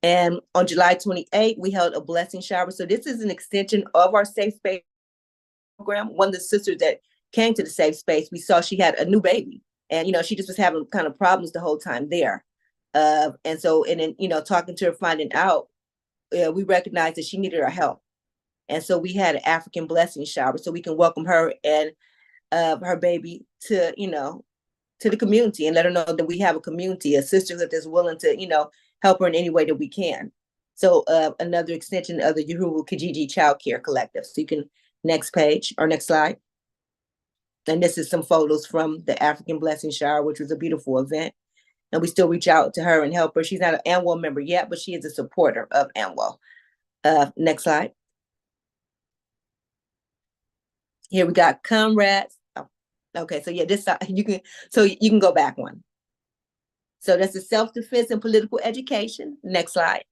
And on July 28th, we held a blessing shower. So this is an extension of our safe space program. One of the sisters that came to the safe space, we saw she had a new baby, and she just was having kind of problems the whole time there. And then talking to her, finding out, we recognized that she needed our help, and so we had an African blessing shower so we can welcome her and her baby to to the community and let her know that we have a community, a sisterhood that's willing to help her in any way that we can. So another extension of the Uhuru Kijiji Child Care Collective. So you can next page or next slide. And this is some photos from the African Blessing Shower, which was a beautiful event. And we still reach out to her and help her. She's not an ANWO member yet, but she is a supporter of ANWO. Next slide. Here we got comrades. Oh, okay, so yeah, this you can go back one. So that's the self-defense and political education. Next slide.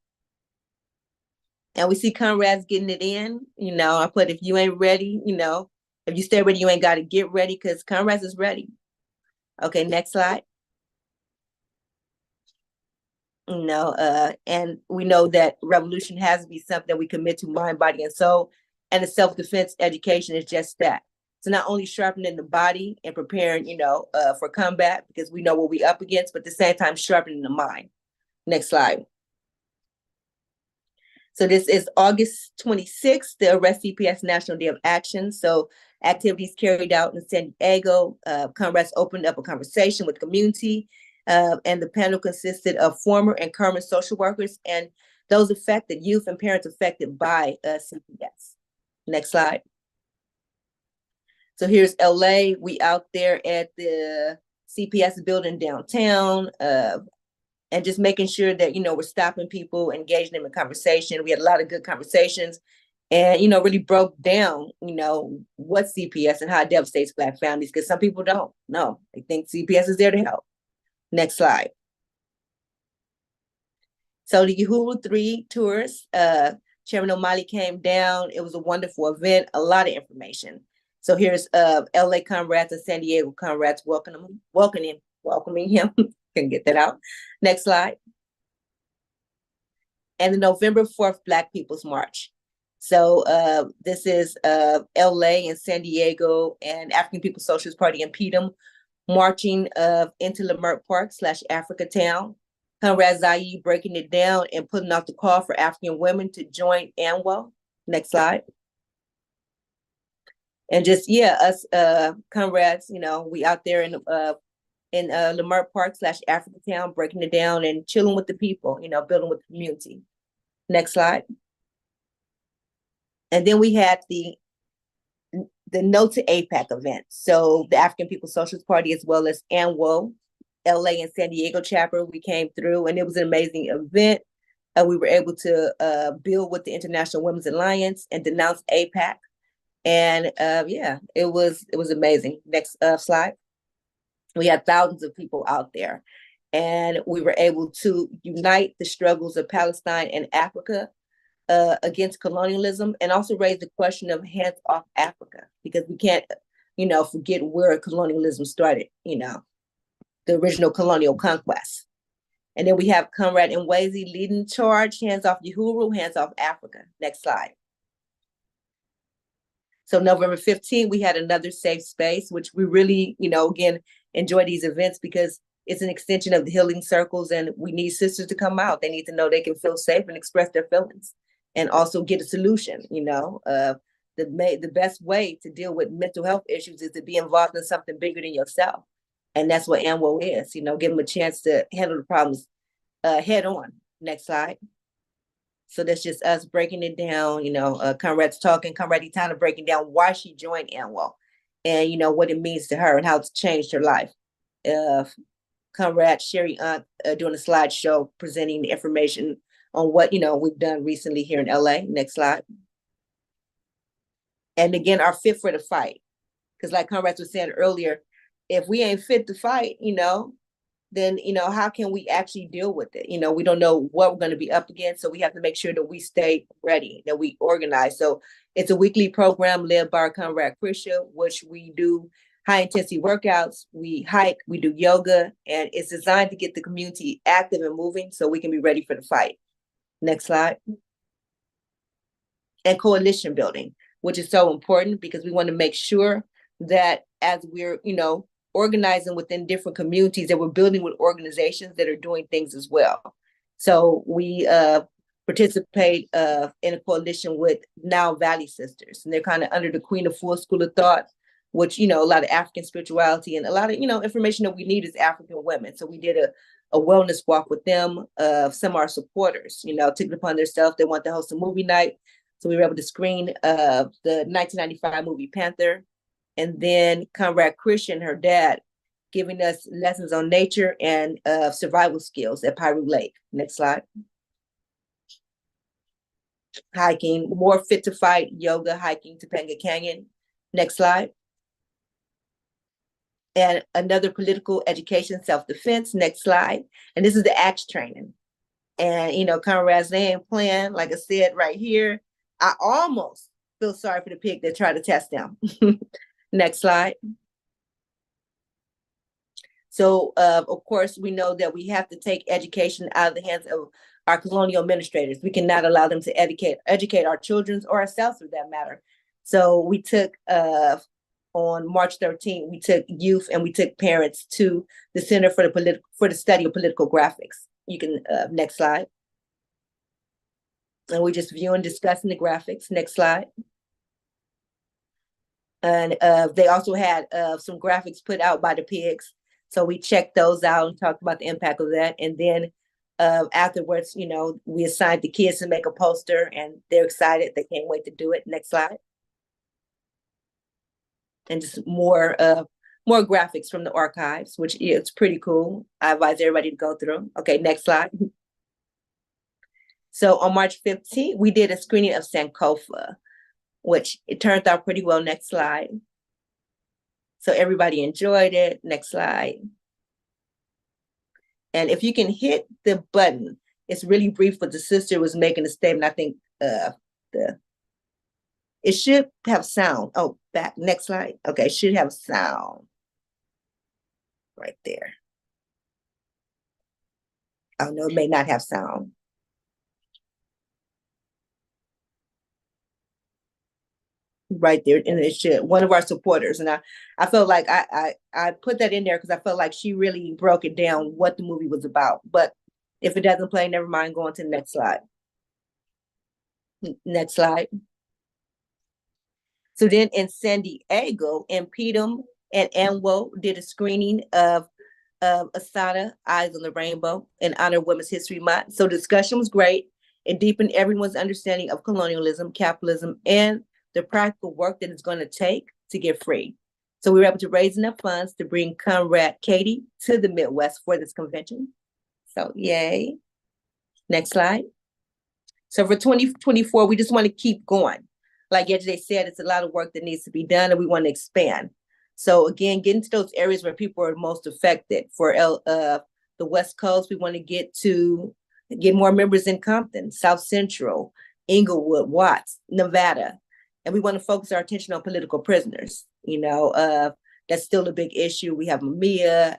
And we see comrades getting it in. I put, if you ain't ready, if you stay ready, you ain't got to get ready, because comrades is ready. Okay, next slide. And we know that revolution has to be something that we commit to mind, body, and soul. And the self-defense education is just that. So not only sharpening the body and preparing, for combat, because we know what we up against, but at the same time sharpening the mind. Next slide. So this is August 26th, the Arrest CPS National Day of Action. So activities carried out in San Diego. Comrades opened up a conversation with the community, and the panel consisted of former and current social workers and those affected, youth and parents affected by CPS. Next slide. So here's LA. We out there at the CPS building downtown, and just making sure that, we're stopping people, engaging them in conversation. We had a lot of good conversations and, really broke down, what CPS and how it devastates Black families, because some people don't know. They think CPS is there to help. Next slide. So the Uhuru 3 tours, Chairman O'Malley came down. It was a wonderful event, a lot of information. So here's LA comrades and San Diego comrades welcoming him. Can get that out. Next slide. And the November 4th Black People's March. So this is LA and San Diego and African People's Socialist Party in Pedem marching into Leimert Park / Africa Town. Comrade Zayi breaking it down and putting out the call for African women to join ANWO. Next slide. And just, us comrades, we out there in Leimert Park / Africa Town, breaking it down and chilling with the people, building with the community. Next slide. And then we had the No to APAC event. So the African People's Socialist Party, as well as ANWO, LA and San Diego chapter, we came through, and it was an amazing event. We were able to build with the International Women's Alliance and denounce APAC. And it was amazing. Next slide. We had thousands of people out there, and we were able to unite the struggles of Palestine and Africa against colonialism, and also raise the question of hands off Africa, because we can't, forget where colonialism started, the original colonial conquest. And then we have Comrade Nwezi leading the charge, hands off Uhuru, hands off Africa. Next slide. So November 15th, we had another safe space, which we really, again, enjoy these events because it's an extension of the healing circles, and we need sisters to come out. They need to know they can feel safe and express their feelings and also get a solution. The best way to deal with mental health issues is to be involved in something bigger than yourself. And that's what ANWO is, give them a chance to handle the problems head on. Next slide. So that's just us breaking it down, comrades talking, Comrade Itana breaking down why she joined ANWO and, what it means to her and how it's changed her life. Comrade Sherry doing a slideshow presenting the information on what, we've done recently here in LA. Next slide. And again, our fit for the fight. Because like comrades was saying earlier, if we ain't fit to fight, then, how can we actually deal with it? We don't know what we're going to be up against. So we have to make sure that we stay ready, that we organize. So it's a weekly program led by our comrade Krisha, which we do high intensity workouts. We hike, we do yoga, and it's designed to get the community active and moving so we can be ready for the fight. Next slide. And coalition building, which is so important because we want to make sure that as we're, organizing within different communities, that we're building with organizations that are doing things as well. So we participate in a coalition with Now Valley Sisters, and they're kind of under the Queen of Full School of Thought, which, a lot of African spirituality and a lot of, information that we need as African women. So we did a wellness walk with them. Some of our supporters, took it upon themselves. They want to host a movie night. So we were able to screen the 1995 movie Panther. And then Conrad Christian, her dad, giving us lessons on nature and survival skills at Piru Lake. Next slide. Hiking, more fit to fight, yoga, hiking, Topanga Canyon. Next slide. And another political education, self-defense. Next slide. And this is the ACTS training. And, Conrad's land plan, like I said right here, I almost feel sorry for the pig that tried to test them. Next slide. So, of course, we know that we have to take education out of the hands of our colonial administrators. We cannot allow them to educate our children or ourselves for that matter. So we took, on March 13th, we took youth and we took parents to the Center for the Study of Political Graphics. You can, next slide. And we're just viewing, discussing the graphics. Next slide. And they also had some graphics put out by the pigs. So we checked those out and talked about the impact of that. And then afterwards, we assigned the kids to make a poster and they're excited. They can't wait to do it. Next slide. And just more graphics from the archives, which is pretty cool. I advise everybody to go through. Okay, next slide. So on March 15th, we did a screening of Sankofa, which it turned out pretty well. Next slide. So everybody enjoyed it. Next slide. And if you can hit the button, it's really brief, but the sister was making a statement. I think it should have sound. Oh, back, next slide. Okay, it should have sound right there. Oh no, it may not have sound. Right there, and it should. One of our supporters, and I felt like I put that in there because I felt like she really broke it down what the movie was about. But if it doesn't play, never mind. Going to the next slide. Next slide. So then in San Diego, Imperialism and ANWO did a screening of Asada, Eyes on the Rainbow, in honor of Women's History Month. So discussion was great. It deepened everyone's understanding of colonialism, capitalism, and the practical work that it's going to take to get free. So we were able to raise enough funds to bring Comrade Katie to the Midwest for this convention. So yay. Next slide. So for 2024, we just want to keep going. Like yesterday said, it's a lot of work that needs to be done and we want to expand. So again, getting to those areas where people are most affected. For the West Coast, we want to get more members in Compton, South Central, Inglewood, Watts, Nevada. And we want to focus our attention on political prisoners. That's still a big issue. We have Mamiya,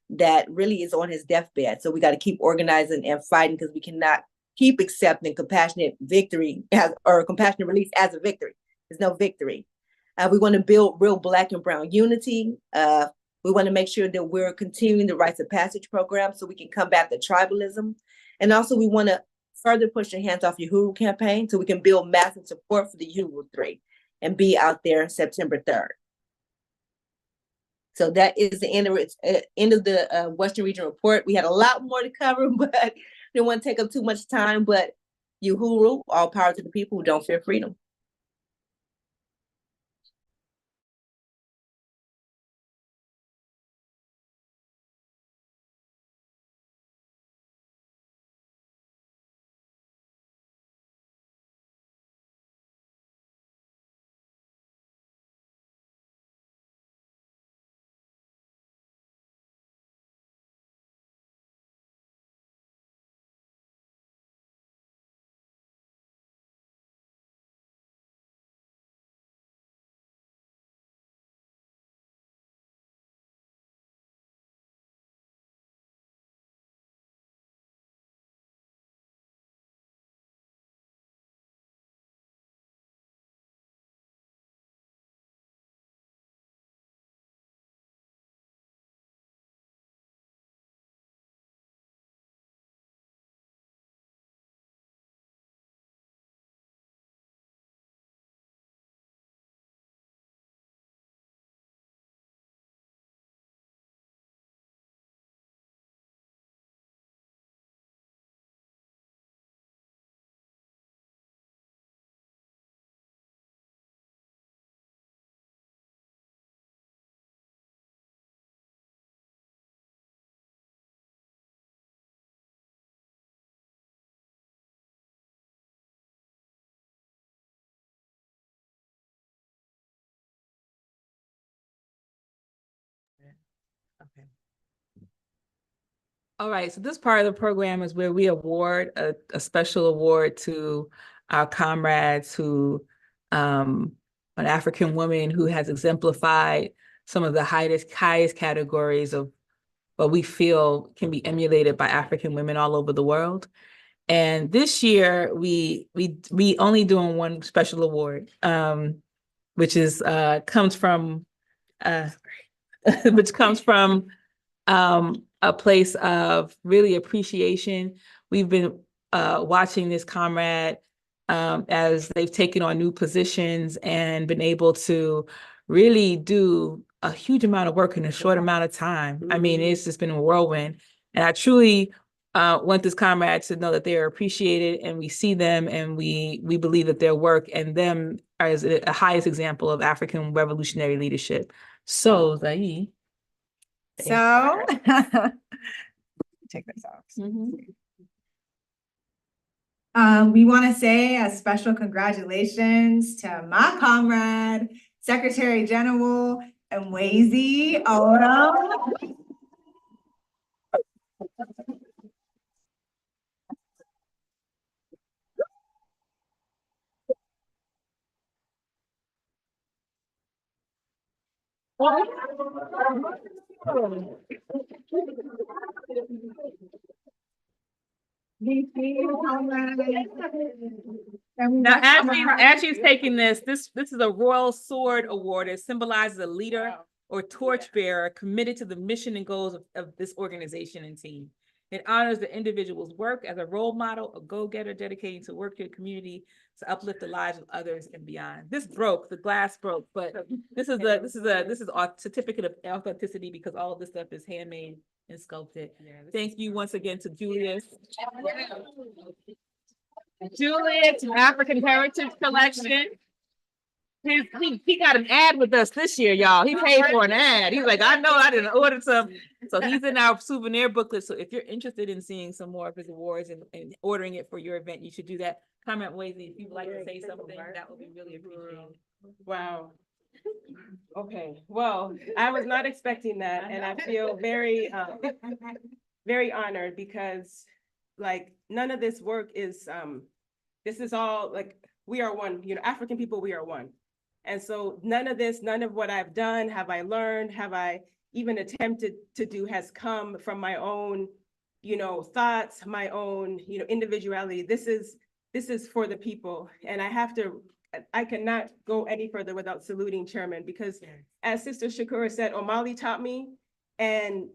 that really is on his deathbed. So we got to keep organizing and fighting because we cannot keep accepting compassionate victory or compassionate release as a victory. There's no victory. We want to build real Black and Brown unity. We want to make sure that we're continuing the rites of passage program so we can combat the tribalism. And also we want to further push the Hands Off Uhuru campaign so we can build massive support for the Uhuru 3 and be out there September 3rd. So that is the end of the Western Region report. We had a lot more to cover, but didn't want to take up too much time. But Uhuru, all power to the people who don't fear freedom. All right, so this part of the program is where we award a special award to our comrades who, an African woman who has exemplified some of the highest categories of what we feel can be emulated by African women all over the world. And this year we only doing one special award, which is comes from which comes from a place of really appreciation. We've been watching this comrade as they've taken on new positions and been able to really do a huge amount of work in a short amount of time. I mean, it's just been a whirlwind. And I truly want this comrade to know that they are appreciated, and we see them, and we believe that their work and them are as a highest example of African revolutionary leadership. So, Zai. So, take this off. We want to say a special congratulations to my comrade, Secretary General Mwezi Oro. Now, as she's taking this is a Royal Sword Award. It symbolizes a leader or torchbearer committed to the mission and goals of this organization and team. It honors the individual's work as a role model, a go-getter dedicated to work in the community to uplift the lives of others and beyond. This broke, the glass broke, but this is a certificate of authenticity because all of this stuff is handmade and sculpted. Thank you once again to Julius. Julius from African Heritage Collection. He got an ad with us this year, y'all. He paid for an ad. He's like, I know I didn't order some. So he's in our souvenir booklet. So if you're interested in seeing some more of his awards and ordering it for your event, you should do that. Comment Wazy if you'd like to say something, that would be really appreciated. Wow. Okay, well, I was not expecting that, and I feel very, very honored because like none of this work is, this is all like, we are one, you know, African people, we are one. And so none of what I've done, have I learned, have I even attempted to do has come from my own, you know, thoughts, my own, you know, individuality. This is for the people. And I cannot go any further without saluting Chairman, because as Sister Shakura said, Omali taught me, and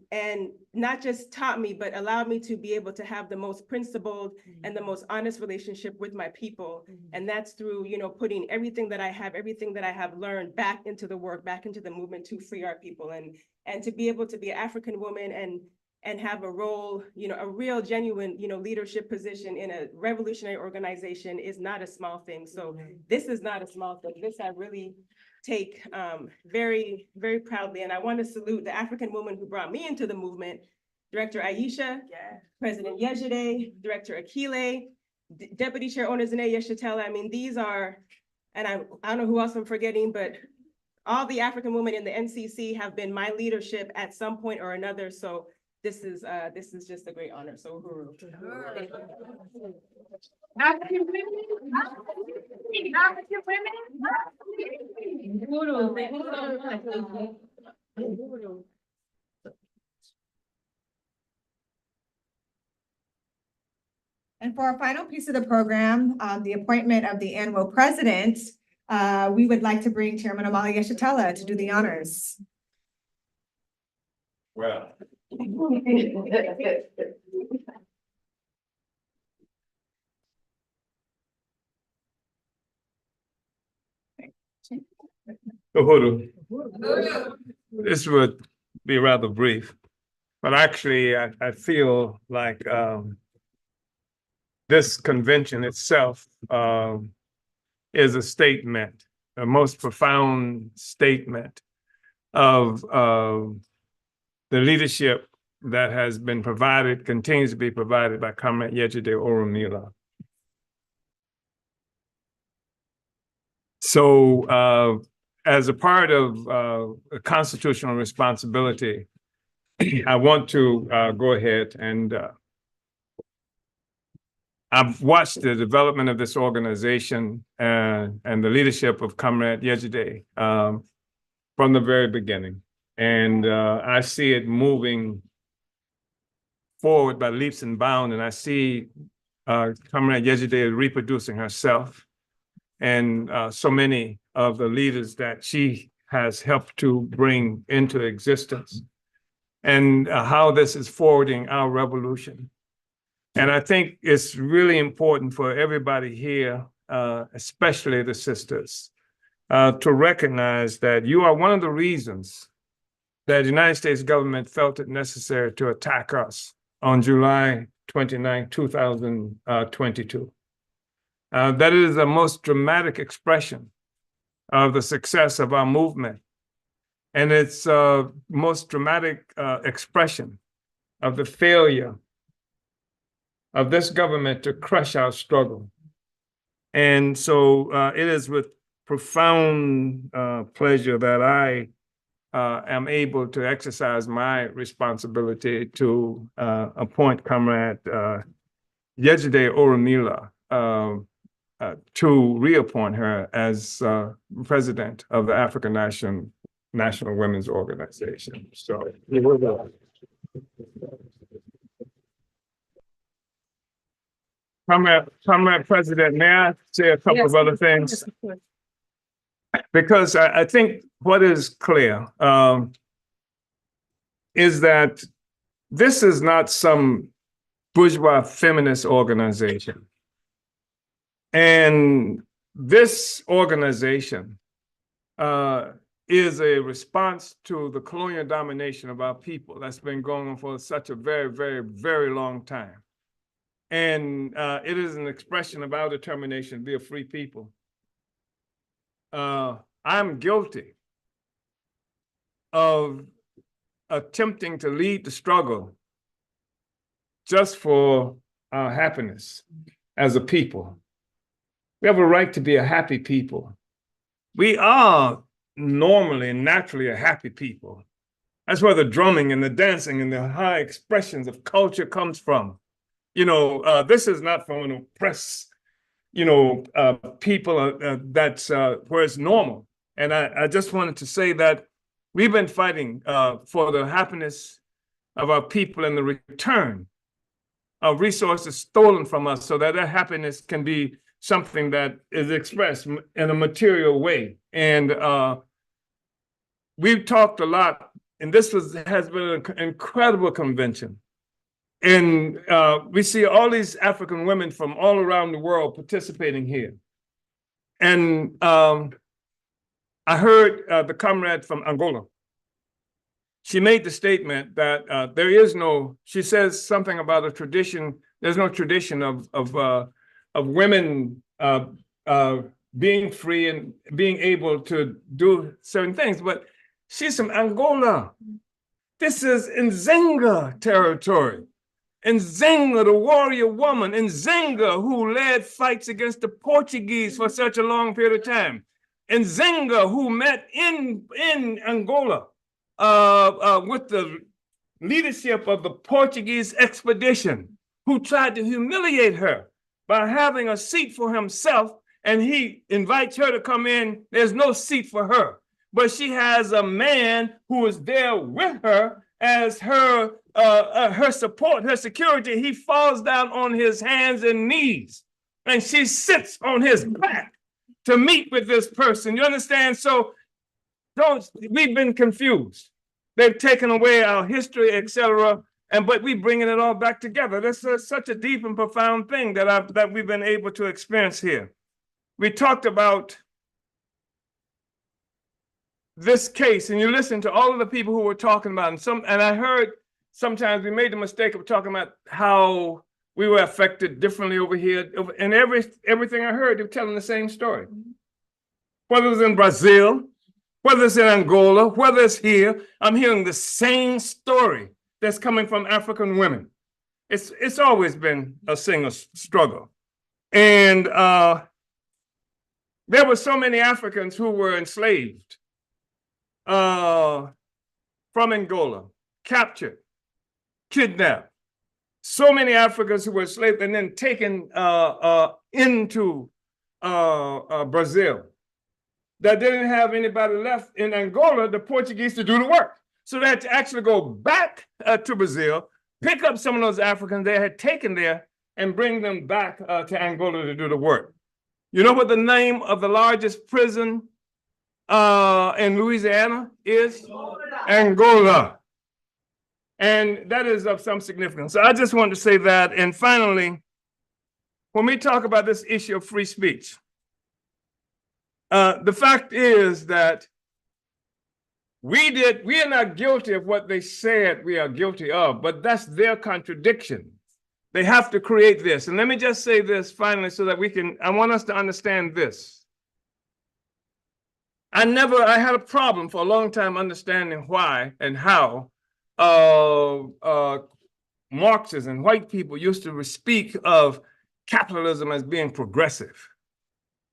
not just taught me, but allowed me to be able to have the most principled and the most honest relationship with my people. And that's through, you know, putting everything that I have learned back into the work, back into the movement to free our people, and to be able to be an African woman and have a role, you know, a real genuine, you know, leadership position in a revolutionary organization is not a small thing. So this is not a small thing. This I really take very, very proudly. And I want to salute the African woman who brought me into the movement, Director Aisha, President Yejide, Director Akile, Deputy Chair Onezine Yeshatela. I mean, these are, and I don't know who else I'm forgetting, but all the African women in the NCC have been my leadership at some point or another. So this is just a great honor. So African women. And for our final piece of the program, the appointment of the ANWO president, we would like to bring Chairman Omali Yeshatela to do the honors. Well. Uhuru. This would be rather brief, but actually I feel like this convention itself is a statement, a most profound statement of the leadership that has been provided, continues to be provided by Comrade Yejide Oromila. So as a part of a constitutional responsibility, I want to go ahead and I've watched the development of this organization and the leadership of Comrade Yejide from the very beginning. And I see it moving forward by leaps and bounds. And I see Comrade Yejide reproducing herself and so many of the leaders that she has helped to bring into existence, and how this is forwarding our revolution. And I think it's really important for everybody here, especially the sisters, to recognize that you are one of the reasons that the United States government felt it necessary to attack us on July 29, 2022. That is the most dramatic expression of the success of our movement. And it's most dramatic expression of the failure of this government to crush our struggle. And so it is with profound pleasure that I am able to exercise my responsibility to appoint Comrade Yejide Oromila to reappoint her as president of the African National Women's Organization. So Comrade President, may I say a couple of other things? Because I think what is clear is that this is not some bourgeois feminist organization. And this organization is a response to the colonial domination of our people that's been going on for such a very, very, very long time. And it is an expression of our determination to be a free people. I'm guilty of attempting to lead the struggle just for our happiness as a people. We have a right to be a happy people. We are normally and naturally a happy people. That's where the drumming and the dancing and the high expressions of culture comes from. You know, this is not from an oppressed, people that's where it's normal. And I just wanted to say that we've been fighting for the happiness of our people and the return of resources stolen from us so that happiness can be something that is expressed in a material way. And we've talked a lot, and this has been an incredible convention. And we see all these African women from all around the world participating here. And I heard the comrade from Angola. She made the statement that there is no, she says something about a tradition, there's no tradition of women being free and being able to do certain things, but she's from Angola. This is Nzinga territory. Nzinga, the warrior woman, Nzinga, who led fights against the Portuguese for such a long period of time. Nzinga, who met in Angola with the leadership of the Portuguese expedition, who tried to humiliate her by having a seat for himself, and he invites her to come in. There's no seat for her, but she has a man who is there with her as her support, her security. He falls down on his hands and knees, and she sits on his back to meet with this person. You understand? So we've been confused. They've taken away our history, etc. But we bringing it all back together. This is such a deep and profound thing that we've been able to experience here. We talked about this case, and you listen to all of the people who were talking about it. And I heard sometimes we made the mistake of talking about how we were affected differently over here. And everything I heard, they were telling the same story. Whether it's in Brazil, whether it's in Angola, whether it's here, I'm hearing the same story that's coming from African women. It's always been a single struggle. And there were so many Africans who were enslaved from Angola. captured, kidnapped. So many Africans who were enslaved and then taken into Brazil, that they didn't have anybody left in Angola, the Portuguese, to do the work. So they had to actually go back to Brazil, pick up some of those Africans they had taken there, and bring them back to Angola to do the work. You know what the name of the largest prison in Louisiana is? Angola. And that is of some significance. So I just wanted to say that. And finally, when we talk about this issue of free speech, the fact is that we are not guilty of what they said we are guilty of, but that's their contradiction. They have to create this. And let me just say this finally so that I want us to understand this. I had a problem for a long time understanding why and how Marxists and white people used to speak of capitalism as being progressive.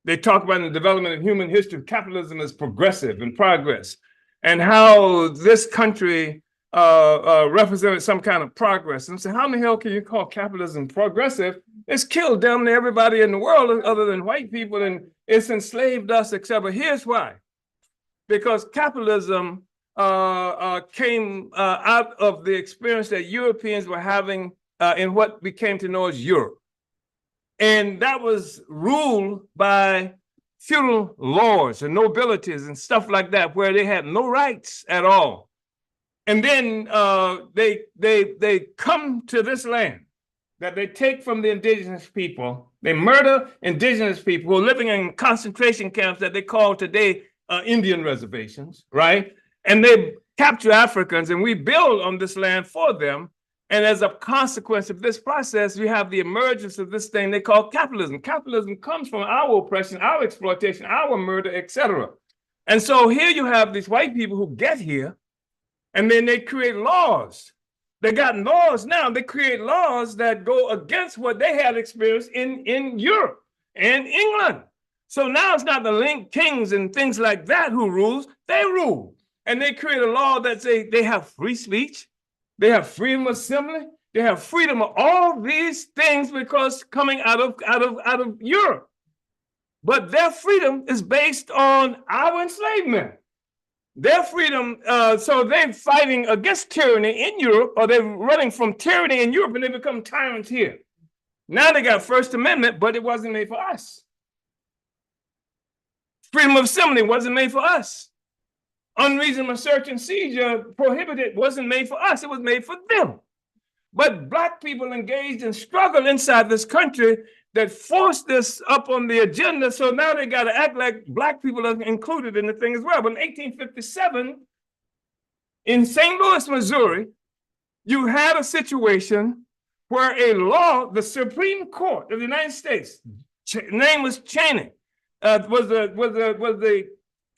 They talk about in the development of human history, capitalism is progressive and progress, and how this country represented some kind of progress. And so how in the hell can you call capitalism progressive? It's killed damn near everybody in the world other than white people, and it's enslaved us, etc. Here's why. Because capitalism came out of the experience that Europeans were having in what we came to know as Europe. And that was ruled by feudal lords and nobilities and stuff like that, where they had no rights at all. And then they come to this land that they take from the indigenous people. They murder indigenous people who are living in concentration camps that they call today Indian reservations, right? And they capture Africans, and we build on this land for them. And as a consequence of this process, we have the emergence of this thing they call capitalism. Capitalism comes from our oppression, our exploitation, our murder, etc. And so here you have these white people who get here, and then they create laws. They got laws now. They create laws that go against what they had experienced in Europe and England. So now it's not the link kings and things like that who rules. They rule. And they create a law that say they have free speech. They have freedom of assembly. They have freedom of all these things because coming out of Europe. But their freedom is based on our enslavement. Their freedom, so they're fighting against tyranny in Europe, or they're running from tyranny in Europe, and they become tyrants here. Now they got First Amendment, but it wasn't made for us. Freedom of assembly wasn't made for us. Unreasonable search and seizure prohibited wasn't made for us, it was made for them. But Black people engaged in struggle inside this country that forced this up on the agenda, so now they got to act like Black people are included in the thing as well. But in 1857, in St. Louis, Missouri, you had a situation where a law, the Supreme Court of the United States, name was Chaney, was the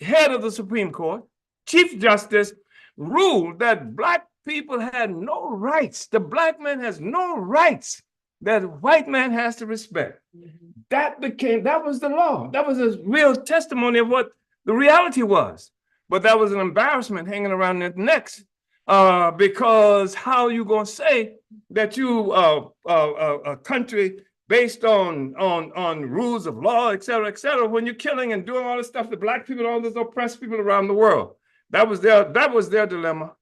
head of the Supreme Court, Chief Justice, ruled that Black people had no rights. The Black man has no rights that a white man has to respect. That was the law. That was a real testimony of what the reality was. But that was an embarrassment hanging around their necks, because how you gonna say that you a country based on rules of law, et cetera, when you're killing and doing all this stuff to Black people and all those oppressed people around the world. That was their dilemma.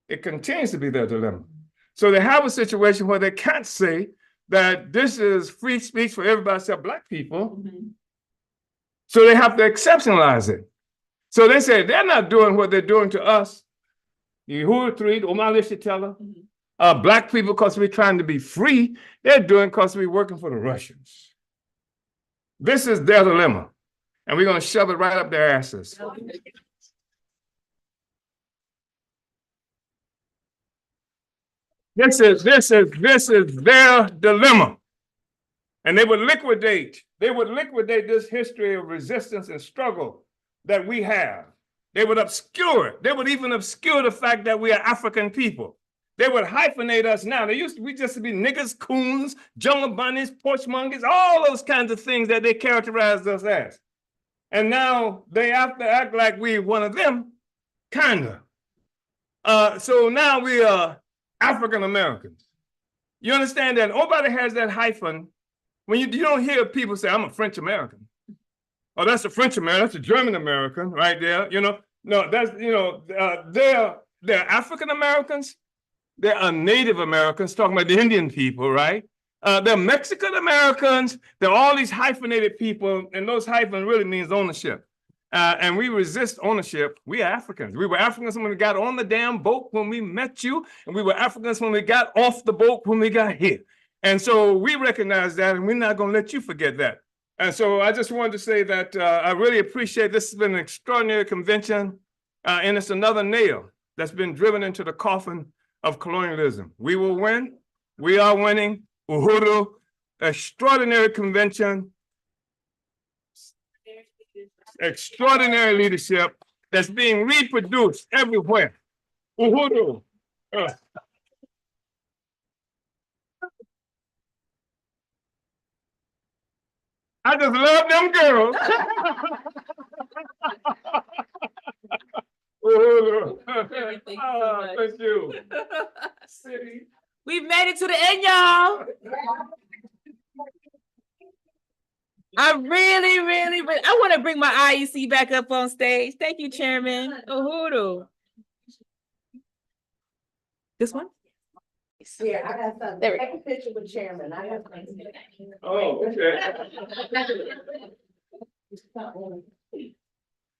It continues to be their dilemma. So they have a situation where they can't say that this is free speech for everybody except Black people. So they have to exceptionalize it. So they say they're not doing what they're doing to us. Black people, because we're trying to be free, they're doing because we're working for the Russians. This is their dilemma. And we're going to shove it right up their asses. This is their dilemma. And they would liquidate this history of resistance and struggle that we have. They would obscure it. They would even obscure the fact that we are African people. They would hyphenate us now. We used to be niggas, coons, jungle bunnies, porch monkeys, all those kinds of things that they characterized us as. And now they have to act like we're one of them, kinda. So now we are African Americans. You understand that nobody has that hyphen. When you don't hear people say, I'm a French American. Oh, that's a French American, that's a German American right there. No, that's, they're African Americans. There are Native Americans, talking about the Indian people, right? They're Mexican Americans. There are all these hyphenated people, and those hyphen really means ownership. And we resist ownership. We are Africans. We were Africans when we got on the damn boat when we met you, and we were Africans when we got off the boat when we got here. And so we recognize that, and we're not going to let you forget that. And so I just wanted to say that I really appreciate this. Has been an extraordinary convention, and it's another nail that's been driven into the coffin of colonialism. We will win. We are winning. Uhuru, extraordinary convention, extraordinary leadership that's being reproduced everywhere. Uhuru. I just love them girls. Uhuru. Thank you. We've made it to the end, y'all. I really I want to bring my IEC back up on stage. Thank you, Chairman Uhuru. This one? Yeah, I got something. There we go. Take a picture with Chairman. I have something. Oh, okay.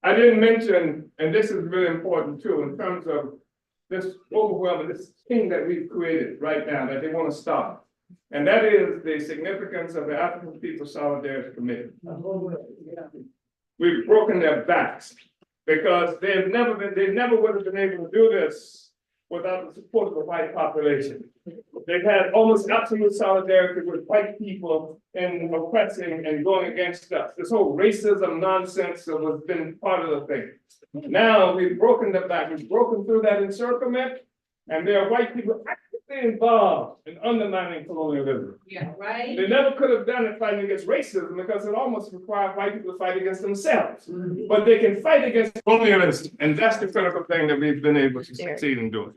I didn't mention, and this is really important too, in terms of this overwhelming, this thing that we've created right now that they want to stop. And that is the significance of the African People Solidarity Committee. We've broken their backs because they never would have been able to do this without the support of the white population. They've had almost absolute solidarity with white people in oppressing and going against us. This whole racism nonsense has been part of the thing. Now we've broken their back. We've broken through that encirclement, and there are white people actively involved in undermining colonialism. Yeah, right. They never could have done it fighting against racism because it almost required white people to fight against themselves. But they can fight against colonialism, and that's the critical thing that we've been able to succeed in doing.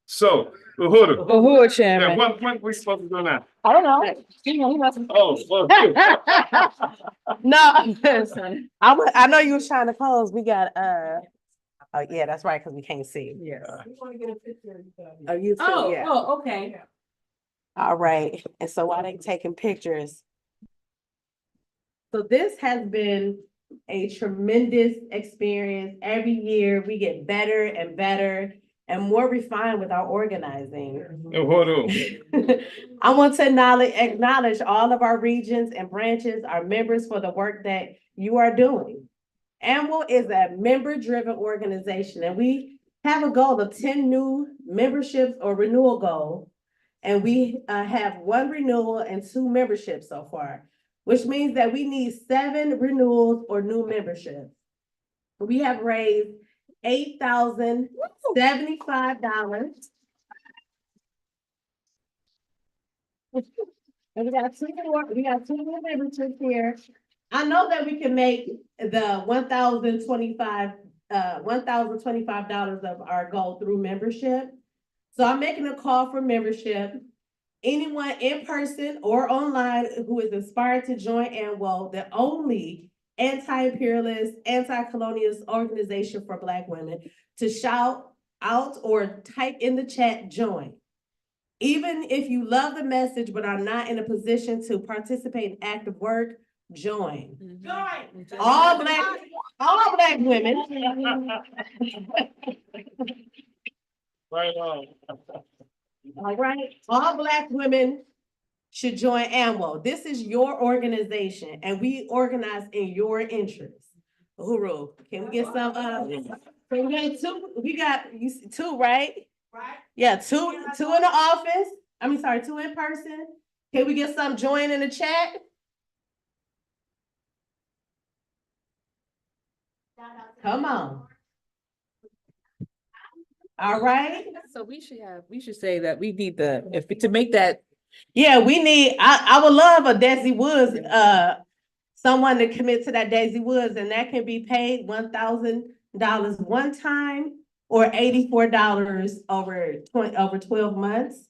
So, Uhuru. Uhuru, Chairman. Yeah, what we supposed to do now? I don't know. He must. Oh, well, No, I know you was trying to close. We got, oh, yeah, that's right, because we can't see. Yeah. Oh, you too, yeah. Oh, okay. All right, and so while they taking pictures. So this has been a tremendous experience. Every year we get better and better and more refined with our organizing. I want to acknowledge all of our regions and branches, our members for the work that you are doing. ANWO is a member-driven organization, and we have a goal of 10 new memberships or renewal goal. And we have 1 renewal and 2 memberships so far, which means that we need 7 renewals or new memberships. We have raised $8,075. And we got 2 more memberships here. I know that we can make the $1,025 of our goal through membership. So I'm making a call for membership. Anyone in person or online who is inspired to join ANWO, the only anti-imperialist, anti-colonialist organization for Black women, to shout out or type in the chat, join. Even if you love the message but are not in a position to participate in active work, join. Join. All black women. Right on. All right, all Black women should join ANWO. This is your organization, and we organize in your interests. Uhuru, can we get some? Can we get 2? We got 2, right? Right. Yeah, 2 in the office. 2 in person. Can we get some join in the chat? Come on. All right. So we should say that we need to make that. Yeah, we need, I would love a Desi Woods, someone to commit to that Daisy Woods, and that can be paid $1,000 one time or $84 over 12 months.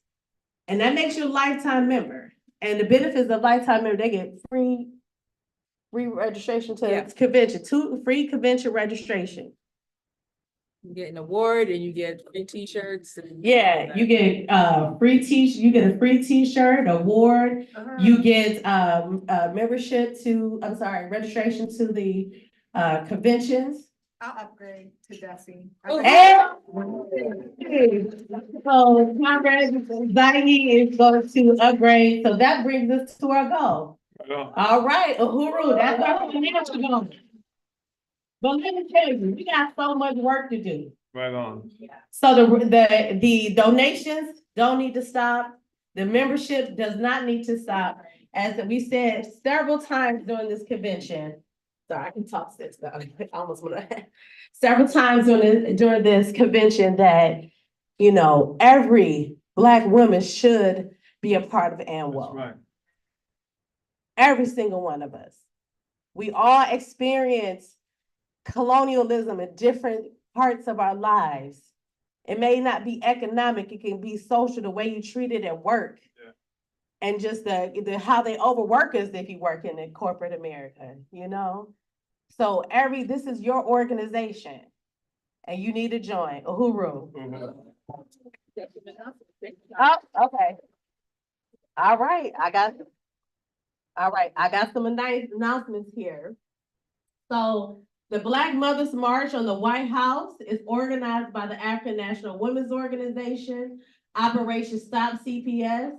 And that makes you a lifetime member. And the benefits of lifetime member, they get free registration to convention, free convention registration. You get an award and you get free t-shirts. Yeah, you get you get a free t-shirt, award, you get membership to, registration to the conventions. I'll upgrade to Desi. So Congress Zaggy is going to upgrade, so that brings us to our goal. All right, Uhuru, that's our financial goal. But let me tell you, we got so much work to do. Right on. So the donations don't need to stop. The membership does not need to stop. As we said several times during this convention. Sorry, I can talk since though. I almost want to. Several times during this convention that, you know, every Black woman should be a part of ANWO. Right. Every single one of us. We all experience colonialism in different parts of our lives. It may not be economic, it can be social, the way you treat it at work. Yeah. And just the how they overwork us if you work in corporate America, you know? So this is your organization and you need to join. Uhuru. Oh, okay. All right, I got some nice announcements here. So the Black Mothers March on the White House is organized by the African National Women's Organization, Operation Stop CPS,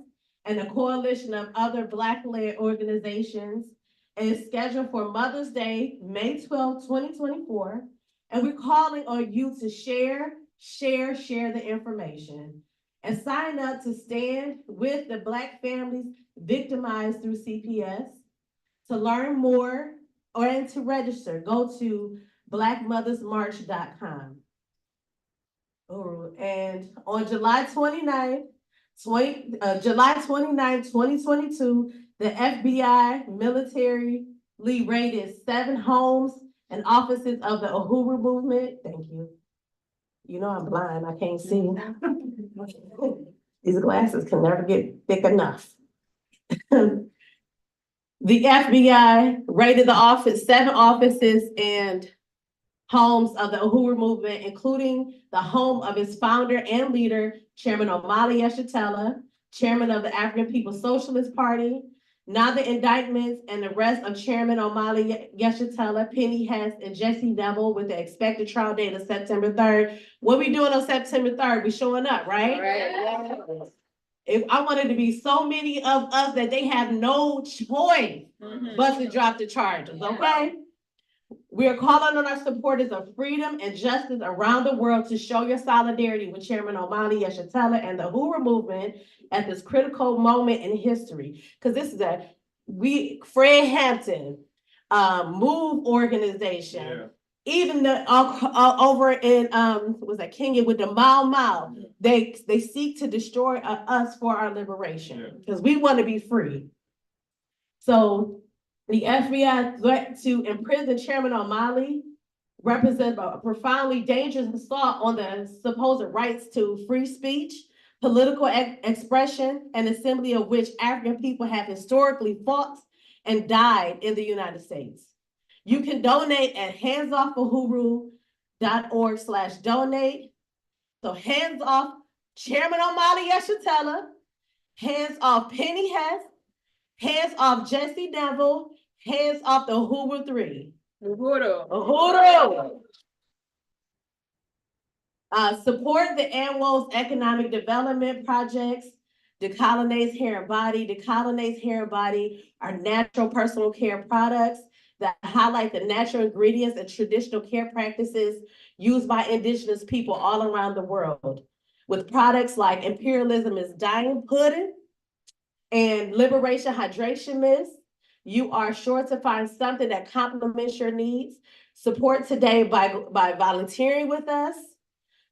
and a coalition of other Black-led organizations, and is scheduled for Mother's Day, May 12, 2024. And we're calling on you to share the information, and sign up to stand with the Black families victimized through CPS. To learn more and to register, go to blackmothersmarch.com. And on July 29, 2022, the FBI military raided 7 homes and offices of the Uhuru movement. Thank you. You know I'm blind, I can't see. These glasses can never get thick enough. The FBI raided the 7 offices and homes of the Uhuru movement, including the home of its founder and leader, Chairman Omali Yeshitela, chairman of the African People's Socialist Party. Now the indictments and arrest of Chairman Omali Yeshitela, Penny Hess, and Jesse Neville with the expected trial date of September 3rd. What we doing on September 3rd? We showing up, right? I wanted to be so many of us that they have no choice but to drop the charges, okay? We are calling on our supporters of freedom and justice around the world to show your solidarity with Chairman Omali Yeshitela and the Uhuru movement at this critical moment in history. Because this is Fred Hampton, MOVE organization, yeah. Even over in Kenya with the Mau Mau, they seek to destroy us for our liberation because we want to be free. So the FBI threat to imprison Chairman Omali represents a profoundly dangerous assault on the supposed rights to free speech, political expression, and assembly of which African people have historically fought and died in the United States. You can donate at handsoffuhuru.org/donate. So hands off Chairman Omali Yeshitela, hands off Penny Hess, hands off Jesse Neville, hands off the Uhuru 3. Uhuru. Support the ANWO's economic development projects, Decolonize Hair and Body. Decolonize Hair and Body are natural personal care products that highlight the natural ingredients and traditional care practices used by indigenous people all around the world. With products like Imperialism is Dying Pudding and Liberation Hydration Mist, you are sure to find something that complements your needs. Support today by volunteering with us.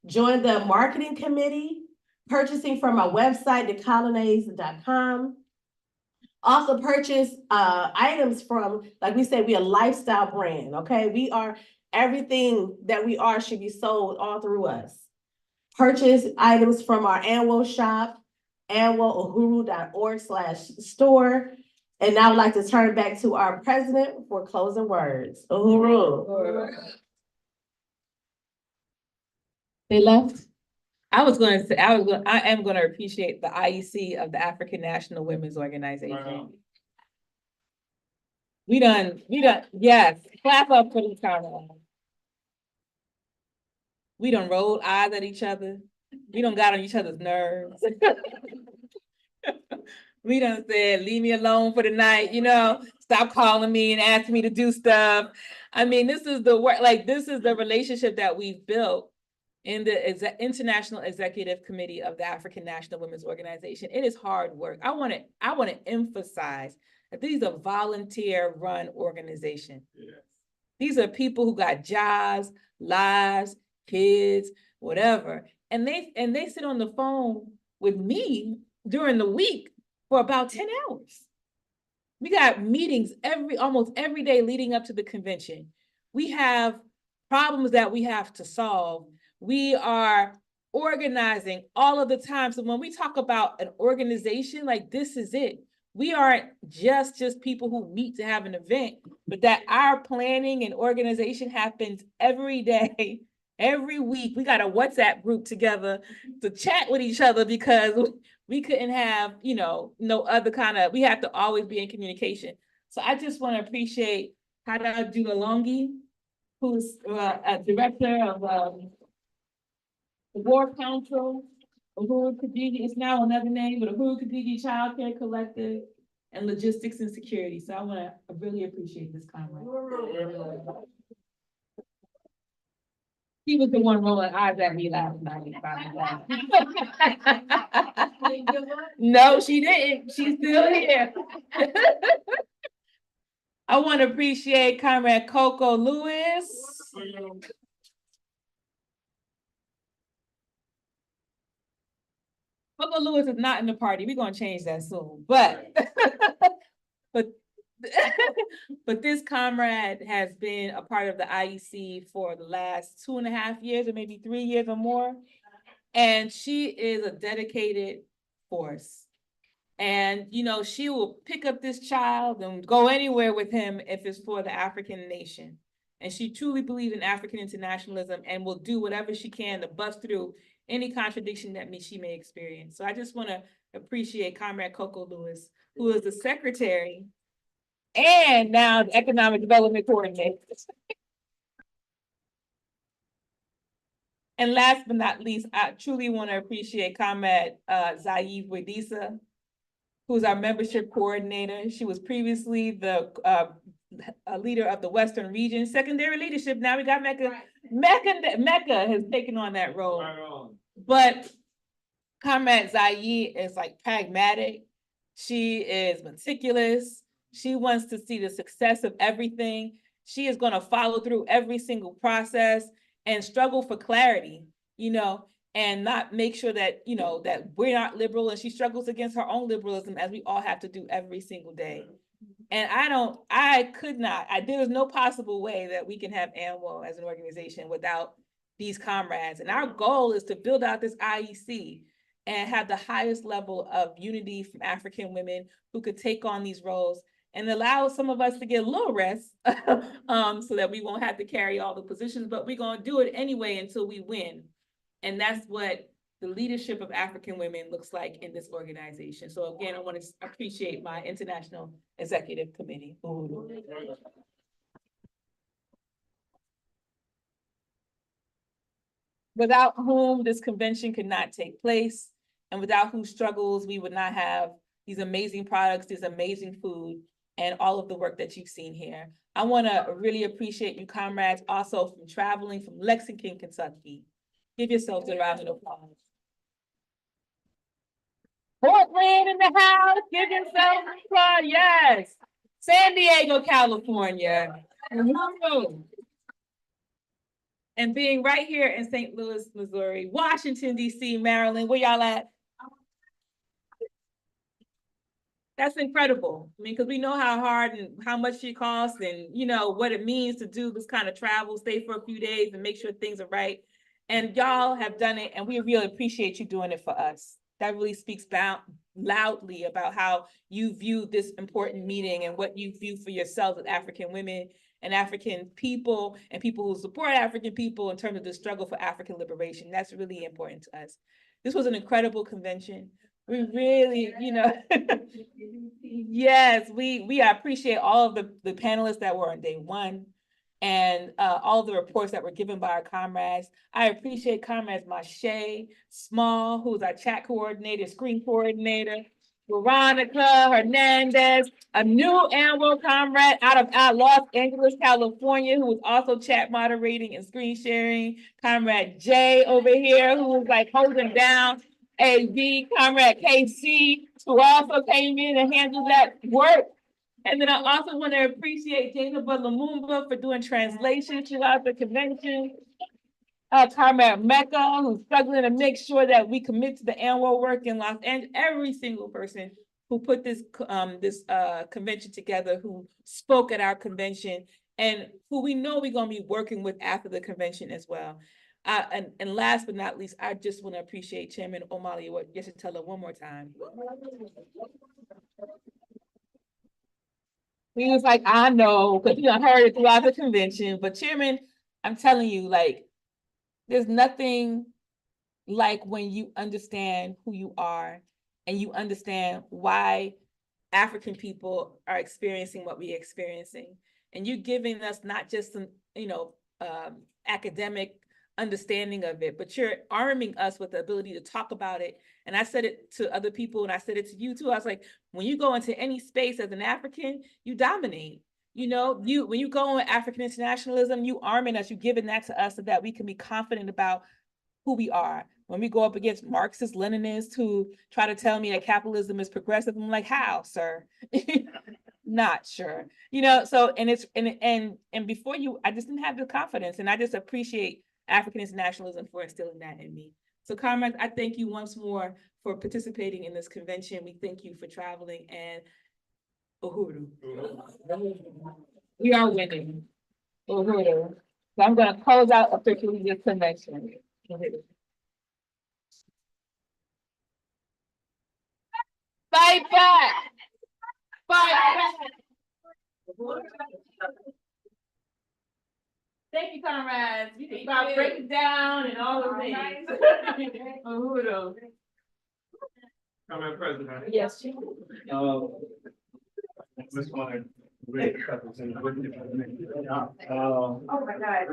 Join the marketing committee, purchasing from our website, decolonize.com. Also purchase items from, like we said, we are a lifestyle brand, okay? We are everything that we are should be sold all through us. Purchase items from our ANWO shop, anwouhuru.org/store. And now I'd like to turn back to our president for closing words. Uhuru. They left. I am gonna appreciate the IEC of the African National Women's Organization. We done, yes, clap up for this camera. We done rolled eyes at each other. We done got on each other's nerves. We done said, leave me alone for the night, stop calling me and asking me to do stuff. I mean, this is the work, this is the relationship that we've built in the International Executive Committee of the African National Women's Organization. It is hard work. I want to emphasize that these are volunteer-run organizations. Yes. These are people who got jobs, lives, kids, whatever, and they sit on the phone with me during the week for about 10 hours. We got meetings almost every day leading up to the convention. We have problems that we have to solve. We are organizing all of the time. So when we talk about an organization, this is it. We aren't just people who meet to have an event, but that our planning and organization happens every day, every week. We got a WhatsApp group together to chat with each other because we couldn't have, no other we have to always be in communication. So I just want to appreciate Hada Julalongi, who's a director of the War Council. Uhuru Kijiji is now another name, but Uhuru Kijiji Child Care Collective and Logistics and Security. So I want to really appreciate this comrade. He was the one rolling eyes at me last night. No, she didn't. She's still here. I want to appreciate Comrade Coco Lewis. Coco Lewis is not in the party. We're gonna change that soon. But this comrade has been a part of the IEC for the last 2.5 years, or maybe 3 years or more. And she is a dedicated force. And she will pick up this child and go anywhere with him if it's for the African nation. And she truly believes in African internationalism and will do whatever she can to bust through any contradiction that she may experience. So I just want to appreciate Comrade Coco Lewis, who is the secretary and now the economic development coordinator. And last but not least, I truly want to appreciate Comrade Zaïv Wedisa, who's our membership coordinator. She was previously the leader of the Western region, secondary leadership. Now we got Mecca. Mecca has taken on that role. Right. But Comrade Zaïd is pragmatic. She is meticulous. She wants to see the success of everything. She is going to follow through every single process and struggle for clarity, and not make sure that, that we're not liberal. And she struggles against her own liberalism, as we all have to do every single day. And there is no possible way that we can have ANWO as an organization without these comrades. And our goal is to build out this IEC and have the highest level of unity from African women who could take on these roles and allow some of us to get a little rest so that we won't have to carry all the positions, but we're going to do it anyway until we win. And that's what the leadership of African women looks like in this organization. So again, I want to appreciate my International Executive Committee. Without whom this convention could not take place, and without whose struggles we would not have these amazing products, this amazing food, and all of the work that you've seen here. I want to really appreciate you comrades also from traveling from Lexington, Kentucky. Give yourselves a round of applause. Portland in the house, give yourselves an applause, yes. San Diego, California. And being right here in St. Louis, Missouri, Washington, D.C., Maryland, where y'all at? that's incredible. I mean, because we know how hard and how much it costs and, you know, what it means to do this kind of travel, stay for a few days and make sure things are right. And y'all have done it, and we really appreciate you doing it for us. That really speaks loudly about how you view this important meeting and what you view for yourselves as African women and African people and people who support African people in terms of the struggle for African liberation. That's really important to us. This was an incredible convention. We really, you know, yes, we appreciate all of the panelists that were on day one and all the reports that were given by our comrades. I appreciate comrades Mache Small, who's our chat coordinator, screen coordinator, Veronica Hernandez, a new ANWO comrade out of Los Angeles, California, who was also chat moderating and screen sharing, Comrade Jay over here, who was like holding down AV, Comrade KC, who also came in and handled that work. And then I also want to appreciate Jacob Lumumba for doing translations throughout the convention. Comrade Mecca, who's struggling to make sure that we commit to the ANWO work in Los Angeles. Every single person who put this convention together, who spoke at our convention, and who we know we're going to be working with after the convention as well. And last but not least, I just want to appreciate Chairman O'Malley Yeshitela one more time. He was like, I know, because you heard it throughout the convention, but Chairman, I'm telling you, like, there's nothing like when you understand who you are and you understand why African people are experiencing what we're experiencing. And you're giving us not just some, you know, academic understanding of it, but you're arming us with the ability to talk about it. And I said it to other people and I said it to you too. I was like, when you go into any space as an African, you dominate. You know, when you go on African internationalism, you arming us, you giving that to us so that we can be confident about who we are. When we go up against Marxist Leninists who try to tell me that capitalism is progressive, I'm like, how, sir? Not sure. You know, so and before you, I just didn't have the confidence, and I just appreciate African internationalism for instilling that in me. So comrades, I thank you once more for participating in this convention. We thank you for traveling, and Uhuru. We are winning. Uhuru. So I'm going to close out officially this convention. Fight back! Fight back! Thank you, comrades. You think about breaking down and all those things. Uhuru. Comrade President. Yes, Chief. This one, oh my God.